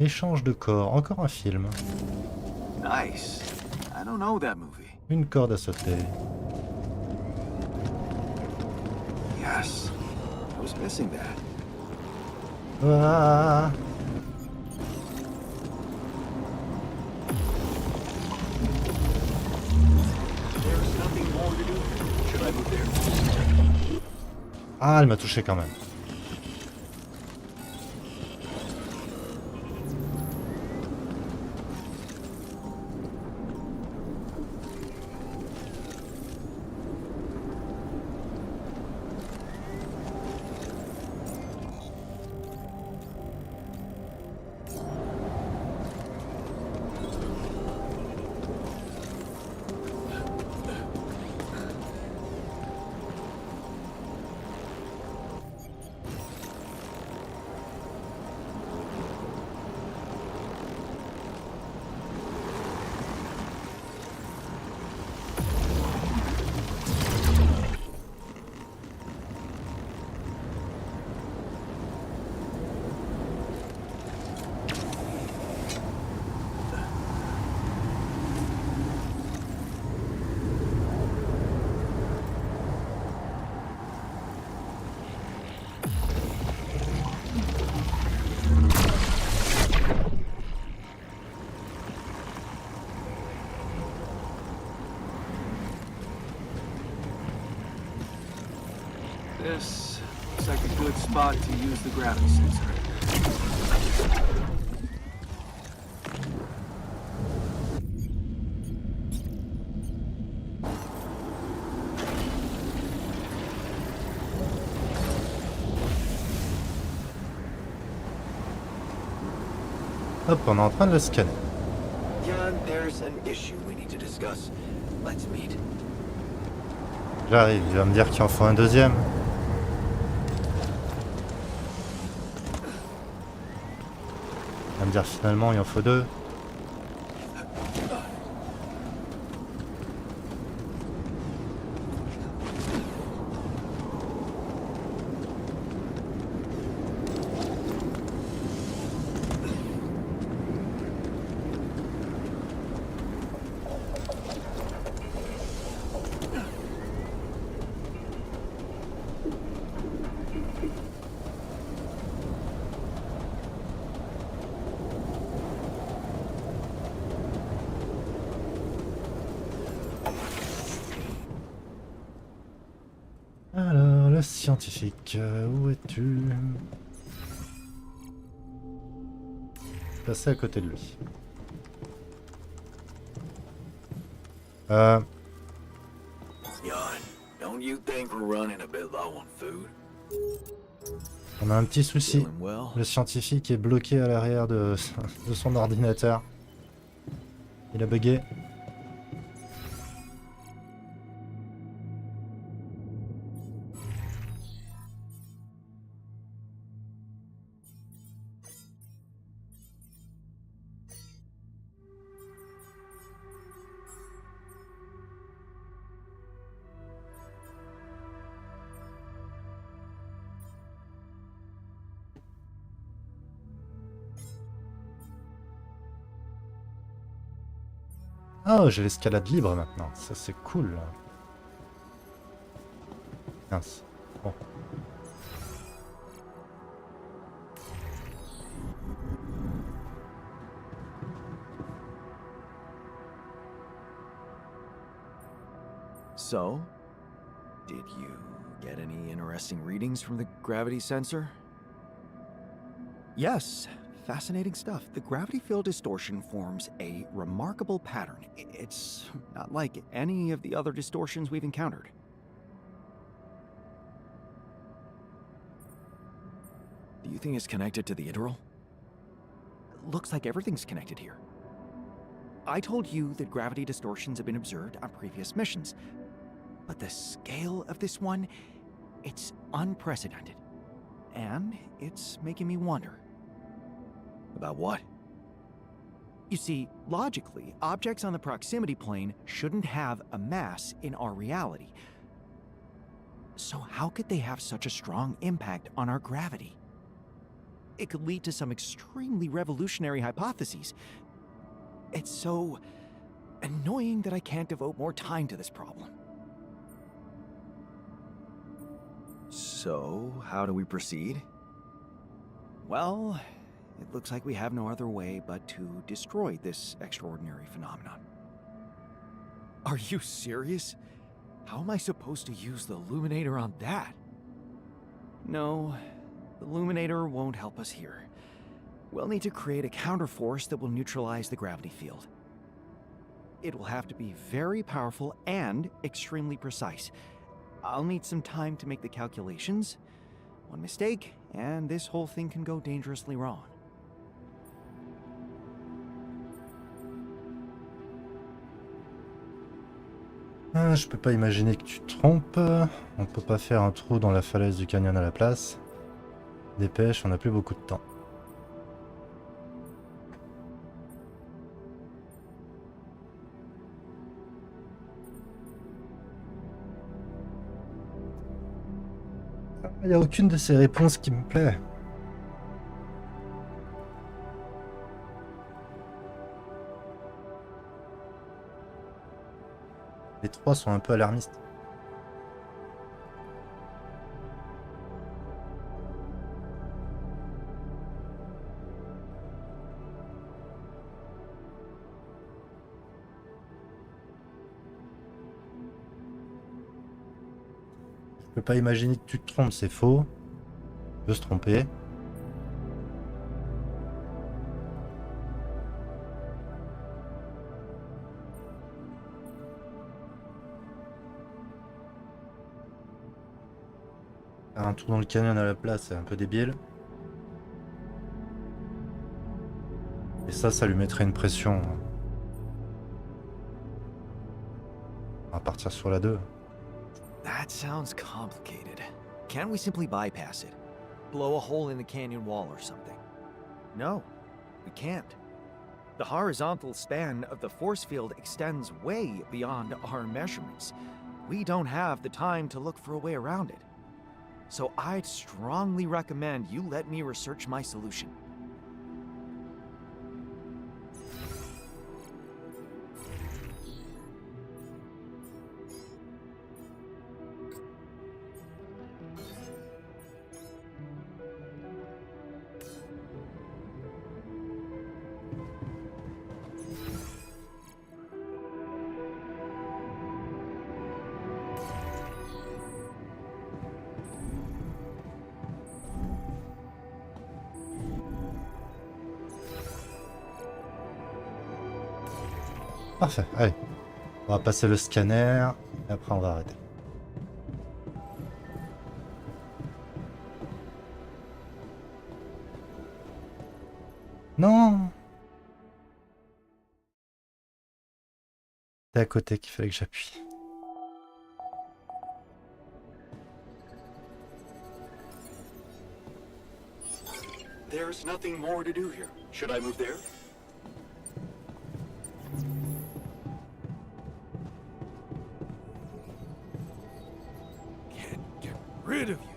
Échange de corps, encore un film. Nice. I don't know that movie. Une corde à sauter. Yes. I was missing that. Ah. There's nothing more to do. Ah, elle m'a touché quand même. This looks like a good spot to use the gravity sensor. Hop, on est en train de le scanner. Jan, there's an issue we need to discuss. Let's meet. J'arrive, il va me dire qu'il en faut un deuxième. Il va me dire finalement il en faut deux. Alors, le scientifique, où es-tu? Passé à côté de lui. Jan, don't you think we're running a bit low on food? On a un petit souci. Feeling well? Le scientifique est bloqué à l'arrière de son ordinateur. Il a bugué. Oh, j'ai l'escalade libre maintenant. Ça, c'est cool. Mince. Bon. So, did you get any interesting readings from the gravity sensor? Yes, fascinating stuff. The gravity field distortion forms a remarkable pattern. It's not like any of the other distortions we've encountered. Do you think it's connected to the Integral? Looks like everything's connected here. I told you that gravity distortions have been observed on previous missions, but the scale of this one, it's unprecedented. And it's making me wonder. About what? You see, logically, objects on the proximity plane shouldn't have a mass in our reality. So how could they have such a strong impact on our gravity? It could lead to some extremely revolutionary hypotheses. It's so annoying that I can't devote more time to this problem. So, how do we proceed? Well, it looks like we have no other way but to destroy this extraordinary phenomenon. Are you serious? How am I supposed to use the illuminator on that? No, the illuminator won't help us here. We'll need to create a counterforce that will neutralize the gravity field. It will have to be very powerful and extremely precise. I'll need some time to make the calculations. One mistake, and this whole thing can go dangerously wrong. Ah, je peux pas imaginer que tu te trompes. On peut pas faire un trou dans la falaise du canyon à la place. Dépêche, on n'a plus beaucoup de temps. Il n'y a aucune de ces réponses qui me plaît. Les trois sont un peu alarmistes. Je peux pas imaginer que tu te trompes, c'est faux. Tu peux se tromper. Faire un trou dans le canyon à la place, c'est un peu débile. Et ça lui mettrait une pression. On va partir sur la 2. That sounds complicated. Can't we simply bypass it? Blow a hole in the canyon wall or something? No, we can't. The horizontal span of the force field extends way beyond our measurements. We don't have the time to look for a way around it. So I'd strongly recommend you let me research my solution. Parfait, allez. On va passer le scanner, et après on va arrêter. Non! C'est à côté qu'il fallait que j'appuie. There's nothing more to do here. Should I move there? Get rid of you.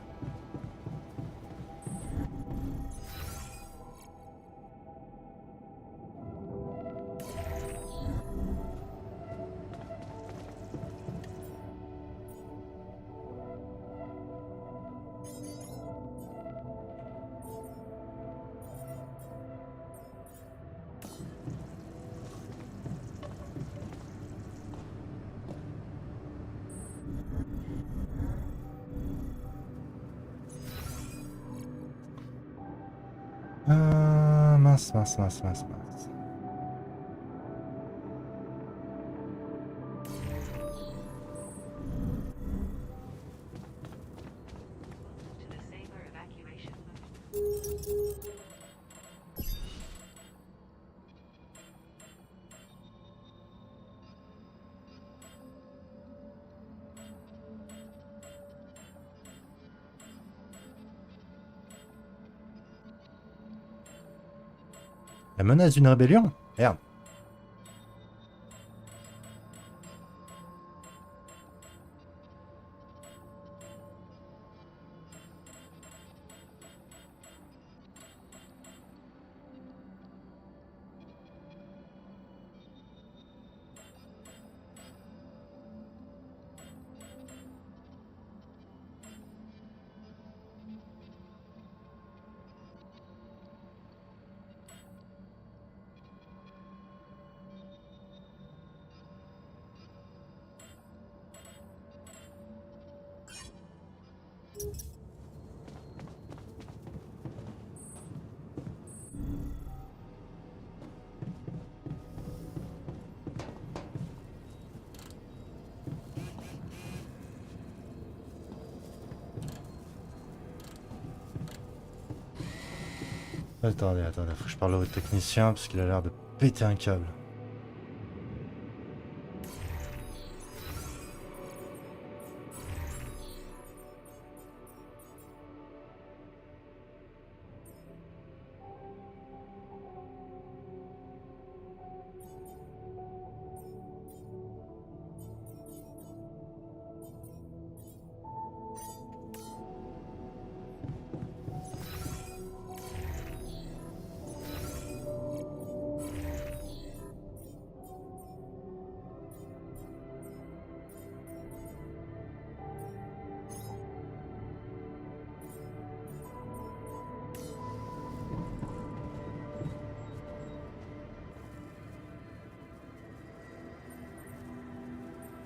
Mince. La menace d'une rébellion? Merde. Attendez, faut que je parle au technicien parce qu'il a l'air de péter un câble.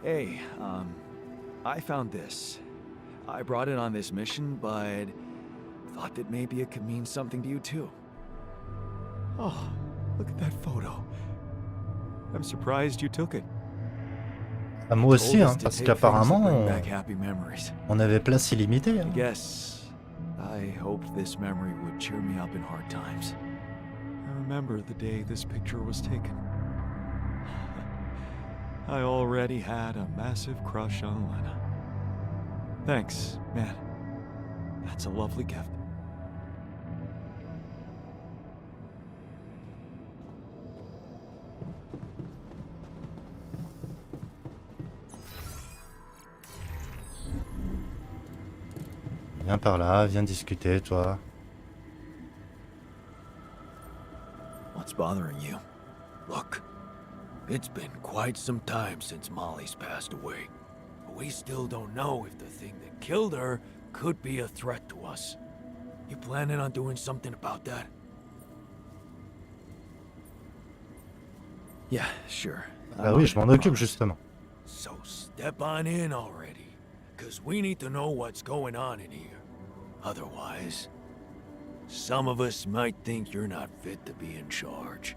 Hey, I found this. I brought it on this mission, but thought that maybe it could mean something to you too. Oh, look at that photo. I'm surprised you took it. Ah, moi aussi, Told hein, us to parce take things that qu'apparemment, bring back happy memories. on avait place illimitée. Hein. Yes, I hoped this memory would cheer me up in hard times. I remember the day this picture was taken. I already had a massive crush on Lena. Thanks, man. That's a lovely gift. Viens par là, viens discuter, toi. What's bothering you? Look, it's been quite some time since Molly's passed away. But we still don't know if the thing that killed her could be a threat to us. You planning on doing something about that? Yeah, sure. Ah oui, je m'en occupe justement. So step on in already, because we need to know what's going on in here. Otherwise, some of us might think you're not fit to be in charge.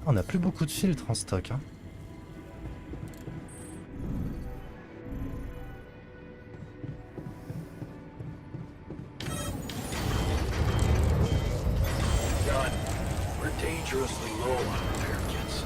On n'a plus beaucoup de filtres en stock. Hein. Done. We're dangerously low on repair kits.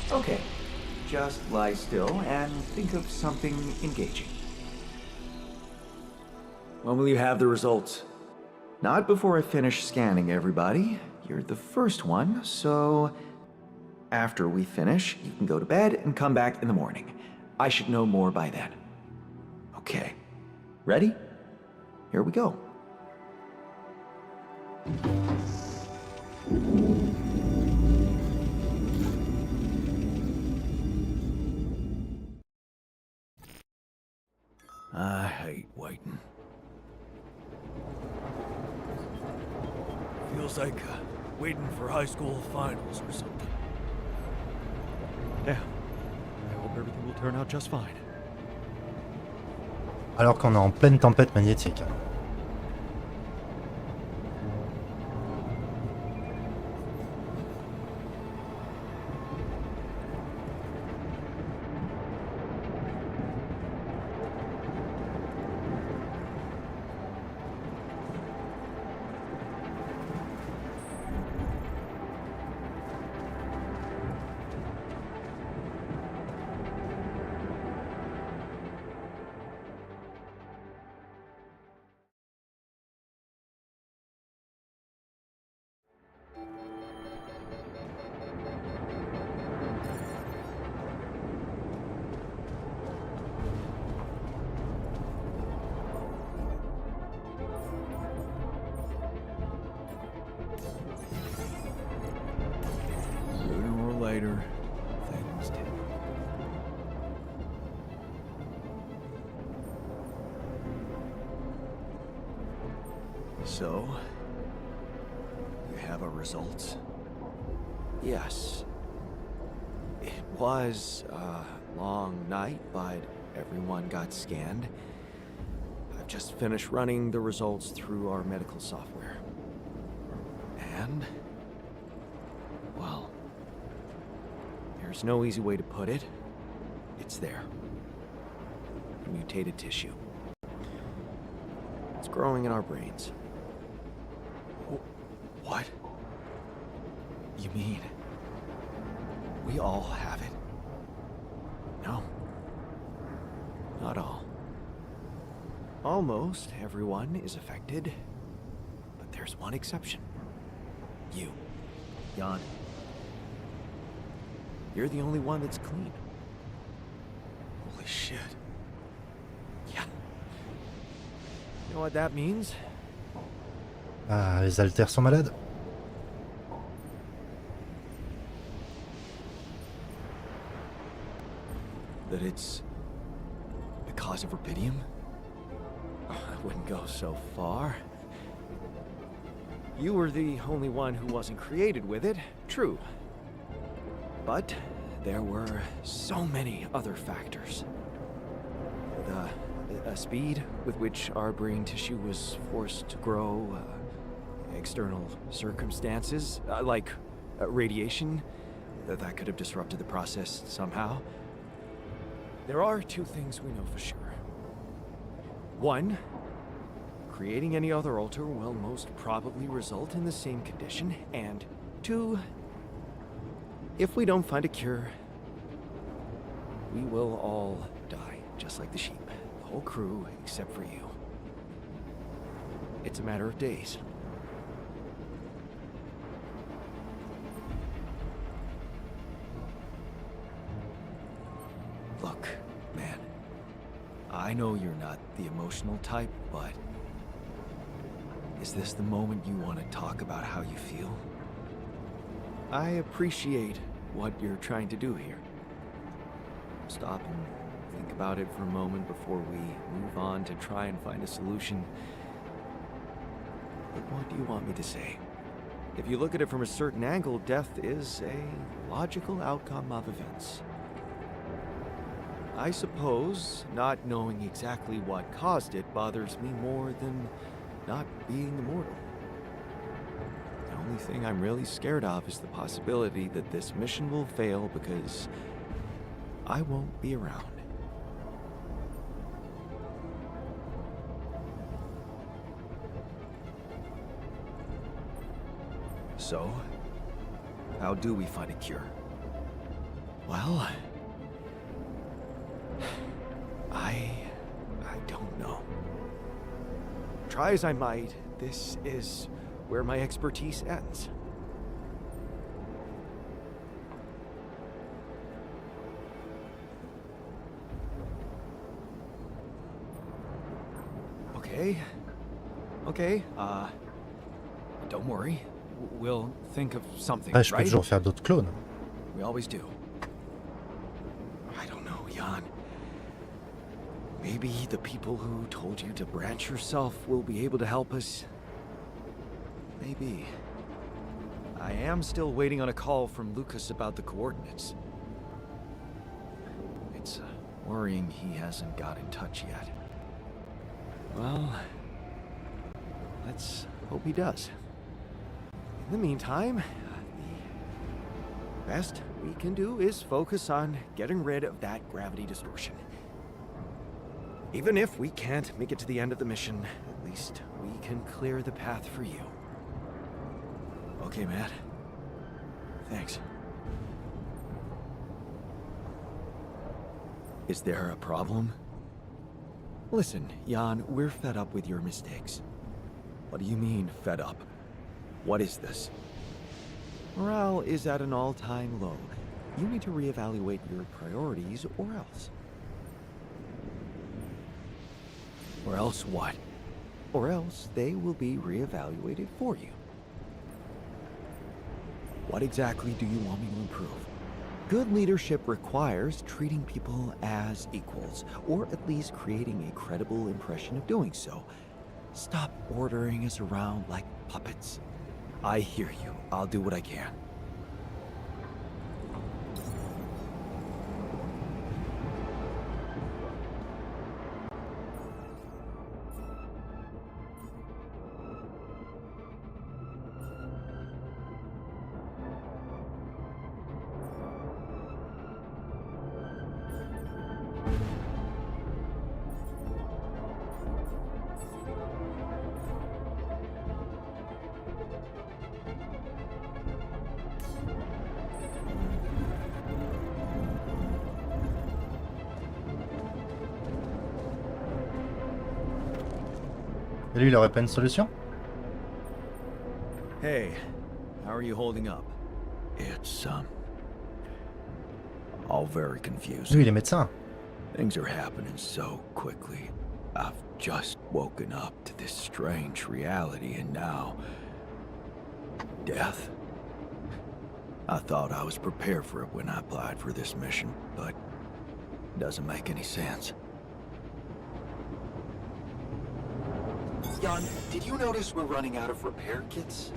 Okay, just lie still and think of something engaging. When will you have the results? Not before I finish scanning everybody. You're the first one, so after we finish, you can go to bed and come back in the morning. I should know more by then. Okay, ready? Here we go. I hate waiting. Feels like waiting for high school finals or something. Yeah, I hope everything will turn out just fine. Alors qu'on est en pleine tempête magnétique. brighter things too. So, you have a result? Yes. It was a long night, but everyone got scanned. I've just finished running the results through our medical software. And, well, there's no easy way to put it. It's there. Mutated tissue. It's growing in our brains. What? You mean we all have it? No. Not all. Almost everyone is affected, but there's one exception. You, Jan. You're the only one that's clean. Holy shit. Yeah. You know what that means? Ah, les haltères sont malades. That it's the cause of rubidium? I wouldn't go so far. You were the only one who wasn't created with it, true. But there were so many other factors. The speed with which our brain tissue was forced to grow, external circumstances, like radiation, that could have disrupted the process somehow. There are two things we know for sure. One, creating any other alter will most probably result in the same condition. And two, if we don't find a cure, we will all die, just like the sheep. The whole crew, except for you. It's a matter of days. Look, man. I know you're not the emotional type, but is this the moment you want to talk about how you feel? I appreciate what you're trying to do here. Stop and think about it for a moment before we move on to try and find a solution. But what do you want me to say? If you look at it from a certain angle, death is a logical outcome of events. I suppose not knowing exactly what caused it bothers me more than not being immortal. The only thing I'm really scared of is the possibility that this mission will fail because I won't be around. So, how do we find a cure? Well, I don't know. Try as I might, this is where my expertise ends. Okay, don't worry. We'll think of something, Ouais, je peux right? toujours faire d'autres clones. We always do. I don't know, Jan. Maybe the people who told you to branch yourself will be able to help us. Maybe. I am still waiting on a call from Lucas about the coordinates. It's worrying he hasn't got in touch yet. Well, let's hope he does. In the meantime, the best we can do is focus on getting rid of that gravity distortion. Even if we can't make it to the end of the mission, at least we can clear the path for you. Okay, Matt. Thanks. Is there a problem? Listen, Jan, we're fed up with your mistakes. What do you mean, fed up? What is this? Morale is at an all-time low. You need to reevaluate your priorities, or else. Or else what? Or else they will be reevaluated for you. What exactly do you want me to improve? Good leadership requires treating people as equals, or at least creating a credible impression of doing so. Stop ordering us around like puppets. I hear you. I'll do what I can. Et lui, il aurait pas une solution? Hey, how are you holding up? It's, all very Lui, confusing. il est médecin. Things are happening so quickly. I've just woken up to this strange reality, and now... death. I thought I was prepared for it when I applied for this mission, but it doesn't make any sense. Jan, did you notice we're running out of repair kits?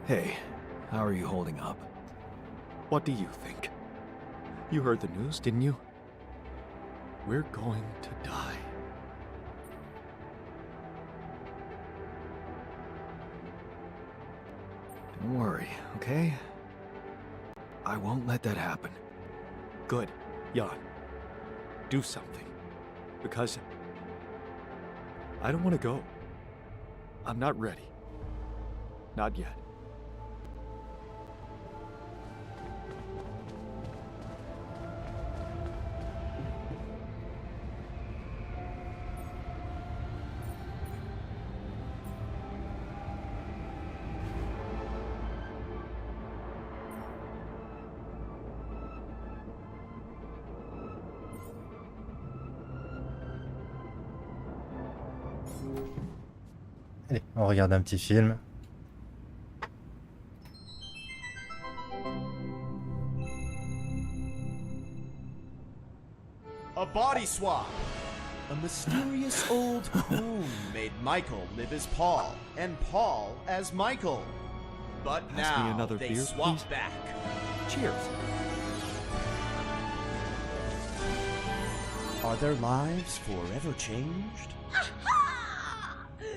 Hey, how are you holding up? What do you think? You heard the news, didn't you? We're going to die. Don't worry, okay? I won't let that happen. Good, Jan. do something. Because I don't want to go. I'm not ready. Not yet. Allez, on regarde un petit film. A body swap. A mysterious old croon made Michael live as Paul, and Paul as Michael. But Pass me now another they beer, swap please. back. Cheers. Are their lives forever changed?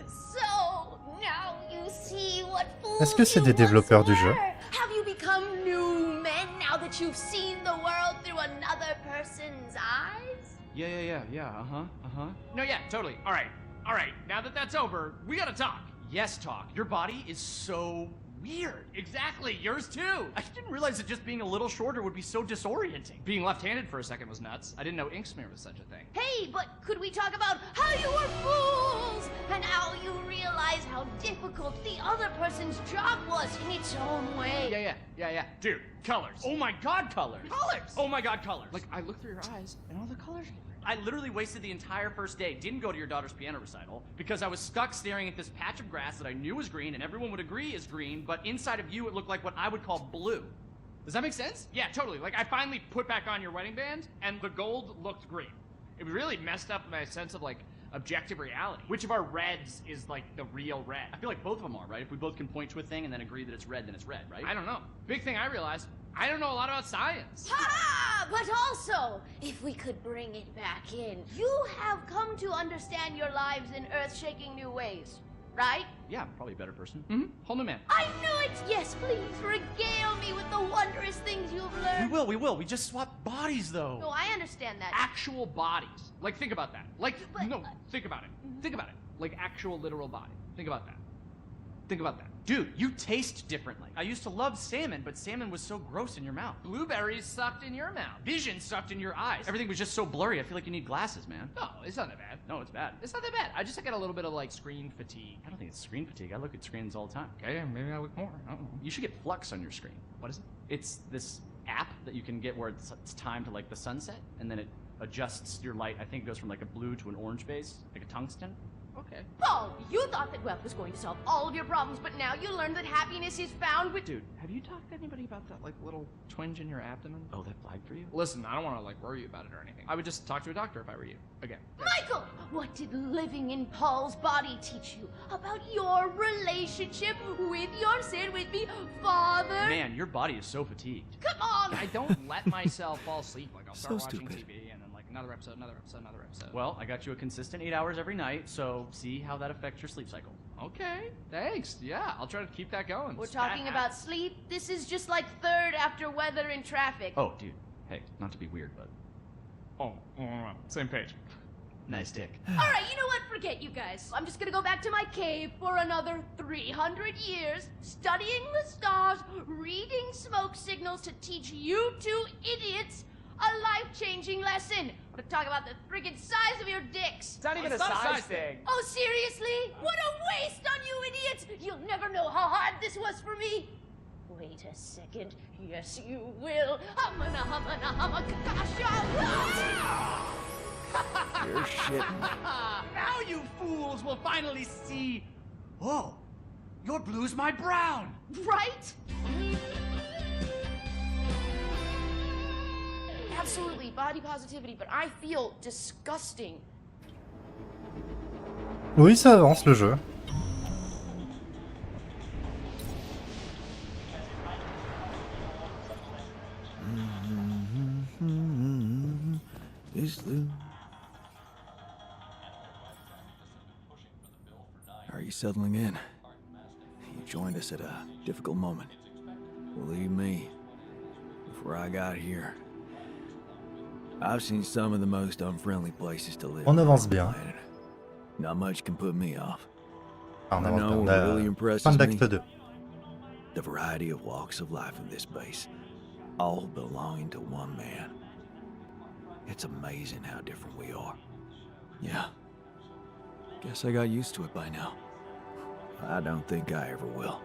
So now you see what fools Est-ce que c'est you des développeurs once du jeu? were. Have you become new men now that you've seen the world through another person's eyes? No, yeah, totally. All right. Now that that's over, we gotta talk. Yes, talk. Your body is so weird. Exactly, yours too. I didn't realize that just being a little shorter would be so disorienting. Being left-handed for a second was nuts. I didn't know ink smear was such a thing. Hey, but could we talk about how you were fools and how you realized how difficult the other person's job was in its own way? Yeah. Dude, colors. Oh my god, colors. Colors! Oh my god, colors. Like, I look through your eyes, and all the colors are different. I literally wasted the entire first day, didn't go to your daughter's piano recital, because I was stuck staring at this patch of grass that I knew was green, and everyone would agree is green, but inside of you it looked like what I would call blue. Does that make sense? Yeah, totally. Like, I finally put back on your wedding band, and the gold looked green. It really messed up my sense of, like, objective reality. Which of our reds is, like, the real red? I feel like both of them are, right? If we both can point to a thing and then agree that it's red, then it's red, right? I don't know. Big thing I realized, I don't know a lot about science. Ha! But also, if we could bring it back in, you have come to understand your lives in earth-shaking new ways, right? Yeah, I'm probably a better person. Mm-hmm. Whole new man. I knew it! Yes, please, regale me with the wondrous things you've learned. We will. We just swap bodies, though. No, I understand that. Actual bodies. Like, think about that. Like, But- no, think about it. Think about it. Like, actual literal body. Think about that. Think about that. Dude, you taste differently. I used to love salmon, but salmon was so gross in your mouth. Blueberries sucked in your mouth. Vision sucked in your eyes. Everything was just so blurry. I feel like you need glasses, man. No, it's not that bad. No, it's bad. It's not that bad. I just get a little bit of, like, screen fatigue. I don't think it's screen fatigue. I look at screens all the time. Okay, maybe I look more. I don't know. You should get Flux on your screen. What is it? It's this app that you can get where it's timed to like the sunset, and then it adjusts your light. I think it goes from like a blue to an orange base, like a tungsten. Okay. Paul, you thought that wealth was going to solve all of your problems, but now you learned that happiness is found with... Dude, have you talked to anybody about that, like, little twinge in your abdomen? Oh, that flagged for you? Listen, I don't want to, like, worry you about it or anything. I would just talk to a doctor if I were you. Again. Michael, what did living in Paul's body teach you about your relationship with your, say it with me, father? Man, your body is so fatigued. Come on! I don't let myself fall asleep. Like, I'll start So watching stupid. TV and then, like, another episode. Well, I got you a consistent 8 hours every night, so see how that affects your sleep cycle. Okay, thanks. Yeah, I'll try to keep that going. We're It's bad talking habit. about sleep. This is just like third after weather in traffic. Oh, dude. Hey, not to be weird, but Oh, same page. nice dick. Alright, you know what? Forget you guys. I'm just gonna go back to my cave for another 300 years, studying the stars, reading smoke signals to teach you two idiots a life-changing lesson. I'm gonna talk about the friggin' size of your dicks. It's not even It's a not a size size thing. Oh, seriously? What a waste on you idiots! You'll never know how hard this was for me. Wait a second. Yes, you will. Humana, humana, humakasha. You're shitting. Now you fools will finally see. Whoa, your blue's my brown. Right? Absolutely, body positivity, but I feel disgusting. Oui, ça avance le jeu. Are you settling in? You joined us at a difficult moment. Believe me, before I got here, I've seen some of the most unfriendly places to live On on avance the bien. planet. Not much can put me off. Ah, on I avance know bien. On what est really fin impresses me. d'acte 2. The variety of walks of life in this base, all belonging to one man. It's amazing how different we are. Yeah. Guess I got used to it by now. I don't think I ever will.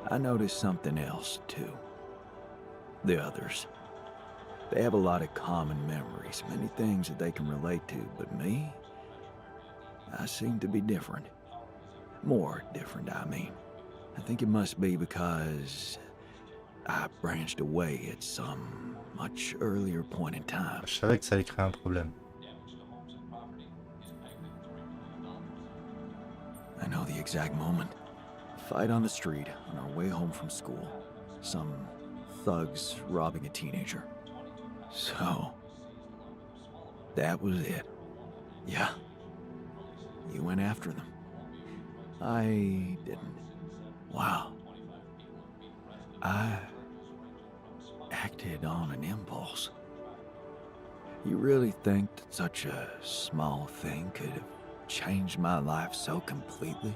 I noticed something else, too. The others. They have a lot of common memories, many things that they can relate to, but me? I seem to be different. More different, I mean. I think it must be because I branched away at some much earlier point in time. Je savais que ça allait créer un problème. I know the exact moment. Fight on the street on our way home from school. Some thugs robbing a teenager. So, that was it. Yeah. You went after them. I didn't. Wow. I acted on an impulse. You really think that such a small thing could have changed my life so completely?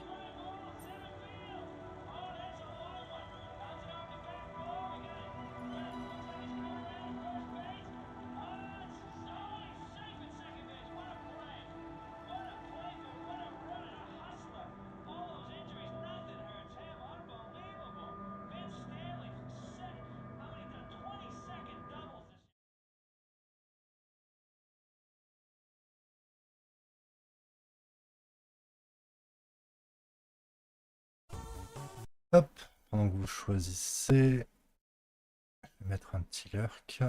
Hop, pendant que vous choisissez, je vais mettre un petit lurk.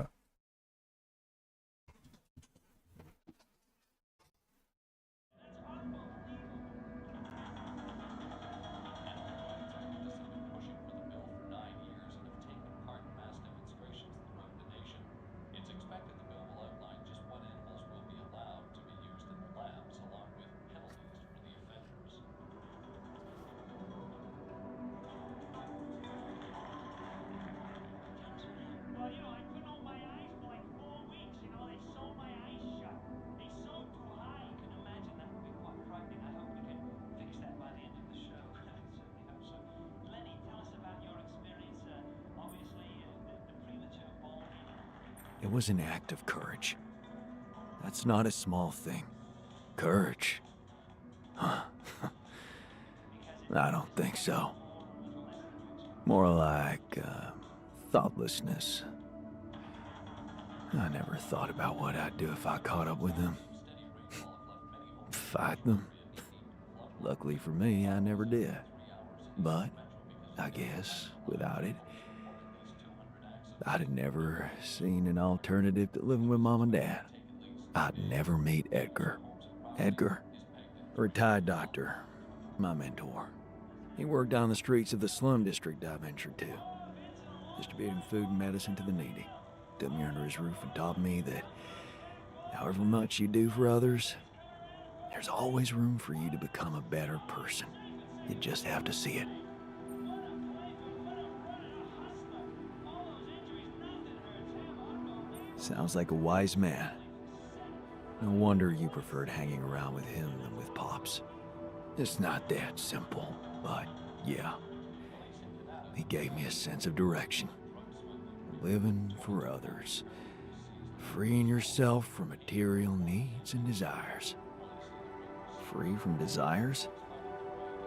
It was an act of courage. That's not a small thing. Courage. Huh. I don't think so. More like, thoughtlessness. I never thought about what I'd do if I caught up with them. Fight them. Luckily for me, I never did. But, I guess, without it, I'd have never seen an alternative to living with Mom and Dad. I'd never meet Edgar. Edgar, a retired doctor, my mentor. He worked on the streets of the slum district I ventured to, distributing food and medicine to the needy. Took me under his roof and taught me that however much you do for others, there's always room for you to become a better person. You just have to see it. Sounds like a wise man. No wonder you preferred hanging around with him than with Pops. It's not that simple, but yeah. He gave me a sense of direction. Living for others. Freeing yourself from material needs and desires. Free from desires?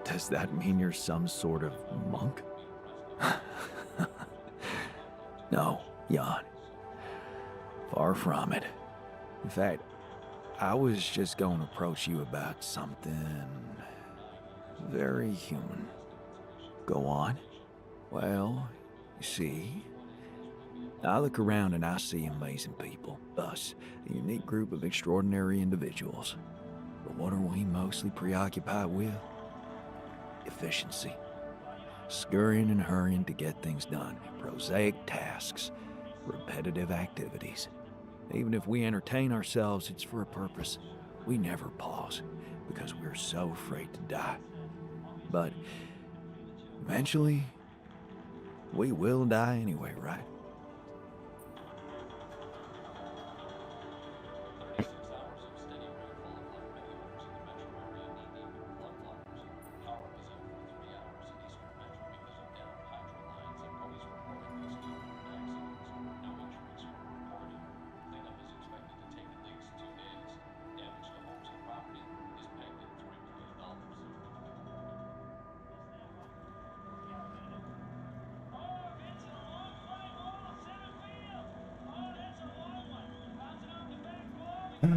Does that mean you're some sort of monk? No, Jan. Far from it. In fact, I was just going to approach you about something very human. Go on. Well, you see, I look around and I see amazing people. Us, a unique group of extraordinary individuals. But what are we mostly preoccupied with? Efficiency. Scurrying and hurrying to get things done. Prosaic tasks. Repetitive activities. Even if we entertain ourselves, it's for a purpose. We never pause, because we're so afraid to die. But eventually, we will die anyway, right? Of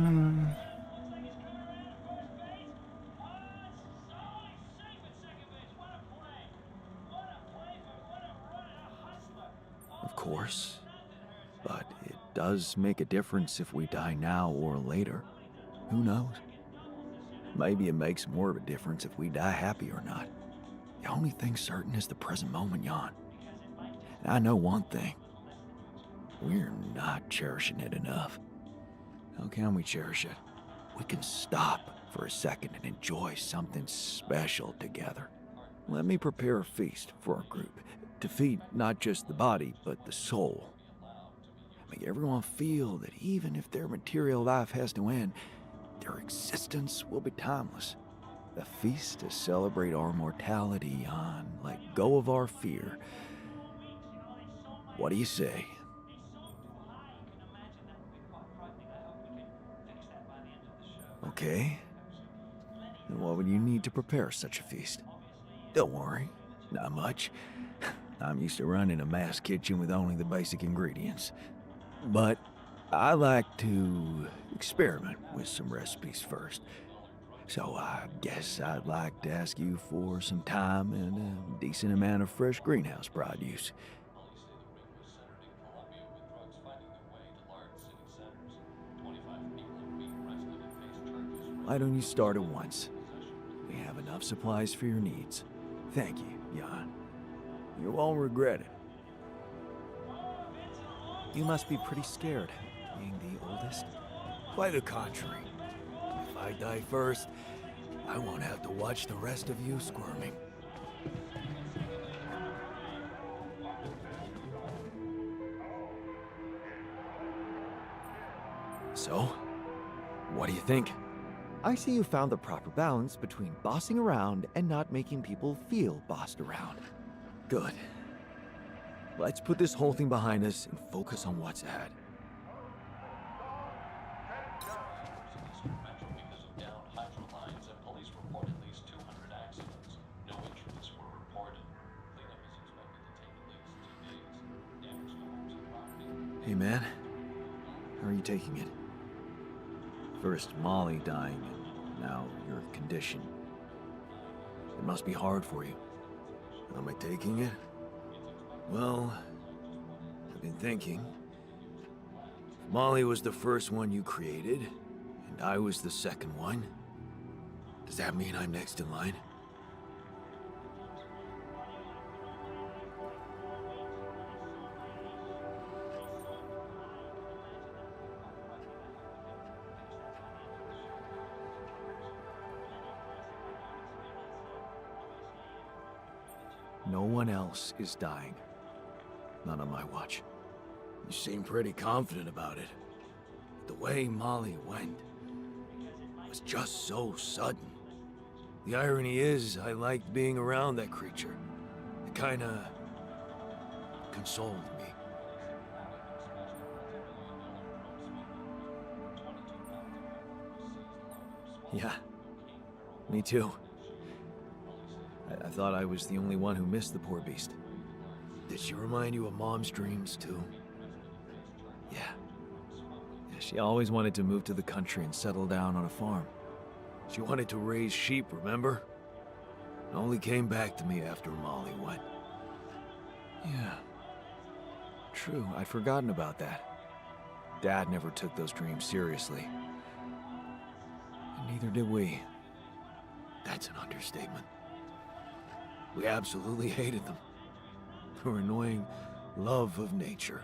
course. But it does make a difference if we die now or later. Who knows? Maybe it makes more of a difference if we die happy or not. The only thing certain is the present moment, Jan. And I know one thing. We're not cherishing it enough. How can we cherish it? We can stop for a second and enjoy something special together. Let me prepare a feast for our group to feed not just the body, but the soul. Make everyone feel that even if their material life has to end, their existence will be timeless. A feast to celebrate our mortality, Jan. Let go of our fear. What do you say? Okay. And what would you need to prepare such a feast? Don't worry, not much. I'm used to running a mass kitchen with only the basic ingredients. But I like to experiment with some recipes first. So I guess I'd like to ask you for some time and a decent amount of fresh greenhouse produce. Why don't you start at once? We have enough supplies for your needs. Thank you, Jan. You won't regret it. You must be pretty scared, being the oldest. Quite the contrary. If I die first, I won't have to watch the rest of you squirming. So, what do you think? I see you found the proper balance between bossing around and not making people feel bossed around. Good. Let's put this whole thing behind us and focus on what's ahead. Hey man, how are you taking it? First Molly dying, and now your condition. It must be hard for you. How am I taking it? Well, I've been thinking. If Molly was the first one you created, and I was the second one, does that mean I'm next in line? No one else is dying. Not on my watch. You seem pretty confident about it. The way Molly went was just so sudden. The irony is, I liked being around that creature. It kinda consoled me. Yeah, me too. I thought I was the only one who missed the poor beast. Did she remind you of Mom's dreams, too? Yeah. She always wanted to move to the country and settle down on a farm. She wanted to raise sheep, remember? It only came back to me after Molly went. Yeah. True, I'd forgotten about that. Dad never took those dreams seriously. And neither did we. That's an understatement. We absolutely hated them. Her annoying love of nature.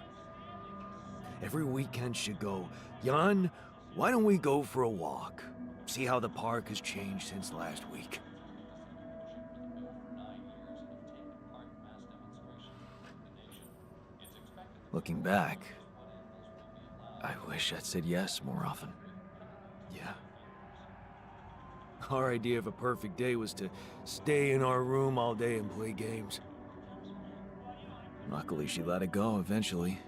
Every weekend she'd go, Jan, why don't we go for a walk? See how the park has changed since last week. Looking back, I wish I'd said yes more often. Yeah. Our idea of a perfect day was to stay in our room all day and play games. Luckily, she let it go eventually.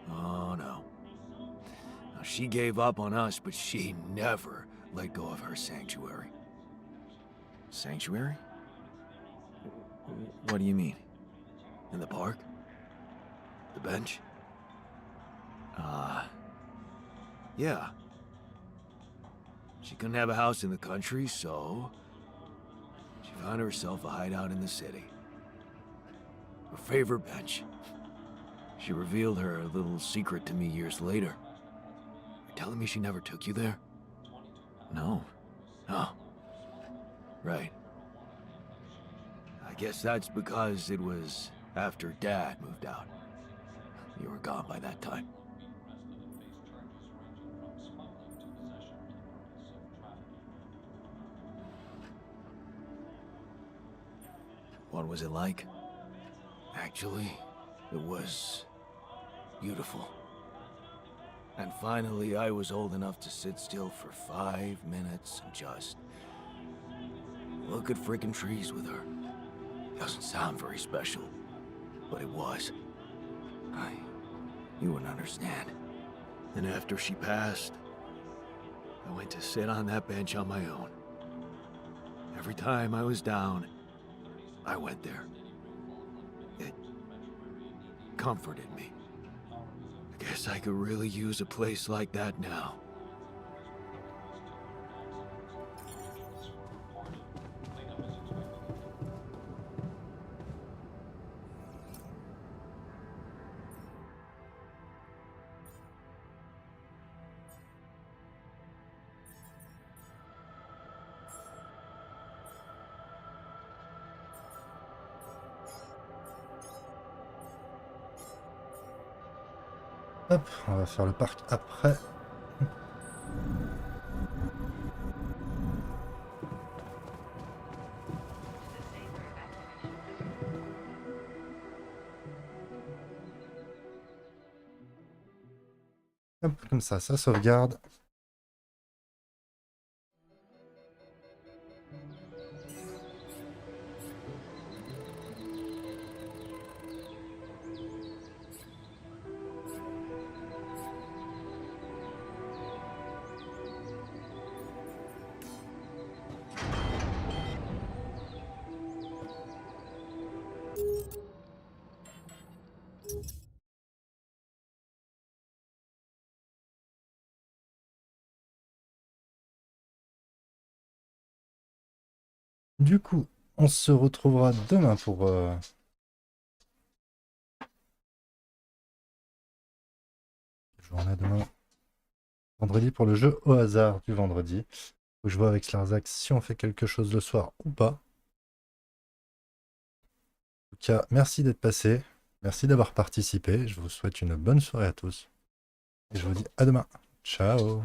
Oh no. Now, she gave up on us, but she never let go of her sanctuary. Sanctuary? What do you mean? In the park? The bench? Yeah. She couldn't have a house in the country, so she found herself a hideout in the city. Her favorite bench. She revealed her little secret to me years later. You're telling me she never took you there? No. No. Right. I guess that's because it was after Dad moved out. You were gone by that time. What was it like? Actually, it was beautiful. And finally, I was old enough to sit still for 5 minutes and just look at freaking trees with her. Doesn't sound very special, but it was. You wouldn't understand. And after she passed, I went to sit on that bench on my own. Every time I was down, I went there. It comforted me. I guess I could really use a place like that now. Hop, on va faire le parc après. Hop, comme ça sauvegarde. Du coup, on se retrouvera demain pour... Quel jour on a demain? Vendredi pour le jeu au hasard du vendredi. Faut que je vois avec Slarzac si on fait quelque chose le soir ou pas. En tout cas, merci d'être passé. Merci d'avoir participé. Je vous souhaite une bonne soirée à tous. Et je vous dis à demain. Ciao!